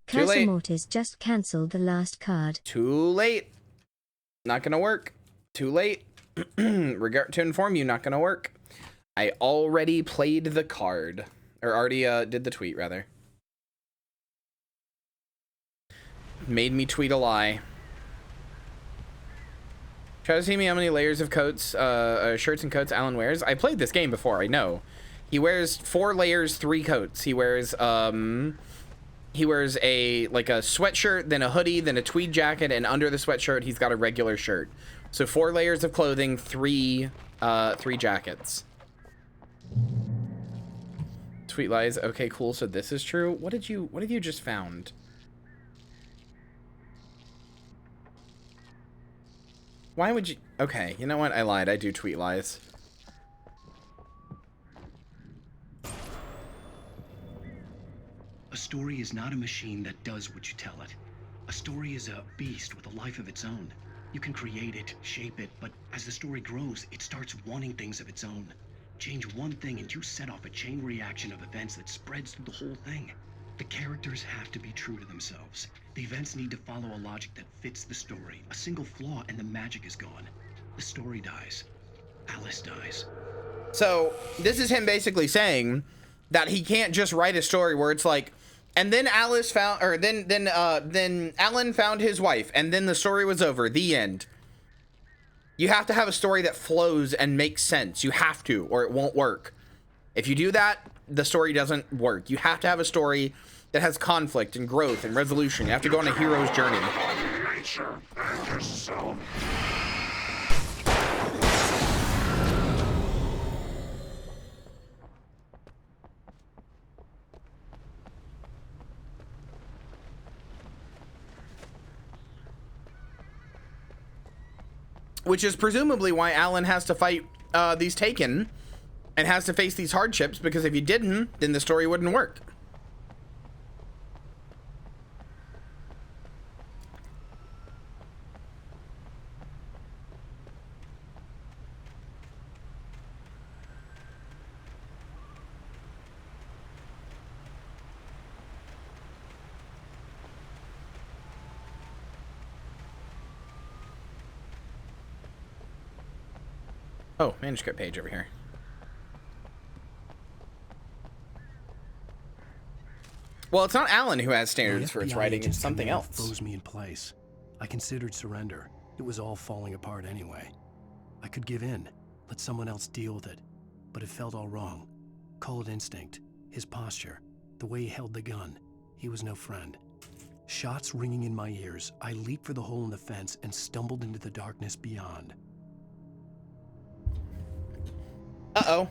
Too late. Casamortis just cancelled the last card. Too late. Not gonna work. Too late. Regret to inform you, not gonna work. I already played the card. Or already did the tweet, rather. Made me tweet a lie. Try to see me how many layers of coats, shirts and coats Alan wears. I played this game before, I know. He wears 4 layers, 3 coats. He wears a like a sweatshirt, then a hoodie, then a tweed jacket, and under the sweatshirt he's got a regular shirt. So 4 layers of clothing, 3 jackets. Tweet lies. Okay, cool. So this is true. What have you just found? Why would you? Okay, you know what? I lied. I do tweet lies. A story is not a machine that does what you tell it. A story is a beast with a life of its own. You can create it, shape it, but as the story grows, it starts wanting things of its own. Change one thing and you set off a chain reaction of events that spreads through the whole thing. The characters have to be true to themselves. The events need to follow a logic that fits the story. A single flaw and the magic is gone. The story dies. Alice dies. So this is him basically saying that he can't just write a story where it's like, and then Alice found, or then Alan found his wife, and then the story was over. The end. You have to have a story that flows and makes sense. You have to, or it won't work. If you do that, the story doesn't work. You have to have a story that has conflict and growth and resolution. You have to go on a hero's journey. Nature and yourself. Which is presumably why Alan has to fight these Taken and has to face these hardships, because if he didn't, then the story wouldn't work. Oh, manuscript page over here. Well, it's not Alan who has standards for its writing, it's something else. Froze me in place. I considered surrender. It was all falling apart anyway. I could give in, let someone else deal with it, but it felt all wrong. Call it instinct, his posture, the way he held the gun. He was no friend. Shots ringing in my ears, I leaped for the hole in the fence and stumbled into the darkness beyond. Uh-oh.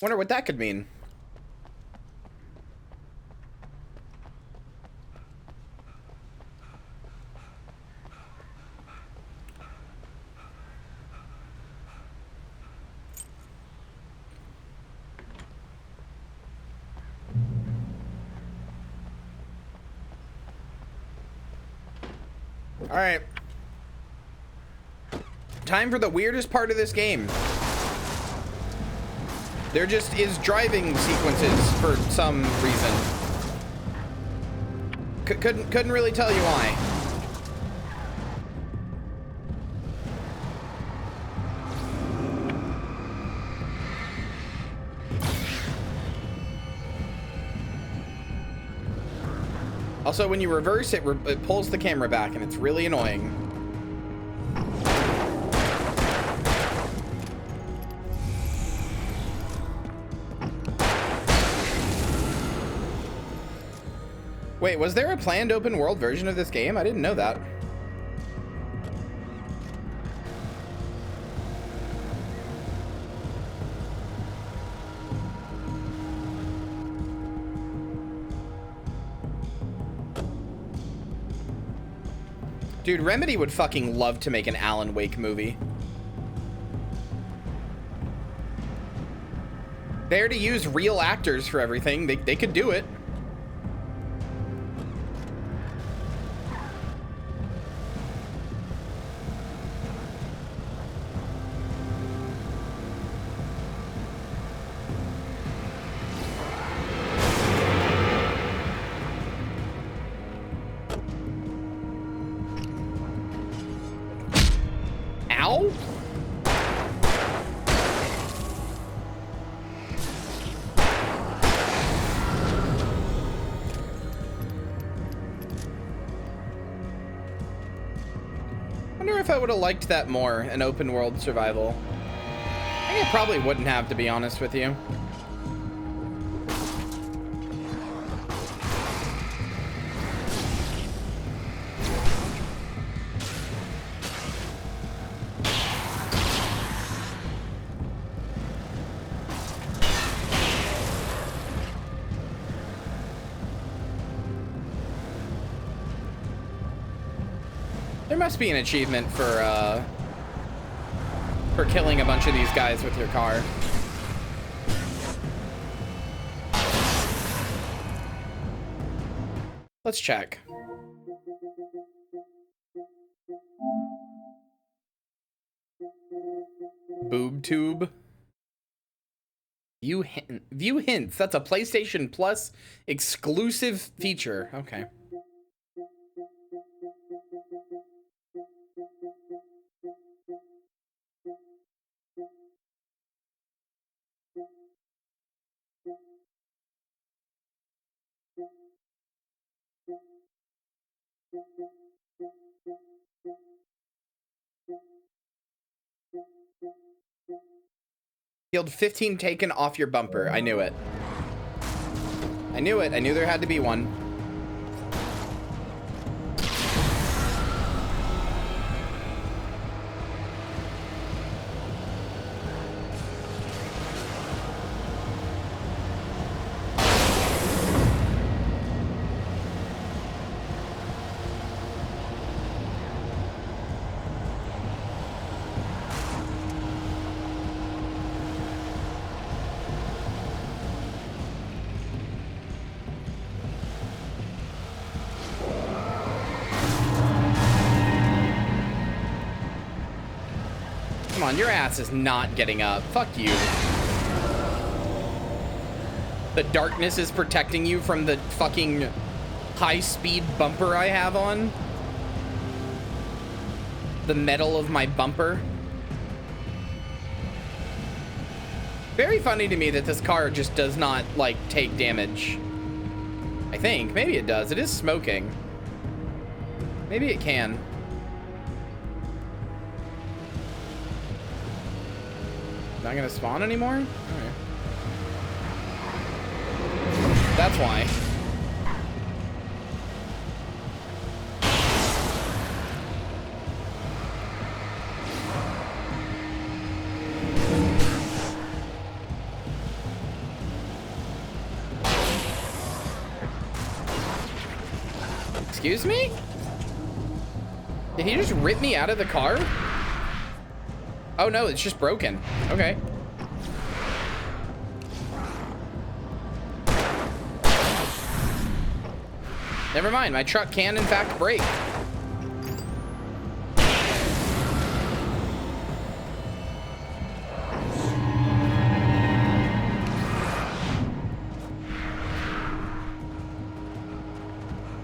Wonder what that could mean. All right. Time for the weirdest part of this game. There just is driving sequences for some reason. Couldn't really tell you why. Also, when you reverse it, it pulls the camera back, and it's really annoying. Wait, was there a planned open world version of this game? I didn't know that. Dude, Remedy would fucking love to make an Alan Wake movie. There to use real actors for everything. They could do it. Ow? Wonder if I would have liked that more, an open world survival. I think I probably wouldn't have, to be honest with you. There must be an achievement for killing a bunch of these guys with your car. Let's check. Boob tube. View hints. That's a PlayStation Plus exclusive feature. Okay. Field 15 taken off your bumper. I knew it. I knew it. I knew there had to be one. Come on, your ass is not getting up. Fuck you. The darkness is protecting you from the fucking high-speed bumper I have on. The metal of my bumper. Very funny to me that this car just does not, like, take damage. I think. Maybe it does. It is smoking. Maybe it can. Not gonna spawn anymore? Alright. That's why. Excuse me? Did he just rip me out of the car? Oh no, it's just broken. Okay. Never mind, my truck can in fact break.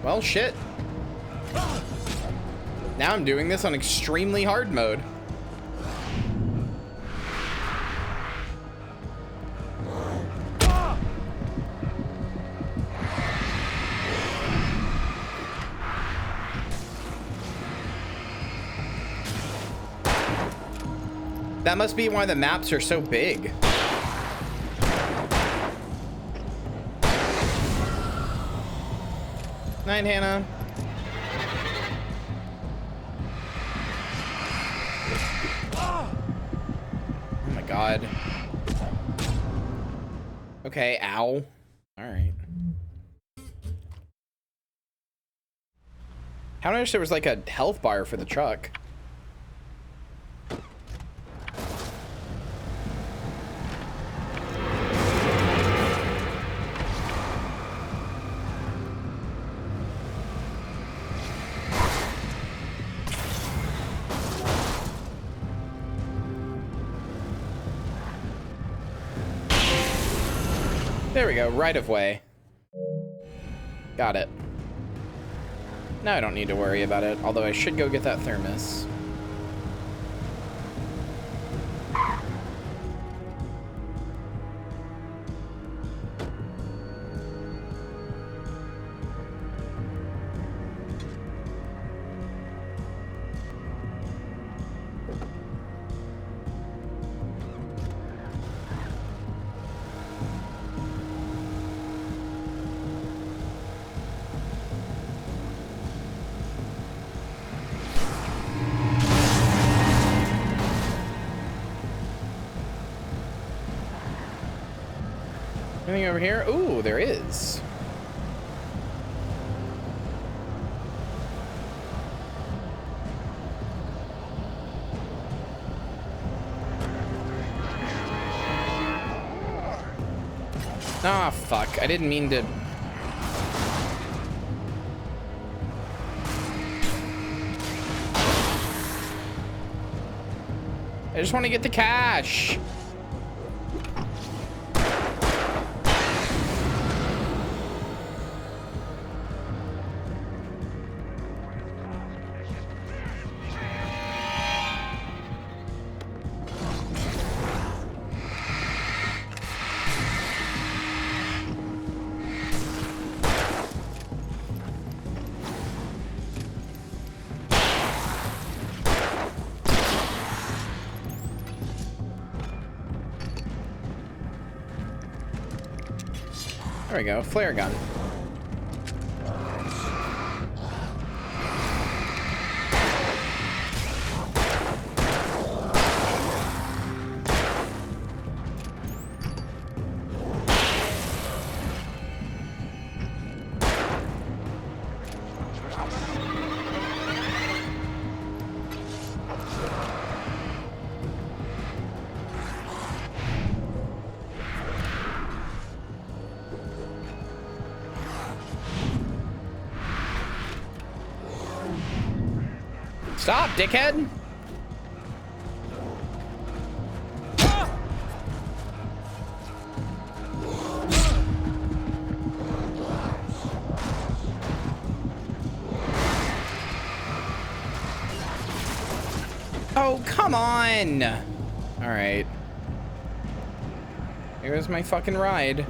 Well, shit. Now I'm doing this on extremely hard mode. That must be why the maps are so big. Night, Hannah. Oh my god. Okay, ow. Alright. How did I wish there was like a health bar for the truck? There we go, right of way. Got it. Now I don't need to worry about it, although I should go get that thermos. Anything over here? Ooh, there is. Ah, fuck. I didn't mean to... I just want to get the cash. There we go, flare gun. Stop, dickhead! Oh, come on! Alright. Here's my fucking ride.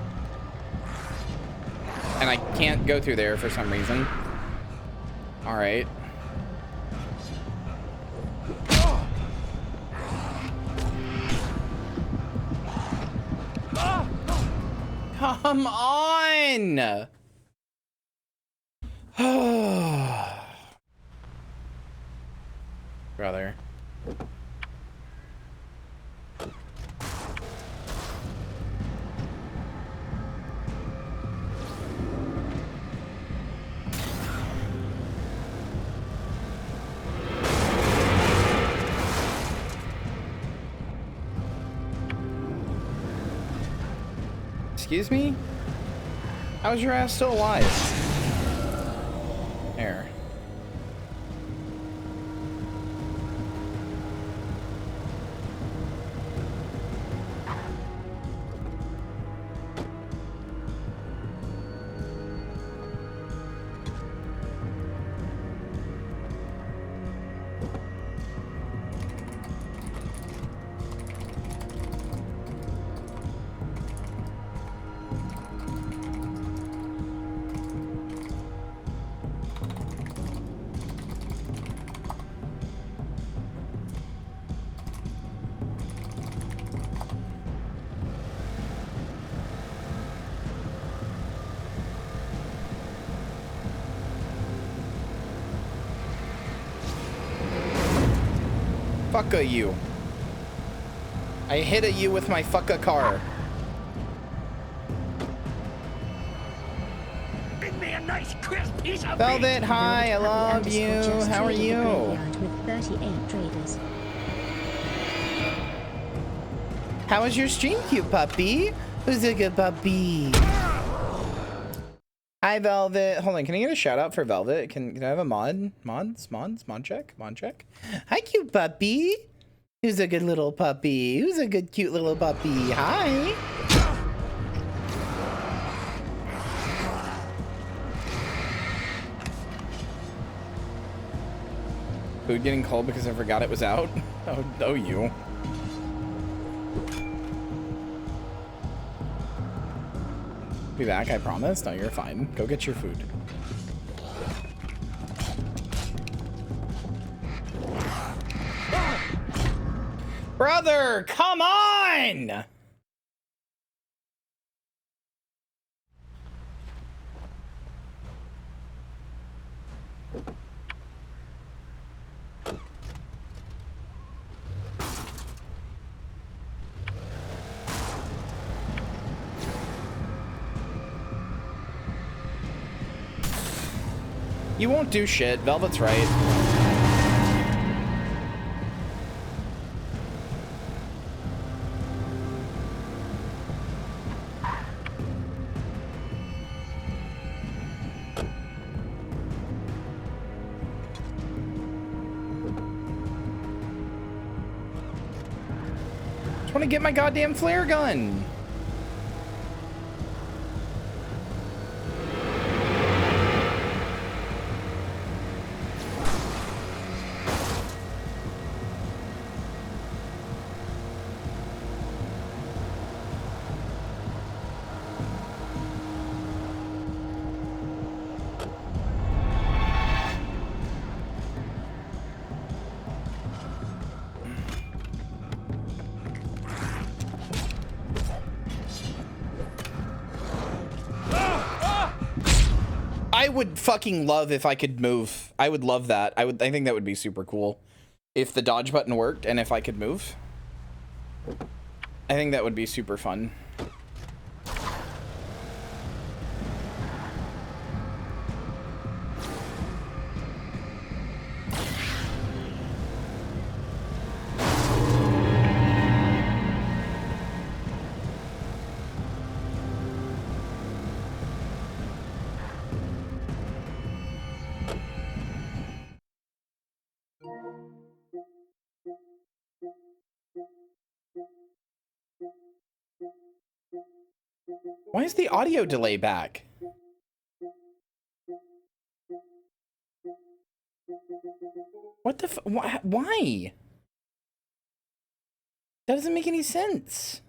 And I can't go through there for some reason. Alright. Come on! Brother. Excuse me? How's your ass still alive? There. Fuck a you. I hit a you with my fuck a car. Bring me a nice crisp piece of Velvet, meat. hi, I love you. How are you? With 38 traders. How was your stream, cute puppy? Who's a good puppy? Hi, Velvet. Hold on, can I get a shout out for Velvet? Can I have a mod check? Hi, cute puppy. Who's a good little puppy? Who's a good, cute little puppy? Hi. Food getting cold because I forgot it was out? Oh, you. Be back, I promise. No, you're fine. Go get your food. Brother, come on! You won't do shit. Velvet's right. Just want to get my goddamn flare gun. I would fucking love if I could move. I would love that. I think that would be super cool. If the dodge button worked and if I could move. I think that would be super fun. Why is the audio delay back? What the why? That doesn't make any sense.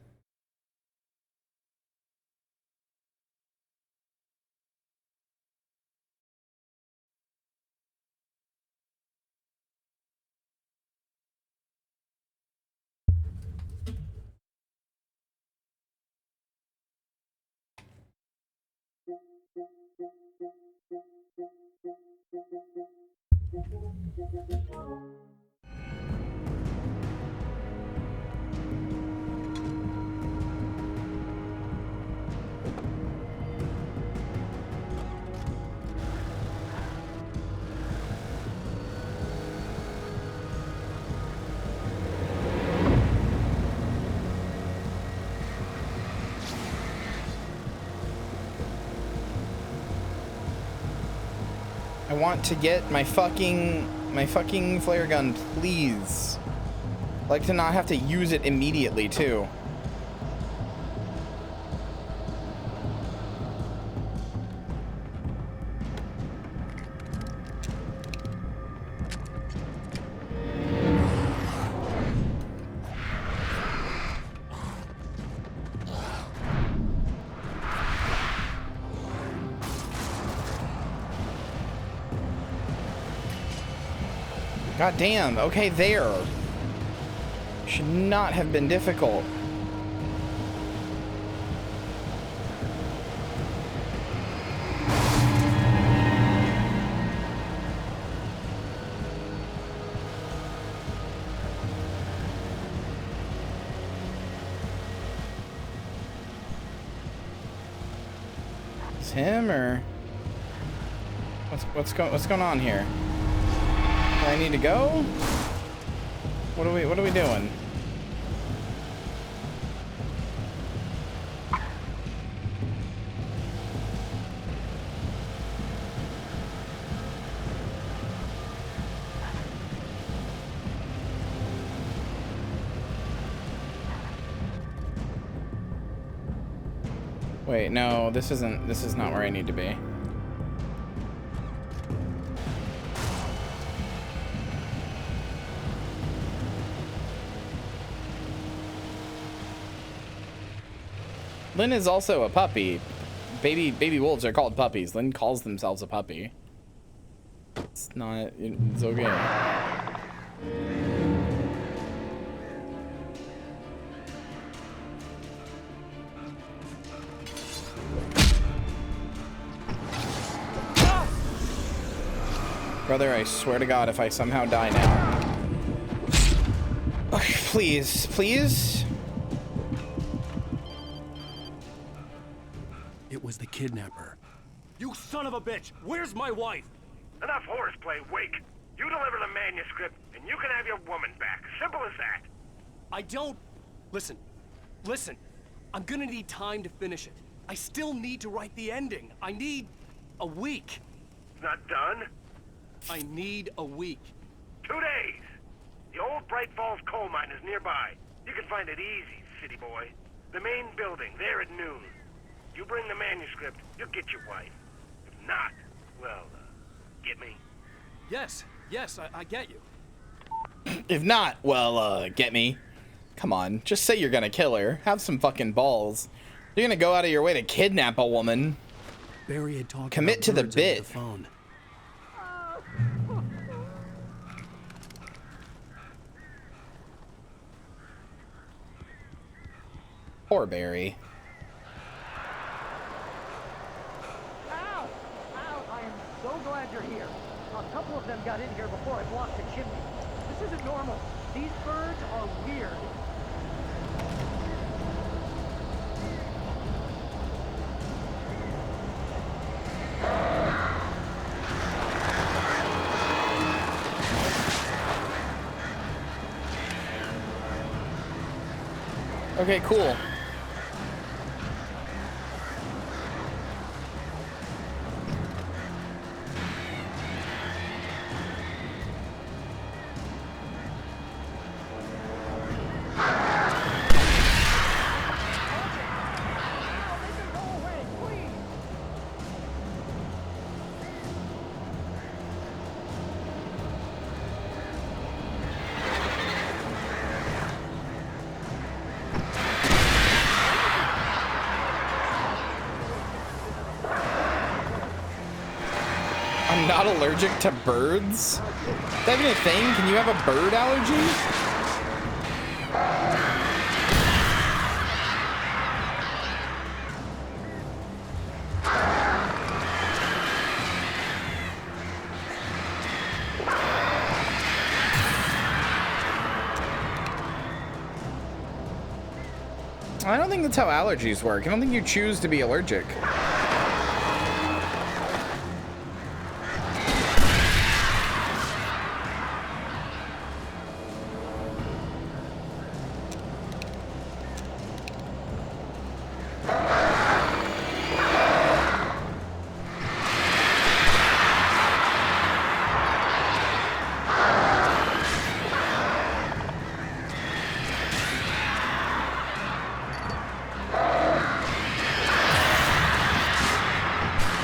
I want to get my fucking flare gun, please. I'd like to not have to use it immediately, too. God damn, okay, there. Should not have been difficult. It's him or what's going on here? Do I need to go? What are we doing? Wait, no, this is not where I need to be. Lynn is also a puppy. Baby wolves are called puppies. Lynn calls themselves a puppy. It's not, it's okay. Brother, I swear to God, if I somehow die now. Okay, please, please. It was the kidnapper. You son of a bitch! Where's my wife? Enough horseplay, Wake. You deliver the manuscript, and you can have your woman back. Simple as that. I don't... Listen. I'm gonna need time to finish it. I still need to write the ending. I need a week. It's not done? I need a week. 2 days. The old Bright Falls coal mine is nearby. You can find it easy, city boy. The main building, there at noon. You bring the manuscript, you'll get your wife. If not, well, get me? Yes, I get you. If not, well, get me. Come on, just say you're gonna kill her. Have some fucking balls. You're gonna go out of your way to kidnap a woman. Barry had talked Commit about to the birds over bit. the phone. Poor Barry. Ow! I am so glad you're here. A couple of them got in here before I blocked the chimney. This isn't normal. These birds are weird. Okay, cool. I'm not allergic to birds? Is that even a thing? Can you have a bird allergy? I don't think that's how allergies work. I don't think you choose to be allergic.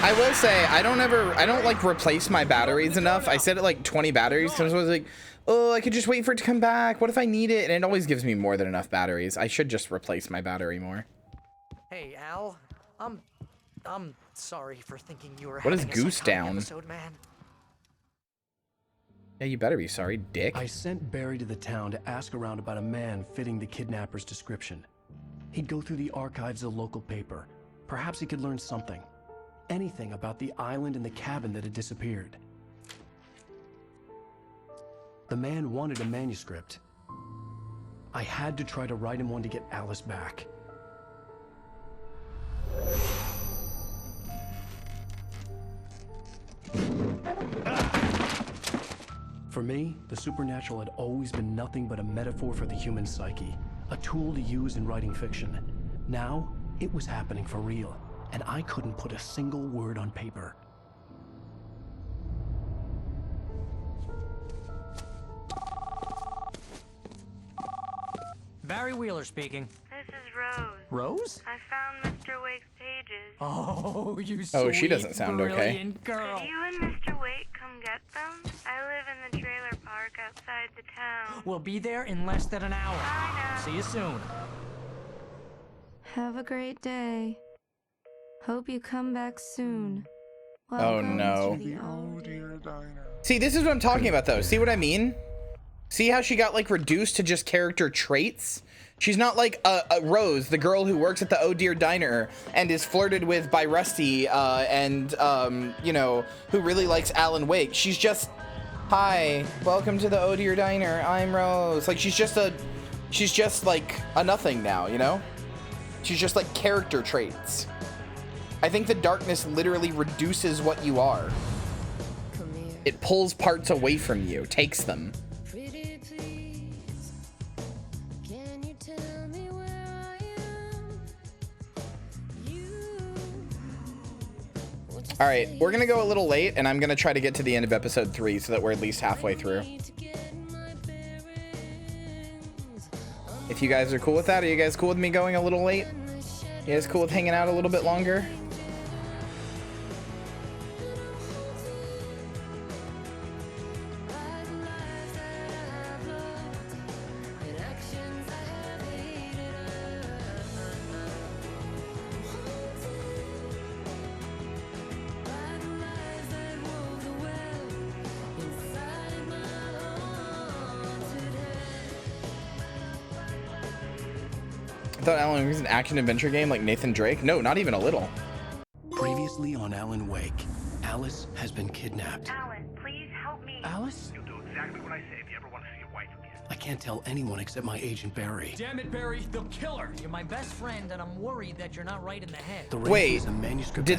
I will say, I don't like replace my batteries enough. I set it like 20 batteries because I was like, oh, I could just wait for it to come back. What if I need it? And it always gives me more than enough batteries. I should just replace my battery more. Hey, Al. I'm sorry for thinking you were What is having a Goose psychotic down? episode, man. Yeah, you better be sorry, dick. I sent Barry to the town to ask around about a man fitting the kidnapper's description. He'd go through the archives of the local paper. Perhaps he could learn something. Anything about the island and the cabin that had disappeared. The man wanted a manuscript. I had to try to write him one to get Alice back. For me, the supernatural had always been nothing but a metaphor for the human psyche, a tool to use in writing fiction. Now, it was happening for real, and I couldn't put a single word on paper. Barry Wheeler speaking. This is Rose. Rose? I found Mr. Wake's pages. Oh, you Oh, she sweet, doesn't sound okay. brilliant girl. Could you and Mr. Wake come get them? I live in the trailer park outside the town. We'll be there in less than an hour. See you soon. Have a great day. Hope you come back soon. Oh no. To the old See, this is what I'm talking about though. See what I mean? See how she got like reduced to just character traits? She's not like a Rose, the girl who works at the Oh Dear Diner and is flirted with by Rusty and you know, who really likes Alan Wake. She's just, hi, welcome to the Oh Dear Diner. I'm Rose. Like she's just like a nothing now, you know? She's just like character traits. I think the darkness literally reduces what you are. It pulls parts away from you, takes them. All right, we're gonna go a little late, and I'm gonna try to get to the end of episode 3 so that we're at least halfway through. If you guys are cool with that, are you guys cool with me going a little late? You guys cool with hanging out a little bit longer? I thought Alan Wake was an action-adventure game like Nathan Drake. No, not even a little. Previously on Alan Wake, Alice has been kidnapped. Alan, please help me. Alice? You'll do exactly what I say if you ever want to see your wife again. I can't tell anyone except my agent Barry. Damn it, Barry, they'll kill her. You're my best friend, and I'm worried that you're not right in the head. Wait, did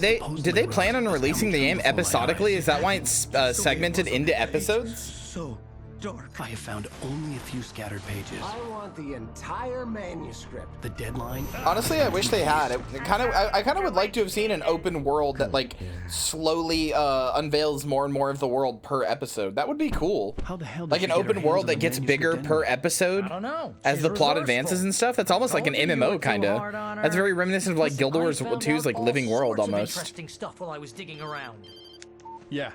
they plan on releasing the game episodically? Is that why it's segmented into episodes? So dark. I have found only a few scattered pages. I want the entire manuscript. The deadline? Honestly, I wish they had. I kind of would like to have seen an open world that like slowly unveils more and more of the world per episode. That would be cool. How the hell? Like an open world that gets bigger per episode. I don't know. As She's the plot resourceful. advances and stuff. That's almost like an MMO kind of. That's very reminiscent of like Guild Wars 2's like Living World Sorts of almost. Interesting stuff while I was digging around. Yeah.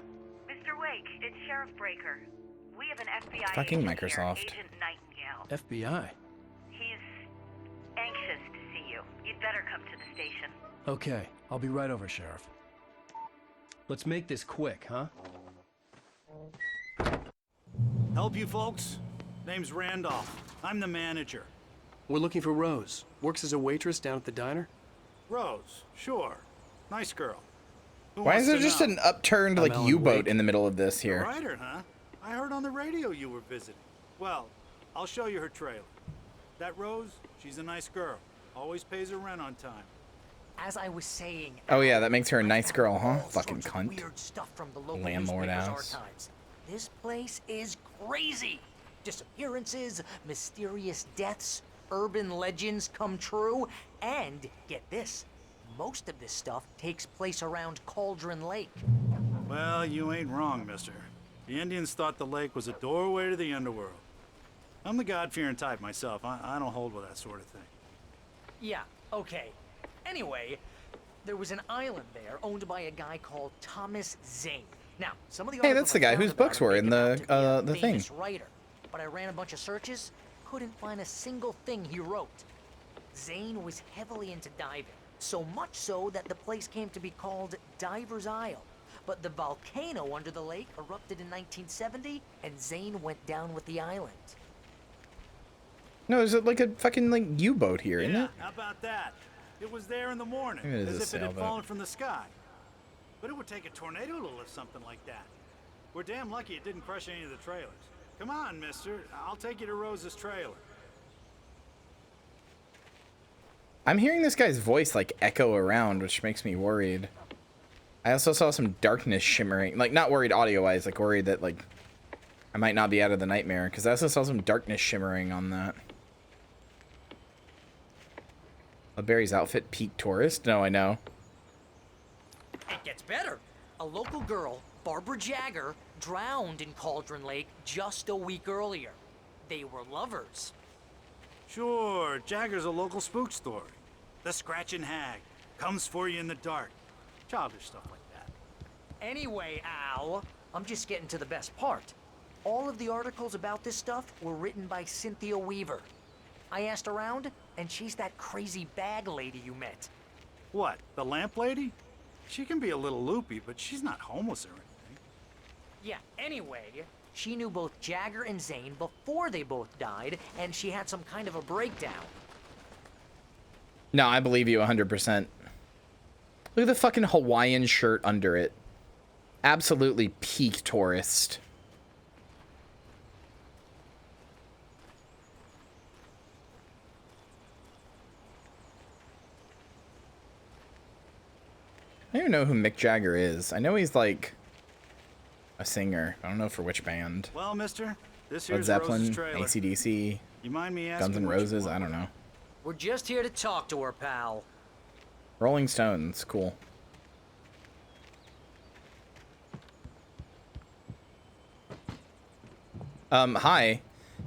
Mr. Wake, it's Sheriff Breaker. We have an FBI Fucking agent here, Microsoft. Agent Nightingale. FBI. He's anxious to see you. You'd better come to the station. Okay, I'll be right over, Sheriff. Let's make this quick, huh? Help you folks? Name's Randolph. I'm the manager. We're looking for Rose. Works as a waitress down at the diner. Rose, sure. Nice girl. Who Why wants is there to just know? an upturned like Alan U-boat Wake. in the middle of this The here? writer, huh? I heard on the radio you were visiting. Well, I'll show you her trailer. That Rose, she's a nice girl. Always pays her rent on time. As I was saying. Oh yeah, that makes her a nice girl, huh? Fucking sorts of cunt. Weird stuff from the local Landlord newspapers' ass. archives. This place is crazy. Disappearances, mysterious deaths, urban legends come true, and get this, most of this stuff takes place around Cauldron Lake. Well, you ain't wrong, mister. The Indians thought the lake was a doorway to the underworld. I'm the God-fearing type myself. I don't hold with that sort of thing. Yeah, okay. Anyway, there was an island there owned by a guy called Thomas Zane. Now, some of the Hey, that's the guy whose books were in the thing. famous writer, but I ran a bunch of searches, couldn't find a single thing he wrote. Zane was heavily into diving, so much so that the place came to be called Diver's Isle. But the volcano under the lake erupted in 1970, and Zane went down with the island. No, is it like a fucking like U-boat here, isn't it? How about that? It was there in the morning, Maybe it is as a if it had sailboat. fallen from the sky. But it would take a tornado to lift something like that. We're damn lucky it didn't crush any of the trailers. Come on, mister. I'll take you to Rose's trailer. I'm hearing this guy's voice like echo around, which makes me worried. I also saw some darkness shimmering, like not worried audio-wise, like worried that like I might not be out of the nightmare, because I also saw some darkness shimmering on that. Barry's outfit, peak tourist? No, I know. It gets better. A local girl, Barbara Jagger, drowned in Cauldron Lake just a week earlier. They were lovers. Sure, Jagger's a local spook story. The Scratching Hag comes for you in the dark. Childish stuff like that. Anyway, Al, I'm just getting to the best part. All of the articles about this stuff were written by Cynthia Weaver. I asked around, and she's that crazy bag lady you met. What, the lamp lady? She can be a little loopy, but she's not homeless or anything. Yeah, anyway, she knew both Jagger and Zane before they both died, and she had some kind of a breakdown. No, I believe you 100%. Look at the fucking Hawaiian shirt under it. Absolutely peak tourist. I don't even know who Mick Jagger is. I know he's like a singer. I don't know for which band. Well, mister, this Led here's Zeppelin, Rose's trailer. AC/DC, You mind me asking Guns N' what you Roses. want? I don't know. We're just here to talk to her, pal. Rolling Stones. Cool. Hi.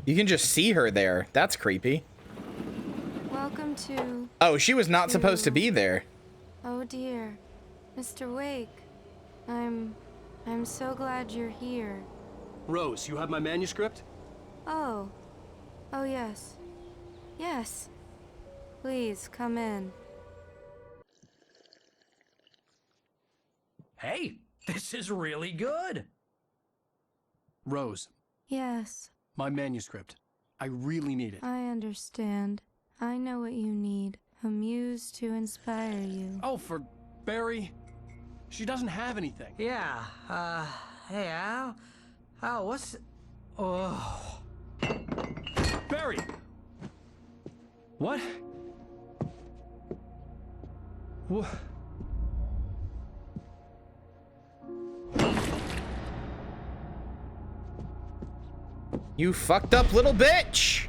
You can just see her there. That's creepy. Welcome to... Oh, she was not supposed to be there. Oh dear. Mr. Wake. I'm so glad you're here. Rose, you have my manuscript? Oh. Oh yes. Yes. Please, come in. Hey, this is really good. Rose, Yes, my manuscript. I really need it. I understand. I know what you need. A muse to inspire you. Oh, for Barry. She doesn't have anything. Yeah, hey, Al? Al, what's... Oh... Barry! What? What? You fucked up little bitch!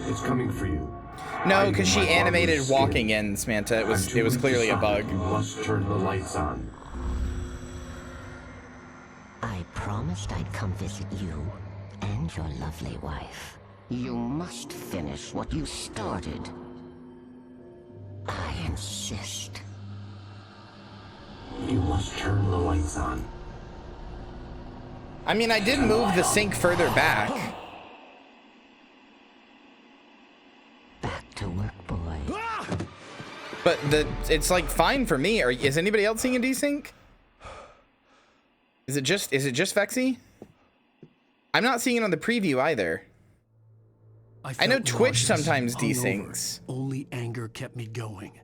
It's coming for you. No, because she animated walking in, Samantha. It was clearly a bug. You must turn the lights on. I promised I'd come visit you and your lovely wife. You must finish what you started. I insist. You must turn the lights on. I mean, I did move the sink further back. Back to work, boy. But it's like fine for me. Is anybody else seeing a desync? Is it just Vexy? I'm not seeing it on the preview either. I know Twitch sometimes desyncs. Only anger kept me going.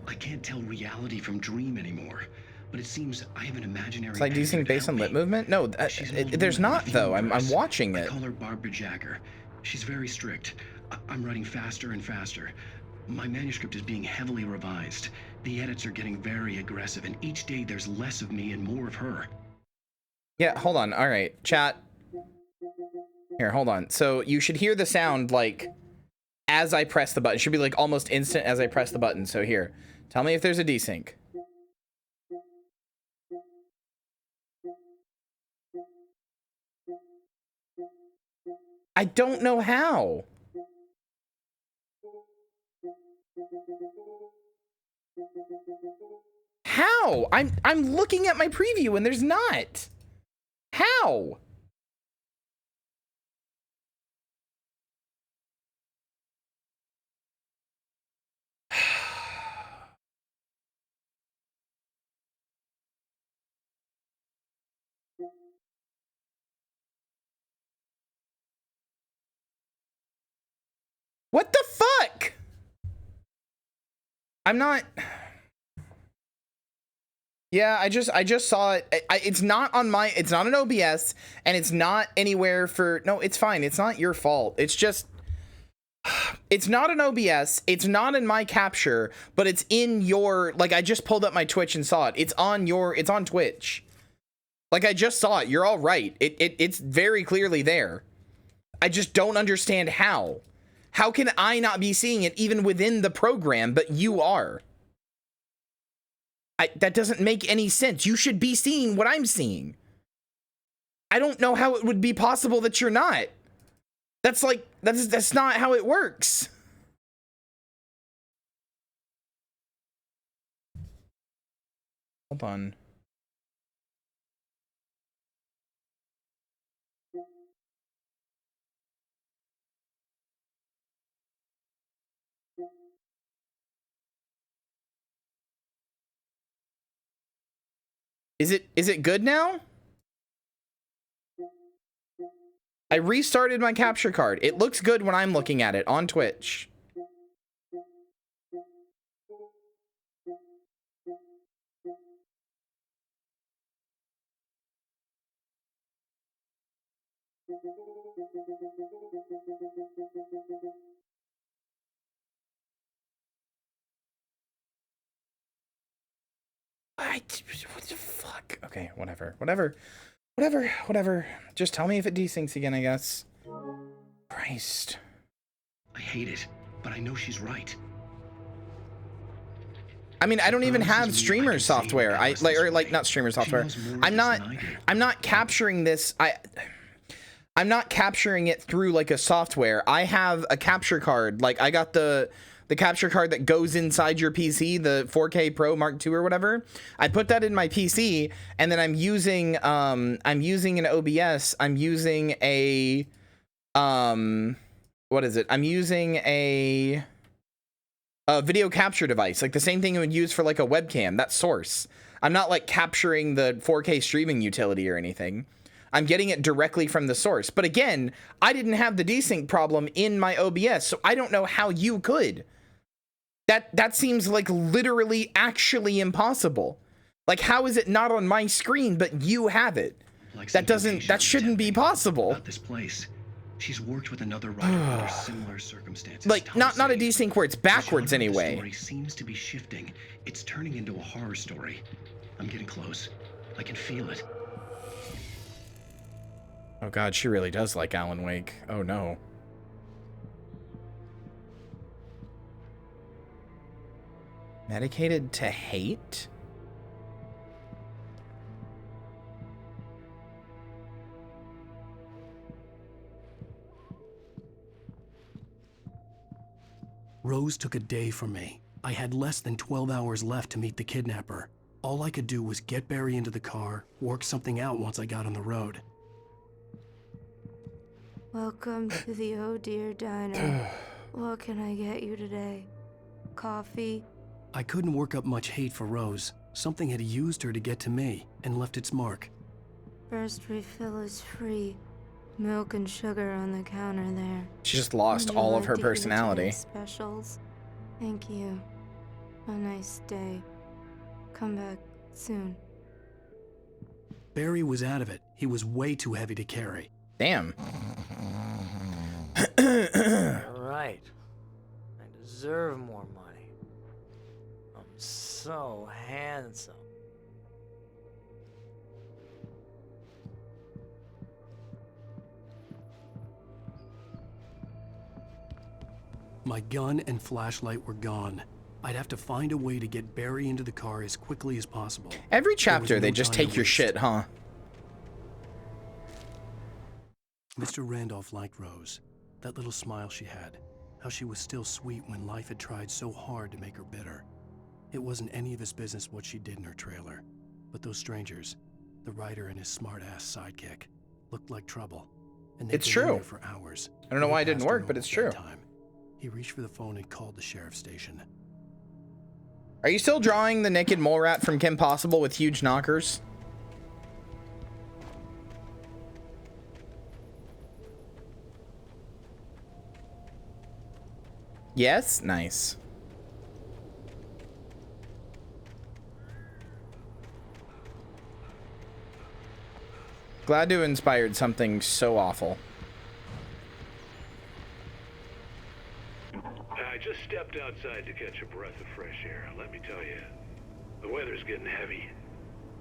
I can't tell reality from dream anymore, but it seems I have an imaginary. It's like desync based on lip movement? No, there's not though. I'm watching it. I call her Barbara Jagger. She's very strict. I'm writing faster and faster. My manuscript is being heavily revised. The edits are getting very aggressive, and each day there's less of me and more of her. Yeah, hold on. All right, chat. Here, hold on. So you should hear the sound like as I press the button. It should be like almost instant as I press the button. So here, tell me if there's a desync. I don't know how. How? I'm looking at my preview and there's not. How? What the fuck? I'm not. Yeah, I just saw it. It's not on my. It's not an OBS, and it's not anywhere for. No, it's fine. It's not your fault. It's just. It's not an OBS. It's not in my capture, but it's in your, like, I just pulled up my Twitch and saw it. It's on Twitch. Like, I just saw it. You're all right. It's very clearly there. I just don't understand how. How can I not be seeing it even within the program, but you are? That doesn't make any sense. You should be seeing what I'm seeing. I don't know how it would be possible that you're not. That's like, that's not how it works. Hold on. Is it good now? I restarted my capture card. It looks good when I'm looking at it on Twitch. What the fuck? Okay, whatever. Just tell me if it desyncs again, I guess. Christ. I hate it, but I know she's right. I mean, I don't even have streamer software. Not streamer software. I'm not capturing this. I'm not capturing it through like a software. I have a capture card. Like, I got the capture card that goes inside your PC, the 4K Pro Mark II or whatever. I put that in my PC, and then I'm using an OBS. I'm using a what is it? I'm using a video capture device, like the same thing you would use for like a webcam. That's Source. I'm not like capturing the 4K streaming utility or anything. I'm getting it directly from the source. But again, I didn't have the desync problem in my OBS, so I don't know how you could. That seems like literally actually impossible. Like, how is it not on my screen, but you have it? That shouldn't be possible. About this place. She's worked with another writer under similar circumstances. Like, not a desync where it's backwards anyway. The story seems to be shifting. It's turning into a horror story. I'm getting close. I can feel it. Oh god, she really does like Alan Wake. Oh no. Medicated to hate? Rose took a day from me. I had less than 12 hours left to meet the kidnapper. All I could do was get Barry into the car, work something out once I got on the road. Welcome to the Oh Dear Diner. What can I get you today? Coffee? I couldn't work up much hate for Rose. Something had used her to get to me and left its mark. First refill is free. Milk and sugar on the counter there. She just lost all of her personality. Specials. Thank you. A nice day. Come back soon. Barry was out of it. He was way too heavy to carry. Damn. Right. I deserve more money. I'm so handsome. My gun and flashlight were gone. I'd have to find a way to get Barry into the car as quickly as possible. Every chapter, they just take your shit, huh? Mr. Randolph liked Rose. That little smile she had. How she was still sweet when life had tried so hard to make her bitter. It wasn't any of his business what she did in her trailer. But those strangers, the writer and his smart-ass sidekick, looked like trouble. And they It's true. For hours. I don't know why it didn't work, but it's true. He reached for the phone and called the sheriff's station. Are you still drawing the naked mole rat from Kim Possible with huge knockers? Yes? Nice. Glad to have inspired something so awful. I just stepped outside to catch a breath of fresh air. Let me tell you, the weather's getting heavy.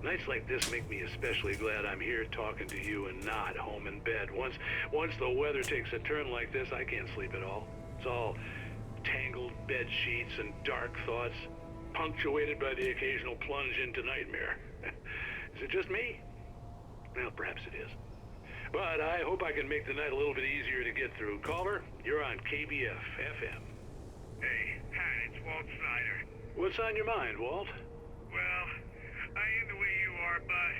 Nights like this make me especially glad I'm here talking to you and not home in bed. Once the weather takes a turn like this, I can't sleep at all. It's all tangled bed sheets and dark thoughts, punctuated by the occasional plunge into nightmare. Is it just me? Well, perhaps it is. But I hope I can make the night a little bit easier to get through. Caller, you're on KBF FM. Hey, Pat, it's Walt Snyder. What's on your mind, Walt? Well, I am the way you are, but,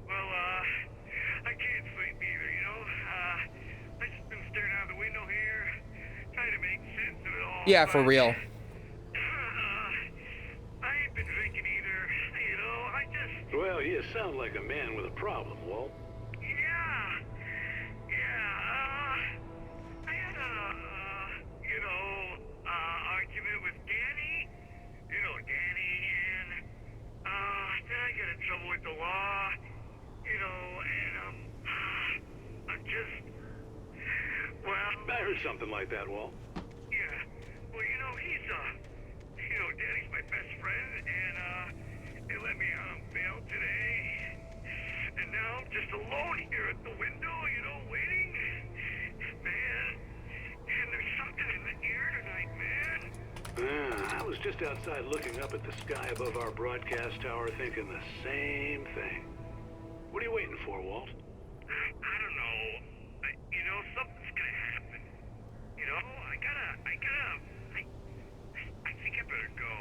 well, I can't sleep either, you know? I just been staring out the window here, trying to make sense of it all. Yeah, for real. I ain't been drinking either, you know, I just... Well, you sound like a man with a problem, Walt. I had a, argument with Danny, Danny, and, then I got in trouble with the law, and, I'm just, well... I heard something like that, Walt. Yeah, well, he's, Danny's my best friend, and, they let me out on bail today, and now I'm just alone here at the window, waiting, man, and there's something in the air tonight, man. I was just outside looking up at the sky above our broadcast tower thinking the same thing. What are you waiting for, Walt? I don't know. Something's gonna happen. I think I better go.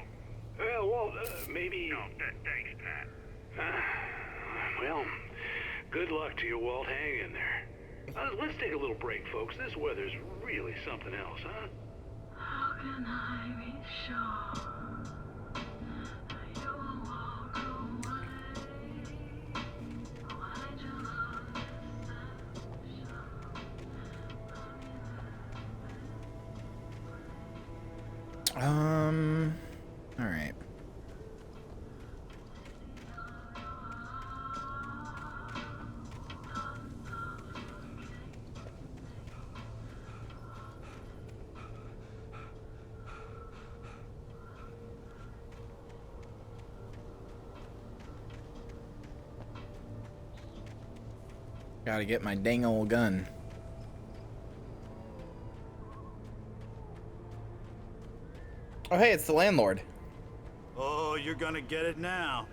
Well, Walt, maybe... No, thanks, Pat. Well, good luck to you, Walt. Hang in there. Let's take a little break, folks. This weather's really something else, huh? How can I be sure you will walk away? Why'd you love All right. Gotta get my dang old gun. Oh, hey, it's the landlord. Oh, you're gonna get it now.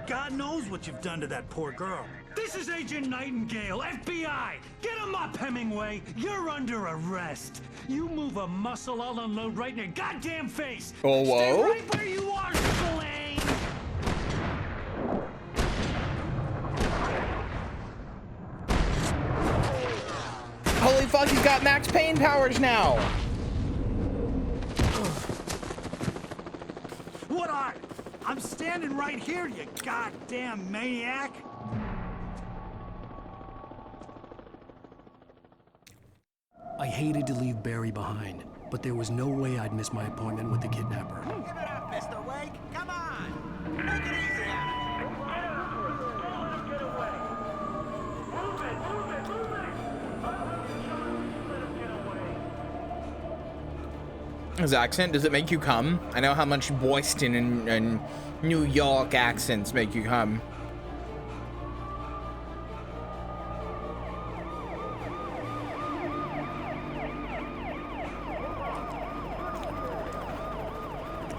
God knows what you've done to that poor girl. This is Agent Nightingale, FBI! Get him up, Hemingway! You're under arrest! You move a muscle, I'll unload right in your goddamn face! Oh, whoa. Stay right where you are, Spillane! Holy fuck, he's got max pain powers now! What are? I'm standing right here, you goddamn maniac! I hated to leave Barry behind, but there was no way I'd miss my appointment with the kidnapper. Give it up, Mr. Wake. Come on. Make it easy on us. Get away. Move it, move it, move it. His accent, does it make you come? I know how much Boston and New York accents make you come.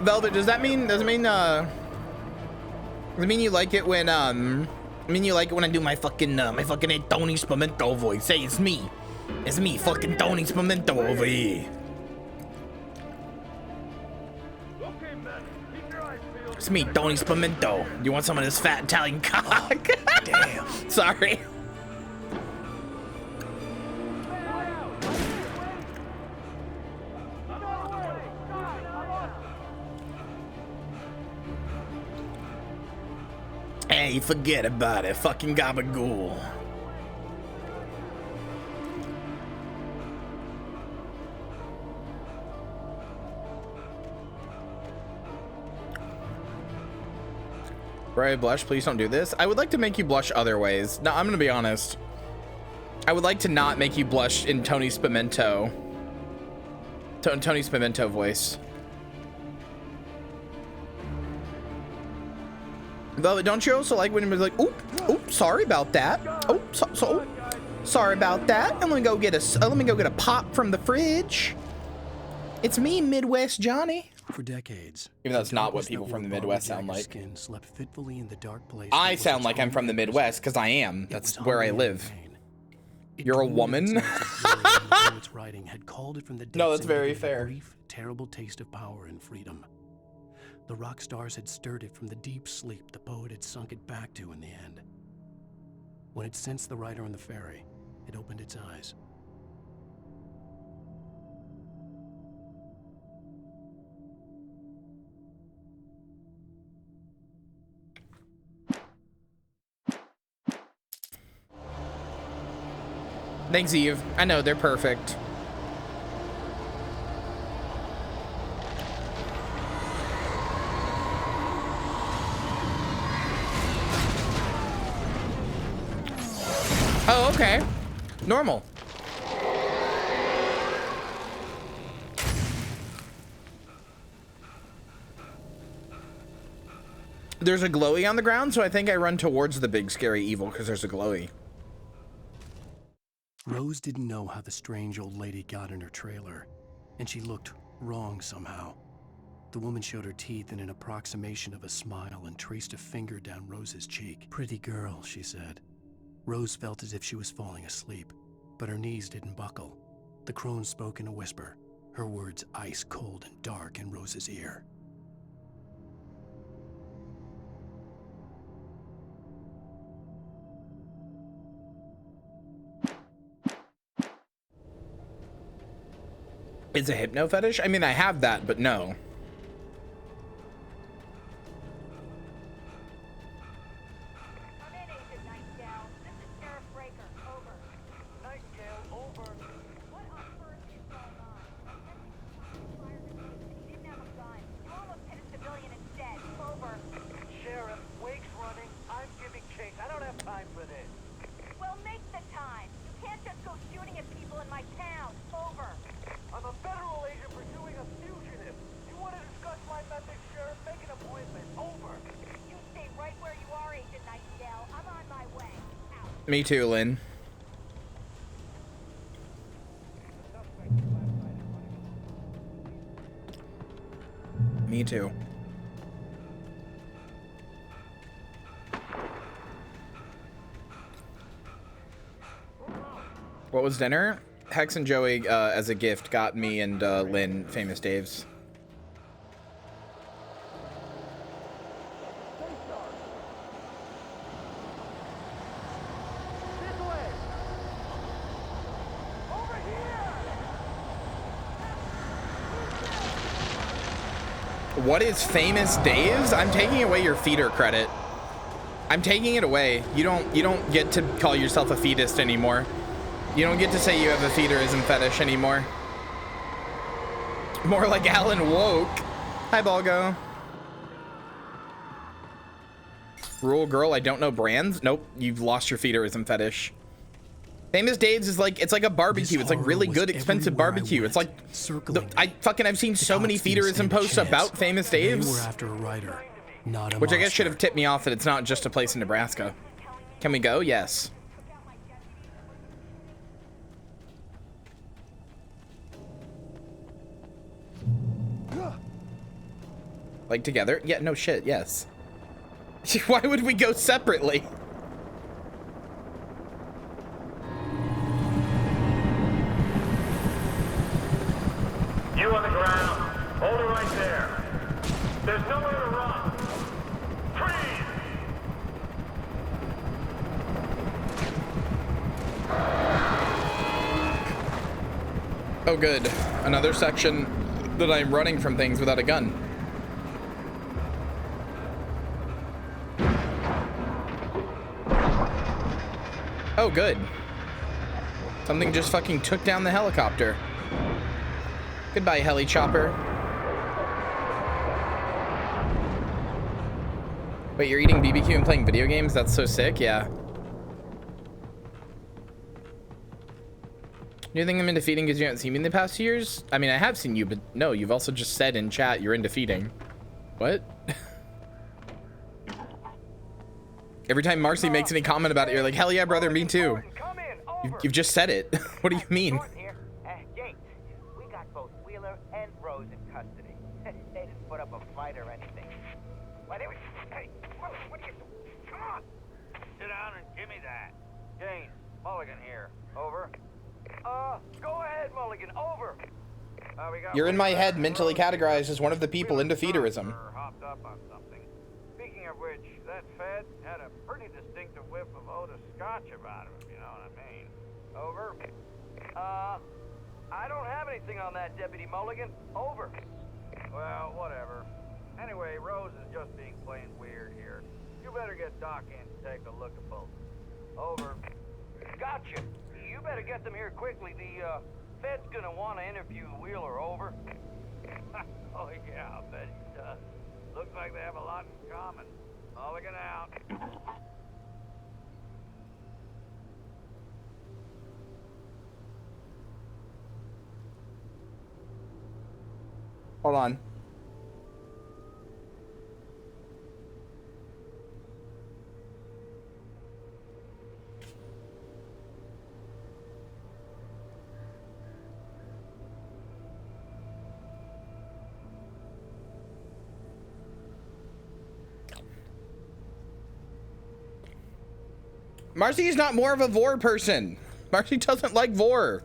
Velvet, does that mean you like it when you like it when I do my fucking Tony Spimento voice? Hey, it's me, fucking Tony Spimento over here. It's me, Tony Spimento. You want some of this fat Italian cock? Damn. Sorry. Hey, forget about it. Fucking gabagool. Right, blush, please don't do this. I would like to make you blush other ways. No, I'm gonna be honest. I would like to not make you blush in Tony Spimento. Tony Spimento voice. Though, don't you also like when it was like, oop, sorry about that. Oh, sorry about that. Let me go get a pop from the fridge. It's me, Midwest Johnny. For decades. Even though that's not what people from the Midwest sound like. Skin slept fitfully in the dark place. I sound like I'm from the Midwest because I am. That's where I live. You're a woman? Its writing had called it from the No, that's very fair. A brief, terrible taste of power and freedom. The rock stars had stirred it from the deep sleep the poet had sunk it back to in the end. When it sensed the rider on the ferry, it opened its eyes. Thanks, Eve. I know, they're perfect. Oh, okay. Normal. There's a glowy on the ground, so I think I run towards the big scary evil because there's a glowy. Rose didn't know how the strange old lady got in her trailer, and she looked wrong somehow. The woman showed her teeth in an approximation of a smile and traced a finger down Rose's cheek. Pretty girl, she said. Rose felt as if she was falling asleep, but her knees didn't buckle. The crone spoke in a whisper, her words ice cold and dark in Rose's ear. It's a hypno fetish? I mean, I have that, but no. Me too, Lynn. Me too. What was dinner? Hex and Joey, as a gift, got me and Lynn Famous Dave's. What is Famous Dave's? I'm taking away your feeder credit. I'm taking it away. You don't get to call yourself a fetus anymore. You don't get to say you have a feederism fetish anymore. More like Alan Woke. Hi, Balgo. Rural girl, I don't know brands. Nope, you've lost your feederism fetish. Famous Dave's is like, it's like a barbecue. It's like really good, expensive barbecue. It's like, I've seen so many feederism posts about Famous Dave's. They were after a writer, not a which I guess monster. should have tipped me off that it's not just a place in Nebraska. Can we go? Yes. Like together? Yeah, no shit, yes. Why would we go separately? You on the ground. Hold it right there. There's nowhere to run. Freeze! Oh good. Another section that I'm running from things without a gun. Oh good. Something just fucking took down the helicopter. Goodbye, heli chopper. Wait, you're eating BBQ and playing video games? That's so sick, yeah. You think I'm into feeding because you haven't seen me in the past 2 years? I mean, I have seen you, but no, you've also just said in chat you're into feeding. What? Every time Marcy makes any comment about it, you're like, hell yeah, brother, me too. You've just said it. What do you mean? Gates, we got both Wheeler and Rose in custody. They didn't put up a fight or anything. Why, they were... Hey, what are you... Come on! Sit down and give me that. Jane, Mulligan here. Over. Go ahead, Mulligan. Over. You're in my head mentally categorized as one of the people into feederism. Hopped up on something. Speaking of which, that Fed had a pretty distinctive whiff of Otis Scotch about him, if you know what I mean. Over. I don't have anything on that, Deputy Mulligan. Over. Well, whatever. Anyway, Rose is just being plain weird here. You better get Doc in to take a look at both. Over. Gotcha. You better get them here quickly. The Fed's gonna want to interview Wheeler. Over. Oh yeah, I bet he does. Looks like they have a lot in common. Mulligan out. Hold on. Marcy is not more of a Vor person. Marcy doesn't like Vor.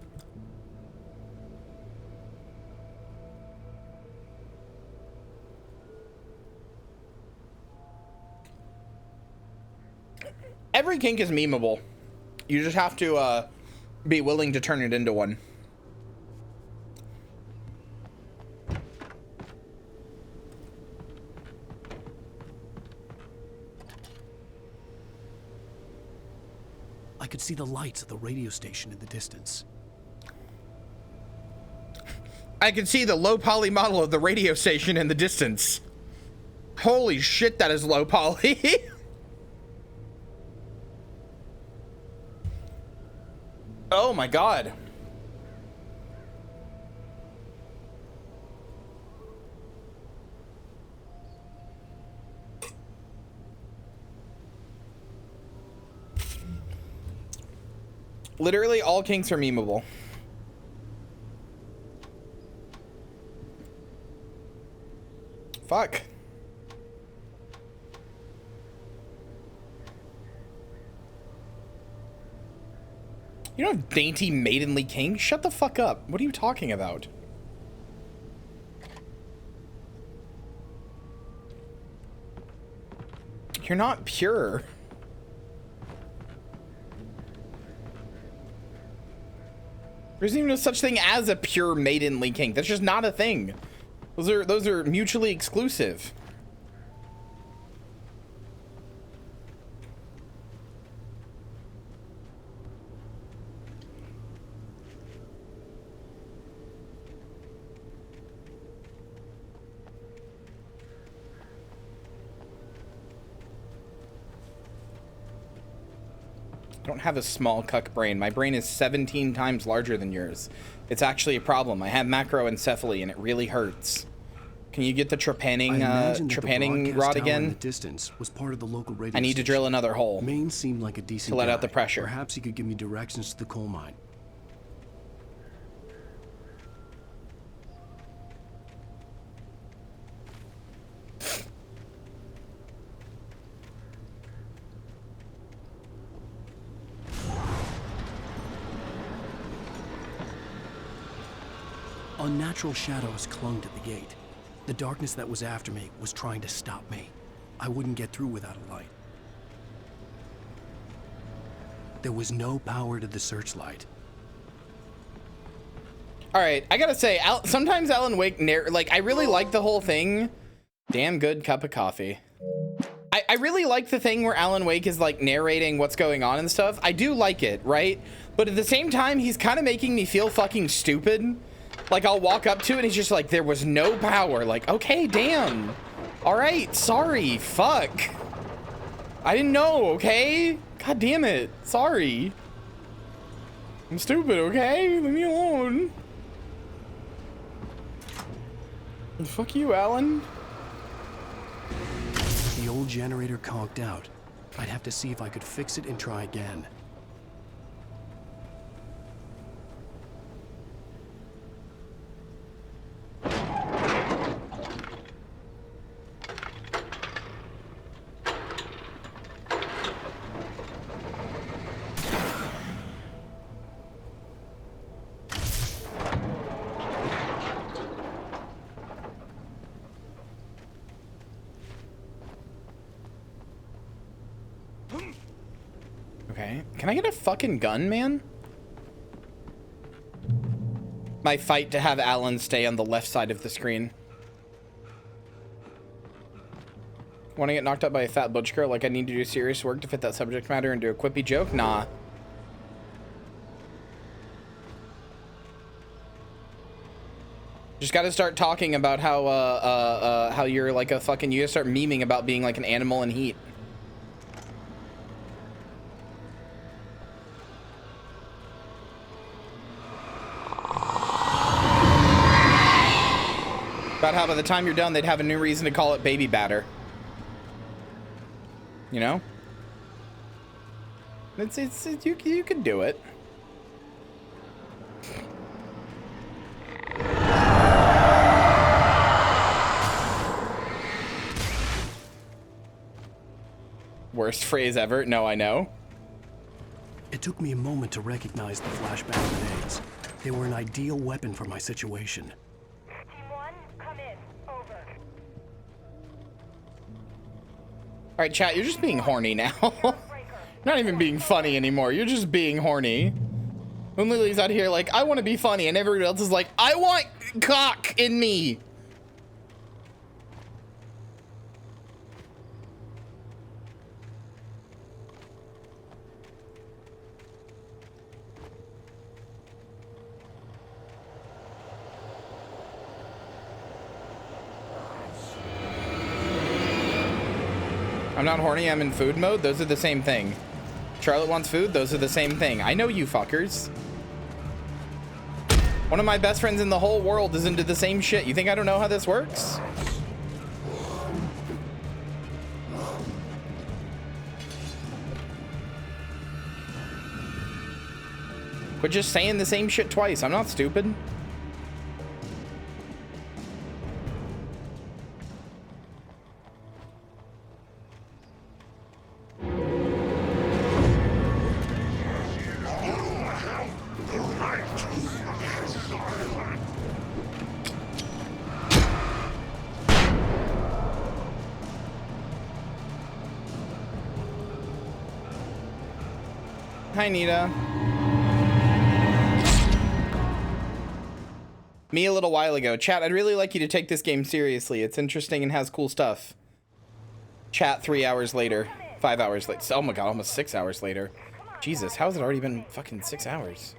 Every kink is memeable. You just have to be willing to turn it into one. I could see the lights of the radio station in the distance. I could see the low poly model of the radio station in the distance. Holy shit, that is low poly. Oh my god. Literally all kinks are memeable. Fuck. You don't have dainty maidenly kink? Shut the fuck up. What are you talking about? You're not pure. There's even no such thing as a pure maidenly kink. That's just not a thing. Those are mutually exclusive. I don't have a small cuck brain. My brain is 17 times larger than yours. It's actually a problem. I have macroencephaly and it really hurts. Can you get the trepanning rod again? The distance was part of the local radio I need to drill another hole. Maine seemed like a decent to let guy. out the pressure. Perhaps he could give me directions to the coal mine. Unnatural shadows clung to the gate. The darkness that was after me was trying to stop me. I wouldn't get through without a light. There was no power to the searchlight. All right, I gotta say, sometimes Alan Wake, I really like the whole thing. Damn good cup of coffee. I really like the thing where Alan Wake is like narrating what's going on and stuff. I do like it, right? But at the same time, he's kind of making me feel fucking stupid. Like, I'll walk up to it and he's just like, there was no power. Like, okay, damn. All right, sorry, fuck. I didn't know, okay? God damn it, sorry. I'm stupid, okay? Leave me alone. Fuck you, Alan. The old generator conked out. I'd have to see if I could fix it and try again. Okay, can I get a fucking gun, man? My fight to have Alan stay on the left side of the screen. Want to get knocked up by a fat butch girl? Like I need to do serious work to fit that subject matter and do a quippy joke? Nah. Just got to start talking about how you're like a fucking. You gotta start memeing about being like an animal in heat. About how by the time you're done, they'd have a new reason to call it baby batter. You know? You could do it. Worst phrase ever. No, I know. It took me a moment to recognize the flashbang grenades. They were an ideal weapon for my situation. All right, chat, you're just being horny now. Not even being funny anymore. You're just being horny. When Lily's out here like, I want to be funny, and everybody else is like, I want cock in me. I'm not horny, I'm in food mode. Those are the same thing. Charlotte wants food. Those are the same thing. I know you fuckers. One of my best friends in the whole world is into the same shit. You think I don't know how this works? Quit just saying the same shit twice. I'm not stupid. Hi, Nita. Me a little while ago. Chat, I'd really like you to take this game seriously. It's interesting and has cool stuff. Chat 3 hours later. 5 hours later. Oh my god, almost 6 hours later. Jesus, how has it already been fucking 6 hours?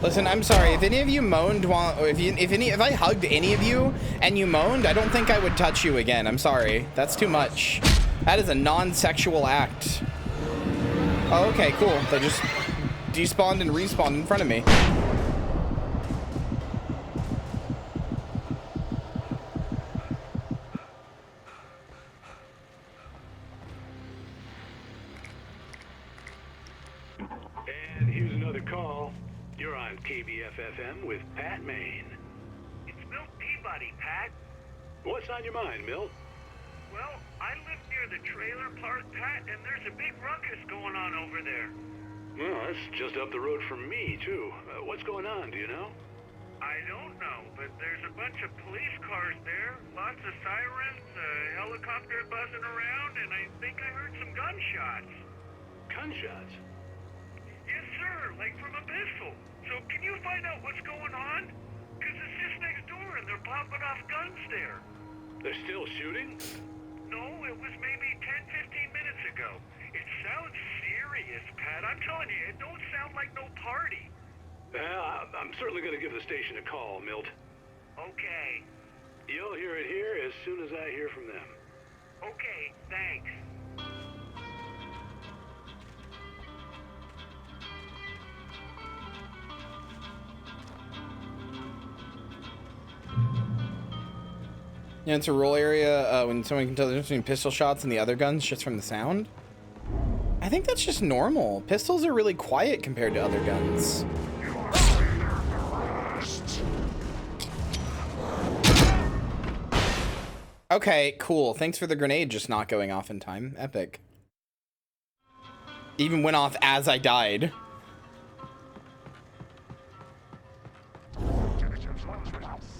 Listen, I'm sorry. If any of you moaned while, or if I hugged any of you and you moaned, I don't think I would touch you again. I'm sorry. That's too much. That is a non-sexual act. Oh, okay, cool. They just despawned and respawned in front of me. And here's another call. You're on KBFFM with Pat Maine. It's Milt Peabody, Pat. What's on your mind, Milt? Well, I live near the trailer park, Pat, and there's a big ruckus going on over there. Well, that's just up the road from me, too. What's going on, do you know? I don't know, but there's a bunch of police cars there, lots of sirens, a helicopter buzzing around, and I think I heard some gunshots. Gunshots? Yes, sir, like from a pistol. So can you find out what's going on? Because it's just next door and they're popping off guns there. They're still shooting? No, it was maybe 10-15 minutes ago. It sounds serious, Pat. I'm telling you, it don't sound like no party. Well, I'm certainly going to give the station a call, Milt. Okay. You'll hear it here as soon as I hear from them. Okay, thanks. Yeah, it's a rural area when someone can tell the difference between pistol shots and the other guns just from the sound. I think that's just normal. Pistols are really quiet compared to other guns. Okay, cool. Thanks for the grenade just not going off in time. Epic. Even went off as I died.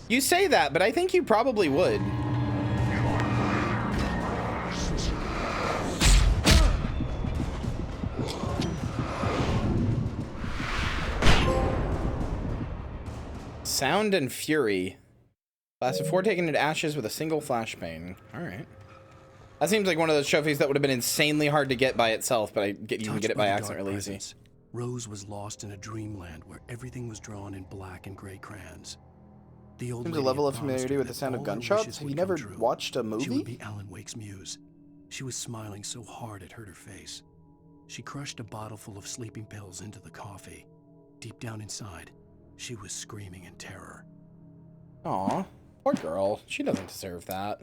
You say that, but I think you probably would. Sound and Fury. Blasted 4 taken into ashes with a single flashbang. Alright. That seems like one of those trophies that would have been insanely hard to get by itself, but you can get it by accident really easy. Rose was lost in a dreamland where everything was drawn in black and gray crayons. The old Seems a level of familiarity with the sound of gunshots. Have you never watched a movie? She would be Alan Wake's muse. She was smiling so hard it hurt her face. She crushed a bottle full of sleeping pills into the coffee. Deep down inside, she was screaming in terror. Aw, poor girl. She doesn't deserve that.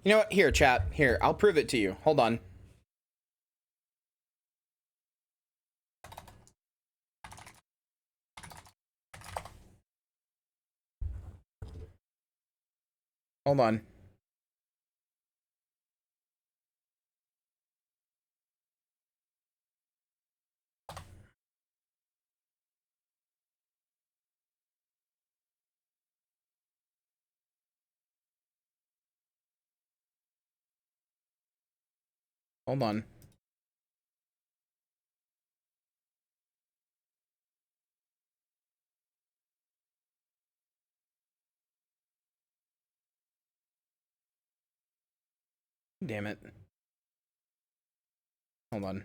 You know what? Here, chat. Here, I'll prove it to you. Hold on. Hold on. Hold on. Damn it. Hold on.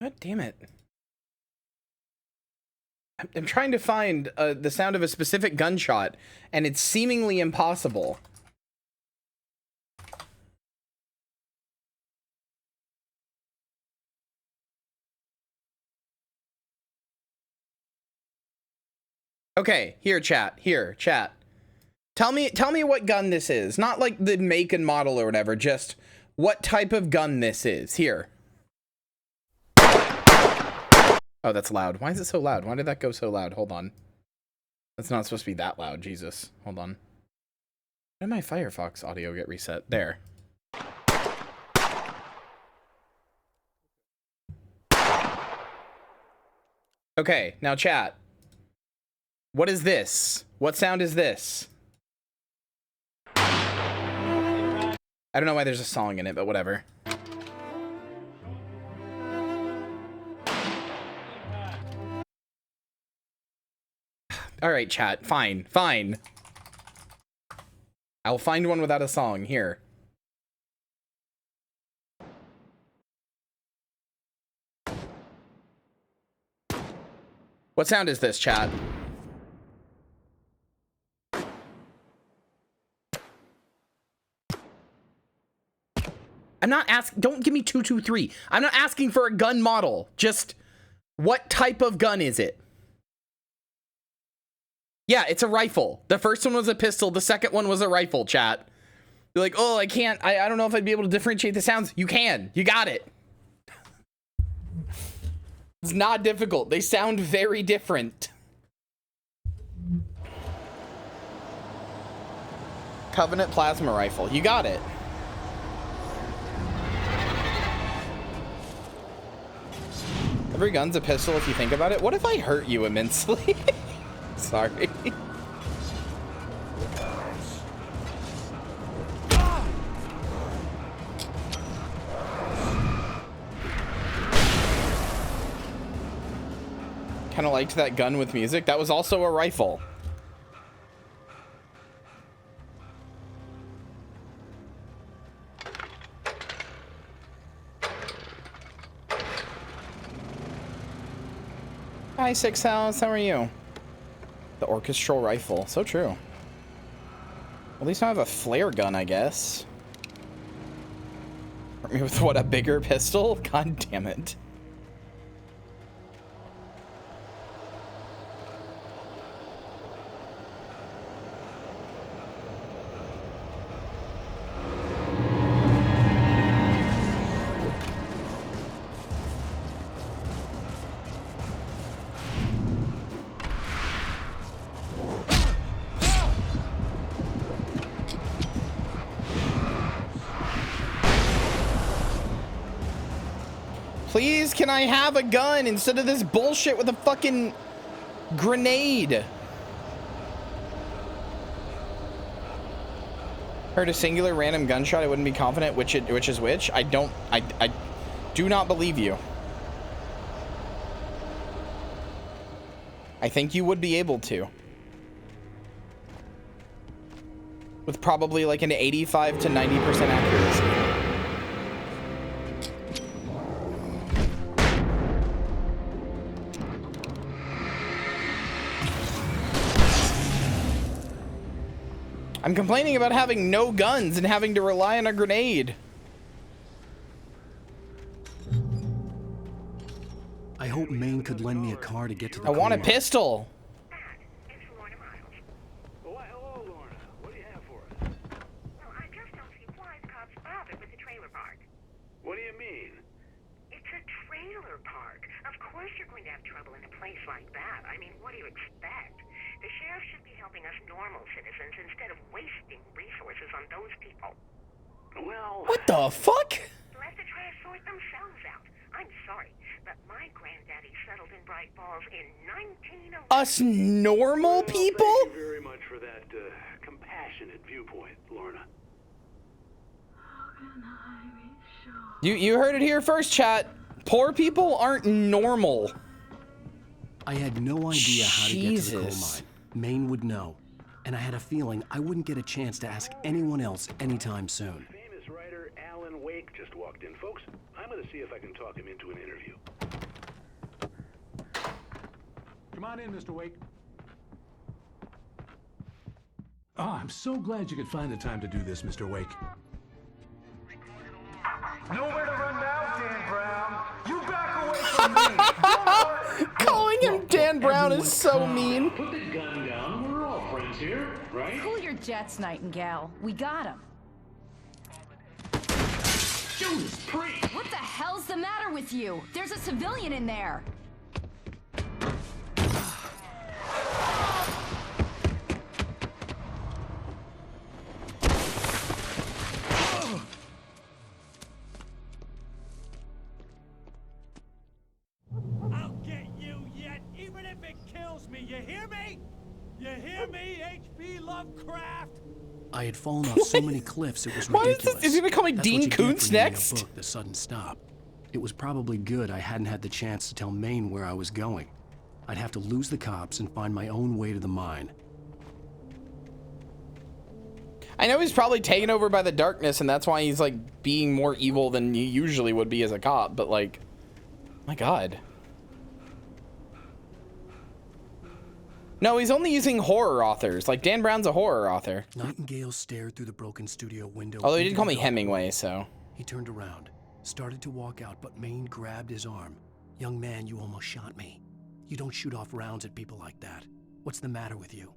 God damn it. I'm trying to find the sound of a specific gunshot, and it's seemingly impossible. Okay, here, chat. Here, chat. Tell me what gun this is. Not like the make and model or whatever, just what type of gun this is. Here. Oh, that's loud. Why is it so loud? Why did that go so loud? Hold on. That's not supposed to be that loud. Jesus. Hold on. Why did my Firefox audio get reset? There. Okay, now chat. What is this? What sound is this? I don't know why there's a song in it, but whatever. All right, chat. Fine. Fine. I'll find one without a song. Here. What sound is this, chat? I'm not asking. Don't give me 223. I'm not asking for a gun model. Just what type of gun is it? Yeah, it's a rifle. The first one was a pistol. The second one was a rifle, chat. You're like, oh, I can't. I don't know if I'd be able to differentiate the sounds. You can. You got it. It's not difficult. They sound very different. Covenant plasma rifle. You got it. Every gun's a pistol if you think about it. What if I hurt you immensely? Sorry. Kind of liked that gun with music. That was also a rifle. Hi, Six House. How are you? The orchestral rifle. So true. At least I have a flare gun, I guess. Hurt me with what, a bigger pistol? God damn it. Please, can I have a gun instead of this bullshit with a fucking grenade? Heard a singular random gunshot. I wouldn't be confident which is which. I do not believe you. I think you would be able to. With probably like an 85 to 90% accuracy. I'm complaining about having no guns and having to rely on a grenade. I hope Maine could lend me a car to get to the I want a car. pistol. What do you mean? It's a trailer park. Of course you're going to have trouble in a place like that. I mean, what do you expect? The sheriff should be helping us normal citizens instead of wasting resources on those people. Well... What the fuck? Let the trash sort themselves out. I'm sorry, but my granddaddy settled in Bright Falls in 1901. Us normal people? Thank you very much for that compassionate viewpoint, Lorna. You heard it here first, chat. Poor people aren't normal. I had no idea how to get to the coal Jesus. mine. Maine would know. And I had a feeling I wouldn't get a chance to ask anyone else anytime soon. Famous writer Alan Wake just walked in, folks. I'm gonna see if I can talk him into an interview. Come on in, Mr. Wake. Oh, I'm so glad you could find the time to do this, Mr. Wake. Nowhere to run now, Dan Brown. You back away from me. Calling him Dan Brown is so mean. Put the gun down. We're all friends here, right? Cool your jets, Nightingale. We got him. Judas Priest! What the hell's the matter with you? There's a civilian in there. I'll get you yet, even if it kills me. You hear me? You hear me, H.P. Lovecraft? I had fallen off so many cliffs it was Why is ridiculous. this- is he gonna call me That's Dean what you get for Koontz reading a next? book, The sudden stop. It was probably good I hadn't had the chance to tell Maine where I was going. I'd have to lose the cops and find my own way to the mine. I know he's probably taken over by the darkness, and that's why he's like being more evil than he usually would be as a cop. But like, my God. No, he's only using horror authors. Like Dan Brown's a horror author. Nightingale stared through the broken studio window. Although he did into call the me dark. Hemingway, so. He turned around, started to walk out, but Maine grabbed his arm. Young man, you almost shot me. You don't shoot off rounds at people like that. What's the matter with you?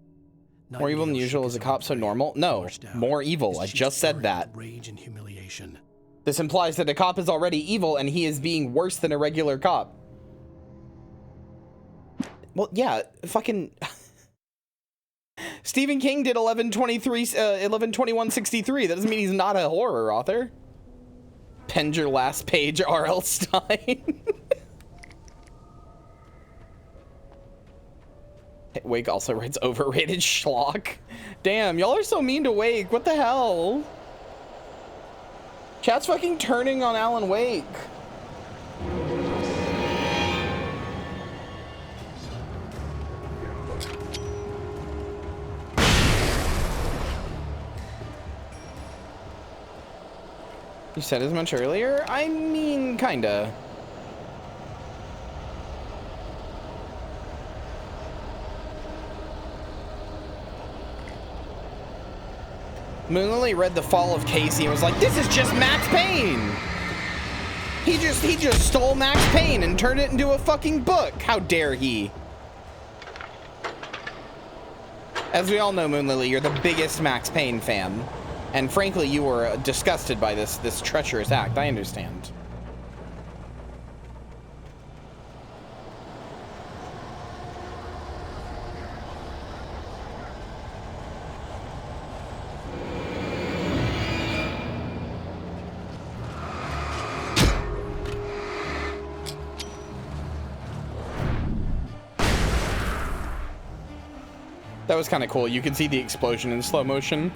More evil than Nightingale usual shook as a his cop, arm so free, normal? No, marched out. more evil. I His cheeks just said burned that. with rage and humiliation. This implies that a cop is already evil and he is being worse than a regular cop. Well, yeah, fucking Stephen King did 11/21/63. That doesn't mean he's not a horror author. Penned your last page, R.L. Stein. Wake also writes overrated schlock. Damn, y'all are so mean to Wake. What the hell? Chat's fucking turning on Alan Wake. You said as much earlier? I mean, kinda. Moonlily read The Fall of Casey and was like, this is just Max Payne! He just stole Max Payne and turned it into a fucking book! How dare he? As we all know, Moonlily, you're the biggest Max Payne fan. And frankly, you were disgusted by this treacherous act. I understand. That was kind of cool. You could see the explosion in slow motion.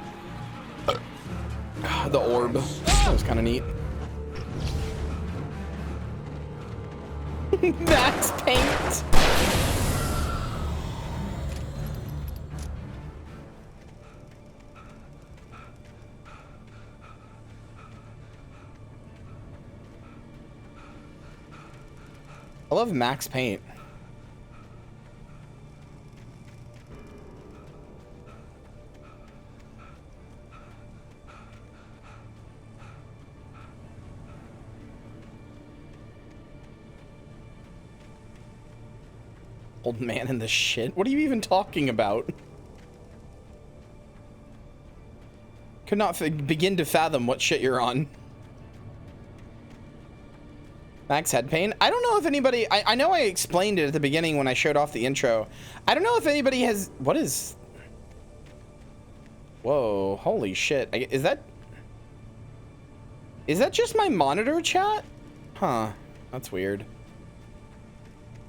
The orb. That was kind of neat. Max Paint. I love Max Paint. Old man in the shit? What are you even talking about? Could not begin to fathom what shit you're on. Max head pain? I don't know if anybody... I know I explained it at the beginning when I showed off the intro. I don't know if anybody has... What is... Whoa, holy shit. Is that just my monitor, chat? Huh, that's weird.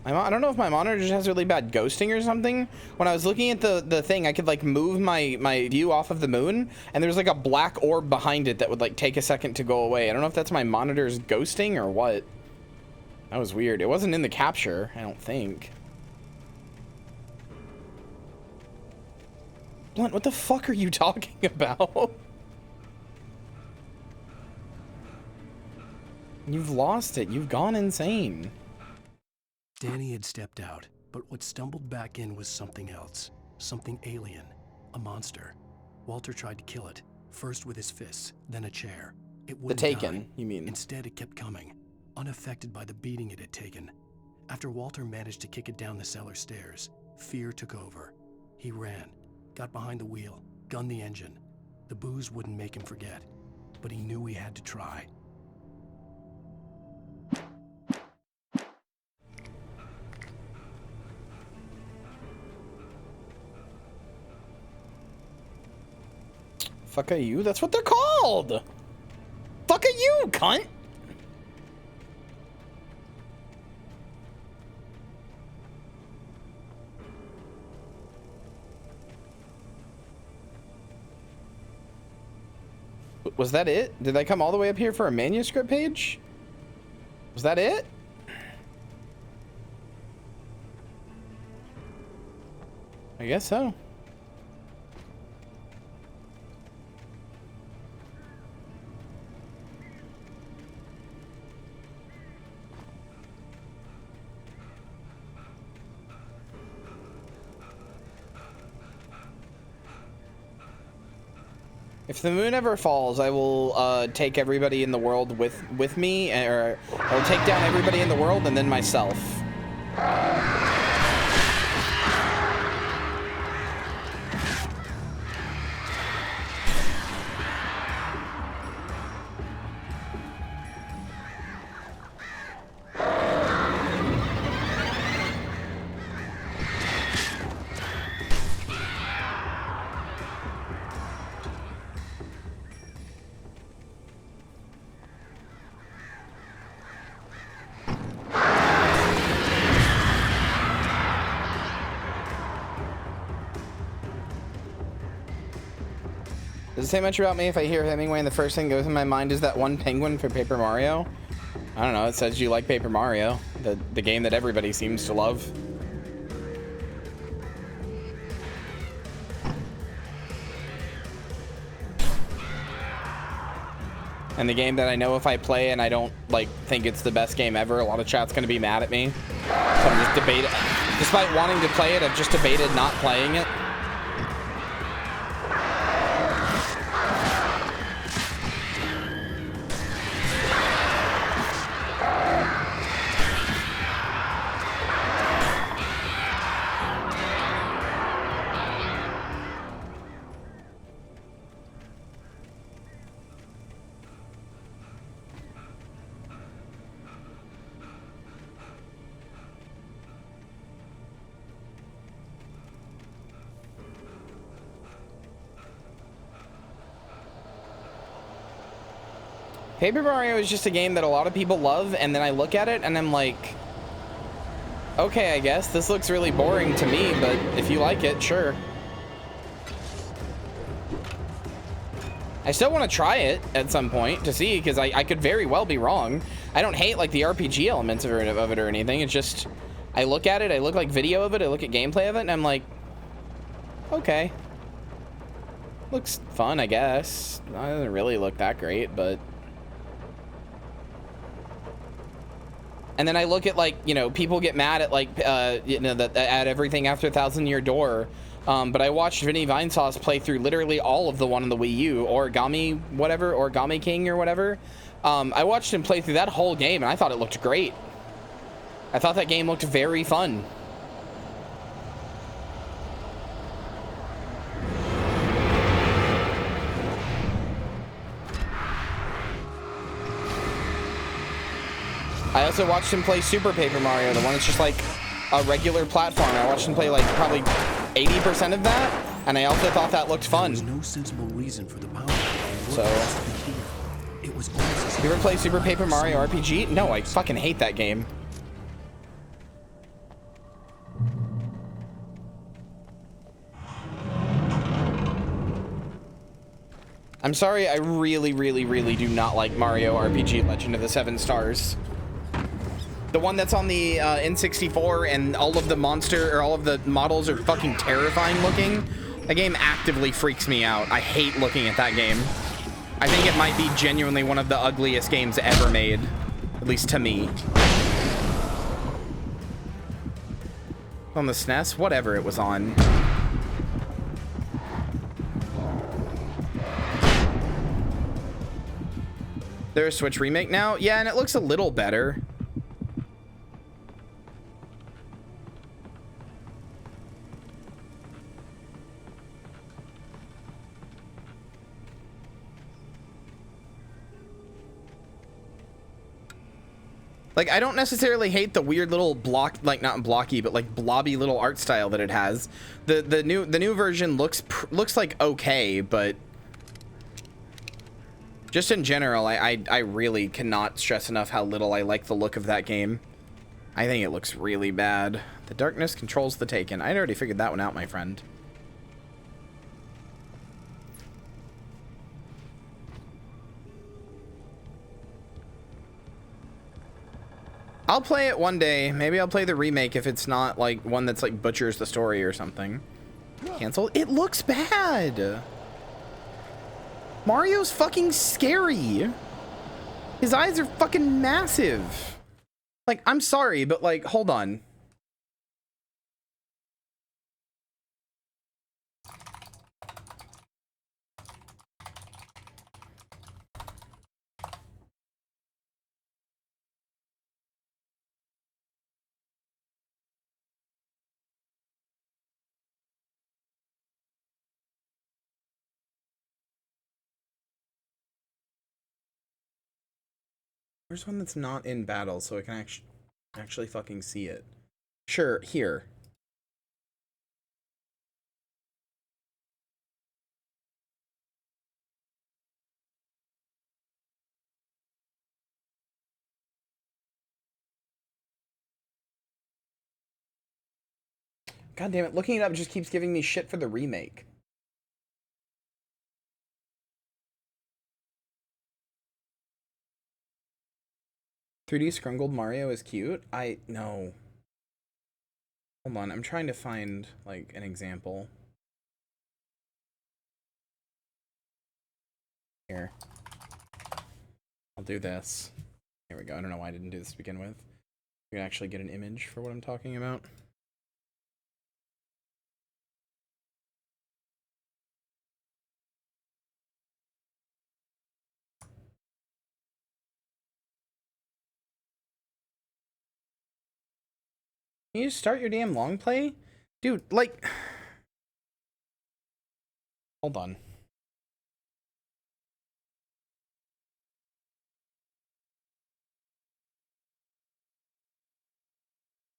I don't know if my monitor just has really bad ghosting or something. When I was looking at the thing, I could like move my view off of the moon, and there's like a black orb behind it that would like take a second to go away. I don't know if that's my monitor's ghosting or what. That was weird. It wasn't in the capture, I don't think. Blunt, what the fuck are you talking about? You've lost it. You've gone insane. Danny had stepped out, but what stumbled back in was something else. Something alien. A monster. Walter tried to kill it, first with his fists, then a chair. It wouldn't die. You mean? Instead, it kept coming, unaffected by the beating it had taken. After Walter managed to kick it down the cellar stairs, fear took over. He ran, got behind the wheel, gunned the engine. The booze wouldn't make him forget, but he knew he had to try. Fuck are you? That's what they're called! Fuck are you, cunt! Was that it? Did I come all the way up here for a manuscript page? Was that it? I guess so. If the moon ever falls, I will take everybody in the world with me, or I'll take down everybody in the world and then myself. Does it say much about me if I hear Hemingway and the first thing that goes in my mind is that one penguin for Paper Mario? I don't know, it says you like Paper Mario, the game that everybody seems to love. And the game that I know if I play and I don't like think it's the best game ever, a lot of chat's gonna be mad at me. So I'm just debating. Despite wanting to play it, I've just debated not playing it. Paper Mario is just a game that a lot of people love, and then I look at it and I'm like, okay, I guess this looks really boring to me, but if you like it, sure. I still want to try it at some point to see, because I could very well be wrong. I don't hate like the RPG elements of it or anything. It's just, I look at it, I look like video of it, I look at gameplay of it, and I'm like, okay. Looks fun, I guess. It doesn't really look that great, but... And then I look at, like, you know, people get mad at, like, you know, at everything after Thousand Year Door. But I watched Vinny Vinesauce play through literally all of the one on the Wii U, Origami, whatever, Origami King or whatever. I watched him play through that whole game, and I thought it looked great. I thought that game looked very fun. I also watched him play Super Paper Mario, the one that's just like a regular platform. I watched him play like probably 80% of that, and I also thought that looked fun. There was no sensible reason for the power. So, it was you ever play Super Paper Mario RPG? No, I fucking hate that game. I'm sorry, I really, really, really do not like Mario RPG Legend of the Seven Stars. The one that's on the N64, and all of the all of the models are fucking terrifying looking. That game actively freaks me out. I hate looking at that game. I think it might be genuinely one of the ugliest games ever made, at least to me. On the SNES, whatever it was on. There's a Switch remake now? Yeah, and it looks a little better. Like, I don't necessarily hate the weird little block, like not blocky, but like blobby little art style that it has. The new version looks like okay, but just in general, I really cannot stress enough how little I like the look of that game. I think it looks really bad. The darkness controls the Taken. I'd already figured that one out, my friend. I'll play it one day. Maybe I'll play the remake if it's not like one that's like butchers the story or something. Cancel. It looks bad. Mario's fucking scary. His eyes are fucking massive. Like, I'm sorry, but like, hold on. Where's one that's not in battle so I can actually fucking see it? Sure, here. God damn it, looking it up just keeps giving me shit for the remake. 3D Scrungled Mario is cute. No. Hold on, I'm trying to find, like, an example. Here. I'll do this. Here we go. I don't know why I didn't do this to begin with. You can actually get an image for what I'm talking about. Can you just start your damn long play? Dude, like... Hold on.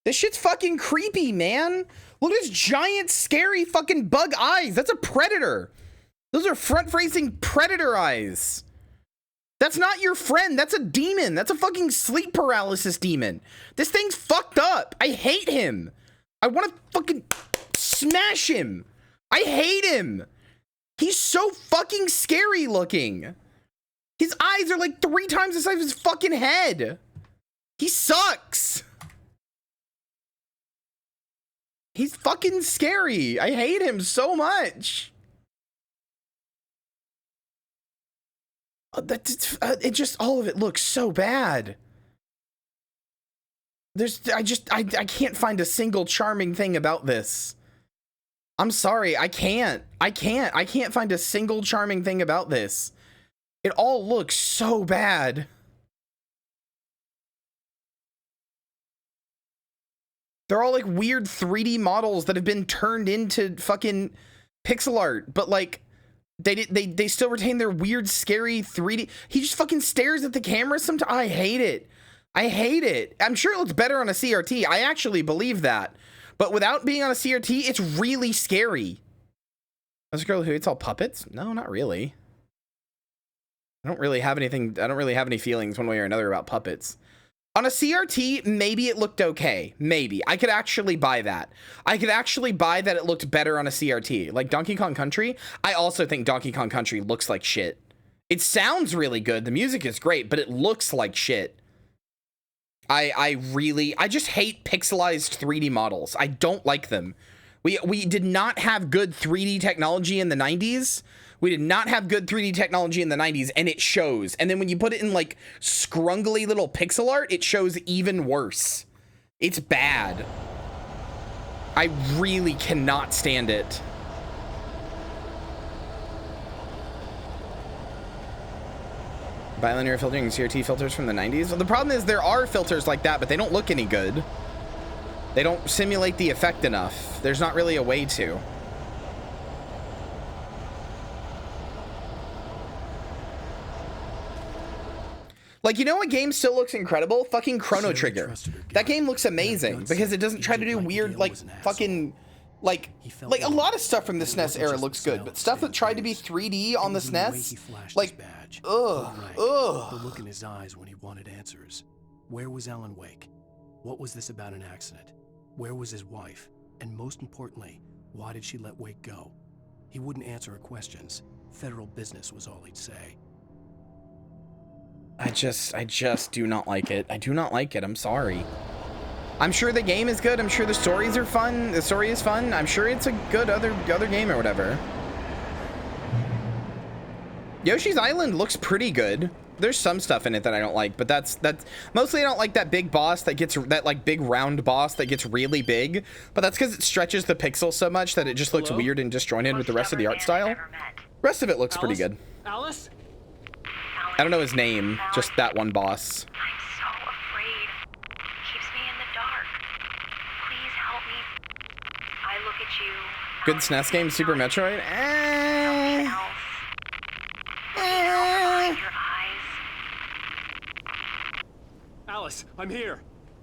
This shit's fucking creepy, man. Look at his giant, scary fucking bug eyes. That's a predator. Those are front-facing predator eyes. That's not your friend. That's a demon. That's a fucking sleep paralysis demon. This thing's fucked up. I hate him. I want to fucking smash him. I hate him. He's so fucking scary looking. His eyes are like 3 times the size of his fucking head. He sucks. He's fucking scary. I hate him so much. It just, all of it looks so bad. I can't find a single charming thing about this. I'm sorry, I can't find a single charming thing about this. It all looks so bad. They're all like weird 3D models that have been turned into fucking pixel art, but like they still retain their weird, scary 3D. He just fucking stares at the camera sometimes. I hate it. I hate it. I'm sure it looks better on a CRT. I actually believe that. But without being on a CRT, it's really scary. This girl who hates all puppets? No, not really. I don't really have any feelings one way or another about puppets. On a CRT, maybe it looked okay. Maybe. I could actually buy that. I could actually buy that it looked better on a CRT. Like Donkey Kong Country, I also think Donkey Kong Country looks like shit. It sounds really good. The music is great, but it looks like shit. I just hate pixelized 3D models. I don't like them. We did not have good 3D technology in the 90s. We did not have good 3D technology in the 90s, and it shows. And then when you put it in, like, scrungly little pixel art, it shows even worse. It's bad. I really cannot stand it. Bilinear filtering and CRT filters from the 90s? Well, the problem is there are filters like that, but they don't look any good. They don't simulate the effect enough. There's not really a way to. Like, you know what game still looks incredible? Fucking Chrono Trigger. That game looks amazing because it doesn't try to do weird, like, fucking, like a lot of stuff from the SNES era looks good, but stuff that tried to be 3D on the SNES, like, ugh. The look in his eyes when he wanted answers. Where was Alan Wake? What was this about an accident? Where was his wife? And most importantly, why did she let Wake go? He wouldn't answer her questions. Federal business was all he'd say. I just do not like it. I do not like it. I'm sorry. I'm sure the game is good. I'm sure the stories are fun. The story is fun. I'm sure it's a good other game or whatever. Yoshi's Island looks pretty good. There's some stuff in it that I don't like, but that's mostly I don't like that big boss that like big round boss that gets really big, but that's because it stretches the pixel so much that it just looks weird and disjointed with the rest of the art style. Rest of it looks pretty good. Alice? I don't know his name, just that one boss. I'm so afraid. It keeps me in the dark. Please help me. I look at you. Good SNES game, Super Metroid? Alice, I'm here.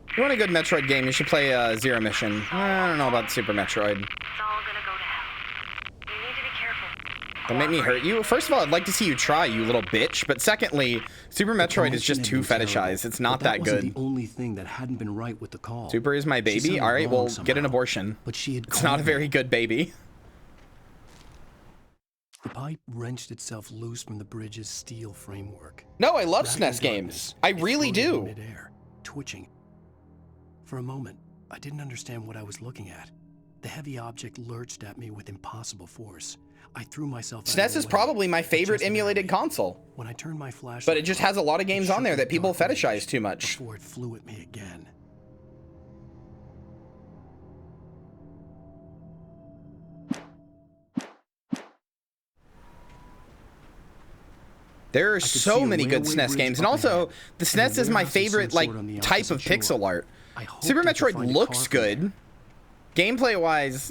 If you want a good Metroid game, you should play Zero Mission. I don't know about Super Metroid. It's all gonna go to hell. You need to be careful. Don't make me hurt you. First of all, I'd like to see you try, you little bitch. But secondly, Super Metroid is just too fetishized. It's not that good. The only thing that hadn't been right with the call. Super is my baby? All right, well, get an abortion. But she had it's not a very good baby. The pipe wrenched itself loose from the bridge's steel framework. No, I love SNES games. I really do. twitching. For a moment, I didn't understand what I was looking at. The heavy object lurched at me with impossible force. I threw myself. SNES is probably my favorite emulated console. When I turned my flashlight, but it just has a lot of games on there that people fetishize too much. Before it flew at me again. There are so many good SNES games, and also the SNES is my favorite like type of pixel art. Super Metroid looks good. Gameplay wise,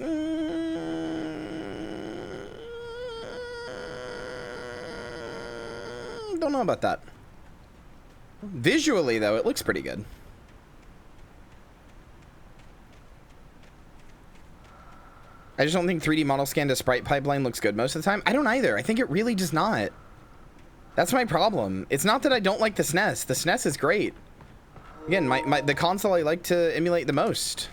don't know about that. Visually though, it looks pretty good. I just don't think 3D model scan to sprite pipeline looks good most of the time. I don't either. I think it really does not. That's my problem. It's not that I don't like the SNES. The SNES is great. Again, the console I like to emulate the most.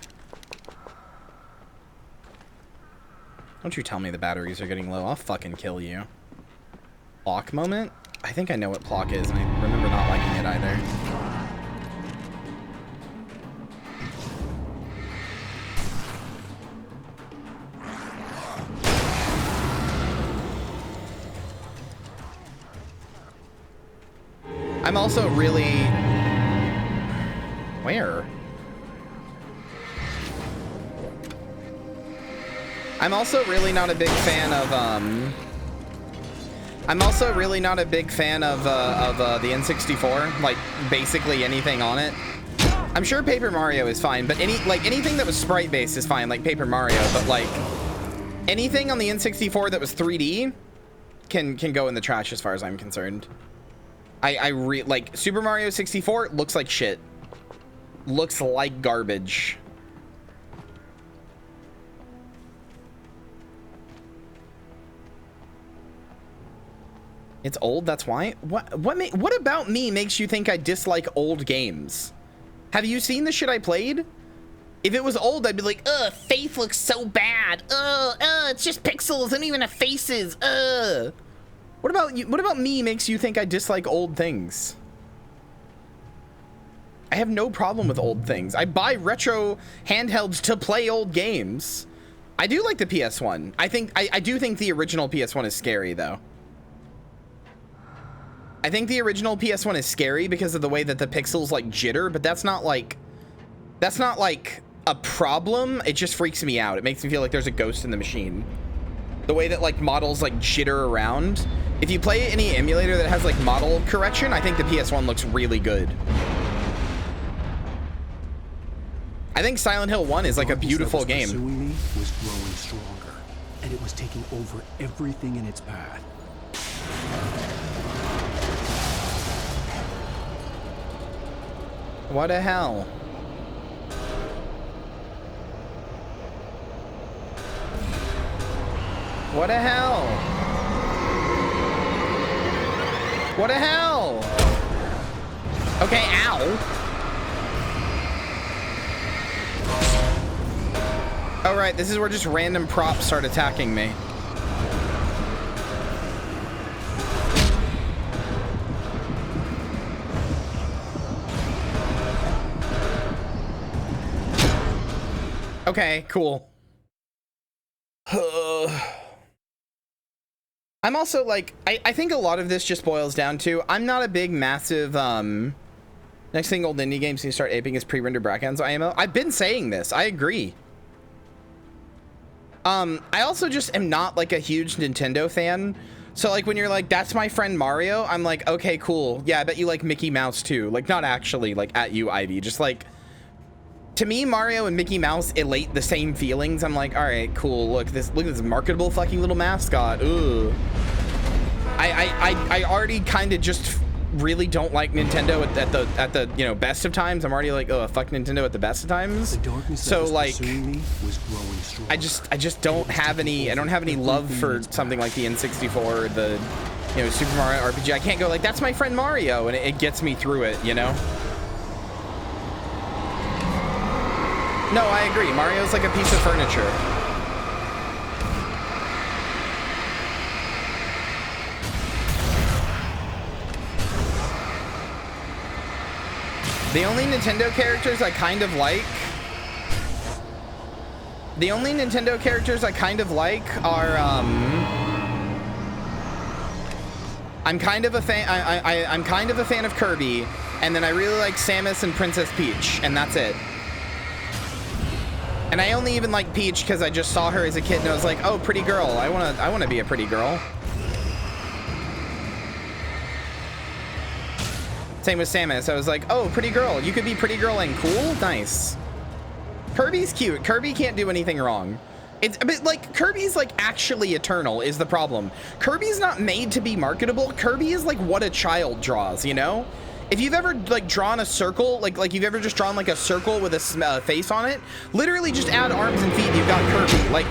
Don't you tell me the batteries are getting low. I'll fucking kill you. Plock moment? I think I know what Plock is, and I remember not liking it either. I'm also really... Where? I'm also really not a big fan of, I'm also really not a big fan of the N64, like, basically anything on it. I'm sure Paper Mario is fine, but anything that was sprite-based is fine, like Paper Mario, but, like, anything on the N64 that was 3D can go in the trash as far as I'm concerned. Like, Super Mario 64 looks like shit. Looks like garbage. It's old, that's why? What about me makes you think I dislike old games? Have you seen the shit I played? If it was old, I'd be like, ugh, Faith looks so bad. It's just pixels, they don't even have faces. What about you? What about me makes you think I dislike old things? I have no problem with old things. I buy retro handhelds to play old games. I do like the PS1. I do think the original PS1 is scary though. I think the original PS1 is scary because of the way that the pixels like jitter, but that's not like a problem. It just freaks me out. It makes me feel like there's a ghost in the machine. The way that like models like jitter around. If you play any emulator that has like model correction, I think the PS1 looks really good. I think Silent Hill 1 is like a beautiful game. Pursuing me was growing stronger, and it was taking over everything in its path. What the hell? What the hell? What the hell? Okay, ow. All right, this is where just random props start attacking me. Okay, cool. I'm also like, I think a lot of this just boils down to, I'm not a big, massive, next thing old indie games need to start aping is pre-rendered backends IMO. I've been saying this, I agree. I also just am not like a huge Nintendo fan. So like when you're like, that's my friend Mario, I'm like, okay, cool. Yeah, I bet you like Mickey Mouse too. Like not actually like at you, Ivy, just like, to me, Mario and Mickey Mouse elate the same feelings. I'm like, all right, cool. Look at this marketable fucking little mascot. Ooh. I already kind of just really don't like Nintendo at the you know best of times. I'm already like, oh fuck Nintendo at the best of times. So like, I just don't have any. I don't have any love for something like the N64 or the Super Mario RPG. I can't go like, that's my friend Mario, and it gets me through it. You know. No, I agree. Mario's like a piece of furniture. The only Nintendo characters I kind of like are I'm kind of a fan of Kirby, and then I really like Samus and Princess Peach, and that's it. And I only even like Peach because I just saw her as a kid and I was like, oh, pretty girl. I wanna be a pretty girl. Same with Samus. I was like, oh, pretty girl. You could be pretty girl and cool? Nice. Kirby's cute. Kirby can't do anything wrong. But like, Kirby's like actually eternal is the problem. Kirby's not made to be marketable. Kirby is like what a child draws, you know? If you've ever like drawn a circle, like you've ever just drawn like a circle with a face on it, literally just add arms and feet, you've got Kirby. Like,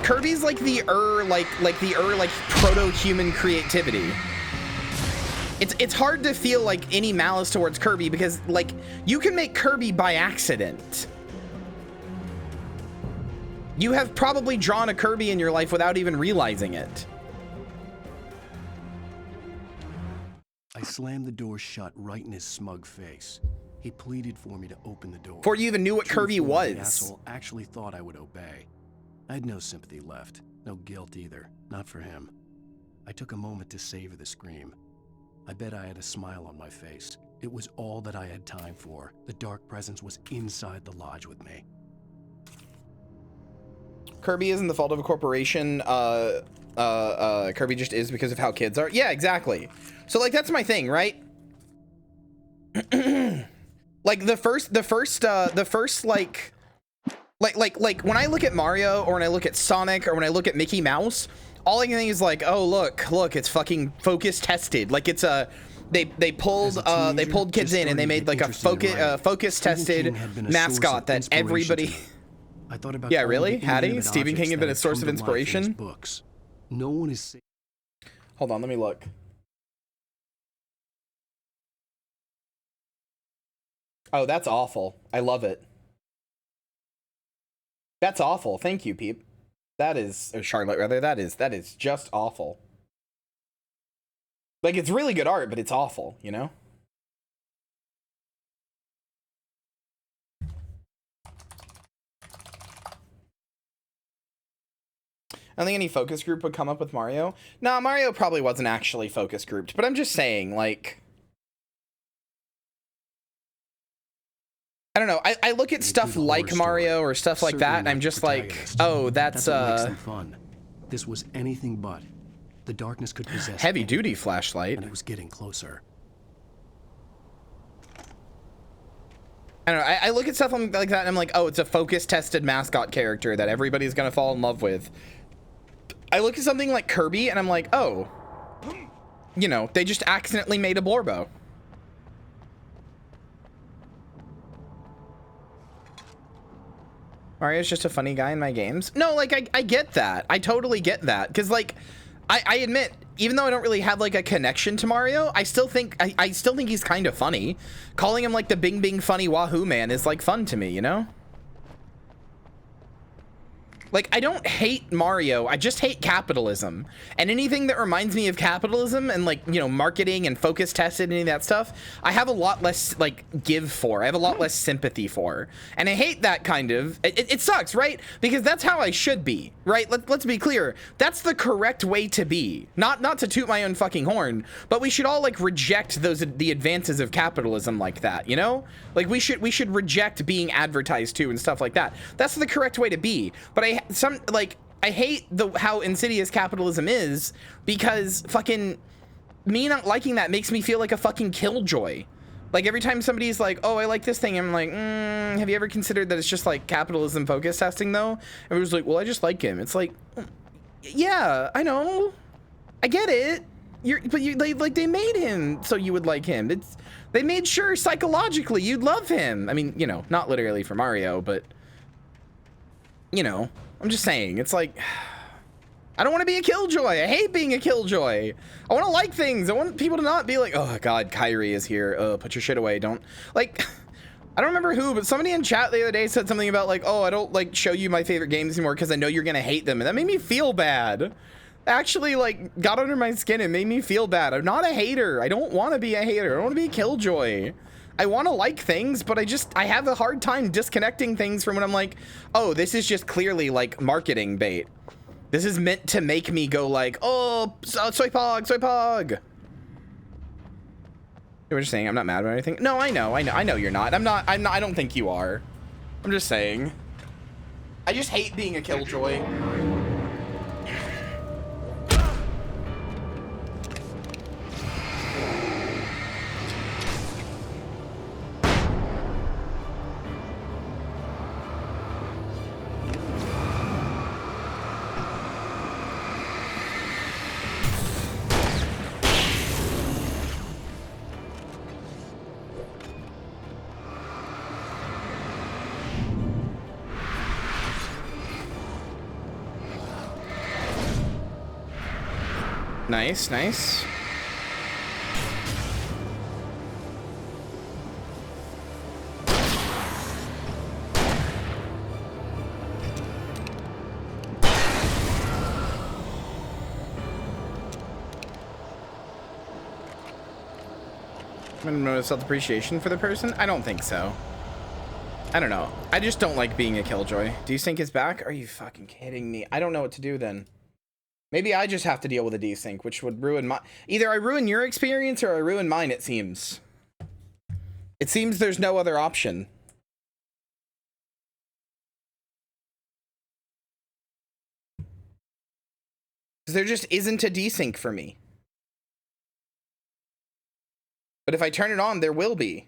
Kirby's like the proto-human creativity. It's hard to feel like any malice towards Kirby because like you can make Kirby by accident. You have probably drawn a Kirby in your life without even realizing it. I slammed the door shut right in his smug face. He pleaded for me to open the door. Before you even knew what Kirby was. The asshole actually thought I would obey. I had no sympathy left, no guilt either, not for him. I took a moment to savor the scream. I bet I had a smile on my face. It was all that I had time for. The dark presence was inside the lodge with me. Kirby isn't the fault of a corporation. Kirby just is because of how kids are. Yeah, exactly. So like that's my thing, right? Like the first like when I look at Mario or when I look at Sonic or when I look at Mickey Mouse, all I can think is like, oh look, it's fucking focus tested. Like it's a they pulled kids in and they made like a focus tested mascot that everybody. I thought about yeah, really? Hattie? Stephen King had been a source of inspiration? Books. No one is. Hold on, let me look. Oh, that's awful. I love it. That's awful. Thank you, Peep. That is, or Charlotte rather, that is just awful. Like, it's really good art, but it's awful, you know? I don't think any focus group would come up with Mario. No, Mario probably wasn't actually focus grouped, but I'm just saying, like, I don't know. I look at stuff like Mario or stuff like that, and I'm just like, oh, that's fun. This was anything but. The darkness could possess heavy duty flashlight, and it was getting closer. I don't know. I look at stuff like that, and I'm like, oh, it's a focus tested mascot character that everybody's gonna fall in love with. I look at something like Kirby and I'm like, oh, you know, they just accidentally made a Blorbo. Mario's just a funny guy in my games. No, like, I get that. I totally get that. Because, like, I admit, even though I don't really have, like, a connection to Mario, I still think he's kind of funny. Calling him, like, the Bing Bing funny Wahoo man is, like, fun to me, you know? Like, I don't hate Mario, I just hate capitalism. And anything that reminds me of capitalism and, like, you know, marketing and focus tested and any of that stuff, I have a lot less, like, give for. I have a lot less sympathy for. And I hate that kind of... It sucks, right? Because that's how I should be, right? Let's be clear. That's the correct way to be. Not to toot my own fucking horn, but we should all, like, reject the advances of capitalism like that, you know? Like, we should reject being advertised to and stuff like that. That's the correct way to be. But I hate how insidious capitalism is, because fucking me not liking that makes me feel like a fucking killjoy. Like, every time somebody's like, oh, I like this thing, I'm like, have you ever considered that it's just like capitalism focus testing though? Everyone's like, well, I just like him. It's like, yeah, I know, I get it. They made him so you would like him. They made sure psychologically you'd love him. I mean, you know, not literally for Mario, but you know, I'm just saying, it's like, I don't want to be a killjoy. I hate being a killjoy. I want to like things. I want people to not be like, oh God, Kyrie is here. Put your shit away. Don't, like, I don't remember who, but somebody in chat the other day said something about like, oh, I don't like show you my favorite games anymore because I know you're going to hate them. And that made me feel bad. Actually, like, got under my skin and made me feel bad. I'm not a hater. I don't want to be a hater. I don't want to be a killjoy. I want to like things, but I have a hard time disconnecting things from when I'm like, oh, this is just clearly like marketing bait. This is meant to make me go like, oh, soy pog, soy pog. You were just saying I'm not mad about anything. No, I know you're not. I don't think you are. I'm just saying. I just hate being a killjoy. Nice, nice. I'm gonna notice self-appreciation for the person? I don't think so. I don't know. I just don't like being a killjoy. Desync is back? Are you fucking kidding me? I don't know what to do then. Maybe I just have to deal with a desync, which would ruin my... Either I ruin your experience or I ruin mine, it seems. It seems there's no other option. Because there just isn't a desync for me. But if I turn it on, there will be. It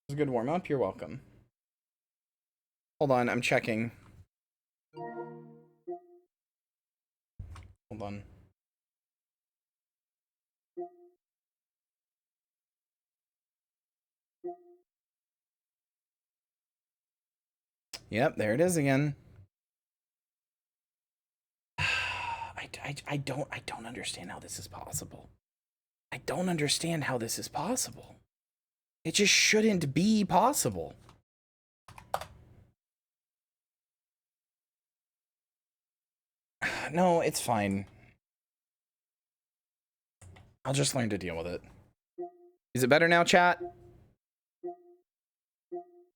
was a good warm-up. You're welcome. Hold on, I'm checking. Hold on. Yep, there it is again. I don't understand how this is possible. I don't understand how this is possible. It just shouldn't be possible. No, it's fine. I'll just learn to deal with it. Is it better now, chat?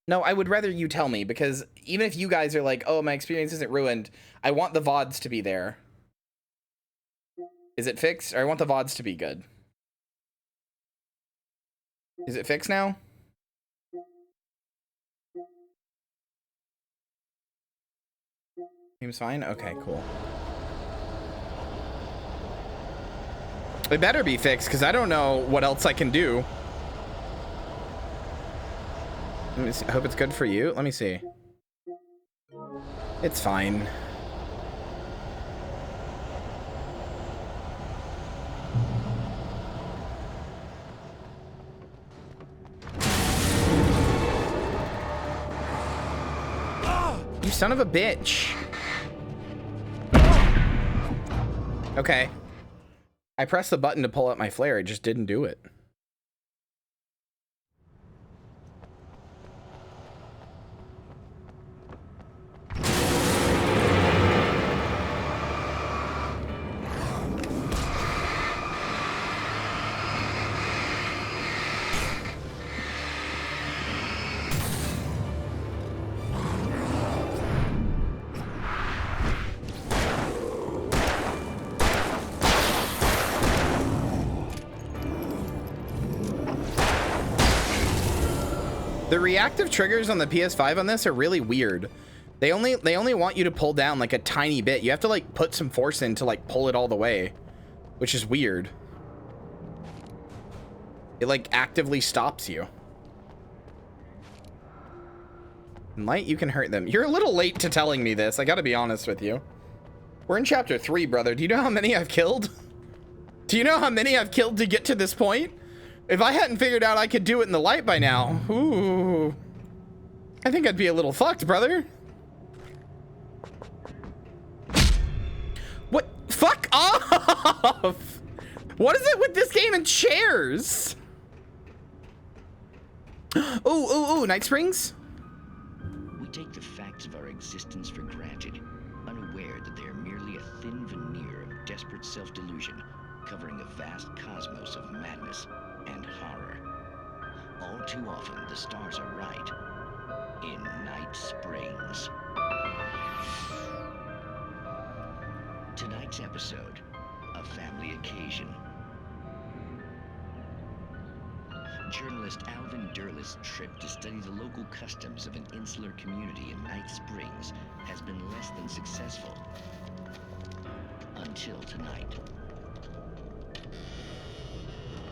No, I would rather you tell me, because even if you guys are like, oh, my experience isn't ruined, I want the VODs to be there. Is it fixed? Or I want the VODs to be good. Is it fixed now? Seems fine? Okay, cool. It better be fixed, because I don't know what else I can do. Let me see. I hope it's good for you. Let me see. It's fine. You son of a bitch. Okay. I pressed the button to pull out my flare. It just didn't do it. The reactive triggers on the PS5 on this are really weird. They only want you to pull down like a tiny bit. You have to like put some force in to like pull it all the way, which is weird. It like actively stops you. In light, you can hurt them. You're a little late to telling me this. I gotta be honest with you. We're in chapter 3, brother. Do you know how many I've killed? Do you know how many I've killed to get to this point? If I hadn't figured out I could do it in the light by now, ooh, I think I'd be a little fucked, brother. What? Fuck off! What is it with this game and chairs? Ooh, Night Springs? We take the facts of our existence for granted, unaware that they are merely a thin veneer of desperate self-delusion, covering a vast cosmos of madness, and horror. All too often, the stars are right. In Night Springs. Tonight's episode, a family occasion. Journalist Alvin Derleth's trip to study the local customs of an insular community in Night Springs has been less than successful. Until tonight.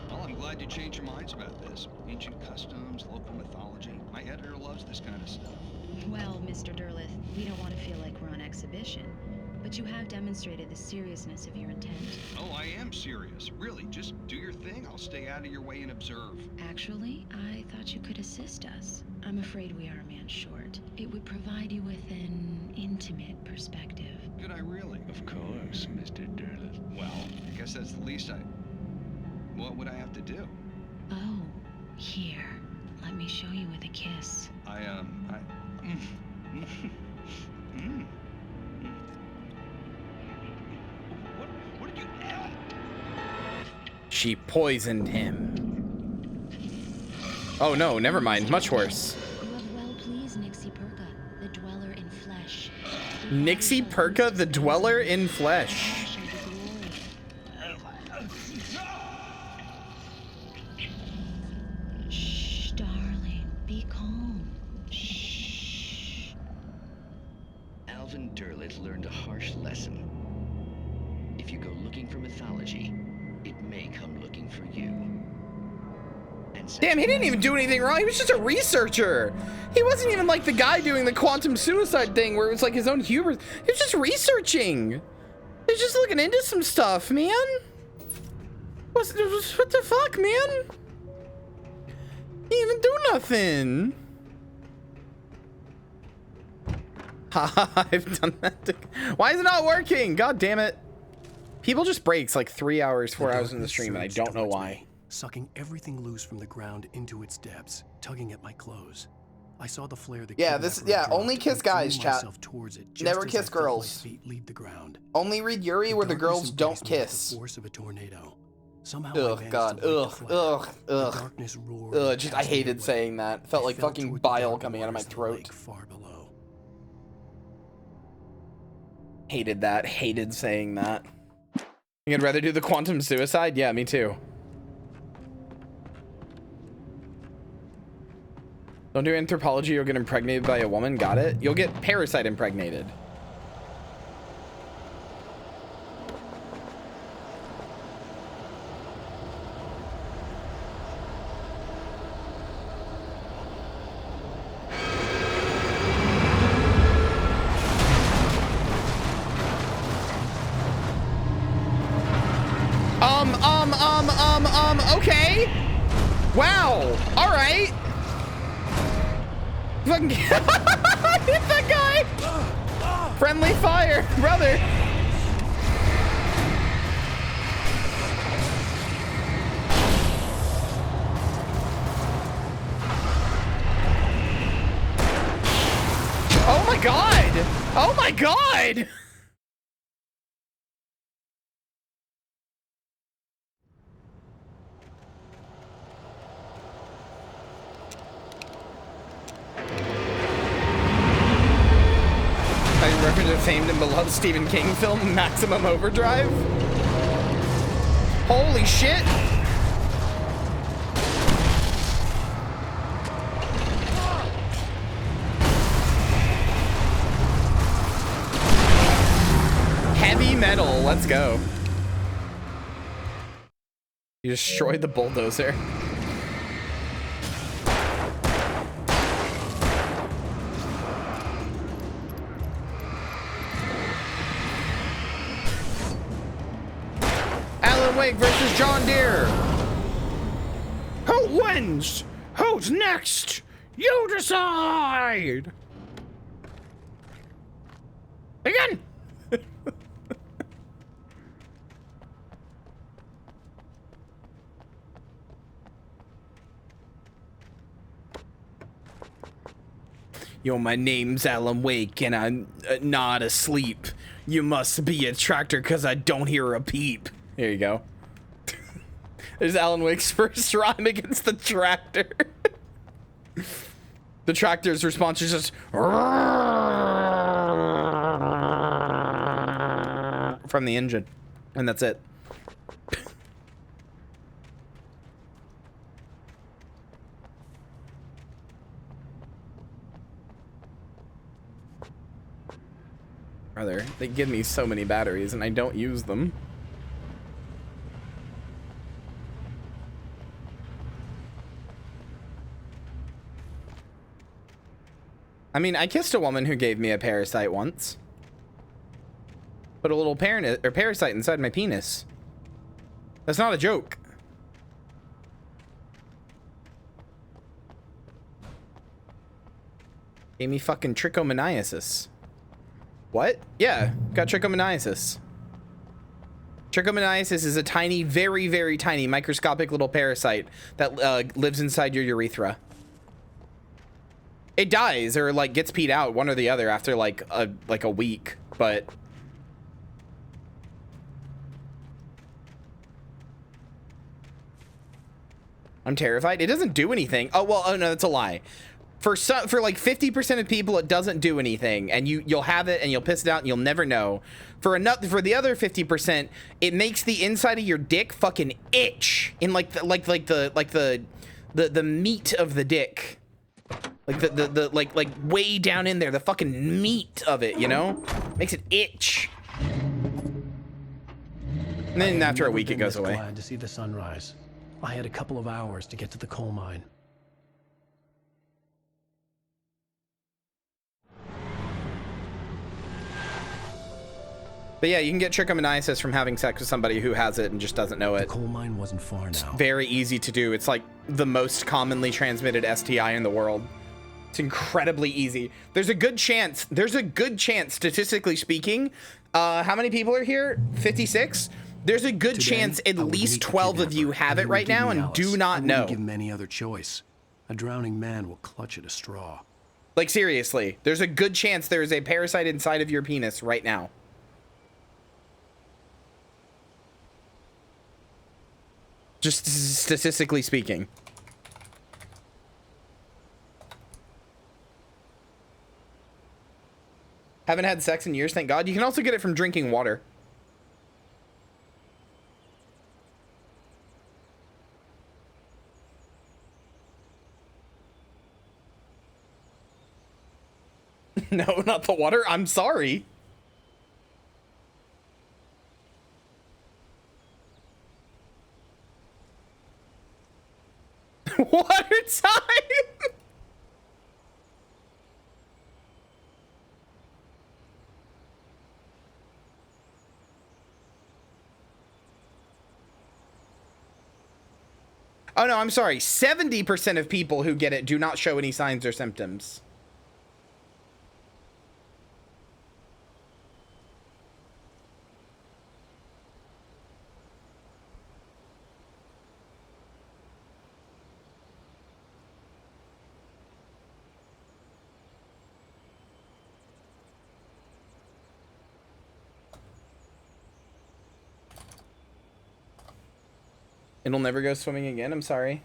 Well, I'm glad you changed your minds about this. Ancient customs, local mythology. My editor loves this kind of stuff. Well, Mr. Derleth, we don't want to feel like we're on exhibition, but you have demonstrated the seriousness of your intent. Oh, I am serious. Really, just do your thing. I'll stay out of your way and observe. Actually, I thought you could assist us. I'm afraid we are a man short. It would provide you with an intimate perspective. Could I really? Of course, Mr. Derleth. Well, I guess that's the least What would I have to do? Oh, here. Let me show you with a kiss. What did you... She poisoned him. Oh no, never mind. Much worse. You have well pleased Nixie Perka, the dweller in flesh. Nixie Perka, the dweller in flesh. Shh, darling. Be calm. Shh. Alvin Derleth learned a harsh lesson. If you go looking for mythology, it may come looking for you. Damn, he didn't even do anything wrong. He was just a researcher. He wasn't even like the guy doing the quantum suicide thing where it was like his own humor. He was just researching. He was just looking into some stuff, man. What the fuck, man? He didn't even do nothing. Haha, I've done that. Why is it not working? God damn it. People just breaks like 3 hours, 4 hours in the stream, and I don't know why. Sucking everything loose from the ground into its depths, tugging at my clothes. I saw the flare that Only kiss guys, chat. Never kiss girls. Leave the ground. Only read Yuri where the girls don't kiss. The force of a tornado. Somehow Ugh, God. Ugh. Just, I hated saying that. Felt like fucking bile coming out of my throat. Hated that. Hated saying that. You'd rather do the quantum suicide? Yeah, me too. Don't do anthropology, you'll get impregnated by a woman. Got it? You'll get parasite impregnated. Okay. Wow. All right. Fucking hit that guy. Friendly fire, brother. Oh my god. Oh my god. Reference to famed and beloved Stephen King film Maximum Overdrive. Holy shit! Heavy metal, let's go. You destroyed the bulldozer. Wake versus John Deere. Who wins? Who's next? You decide. Again. Yo, my name's Alan Wake and I'm not asleep. You must be a tractor cause I don't hear a peep. There you go. There's Alan Wake's first rhyme against the tractor. The tractor's response is just from the engine, and that's it. Brother, they give me so many batteries and I don't use them. I mean, I kissed a woman who gave me a parasite once. Put a little parasite inside my penis. That's not a joke. Gave me fucking trichomoniasis. What? Yeah, got trichomoniasis. Trichomoniasis is a tiny, very, very tiny, microscopic little parasite that lives inside your urethra. It dies or like gets peed out, one or the other, after like a week, but I'm terrified. It doesn't do anything. Oh well, oh no, that's a lie. For like 50% of people, it doesn't do anything, and you'll have it and you'll piss it out and you'll never know. For the other 50%, it makes the inside of your dick fucking itch in like the meat of the dick. Like the like way down in there, the fucking meat of it, you know? Makes it itch. And then after a week it goes away. Glad to see the sunrise. I had a couple of hours to get to the coal mine. But yeah, you can get trichomoniasis from having sex with somebody who has it and just doesn't know it. The coal mine wasn't far now. It's very easy to do. It's like the most commonly transmitted STI in the world. It's incredibly easy. There's a good chance, statistically speaking, how many people are here? 56? There's a good chance at least 12 of you have it right now and do not know. I wouldn't give him any other choice. A drowning man will clutch at a straw. Like seriously, there's a good chance there is a parasite inside of your penis right now. Just statistically speaking. Haven't had sex in years, thank God. You can also get it from drinking water. No, not the water. I'm sorry. Water time. Oh no, I'm sorry. 70% of people who get it do not show any signs or symptoms. It'll never go swimming again. I'm sorry.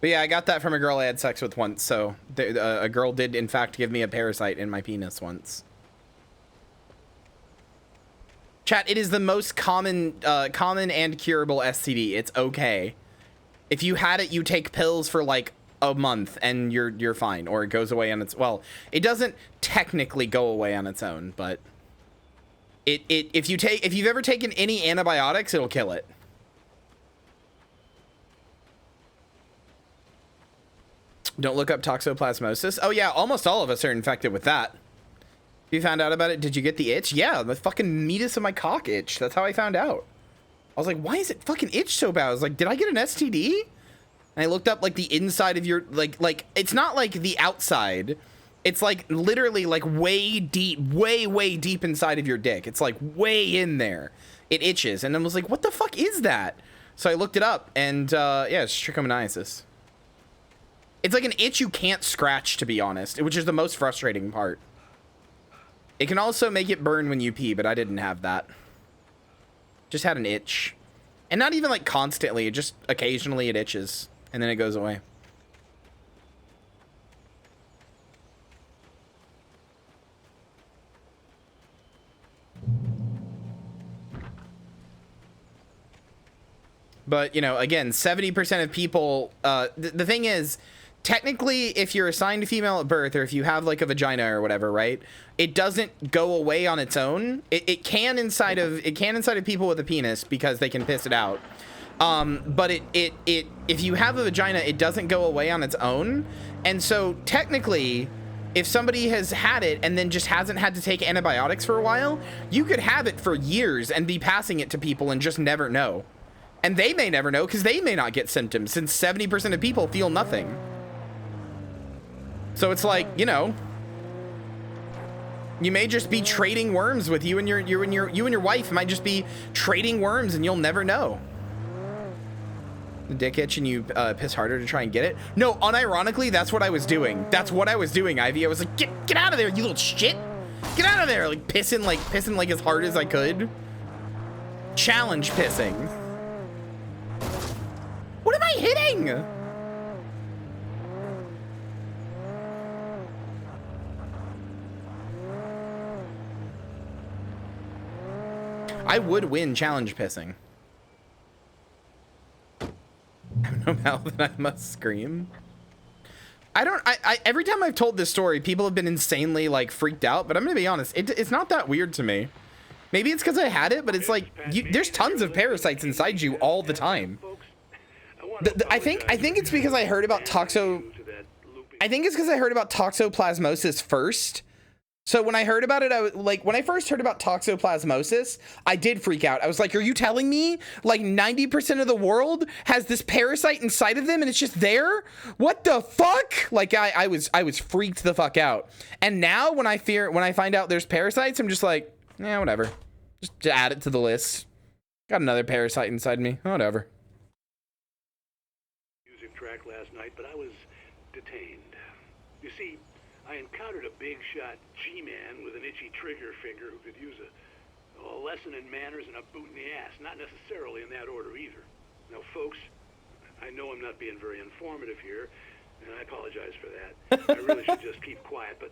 But yeah, I got that from a girl I had sex with once, so a girl did in fact give me a parasite in my penis once. Chat, it is the most common and curable STD. It's okay. If you had it, you take pills for like a month and you're fine, or it goes away on its, well, it doesn't technically go away on its own, but if you've ever taken any antibiotics, it'll kill it. Don't look up toxoplasmosis. Oh yeah, almost all of us are infected with that. You found out about it? Did you get the itch? Yeah, the fucking meatus of my cock itched. That's how I found out. I was like, why is it fucking itch so bad? I was like, did I get an STD? And I looked up like the inside of your, like it's not like the outside. It's like literally like way deep, way deep inside of your dick. It's like way in there. It itches. And I was like, what the fuck is that? So I looked it up and yeah, it's trichomoniasis. It's like an itch you can't scratch, to be honest, which is the most frustrating part. It can also make it burn when you pee, but I didn't have that. Just had an itch. And not even like constantly, just occasionally it itches and then it goes away. But, you know, again, 70% of people, the thing is, technically, if you're assigned a female at birth, or if you have like a vagina or whatever, right, it doesn't go away on its own. It can inside of people with a penis because they can piss it out. But if you have a vagina, it doesn't go away on its own. And so technically, if somebody has had it and then just hasn't had to take antibiotics for a while, you could have it for years and be passing it to people and just never know. And they may never know because they may not get symptoms, since 70% of people feel nothing. So it's like, you know, you may just be trading worms with you and your wife might just be trading worms and you'll never know. The dick itch and you piss harder to try and get it. No, unironically, that's what I was doing. That's what I was doing, Ivy. I was like, get out of there, you little shit. Get out of there. Like pissing like as hard as I could. Challenge pissing. What am I hitting? I would win challenge pissing. I have no mouth and I must scream. I every time I've told this story, people have been insanely like freaked out, but I'm gonna be honest, it's not that weird to me. Maybe it's because I had it, but it's like there's tons of parasites inside you all the time. I think it's because I heard about toxoplasmosis first. So when I heard about it, when I first heard about toxoplasmosis, I did freak out. I was like, are you telling me like 90% of the world has this parasite inside of them and it's just there? What the fuck? Like I was freaked the fuck out. And now when I find out there's parasites, I'm just like, yeah, whatever. Just add it to the list. Got another parasite inside me. Whatever. Track last night, but I was detained. You see, I encountered a big shot G-man with an itchy trigger finger who could use a lesson in manners and a boot in the ass. Not necessarily in that order either. Now, folks, I know I'm not being very informative here, and I apologize for that. I really should just keep quiet, but...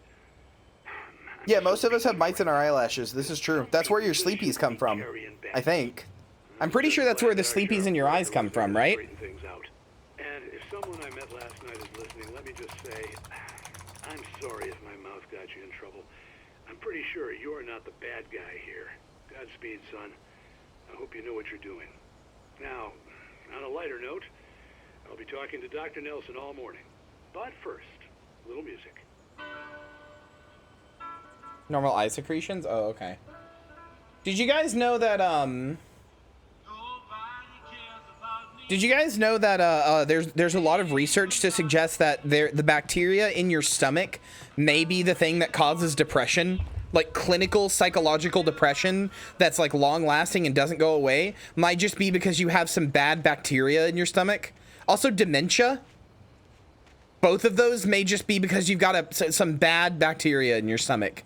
Yeah, most of us have mites in our eyelashes. This is true. That's where your sleepies come from, I think. I'm pretty sure that's where the sleepies in your eyes come from, right? Someone I met last night is listening. Let me just say, I'm sorry if my mouth got you in trouble. I'm pretty sure you're not the bad guy here. Godspeed, son. I hope you know what you're doing. Now, on a lighter note, I'll be talking to Dr. Nelson all morning. But first, a little music. Normal eye secretions? Oh, okay. Did you guys know that, Did you guys know that there's a lot of research to suggest that the bacteria in your stomach may be the thing that causes depression? Like clinical psychological depression that's like long lasting and doesn't go away might just be because you have some bad bacteria in your stomach. Also dementia. Both of those may just be because you've got some bad bacteria in your stomach.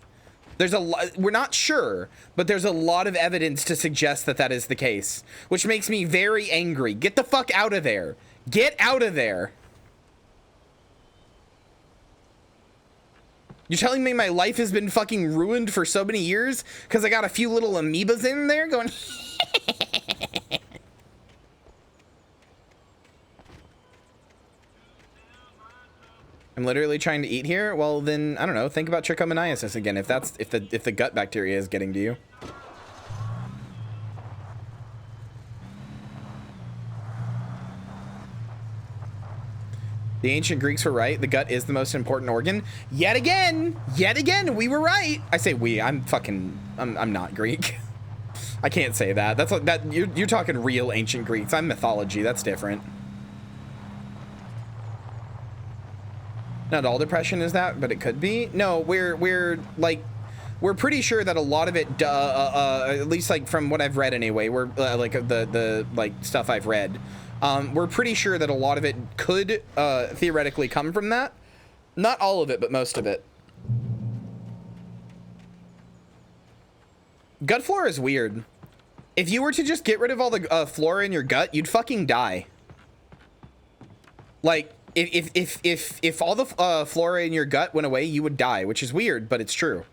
There's a lot, we're not sure, but there's a lot of evidence to suggest that that is the case, which makes me very angry. Get the fuck out of there. Get out of there. You're telling me my life has been fucking ruined for so many years because I got a few little amoebas in there going... I'm literally trying to eat here. Well, then I don't know. Think about trichomoniasis again. If the gut bacteria is getting to you. The ancient Greeks were right. The gut is the most important organ. Yet again, we were right. I say we. I'm not Greek. I can't say that. That's like that. You're talking real ancient Greeks. I'm mythology. That's different. Not all depression is that, but it could be. No, we're pretty sure that a lot of it, at least like from what I've read anyway, we're like the like stuff I've read, we're pretty sure that a lot of it could theoretically come from that. Not all of it, but most of it. Gut flora is weird. If you were to just get rid of all the flora in your gut, you'd fucking die. Like, if all the flora in your gut went away, you would die, which is weird, but it's true.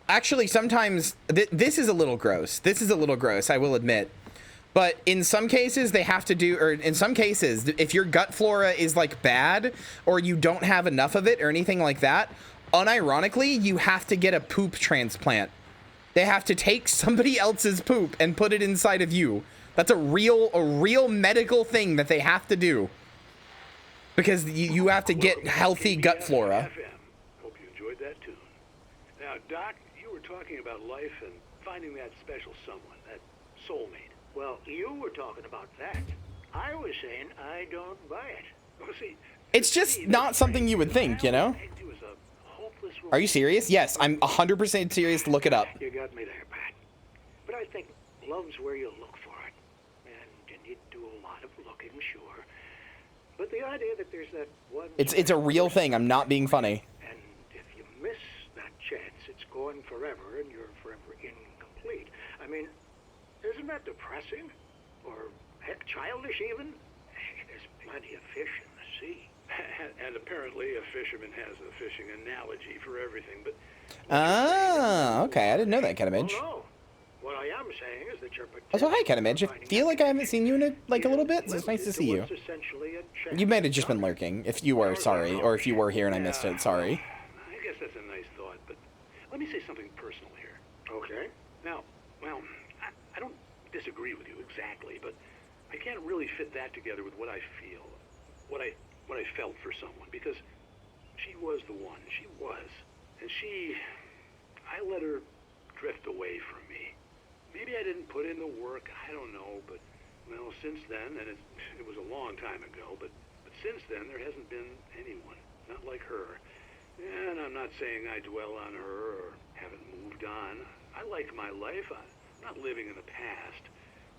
Actually, sometimes this is a little gross. This is a little gross, I will admit. But in some cases, they have to do, or in some cases, if your gut flora is like bad, or you don't have enough of it or anything like that, unironically, you have to get a poop transplant. They have to take somebody else's poop and put it inside of you. That's a real medical thing that they have to do. Because you have to get healthy gut flora. Hope you enjoyed that tune. Now, Doc, you were talking about life and finding that special someone, that soulmate. Well, you were talking about that. I was saying I don't buy it. Well, see, it's just not something you would think, you know? Are you serious? Yes, I'm 100% serious. Look it up. You got me there, Pat. But I think love's where you look for it. And you need to do a lot of looking, sure. But the idea that there's that one... It's a real thing. I'm not being funny. And if you miss that chance, it's gone forever, and you're forever incomplete. I mean, isn't that depressing? Or, heck, childish even? There's plenty of fish in the sea. And apparently a fisherman has a fishing analogy for everything, but... Ah, okay. I didn't know that, Kenimage. Oh, no. What I am saying is that you're... Also, hi, Kenimage. I feel like I haven't seen you in a little bit, so it's nice to see you. You might have just been lurking. If you were, sorry. Or if you were here and I missed it, sorry. I guess that's a nice thought, but let me say something personal here. Okay. Now, well, I don't disagree with you exactly, but I can't really fit that together with what I feel. What I felt for someone, because she was the one. She was. And I let her drift away from me. Maybe I didn't put in the work, I don't know, but, well, since then, and it was a long time ago, but since then, there hasn't been anyone, not like her. And I'm not saying I dwell on her or haven't moved on. I like my life. I'm not living in the past,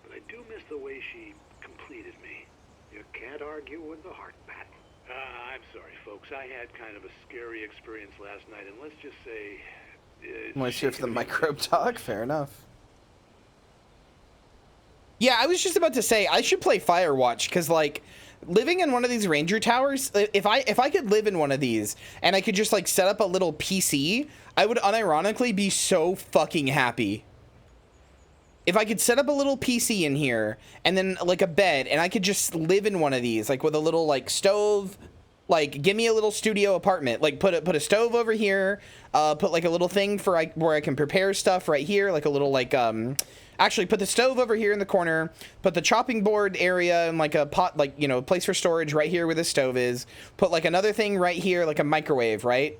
but I do miss the way she completed me. You can't argue with the heart, Pat. I'm sorry, folks. I had kind of a scary experience last night, and let's just say... Want to shift the microbe talk? Fair enough. Yeah, I was just about to say, I should play Firewatch, because, like, living in one of these ranger towers, if I could live in one of these, and I could just, like, set up a little PC, I would unironically be so fucking happy. If I could set up a little PC in here, and then, like, a bed, and I could just live in one of these, like, with a little, like, stove, like, give me a little studio apartment, like, put a stove over here, put, like, a little thing for, like, where I can prepare stuff right here, like, a little, like, actually, put the stove over here in the corner, put the chopping board area and, like, a pot, like, you know, place for storage right here where the stove is, put, like, another thing right here, like a microwave, right?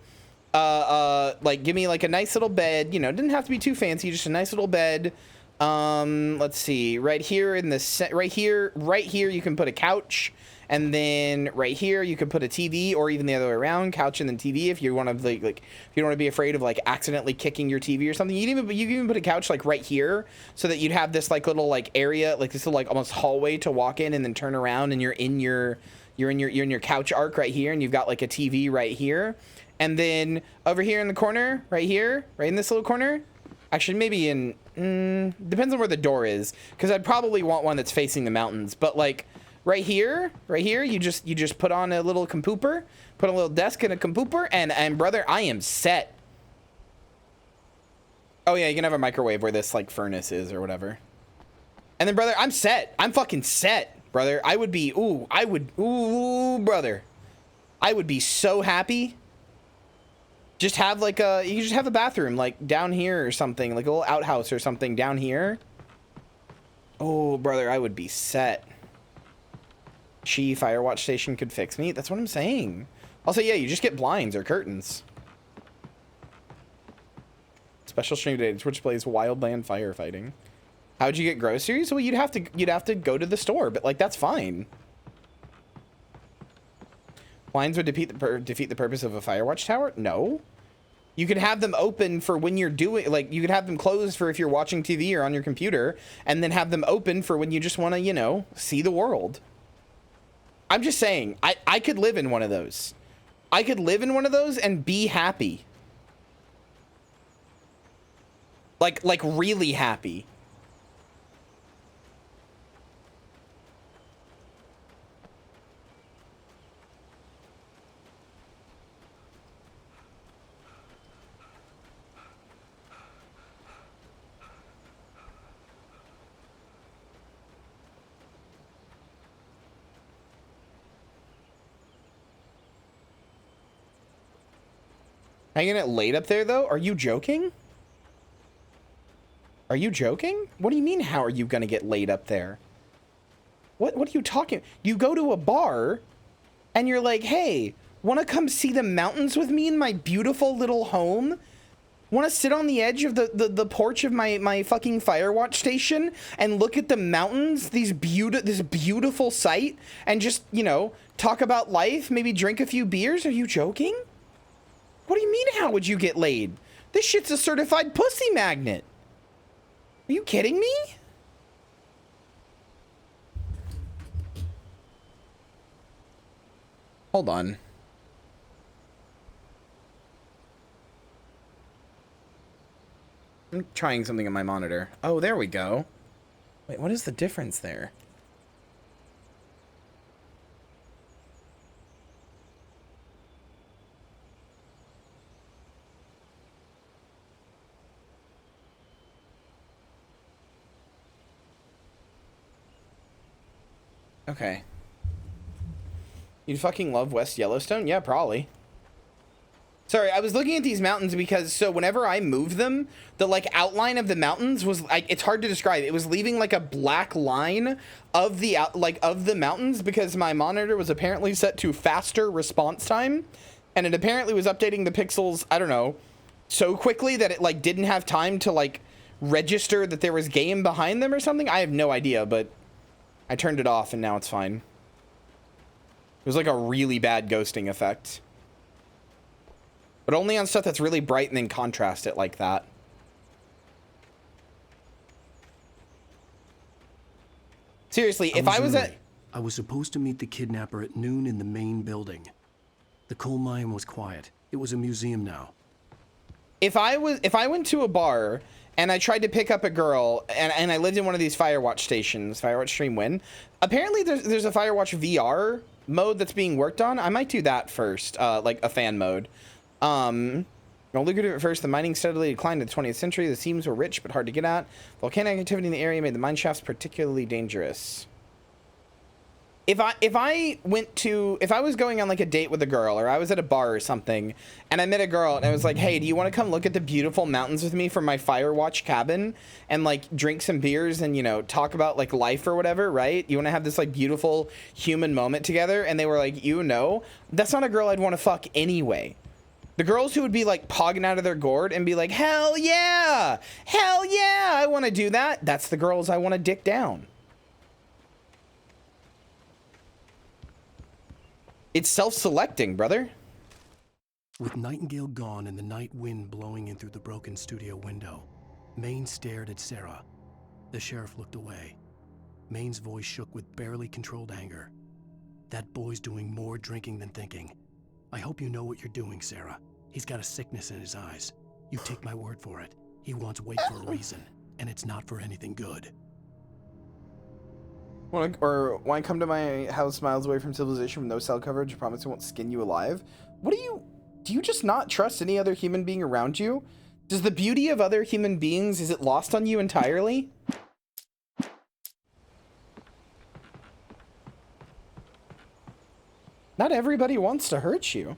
Like, give me, like, a nice little bed, you know, it didn't have to be too fancy, just a nice little bed. Let's see, right here in the right here you can put a couch, and then right here you can put a TV, or even the other way around, couch and then TV if you want to like if you don't want to be afraid of like accidentally kicking your TV or something. You can even put a couch like right here, so that you'd have this like little like area, like this little like almost hallway to walk in and then turn around, and you're in your couch arc right here, and you've got like a TV right here, and then over here in the corner, right here, right in this little corner. Actually, maybe in, depends on where the door is, because I'd probably want one that's facing the mountains. But like right here, you just put on a little compooper, put a little desk and a compooper, and brother, I am set. Oh yeah, you can have a microwave where this like furnace is or whatever. And then brother, I'm set. I'm fucking set, brother. I would be, brother. I would be so happy. Just have like you just have a bathroom like down here or something, like a little outhouse or something down here. Oh, brother, I would be set. Firewatch station could fix me. That's what I'm saying. Also, yeah, you just get blinds or curtains. Special stream today. Twitch plays Wildland Firefighting. How'd you get groceries? Well, you'd have to go to the store, but like that's fine. Blinds would defeat the purpose of a Firewatch tower? No. You could have them open for when you're doing, like, you could have them closed for if you're watching TV or on your computer, and then have them open for when you just want to, you know, see the world. I'm just saying, I could live in one of those. I could live in one of those and be happy. Like really happy. Are you gonna get laid up there, though? Are you joking? Are you joking? What do you mean, how are you gonna get laid up there? What are you talking? You go to a bar, and you're like, hey, wanna come see the mountains with me in my beautiful little home? Wanna sit on the edge of the porch of my fucking Firewatch station and look at the mountains, this beautiful sight, and just, you know, talk about life, maybe drink a few beers? Are you joking? What do you mean, how would you get laid? This shit's a certified pussy magnet. Are you kidding me? Hold on. I'm trying something on my monitor. Oh, there we go. Wait, what is the difference there? Okay. You'd fucking love West Yellowstone? Yeah, probably. Sorry, I was looking at these mountains because, so whenever I moved them, the, like, outline of the mountains was, like, it's hard to describe. It was leaving, like, a black line of the, of the mountains because my monitor was apparently set to faster response time, and it apparently was updating the pixels, I don't know, so quickly that it, like, didn't have time to, like, register that there was game behind them or something. I have no idea, but I turned it off and now it's fine. It was like a really bad ghosting effect. But only on stuff that's really bright and then contrast it like that. Seriously, if I was at... I was supposed to meet the kidnapper at noon in the main building. The coal mine was quiet. It was a museum now. If I went to a bar and I tried to pick up a girl and I lived in one of these Firewatch stations, Firewatch Stream Win, apparently there's a Firewatch VR mode that's being worked on. I might do that first, like a fan mode. Well, lucrative at first, the mining steadily declined in the 20th century. The seams were rich but hard to get at. Volcanic activity in the area made the mine shafts particularly dangerous. If I was going on like a date with a girl, or I was at a bar or something, and I met a girl and I was like, hey, do you want to come look at the beautiful mountains with me from my Firewatch cabin and like drink some beers and, you know, talk about like life or whatever, right? You want to have this like beautiful human moment together? And they were like, you know, that's not a girl I'd want to fuck anyway. The girls who would be like pogging out of their gourd and be like, hell yeah, I want to do that. That's the girls I want to dick down. It's self-selecting, brother. With Nightingale gone and the night wind blowing in through the broken studio window, Maine stared at Sarah. The sheriff looked away. Maine's voice shook with barely controlled anger. That boy's doing more drinking than thinking. I hope you know what you're doing, Sarah. He's got a sickness in his eyes. You take my word for it. He wants weight for a reason, and it's not for anything good. Why come to my house miles away from civilization with no cell coverage? I promise I won't skin you alive. Do you just not trust any other human being around you? Does the beauty of other human beings, is it lost on you entirely? Not everybody wants to hurt you.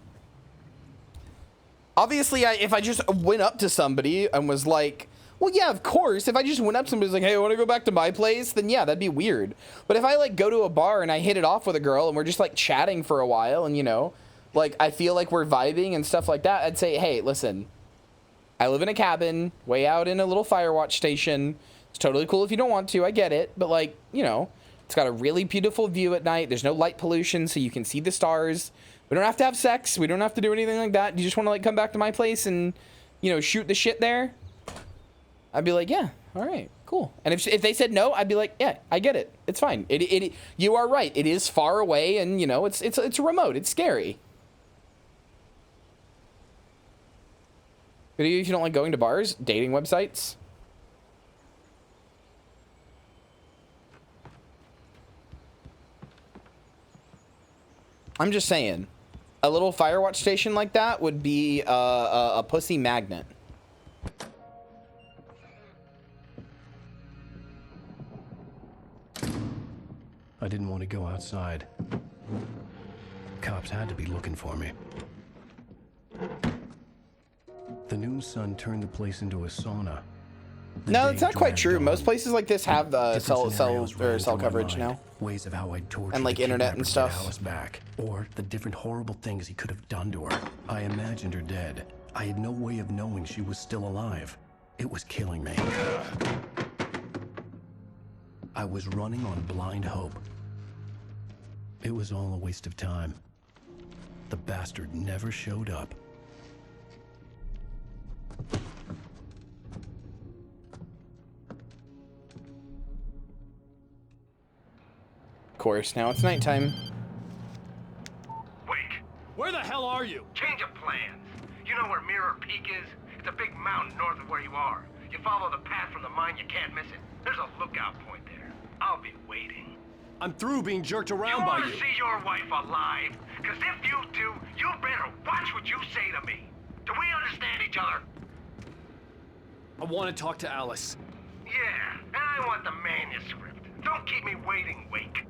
Obviously, if I just went up to somebody and was like, well, yeah, of course. If I just went up to somebody and was like, hey, I want to go back to my place, then yeah, that'd be weird. But if I like go to a bar and I hit it off with a girl and we're just like chatting for a while and, you know, like I feel like we're vibing and stuff like that, I'd say, hey, listen, I live in a cabin way out in a little Firewatch station. It's totally cool if you don't want to. I get it. But like, you know, It's got a really beautiful view at night. There's no light pollution, so you can see the stars. We don't have to have sex. We don't have to do anything like that. You just want to like come back to my place and, you know, shoot the shit there? I'd be like, yeah, all right, cool. And if they said no, I'd be like, yeah, I get it. It's fine. You are right. It is far away, and you know, it's remote. It's scary. But if you don't like going to bars, dating websites. I'm just saying, a little Firewatch station like that would be a pussy magnet. I didn't want to go outside. Cops had to be looking for me. The noon sun turned the place into a sauna. No, it's not quite true. Most places like this have cell coverage now. Ways of how I'd torture and like internet and stuff. Alice back, or the different horrible things he could have done to her. I imagined her dead. I had no way of knowing she was still alive. It was killing me. I was running on blind hope. It was all a waste of time. The bastard never showed up. Of course, now it's nighttime. Wake! Where the hell are you? Change of plans. You know where Mirror Peak is? It's a big mountain north of where you are. You follow the path from the mine, you can't miss it. There's a lookout point there. I'll be waiting. I'm through being jerked around by you. You want to see your wife alive? Because if you do, you better watch what you say to me. Do we understand each other? I want to talk to Alice. Yeah, and I want the manuscript. Don't keep me waiting, Wake.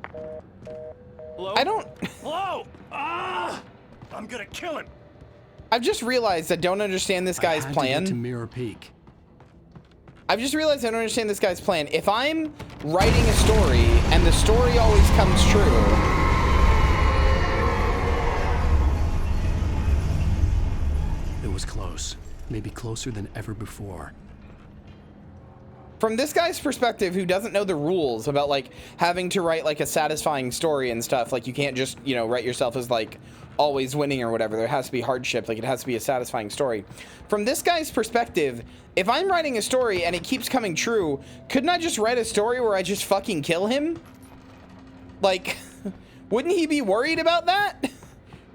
Hello? I don't... Hello? Ah! I'm gonna kill him. I've just realized I don't understand this guy's plan. I had to get to Mirror Peak. I've just realized I don't understand this guy's plan. If I'm writing a story and the story always comes true, it was close. Maybe closer than ever before. from this guy's perspective, who doesn't know the rules about like having to write like a satisfying story and stuff, like you can't just, you know, write yourself as like always winning or whatever. There has to be hardship. Like it has to be a satisfying story. From this guy's perspective, if I'm writing a story and it keeps coming true, couldn't I just write a story where I just fucking kill him? Like, wouldn't he be worried about that?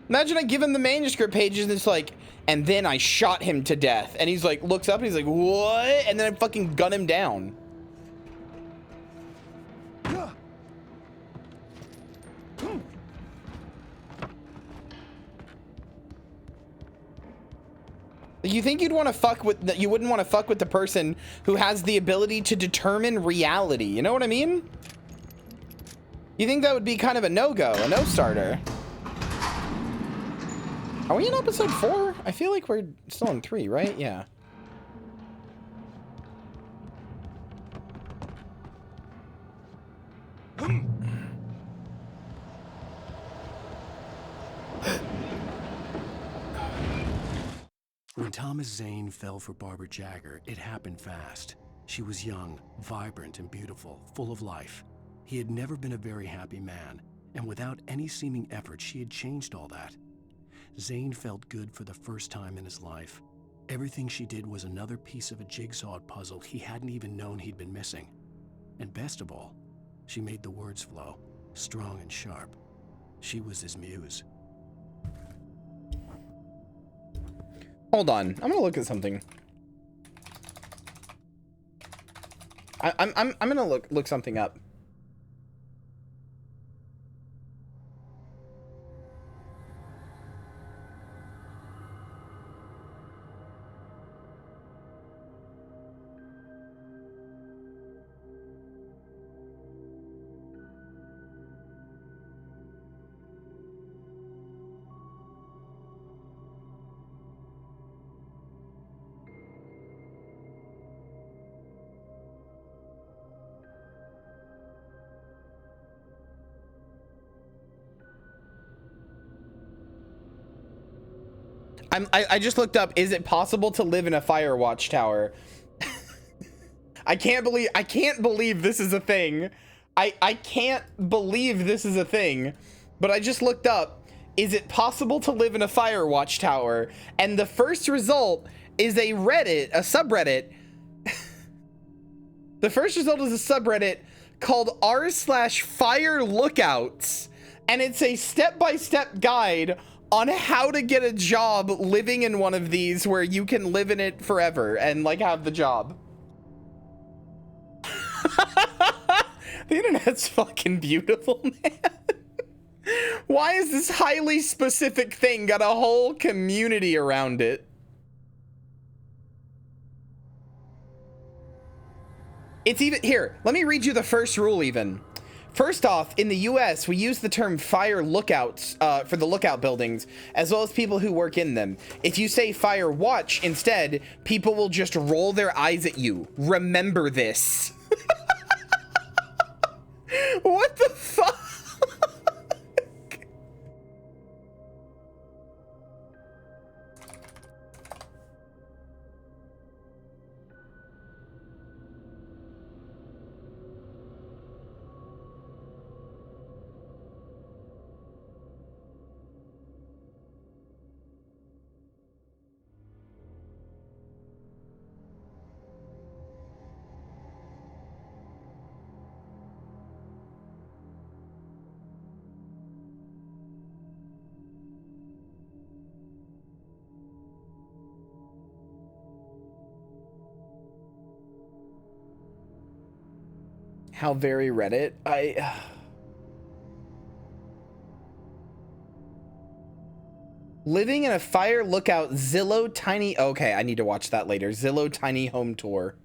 Imagine I give him the manuscript pages and it's like, and then I shot him to death. And he's like, looks up and he's like, what? And then I fucking gun him down. You think you'd want to fuck with, you wouldn't want to fuck with the person who has the ability to determine reality. You know what I mean? You think that would be kind of a no-go, a no-starter. Are we in episode 4? I feel like we're still in 3, right? Yeah. When Thomas Zane fell for Barbara Jagger, it happened fast. She was young, vibrant, and beautiful, full of life. He had never been a very happy man, and without any seeming effort, she had changed all that. Zane felt good for the first time in his life. Everything she did was another piece of a jigsaw puzzle he hadn't even known he'd been missing. And best of all, she made the words flow, strong and sharp. She was his muse. Hold on, I'm gonna look at something. I'm gonna look something up. I just looked up, is it possible to live in a Firewatch tower? I can't believe this is a thing. I can't believe this is a thing, but I just looked up, is it possible to live in a fire watchtower? And the first result is a subreddit. The first result is a subreddit called r/fire lookouts. And it's a step-by-step guide on how to get a job living in one of these where you can live in it forever and like have the job. The internet's fucking beautiful, man. Why is this highly specific thing got a whole community around it? It's even, here, let me read you the first rule even. First off, in the US, we use the term fire lookouts for the lookout buildings, as well as people who work in them. If you say fire watch instead, people will just roll their eyes at you. Remember this. What the fuck? How very Reddit. Living in a fire lookout Zillow tiny. Okay, I need to watch that later. Zillow tiny home tour.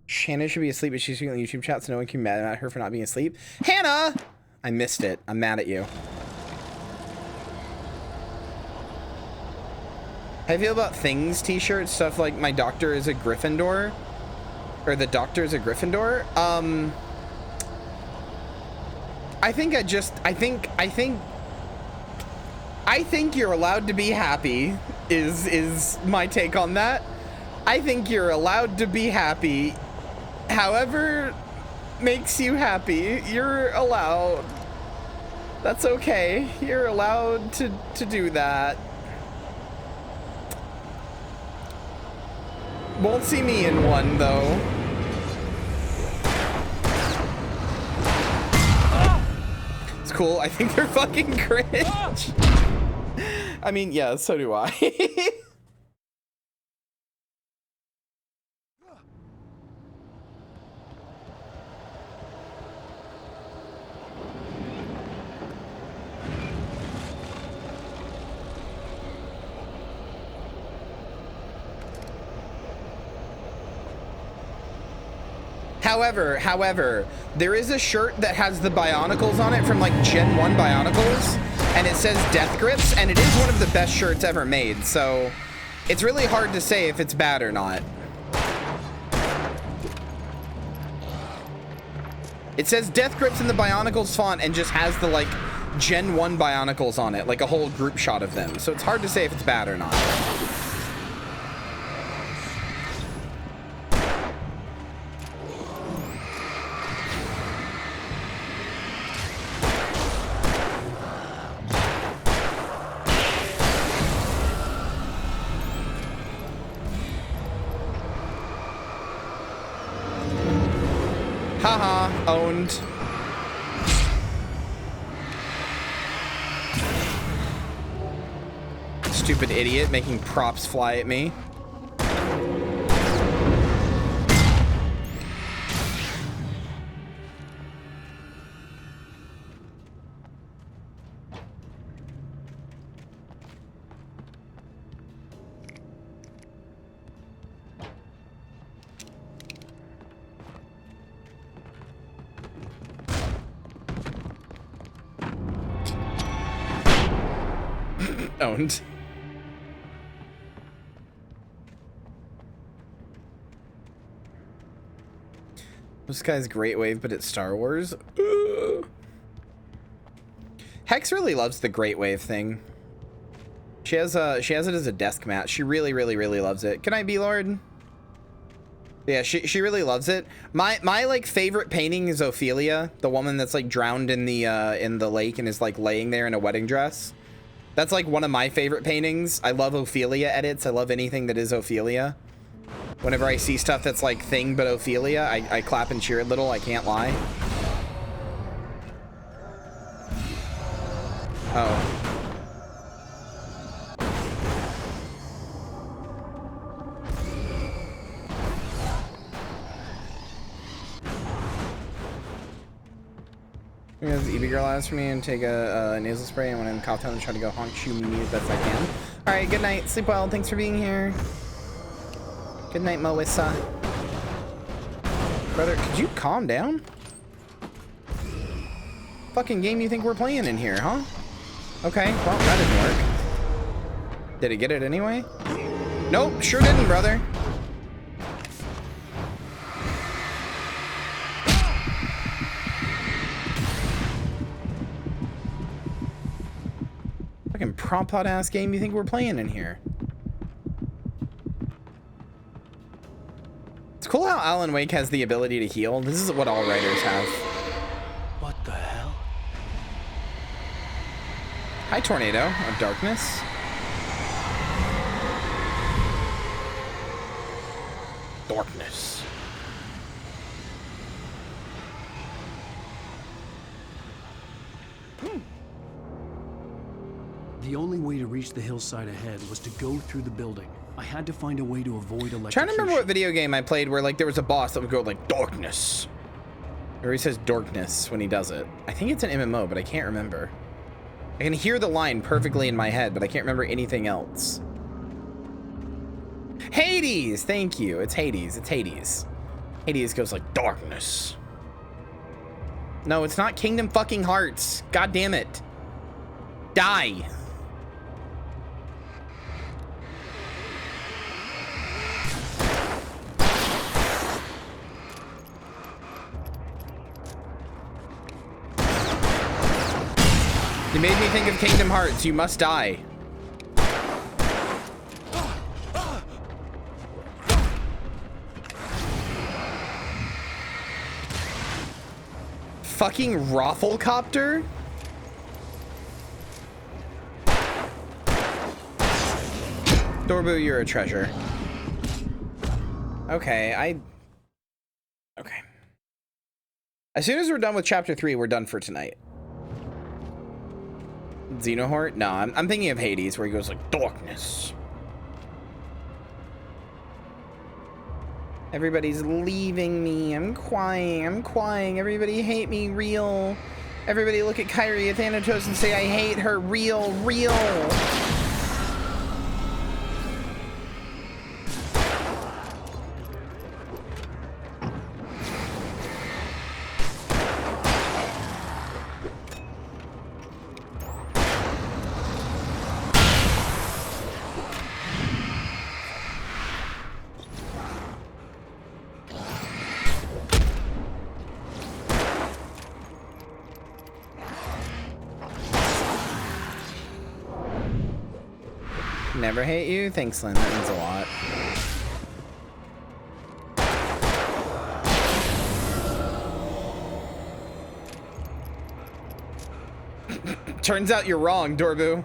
Shannon should be asleep, but she's speaking on the YouTube chat, so no one can be mad at her for not being asleep. Hannah! I missed it. I'm mad at you. How do you feel about things t-shirts? Stuff like my doctor is a Gryffindor? Or the doctor is a Gryffindor? I think you're allowed to be happy is my take on that. I think you're allowed to be happy. However makes you happy, you're allowed. That's okay. You're allowed to do that. Won't see me in one, though. It's cool. I think they're fucking cringe. I mean, yeah, so do I. However, there is a shirt that has the Bionicles on it from like Gen 1 Bionicles, and it says Death Grips, and it is one of the best shirts ever made, so it's really hard to say if it's bad or not. It says Death Grips in the Bionicles font and just has the like Gen 1 Bionicles on it, like a whole group shot of them, so it's hard to say if it's bad or not. Haha, owned. Stupid idiot making props fly at me. Owned. This guy's Great Wave, but it's Star Wars. Hex really loves the Great Wave thing. She has it as a desk mat. She really loves it. Good night, B-Lord. Yeah, she really loves it. My like favorite painting is Ophelia, the woman that's like drowned in the lake and is like laying there in a wedding dress. That's like one of my favorite paintings. I love Ophelia edits. I love anything that is Ophelia. Whenever I see stuff that's like Thing but Ophelia, I clap and cheer a little, I can't lie. Oh. Because EB girl asked for me and take a nasal spray, and when I'm in cough time, I try to go honk shoe me as best I can. All right, good night. Sleep well. Thanks for being here. Good night, Melissa. Brother, could you calm down? Fucking game you think we're playing in here, huh? Okay, well, that didn't work. Did he get it anyway? Nope, sure didn't, brother. Fucking prompt pot ass game you think we're playing in here. It's cool how Alan Wake has the ability to heal. This is what all writers have. What the hell? Hi, Tornado of Darkness. Darkness. The only way to reach the hillside ahead was to go through the building. I had to find a way to avoid electrocution. Trying to remember what video game I played where like there was a boss that would go like darkness. Or he says darkness when he does it. I think it's an MMO, but I can't remember. I can hear the line perfectly in my head, but I can't remember anything else. Hades! Thank you. It's Hades. It's Hades. Hades goes like darkness. No, it's not Kingdom fucking Hearts. God damn it. Die. You made me think of Kingdom Hearts. You must die. Fucking Rafflecopter? Dorbu, you're a treasure. Okay, okay. As soon as we're done with chapter 3, we're done for tonight. Xenohort? No, I'm thinking of Hades, where he goes like, darkness. Everybody's leaving me. I'm crying. I'm crying. Everybody hate me. Real. Everybody look at Kyrie Thanatos and say, I hate her. Real. Real. Never hate you? Thanks, Lynn. That means a lot. Turns out you're wrong, Dorbu.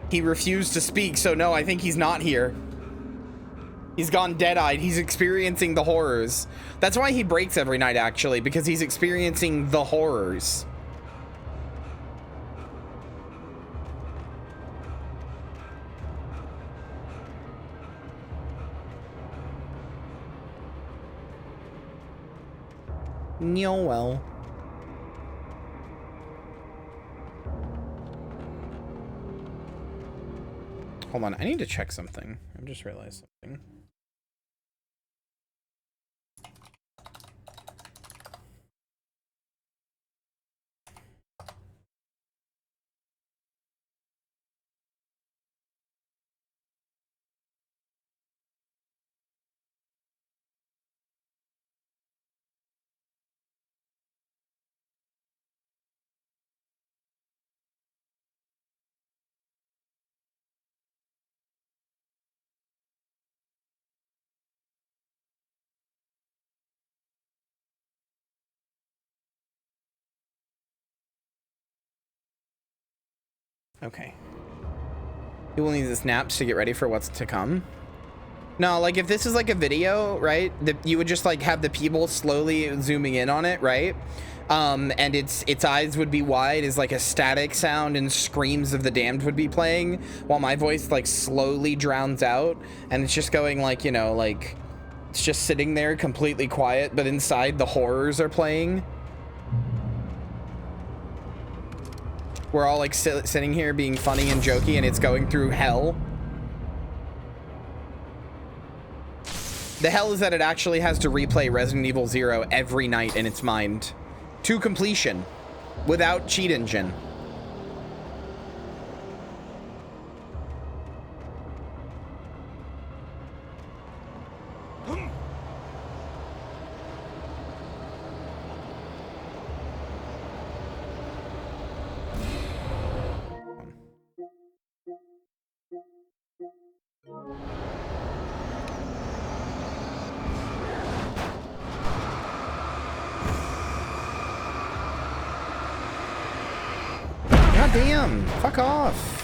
He refused to speak, so no, I think he's not here. He's gone dead-eyed. He's experiencing the horrors. That's why he breaks every night, actually, because he's experiencing the horrors. Well. Hold on, I need to check something. I just realized something. Okay. He will need the snaps to get ready for what's to come. No, like if this is like a video, right? You would just like have the people slowly zooming in on it, right? And its eyes would be wide as like a static sound and screams of the damned would be playing while my voice like slowly drowns out, and it's just going like, you know, like it's just sitting there completely quiet, but inside the horrors are playing. We're all like sitting here being funny and jokey, and it's going through hell. The hell is that it actually has to replay Resident Evil 0 every night in its mind to completion without cheat engine. God damn, fuck off.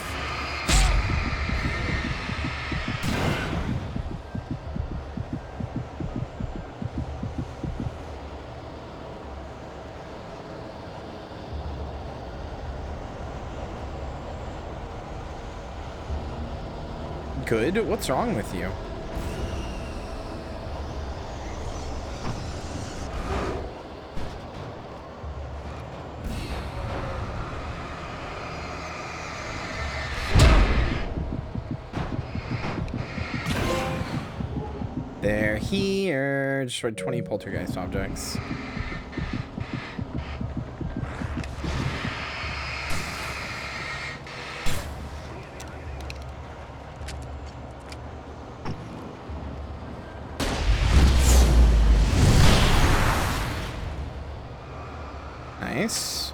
Good? What's wrong with you? They're here. Destroyed 20 poltergeist objects. Nice.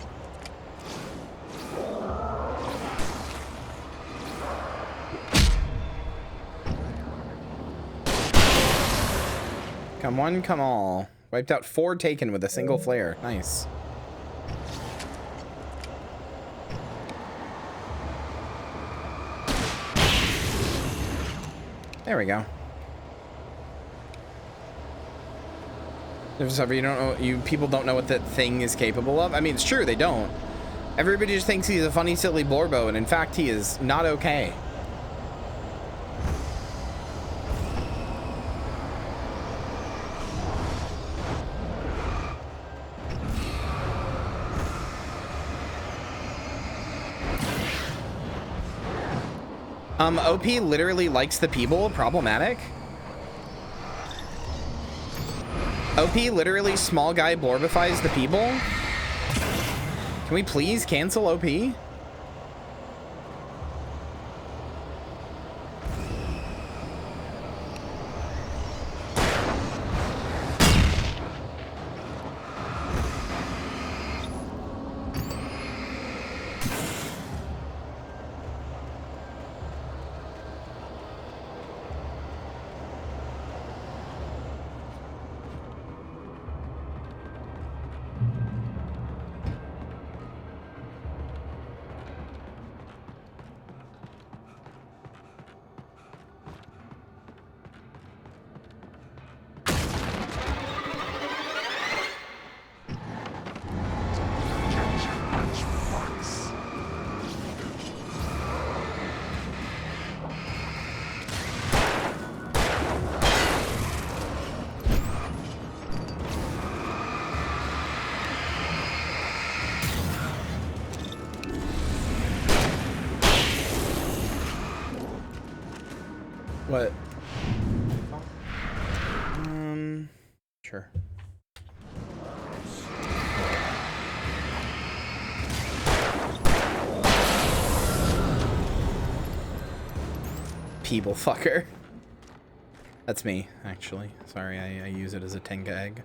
Come one, come all. Wiped out 4 taken with a single flare. Nice. There we go. You don't know, people don't know what that thing is capable of. I mean, it's true, they don't. Everybody just thinks he's a funny, silly Blorbo, and in fact, he is not okay. OP literally likes the people. Problematic. OP literally small guy blorbifies the people. Can we please cancel OP? What? Sure. People fucker. That's me, actually. Sorry, I use it as a Tenga egg.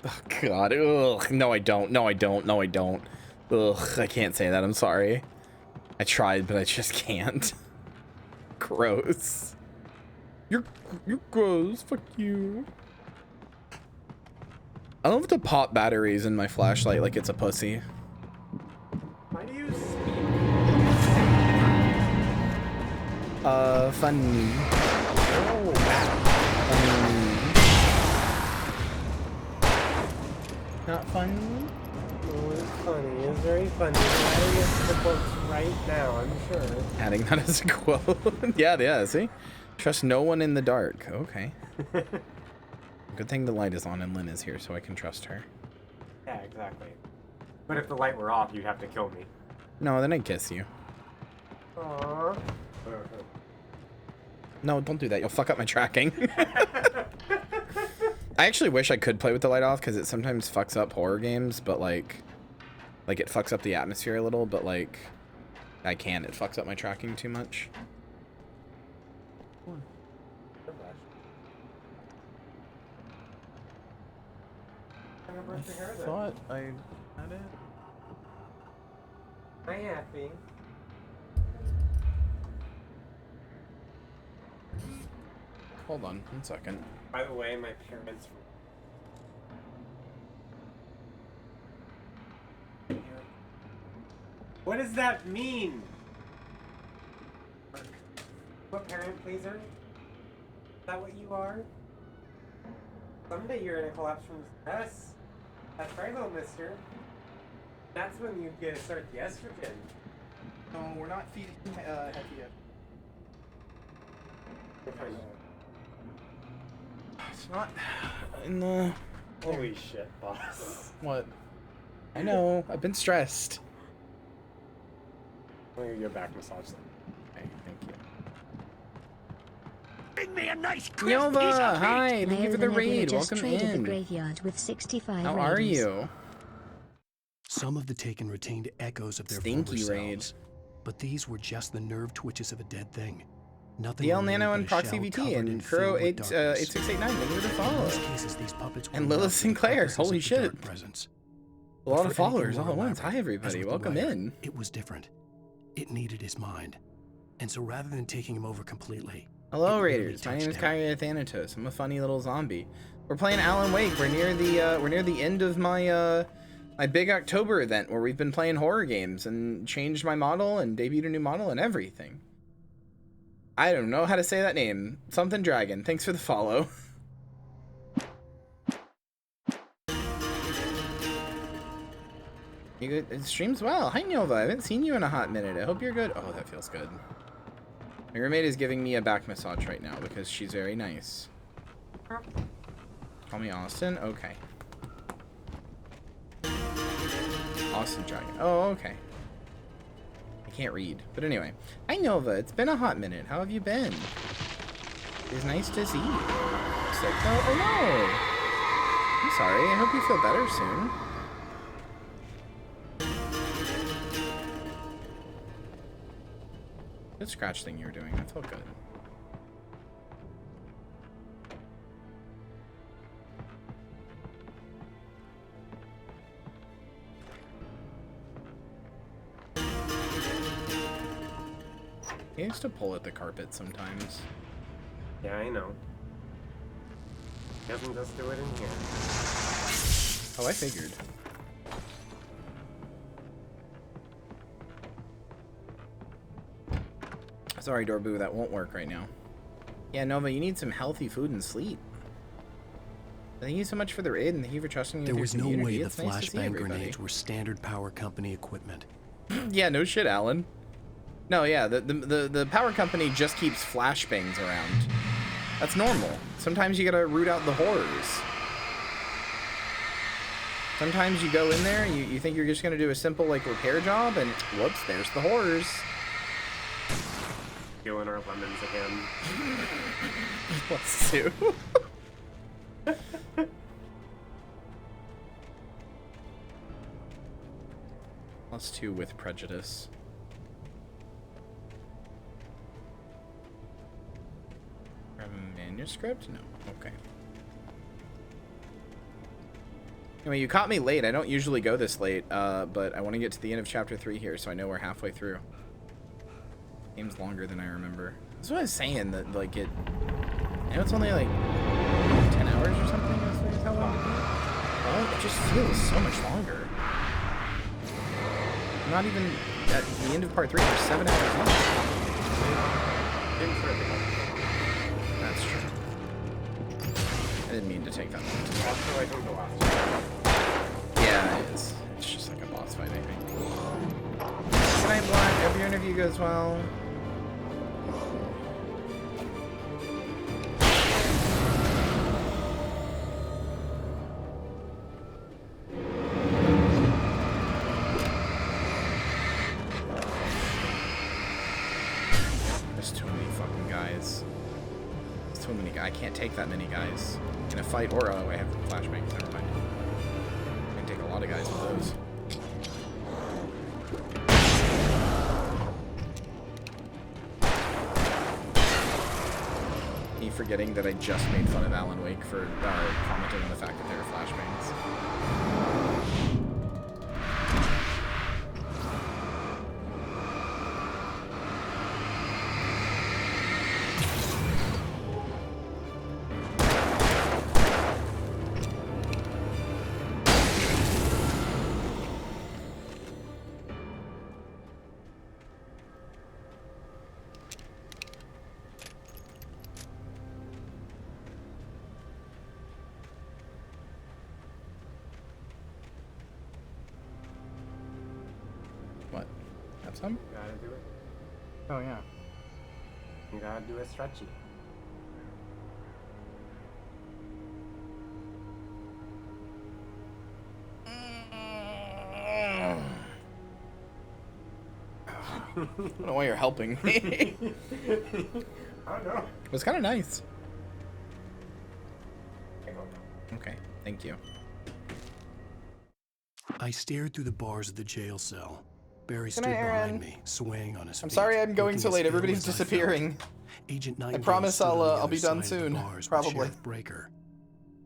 Oh, God. Ugh. No, I don't. No, I don't. No, I don't. Ugh, I can't say that. I'm sorry. I tried, but I just can't. Gross. You're gross. Fuck you. I don't have to pop batteries in my flashlight like it's a pussy. Why do you speak? Funny. Oh, not funny? Oh, it's funny. It's very funny. I'm adding it to the books right now, I'm sure. Adding that as a quote. yeah, see? Trust no one in the dark. Okay. Good thing the light is on and Lynn is here, so I can trust her. Yeah, exactly. But if the light were off, you'd have to kill me. No, then I'd kiss you. Aww. No, don't do that. You'll fuck up my tracking. I actually wish I could play with the light off, because it sometimes fucks up horror games, but like it fucks up the atmosphere a little, but like, I can't. It fucks up my tracking too much. I thought I had it. Hi, Happy. Hold on 1 second. By the way, my parents. What does that mean? What parent pleaser? Is that what you are? Someday you're gonna collapse from stress. That's right, little mister. That's when you get to start the estrogen. No, we're not feeding Hetty yet. It's not in the... Holy shit, boss. What? I know. I've been stressed. I'm gonna get back massage then. Okay, thank you. Bring me a nice Nova, hi! Thank you for the raid. Just Welcome traded in. the graveyard with 65 How are raiders. you? Some of the Taken retained echoes of their Stinky former raid. selves, but these were just the nerve twitches of a dead thing. Nothing DL remained Nano but and a Proxy shell VT covered in and filled Kuro with 8689. Thank you for the follow. In most cases, these puppets were And Lilith not for the Sinclair. purposes Holy of the shit. dark presence. A lot But of for anything followers all more at once. elaborate, Hi, as everybody. with the Welcome writer, in. It was different. It needed his mind. And so rather than taking him over completely... Hello, it really Raiders. My name is touched him. Kyria Thanatos. I'm a funny little zombie. We're playing Alan Wake. We're near the end of my my big October event where we've been playing horror games and changed my model and debuted a new model and everything. I don't know how to say that name. Something Dragon. Thanks for the follow. You good? It streams well. Hi, Nova. I haven't seen you in a hot minute. I hope you're good. Oh, that feels good. My roommate is giving me a back massage right now because she's very nice. Call me Austin? Okay. Austin Dragon. Oh, okay. I can't read. But anyway. Hi, Nova. It's been a hot minute. How have you been? It's nice to see you. Sick though? Oh, no. I'm sorry. I hope you feel better soon. Good scratch thing you were doing. That felt good. He used to pull at the carpet sometimes. Yeah, I know. He doesn't just do it in here. Oh, I figured. Sorry, Dorbu, that won't work right now. Yeah, Nova, you need some healthy food and sleep. Thank you so much for the raid, and thank you for trusting me There with was your no community. way the It's nice to see flashbang everybody. grenades were standard power company equipment. Yeah, no shit, Alan. No, yeah, the power company just keeps flashbangs around. That's normal. Sometimes you gotta root out the horrors. Sometimes you go in there, you think you're just gonna do a simple, like, repair job, and whoops, there's the horrors. Killing our lemons again. Let's do. +2 with prejudice. Manuscript? No. Okay. Anyway, you caught me late. I don't usually go this late, but I want to get to the end of chapter 3 here, so I know we're halfway through. Game's longer than I remember. That's what I was saying, that, like, I know it's only, like, 10 hours or something? That's how long it is. Well, it just feels so much longer. Not even at the end of part 3, we're 7 hours long. drinks are a bit. That's true. I didn't mean to take that one. Also, I think the last Yeah, it is. It's just like a boss fight, I think. Good night, Black. Hope your interview goes well. There's too many fucking guys. There's too many guys. I can't take that many guys in a fight, or oh, I have flashbangs. Never mind. I can take a lot of guys with those. Me forgetting that I just made fun of Alan Wake for commenting on the fact that they were flashbangs. What? Have some? Gotta do it. Oh yeah. You gotta do a stretchy. I don't know why you're helping me. I don't know. It was kind of nice. Okay, thank you. I stared through the bars of the jail cell. Barry stood Good night, Aaron. behind me, swaying on his feet. I'm sorry I'm going looking so as late. ill Everybody's as I felt. disappearing. Agent I Nightingale promise stood on the I'll other be done side of the soon. bars with Probably. Sheriff Breaker.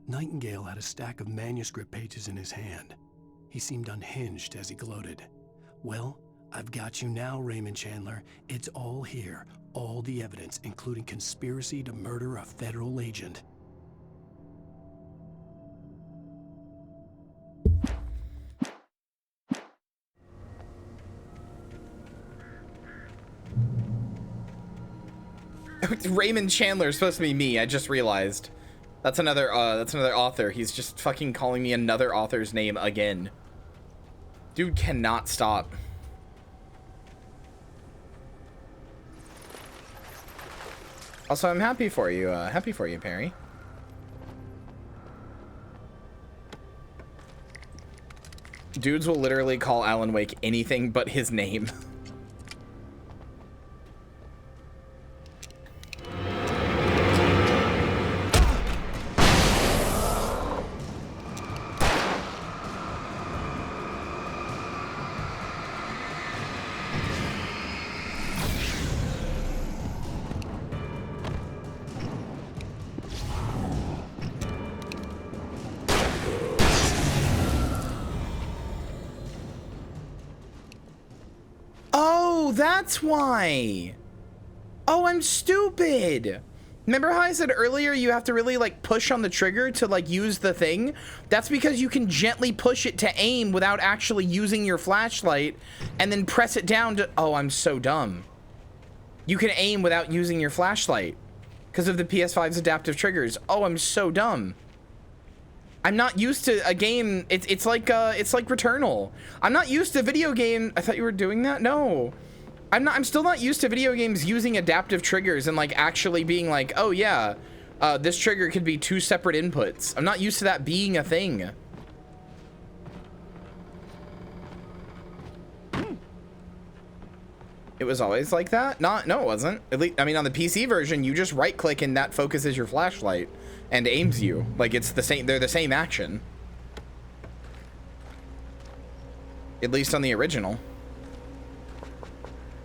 Nightingale had a stack of manuscript pages in his hand. He seemed unhinged as he gloated. Well, I've got you now, Raymond Chandler. It's all here. All the evidence, including conspiracy to murder a federal agent. Raymond Chandler is supposed to be me. I just realized. That's another author. He's just fucking calling me another author's name again. Dude cannot stop. Also, I'm happy for you. Happy for you, Perry. Dudes will literally call Alan Wake anything but his name. Oh, that's why. Oh, I'm stupid. Remember how I said earlier you have to really like push on the trigger to like use the thing? That's because you can gently push it to aim without actually using your flashlight and then press it down to... Oh, I'm so dumb. You can aim without using your flashlight because of the PS5's adaptive triggers. Oh, I'm so dumb. I'm not used to a game. It's like Returnal. I'm not used to video game. I thought you were doing that. No, I'm still not used to video games using adaptive triggers and like actually being like, oh yeah, this trigger could be two separate inputs. I'm not used to that being a thing. It was always like that? No, it wasn't. At least, I mean, on the PC version, you just right click and that focuses your flashlight and aims you. Like it's the same, they're the same action. At least on the original.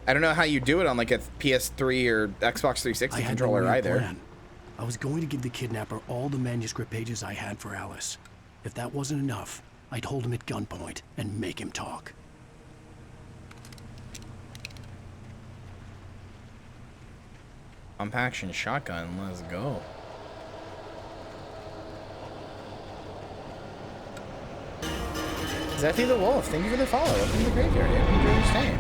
I don't know how you do it on like a PS3 or Xbox 360 controller either. Plan. I was going to give the kidnapper all the manuscript pages I had for Alice. If that wasn't enough, I'd hold him at gunpoint and make him talk. Pump action shotgun, let's go. Zeffy the Wolf, thank you for the follow. Welcome to the graveyard. I enjoy your stay.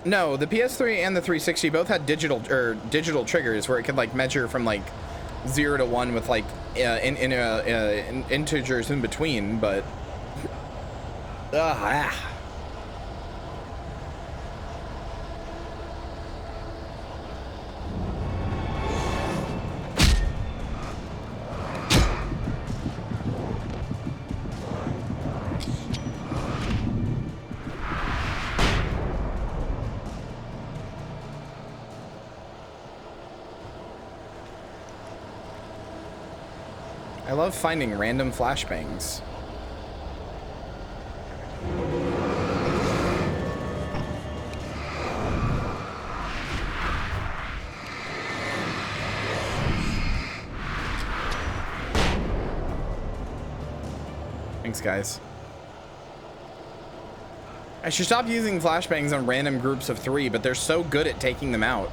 No, the PS3 and the 360 both had digital triggers where it could like measure from like 0 to 1 with like integers in between, but I love finding random flashbangs. Thanks, guys. I should stop using flashbangs on random groups of 3, but they're so good at taking them out.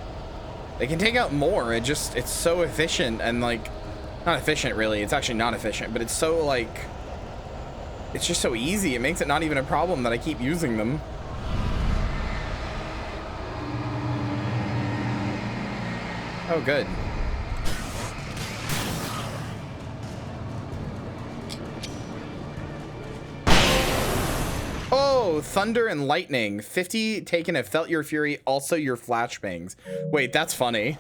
They can take out more. It's so efficient and like, not efficient really. It's actually not efficient, but it's so like, it's just so easy. It makes it not even a problem that I keep using them. Oh, good. Oh, thunder and lightning. 50 taken have felt your fury, also your flashbangs. Wait, that's funny.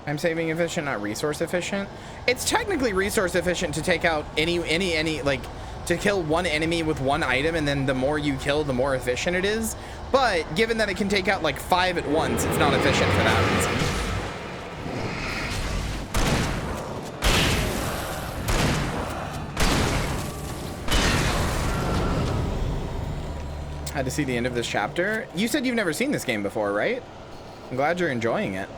I'm saving efficient, not resource efficient. It's technically resource efficient to take out any like to kill one enemy with one item, and then the more you kill, the more efficient it is. But given that it can take out like 5 at once, it's not efficient for that reason. Had to see the end of this chapter. You said you've never seen this game before, right? I'm glad you're enjoying it.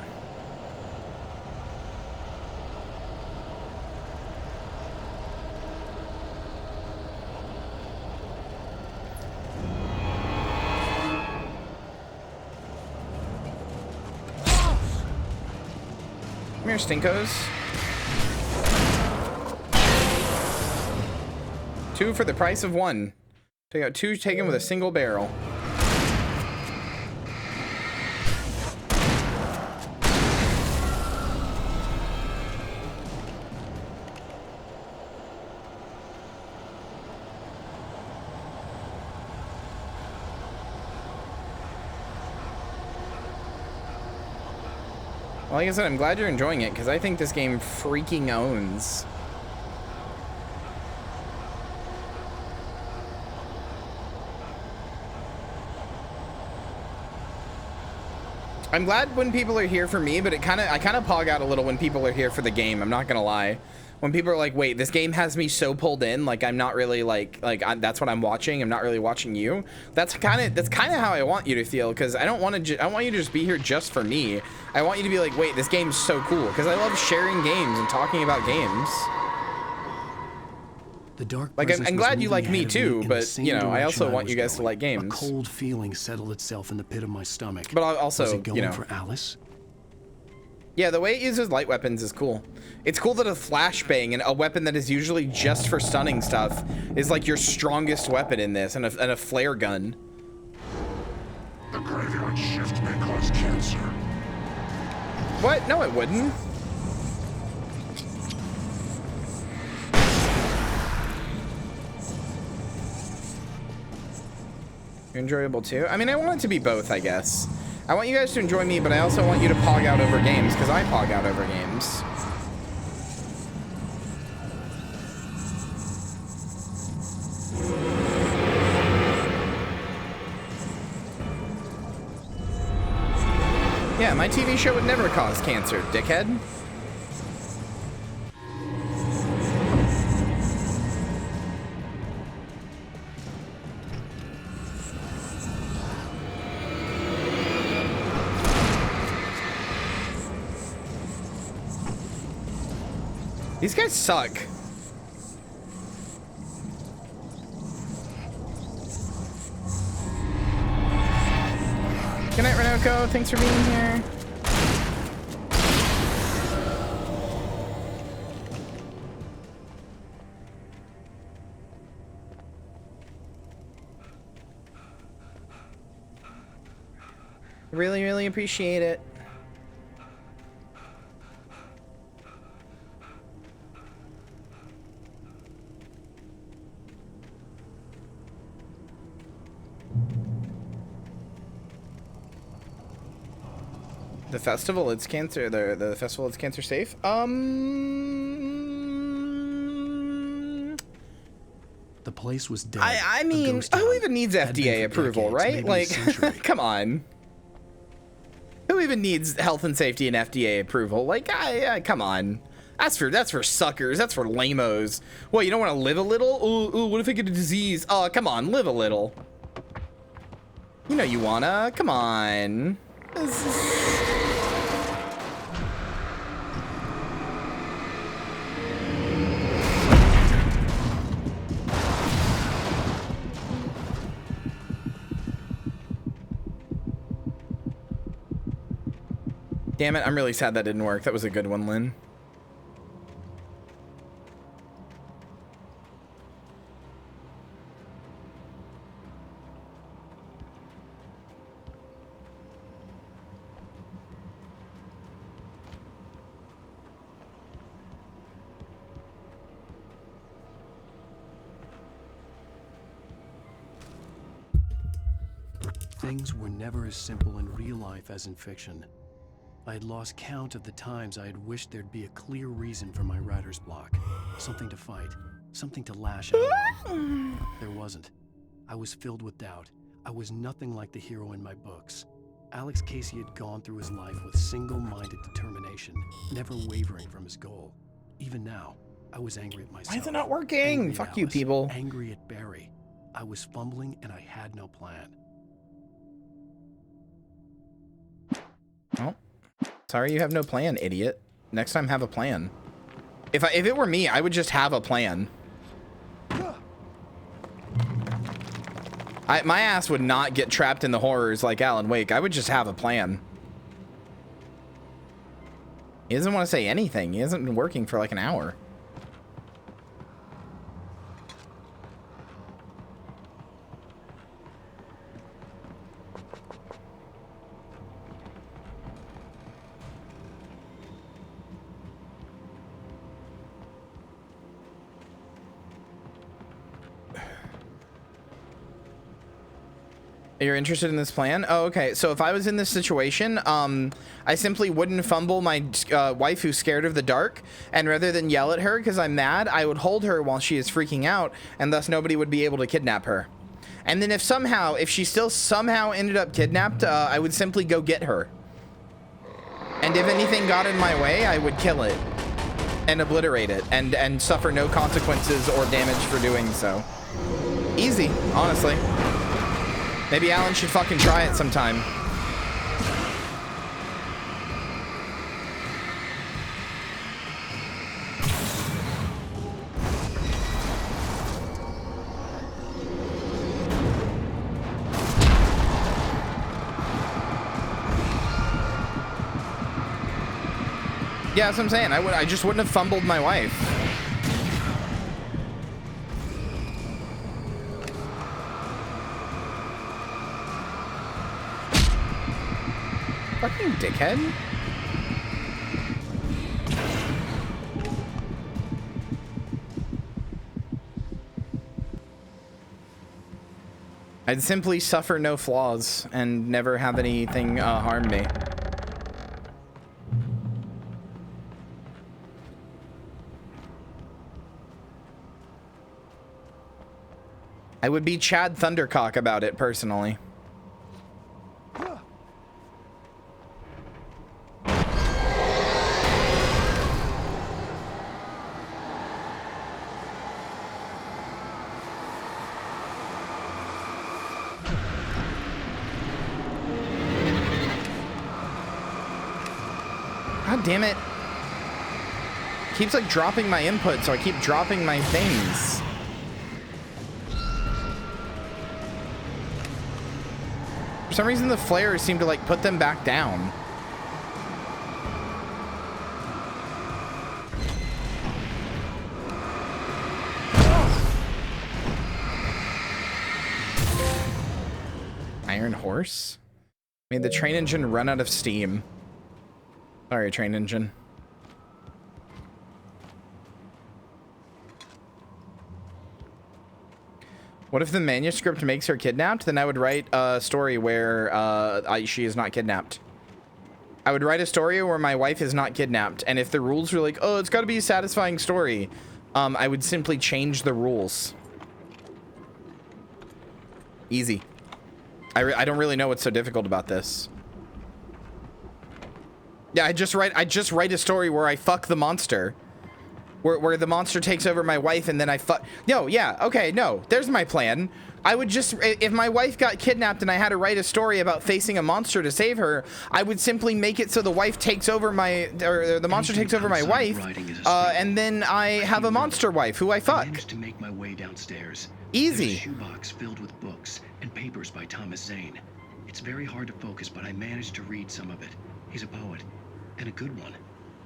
Come here, stinkos. 2 for the price of 1. Take out 2 taken with a single barrel. Well, like I said, I'm glad you're enjoying it, because I think this game freaking owns. I'm glad when people are here for me, but I kind of pog out a little when people are here for the game. I'm not gonna lie. When people are like, "Wait, this game has me so pulled in, like I'm not really that's what I'm watching. I'm not really watching you." That's kind of how I want you to feel, because I don't want to. I want you to just be here just for me. I want you to be like, "Wait, this game's so cool," because I love sharing games and talking about games. The dark like I'm glad you like me too, but you know, I also want you guys to like games. A cold feeling settled itself in the pit of my stomach. But also, was it going you know, for Alice? Yeah, the way it uses light weapons is cool. It's cool that a flashbang, and a weapon that is usually just for stunning stuff, is like your strongest weapon in this, and a flare gun. The graveyard shift may cause cancer. What? No, it wouldn't. You're enjoyable too. I mean, I want it to be both, I guess. I want you guys to enjoy me, but I also want you to pog out over games, because I pog out over games. Yeah, my TV show would never cause cancer, dickhead. These guys suck. Good night, Renoko. Thanks for being here. Really, really appreciate it. The festival, it's cancer. The festival, it's cancer safe. The place was dead. I mean, who even needs FDA approval, right? Like, come on. Who even needs health and safety and FDA approval? Like, come on. That's for suckers. That's for lamos. Well, you don't want to live a little? Ooh, what if I get a disease? Oh, come on, live a little. You know you wanna. Come on. Damn it, I'm really sad that didn't work. That was a good one, Lynn. Things were never as simple in real life as in fiction. I had lost count of the times I had wished there'd be a clear reason for my writer's block. Something to fight, something to lash out on. There wasn't. I was filled with doubt. I was nothing like the hero in my books. Alex Casey had gone through his life with single-minded determination, never wavering from his goal. Even now, I was angry at myself. Why is it not working? Fuck you, people. Angry at Barry. I was fumbling and I had no plan. Oh. Sorry you have no plan, idiot. Next time have a plan. If it were me, I would just have a plan. My ass would not get trapped in the horrors like Alan Wake. I would just have a plan. He doesn't want to say anything. He hasn't been working for like an hour. You're interested in this plan? Oh, okay. So if I was in this situation, I simply wouldn't fumble my wife who's scared of the dark, and rather than yell at her because I'm mad, I would hold her while she is freaking out, and thus nobody would be able to kidnap her. And then if she still somehow ended up kidnapped, I would simply go get her. And if anything got in my way, I would kill it and obliterate it and suffer no consequences or damage for doing so. Easy, honestly. Maybe Alan should fucking try it sometime. Yeah, that's what I'm saying. I just wouldn't have fumbled my wife. Fucking dickhead. I'd simply suffer no flaws and never have anything harm me. I would be Chad Thundercock about it personally. God damn it. Keeps like dropping my input, so I keep dropping my things. For some reason the flares seem to like put them back down. Iron Horse? Made the train engine run out of steam. Sorry, train engine. What if the manuscript makes her kidnapped? Then I would write a story where she is not kidnapped. I would write a story where my wife is not kidnapped. And if the rules were like, oh, it's got to be a satisfying story, I would simply change the rules. Easy. I don't really know what's so difficult about this. Yeah, I just write a story where I fuck the monster. Where the monster takes over my wife and then I fuck. No, yeah, okay, no. There's my plan. I would just, if my wife got kidnapped and I had to write a story about facing a monster to save her, I would simply make it so the wife takes over the monster takes over my wife, and then I have a monster wife who I fuck. I managed to make my way downstairs. Easy. There's a shoebox filled with books and papers by Thomas Zane. It's very hard to focus, but I managed to read some of it. He's a poet, and a good one.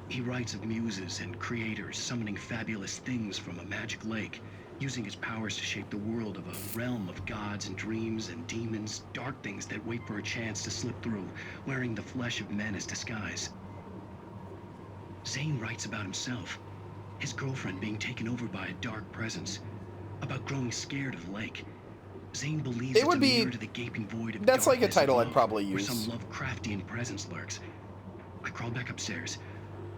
He writes of muses and creators summoning fabulous things from a magic lake, using his powers to shape the world of a realm of gods and dreams and demons, dark things that wait for a chance to slip through, wearing the flesh of men as disguise. Zane writes about himself, his girlfriend being taken over by a dark presence, about growing scared of the lake. Zane believes it would be mirror to the gaping void of that's like a title above, I'd probably where use. some Lovecraftian presence lurks. I crawled back upstairs.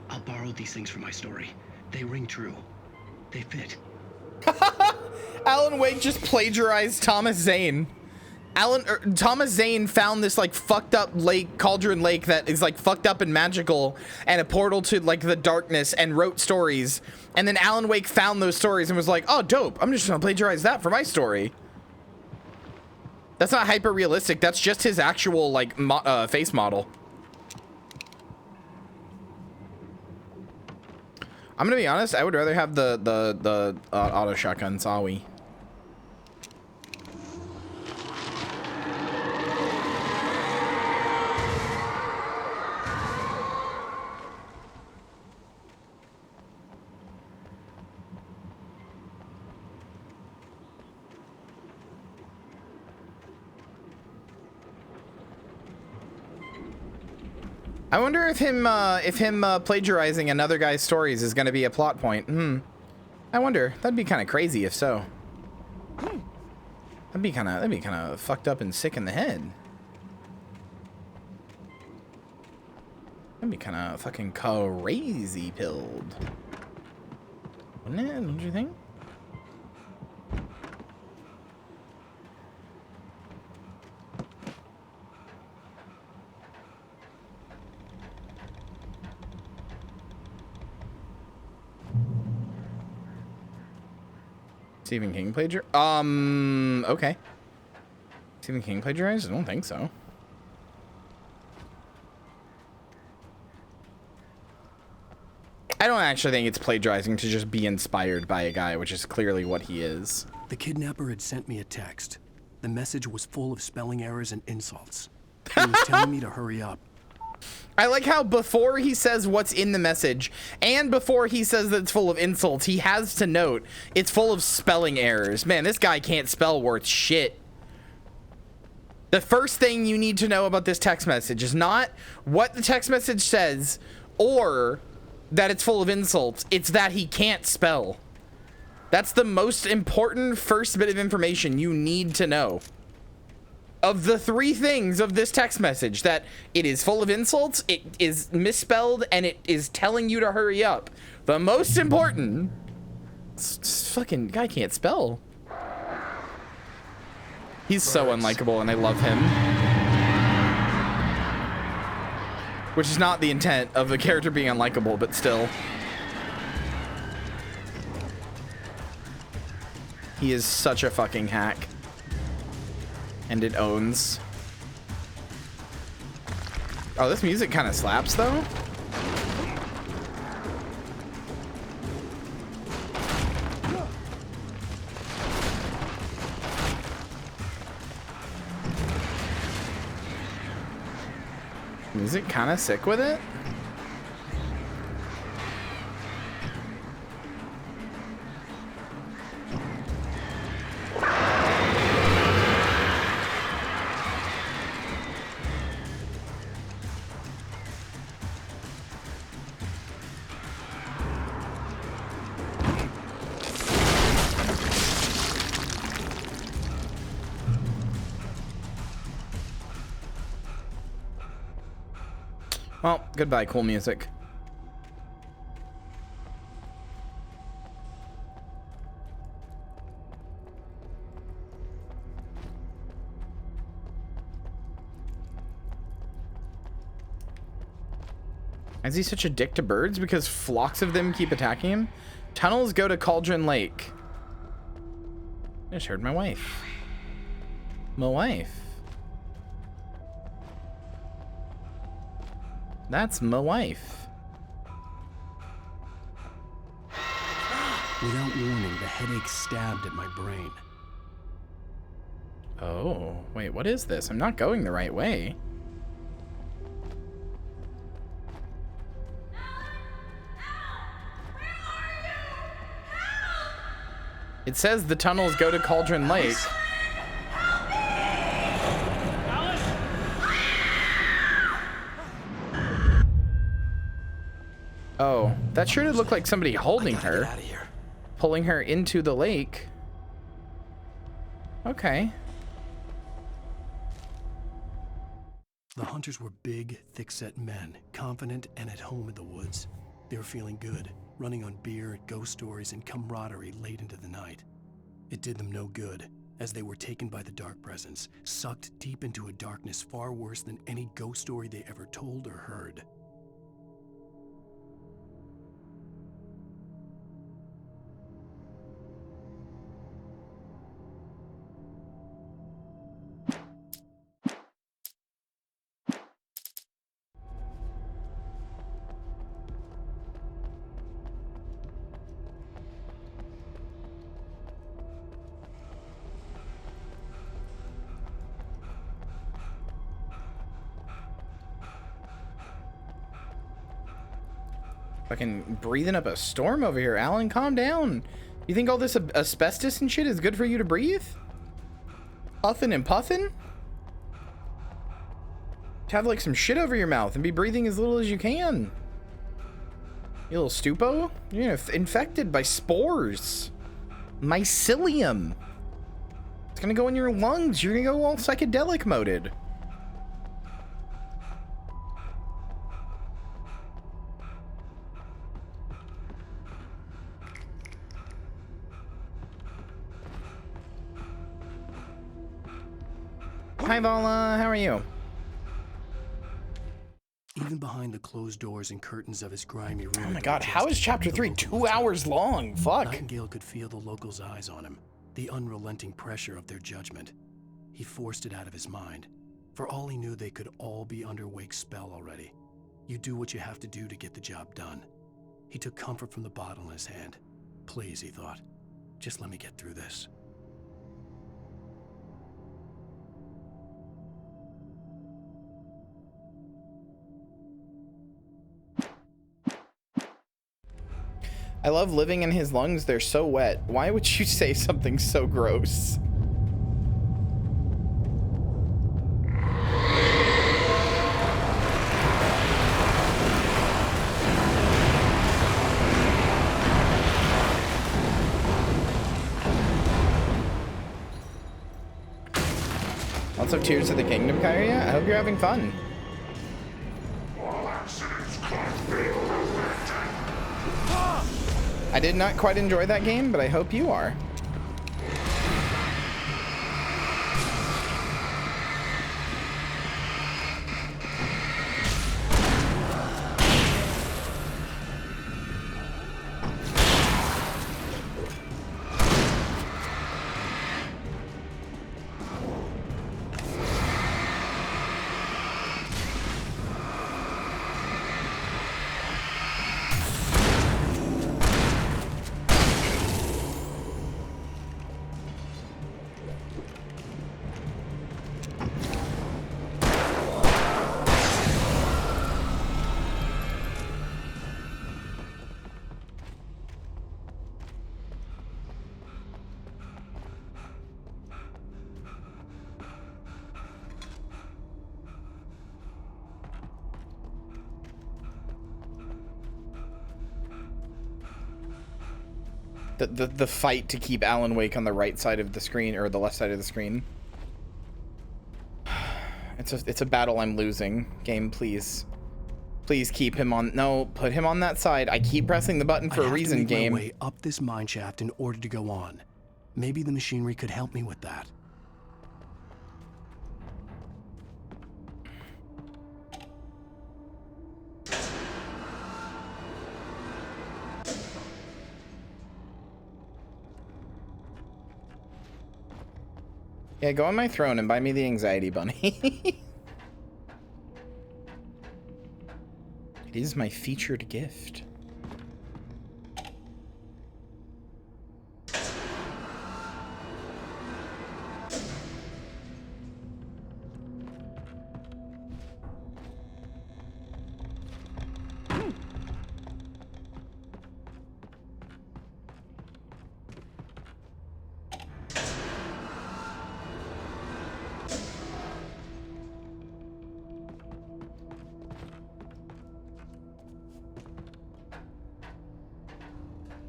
I'll borrow these things for my story. They ring true. They fit. Alan Wake just plagiarized Thomas Zane. Thomas Zane found this like fucked up lake, Cauldron Lake, that is like fucked up and magical and a portal to like the darkness, and wrote stories. And then Alan Wake found those stories and was like, oh, dope. I'm just gonna plagiarize that for my story. That's not hyper realistic. That's just his actual like face model. I'm gonna be honest, I would rather have the auto shotgun Sawi. I wonder if him plagiarizing another guy's stories is going to be a plot point. I wonder. That'd be kind of crazy if so. That'd be kind of fucked up and sick in the head. That'd be kind of fucking crazy pilled. Wouldn't it? Don't you think? Stephen King plagiarized? Okay. Stephen King plagiarized? I don't think so. I don't actually think it's plagiarizing to just be inspired by a guy, which is clearly what he is. The kidnapper had sent me a text. The message was full of spelling errors and insults. He was telling me to hurry up. I like how before he says what's in the message and before he says that it's full of insults, he has to note it's full of spelling errors. Man, this guy can't spell worth shit. The first thing you need to know about this text message is not what the text message says or that it's full of insults. It's that he can't spell. That's the most important first bit of information you need to know. Of the three things of this text message, that it is full of insults, it is misspelled, and it is telling you to hurry up. The most important, this fucking guy can't spell. He's so unlikable, and I love him. Which is not the intent of the character being unlikable, but still. He is such a fucking hack. And it owns. Oh, this music kind of slaps though. Music kind of sick with it. Well, goodbye, cool music. Is he such a dick to birds? Because flocks of them keep attacking him? Tunnels go to Cauldron Lake. I just heard my wife. My wife. That's my wife. Without warning, the headache stabbed at my brain. Oh, wait, what is this? I'm not going the right way. It says the tunnels go to Cauldron Lake. Oh, that sure did look like somebody holding her, pulling her into the lake. Okay. The hunters were big, thick-set men, confident and at home in the woods. They were feeling good, running on beer, ghost stories, and camaraderie late into the night. It did them no good, as they were taken by the dark presence, sucked deep into a darkness far worse than any ghost story they ever told or heard. Fucking breathing up a storm over here, Alan. Calm down. You think all this asbestos and shit is good for you to breathe? Puffing and puffing? Have like some shit over your mouth and be breathing as little as you can. You little stupo. You're infected by spores. Mycelium. It's gonna go in your lungs. You're gonna go all psychedelic moded. Hi, Vala. How are you? Even behind the closed doors and curtains of his grimy room. Oh my god, how is chapter 3 2 hours long? Fuck. Nightingale could feel the locals' eyes on him, the unrelenting pressure of their judgment. He forced it out of his mind. For all he knew, they could all be under Wake's spell already. You do what you have to do to get the job done. He took comfort from the bottle in his hand. Please, he thought, just let me get through this. I love living in his lungs. They're so wet. Why would you say something so gross? Lots of Tears of the Kingdom, Kyria. I hope you're having fun. I did not quite enjoy that game, but I hope you are. The fight to keep Alan Wake on the right side of the screen, or the left side of the screen. It's a battle I'm losing. Game, please. Please keep him on. No, put him on that side. I keep pressing the button for a reason, I have to make game. my way up this mine shaft in order to go on. Maybe the machinery could help me with that. Yeah, go on my throne and buy me the anxiety bunny. It is my featured gift.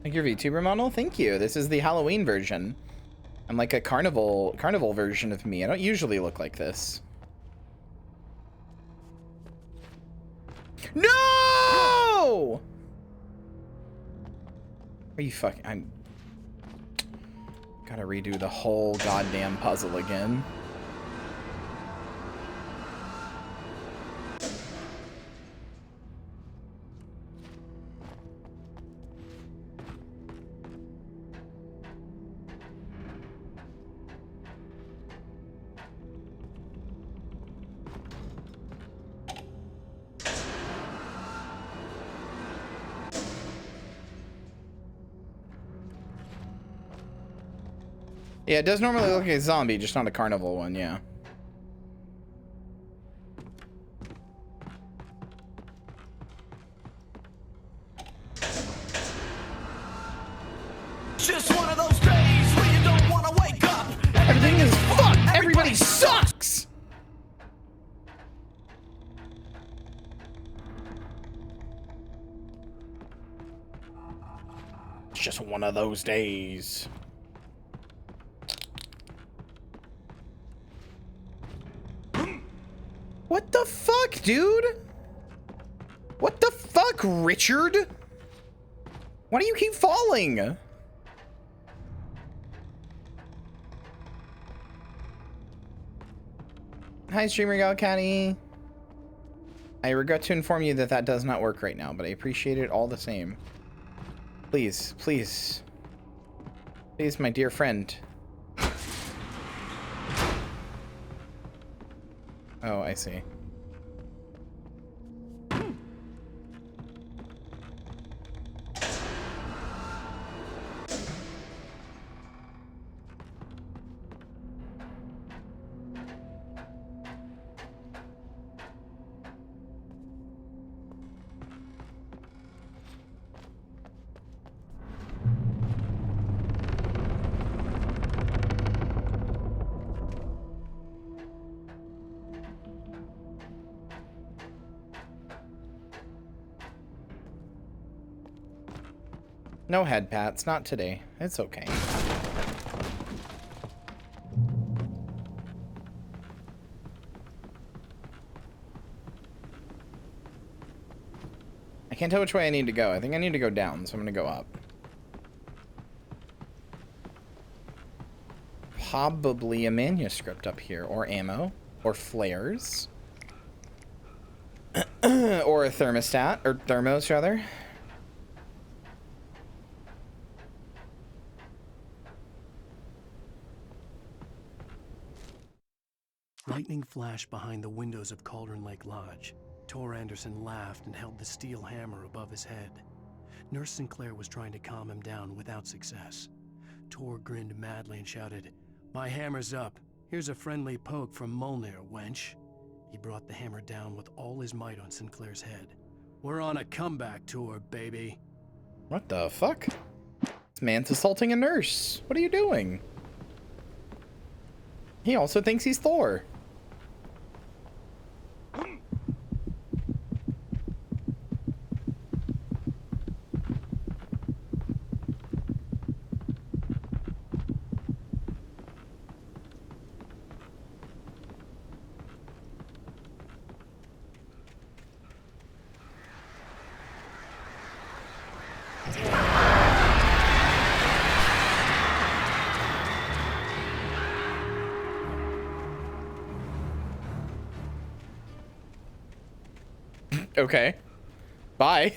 Thank you, VTuber model. Thank you. This is the Halloween version. I'm like a carnival version of me. I don't usually look like this. No! Are you fucking? I'm gotta redo the whole goddamn puzzle again. Yeah, it does normally look like a zombie, just not a carnival one, yeah. Just one of those days where you don't want to wake up. Everything is fucked. Everybody sucks. It's just one of those days. What the fuck, dude? What the fuck, Richard? Why do you keep falling? Hi, Streamer Galcani. I regret to inform you that that does not work right now, but I appreciate it all the same. Please, please. Please, my dear friend. Oh, I see. No head pats, not today. It's okay. I can't tell which way I need to go. I think I need to go down, so I'm gonna go up. Probably a manuscript up here, or ammo, or flares. Or a thermostat, or thermos rather. Lightning flashed behind the windows of Cauldron Lake Lodge. Tor Anderson laughed and held the steel hammer above his head. Nurse Sinclair was trying to calm him down without success. Tor grinned madly and shouted, "My hammer's up. Here's a friendly poke from Molnir, wench." He brought the hammer down with all his might on Sinclair's head. "We're on a comeback tour, baby." What the fuck? This man's assaulting a nurse. What are you doing? He also thinks he's Thor. Okay. Bye.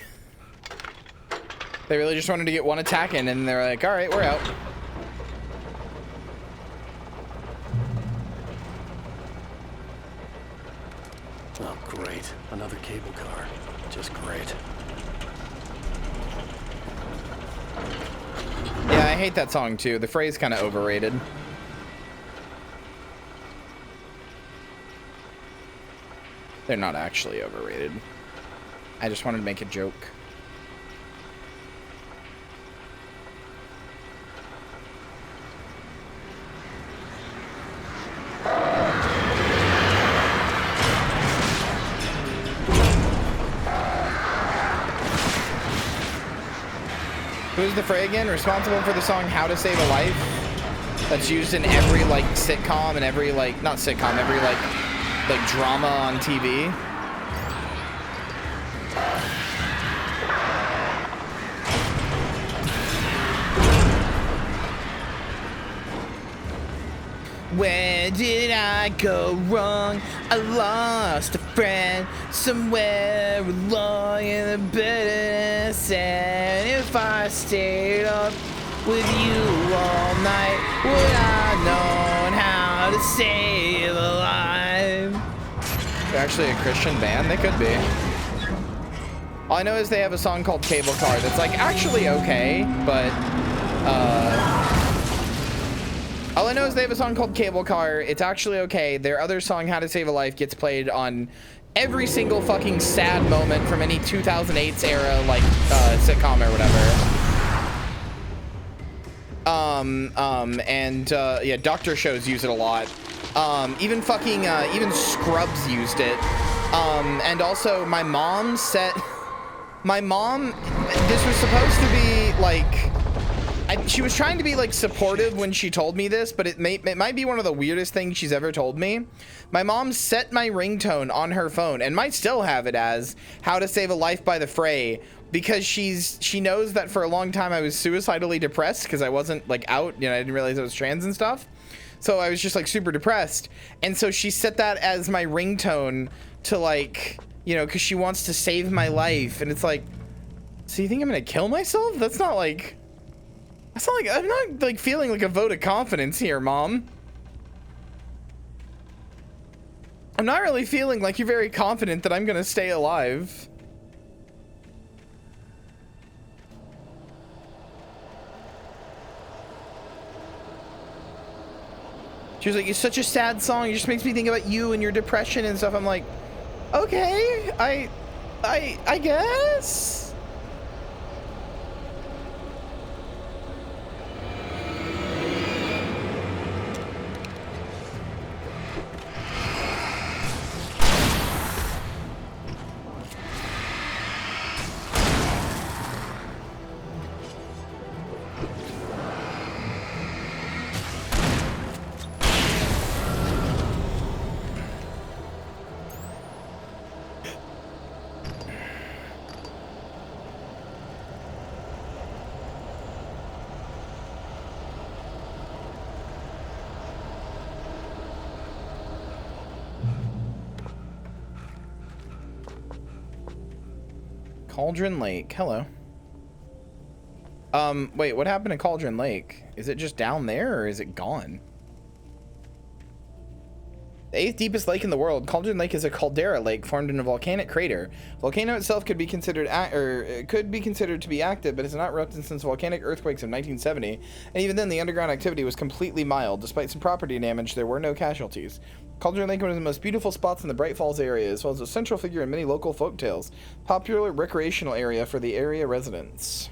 They really just wanted to get one attack in, and they're like, all right, we're out. Oh, great. Another cable car. Just great. Yeah, I hate that song too. The phrase kind of overrated. They're not actually overrated. I just wanted to make a joke. Who's the Fray again? Responsible for the song How to Save a Life? That's used in every, like, sitcom and every, like, not sitcom, every, like drama on TV. Where did I go wrong? I lost a friend somewhere along in the bitterness. And if I stayed up with you all night, would I known how to save a life? They're actually a Christian band? They could be. All I know is they have a song called Cable Car that's like actually okay, but all I know is they have a song called Cable Car. It's actually okay. Their other song, How to Save a Life, gets played on every single fucking sad moment from any 2008's era, like, sitcom or whatever. Yeah, doctor shows use it a lot. Even fucking, even Scrubs used it. And also my mom this was supposed to be, like, she was trying to be like supportive when she told me this, but it might be one of the weirdest things she's ever told me. My mom set my ringtone on her phone and might still have it as How to Save a Life by the Fray, because she knows that for a long time I was suicidally depressed because I wasn't like out, you know, I didn't realize I was trans and stuff. So I was just like super depressed. And so she set that as my ringtone to, like, you know, because she wants to save my life. And it's like, so you think I'm gonna kill myself? That's not like, I'm not like feeling like a vote of confidence here, Mom. I'm not really feeling like you're very confident that I'm gonna stay alive. She was like, it's such a sad song. It just makes me think about you and your depression and stuff. I'm like, okay, I guess. Cauldron Lake, hello. Wait, what happened to Cauldron Lake? Is it just down there or is it gone? The 8th deepest lake in the world, Cauldron Lake is a caldera lake formed in a volcanic crater. The volcano itself could be considered to be active, but it's not erupted since volcanic earthquakes of 1970. And even then, the underground activity was completely mild. Despite some property damage, there were no casualties. Cauldron Lake is one of the most beautiful spots in the Bright Falls area, as well as a central figure in many local folktales. Popular recreational area for the area residents.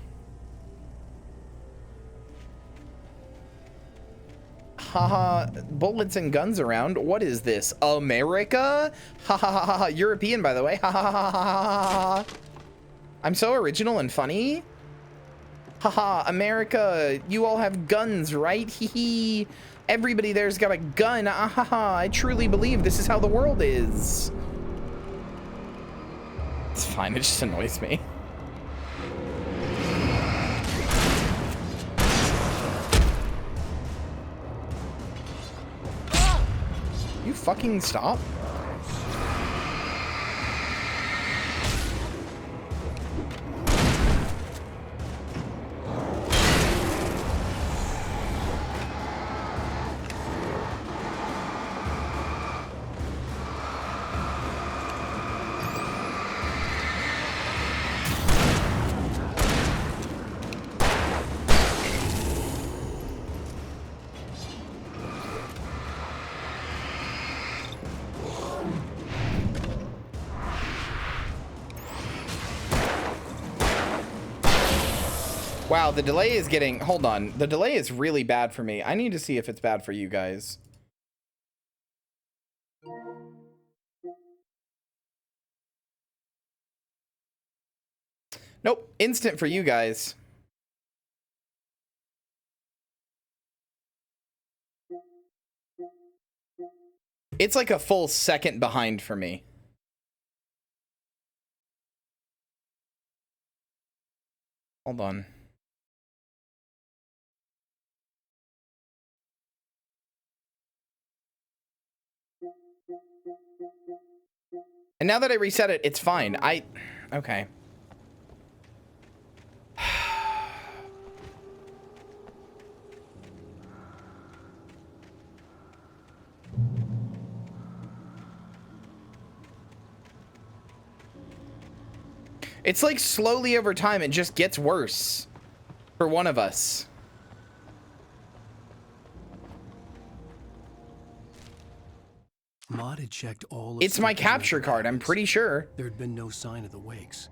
Haha, bullets and guns around. What is this? America? Ha ha ha ha. European, by the way. Ha ha ha ha ha. I'm so original and funny. Haha, America. You all have guns, right? Hee hee. Everybody there's got a gun. Ahaha. I truly believe this is how the world is. It's fine. It just annoys me. You fucking stop. Wow, the delay is getting... Hold on. The delay is really bad for me. I need to see if it's bad for you guys. Nope. Instant for you guys. It's like a full second behind for me. Hold on. And now that I reset it, it's fine. Okay. It's like slowly over time, it just gets worse for one of us. Maud had checked all of It's my capture card, I'm pretty sure. There had been no sign of the wakes.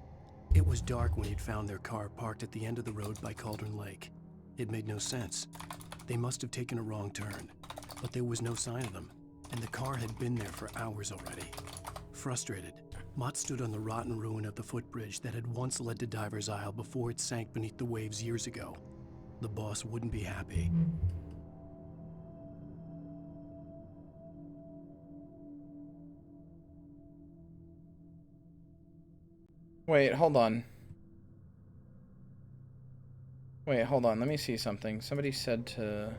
It was dark when he'd found their car parked at the end of the road by Cauldron Lake. It made no sense. They must have taken a wrong turn, but there was no sign of them, and the car had been there for hours already. Frustrated, Mott stood on the rotten ruin of the footbridge that had once led to Diver's Isle before it sank beneath the waves years ago. The boss wouldn't be happy. Wait, hold on. Wait, hold on. Let me see something. Somebody said to...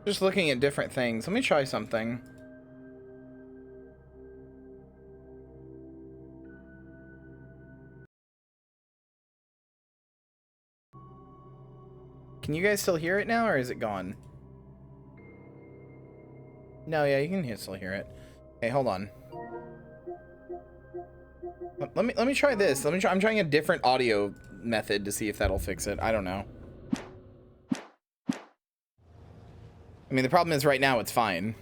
Just looking at different things. Let me try something. Can you guys still hear it now, or is it gone? No, yeah, you can still hear it. Okay, hold on. Let me try this. I'm trying a different audio method to see if that'll fix it. I don't know. I mean, the problem is right now it's fine.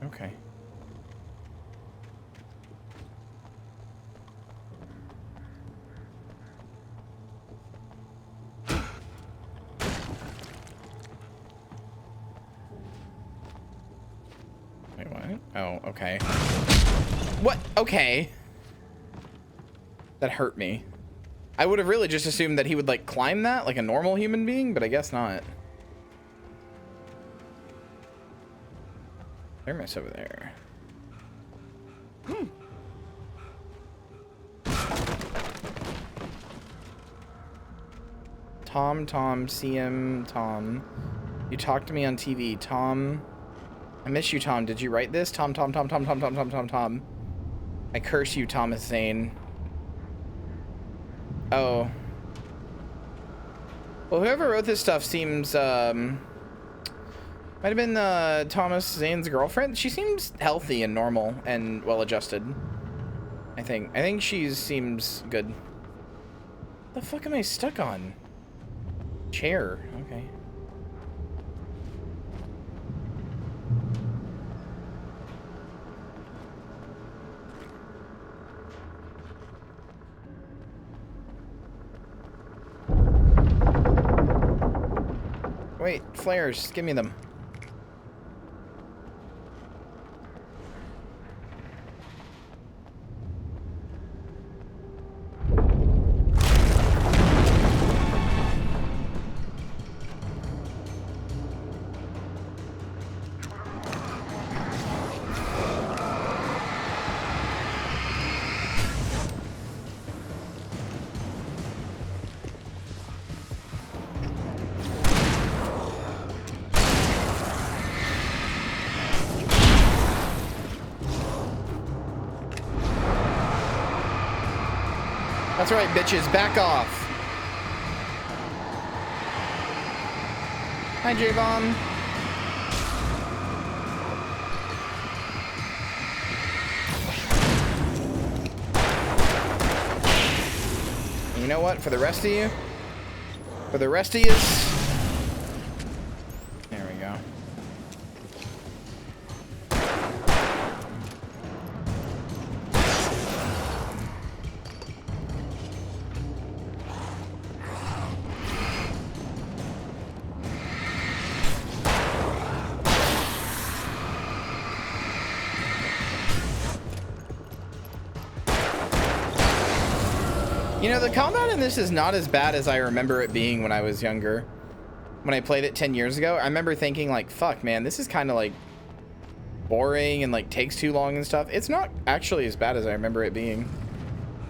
Okay. Wait, what? Oh, okay. What? Okay. That hurt me. I would have really just assumed that he would, like, climb that like a normal human being, but I guess not. Thermos over there. Tom, CM, Tom. You talked to me on TV, Tom. I miss you, Tom. Did you write this? Tom. I curse you, Thomas Zane. Oh. Well, whoever wrote this stuff seems, Might have been Thomas Zane's girlfriend. She seems healthy and normal and well-adjusted. I think she seems good. The fuck am I stuck on? Chair. Okay. Wait, flares. Give me them. That's right, bitches. Back off. Hi, J-Bomb. You know what? For the rest of you, there we go. You know, the combat in this is not as bad as I remember it being when I was younger. When I played it 10 years ago, I remember thinking like, fuck, man, this is kind of like boring and like takes too long and stuff. It's not actually as bad as I remember it being.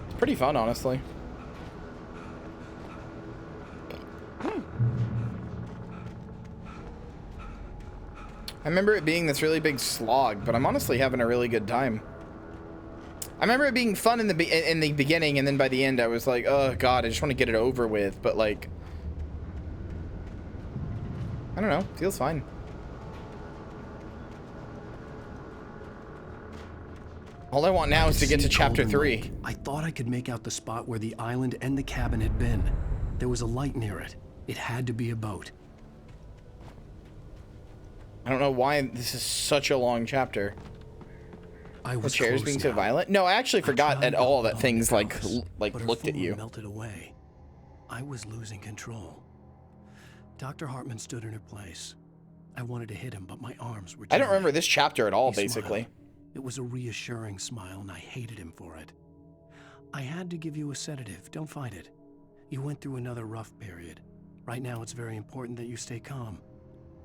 It's pretty fun, honestly. I remember it being this really big slog, but I'm honestly having a really good time. I remember it being fun in the beginning, and then by the end I was like, oh god, I just want to get it over with. But like, I don't know, feels fine. All I want now is to get to chapter 3. I thought I could make out the spot where the island and the cabin had been. There was a light near it. It had to be a boat. I don't know why this is such a long chapter. The chairs being so violent? No, I actually forgot at all that things like looked at you. Melted away. I was losing control. Dr. Hartman stood in her place. I wanted to hit him, but my arms were tired. I don't remember this chapter at all, basically. Smiled. It was a reassuring smile, and I hated him for it. I had to give you a sedative. Don't fight it. You went through another rough period. Right now, it's very important that you stay calm.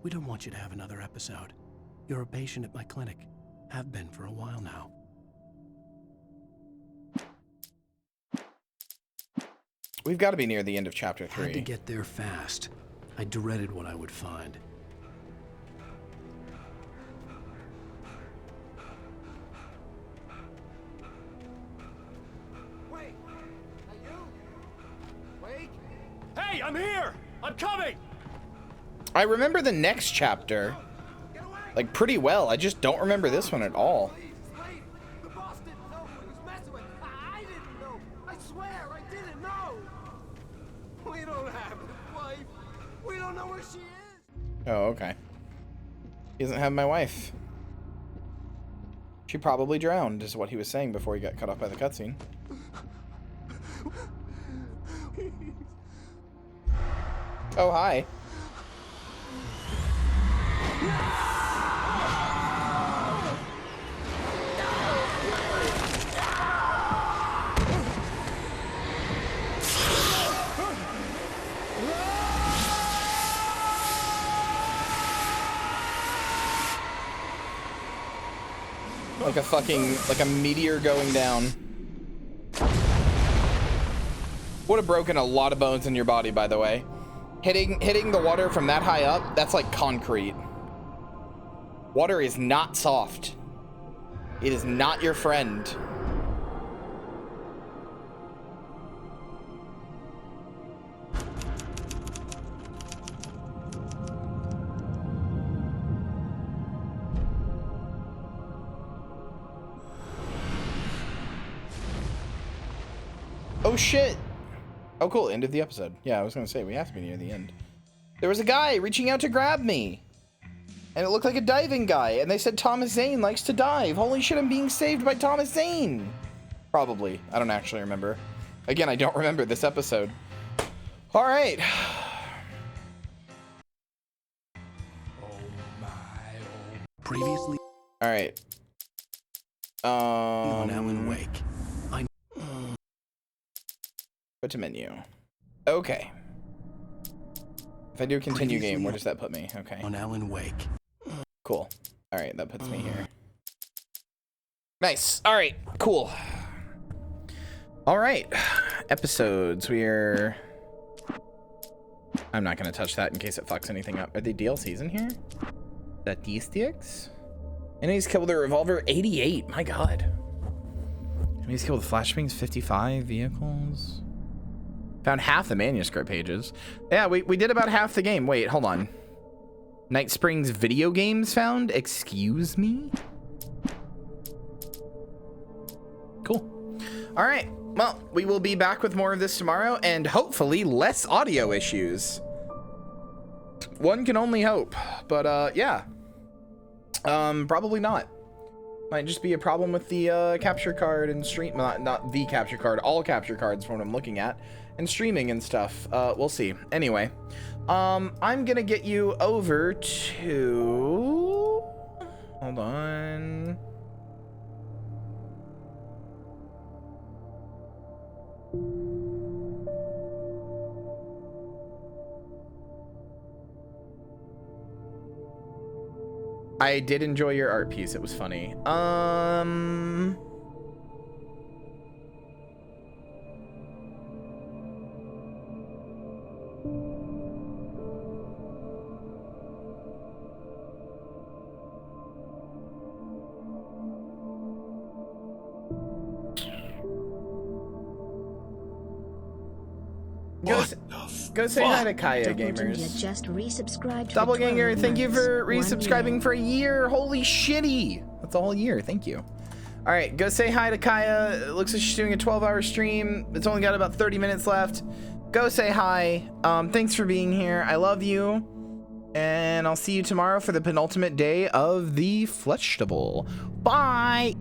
We don't want you to have another episode. You're a patient at my clinic. Have been for a while now. We've got to be near the end of chapter 3. Had to get there fast. I dreaded what I would find. Wait! Are you? Wait! Hey, I'm here! I'm coming! I remember the next chapter like pretty well. I just don't remember this one at all. The boss didn't know who he was messing with. I didn't know. I swear I didn't know. We don't have a wife. We don't know where she is. Oh, okay. He doesn't have my wife. She probably drowned, is what he was saying before he got cut off by the cutscene. Oh, hi. Like a meteor going down. Would have broken a lot of bones in your body, by the way. Hitting the water from that high up, that's like concrete. Water is not soft. It is not your friend. shit. Oh, cool. End of the episode. Yeah, I was going to say, we have to be near the end. There was a guy reaching out to grab me. And it looked like a diving guy. And they said Thomas Zane likes to dive. Holy shit, I'm being saved by Thomas Zane. Probably. I don't actually remember. Again, I don't remember this episode. All right. Previously. All right. On Alan Wake. Go to menu. Okay. If I do continue game, where does that put me? Okay. On Alan Wake. Cool. All right, that puts me here. Nice. All right, cool. All right, episodes. I'm not gonna touch that in case it fucks anything up. Are the DLCs in here? That D-sticks? Enemies killed with a revolver, 88. My God. Enemies killed with flashbangs, 55 vehicles. Found half the manuscript pages. Yeah, we did about half the game. Wait, hold on. Night Springs video games found? Excuse me? Cool. All right. Well, we will be back with more of this tomorrow and hopefully less audio issues. One can only hope. But yeah. Probably not. Might just be a problem with the capture card and stream. Not the capture card, all capture cards from what I'm looking at. And streaming and stuff. We'll see. Anyway, I'm gonna get you over to... Hold on. I did enjoy your art piece. It was funny. Go say hi to Kaya Gamers. Just resubscribed. Doppelganger, thank you for resubscribing for a year. Holy shitty. That's a whole year. Thank you. All right, go say hi to Kaya. It looks like she's doing a 12-hour stream. It's only got about 30 minutes left. Go say hi. Thanks for being here. I love you. And I'll see you tomorrow for the penultimate day of the Fleshtival. Bye.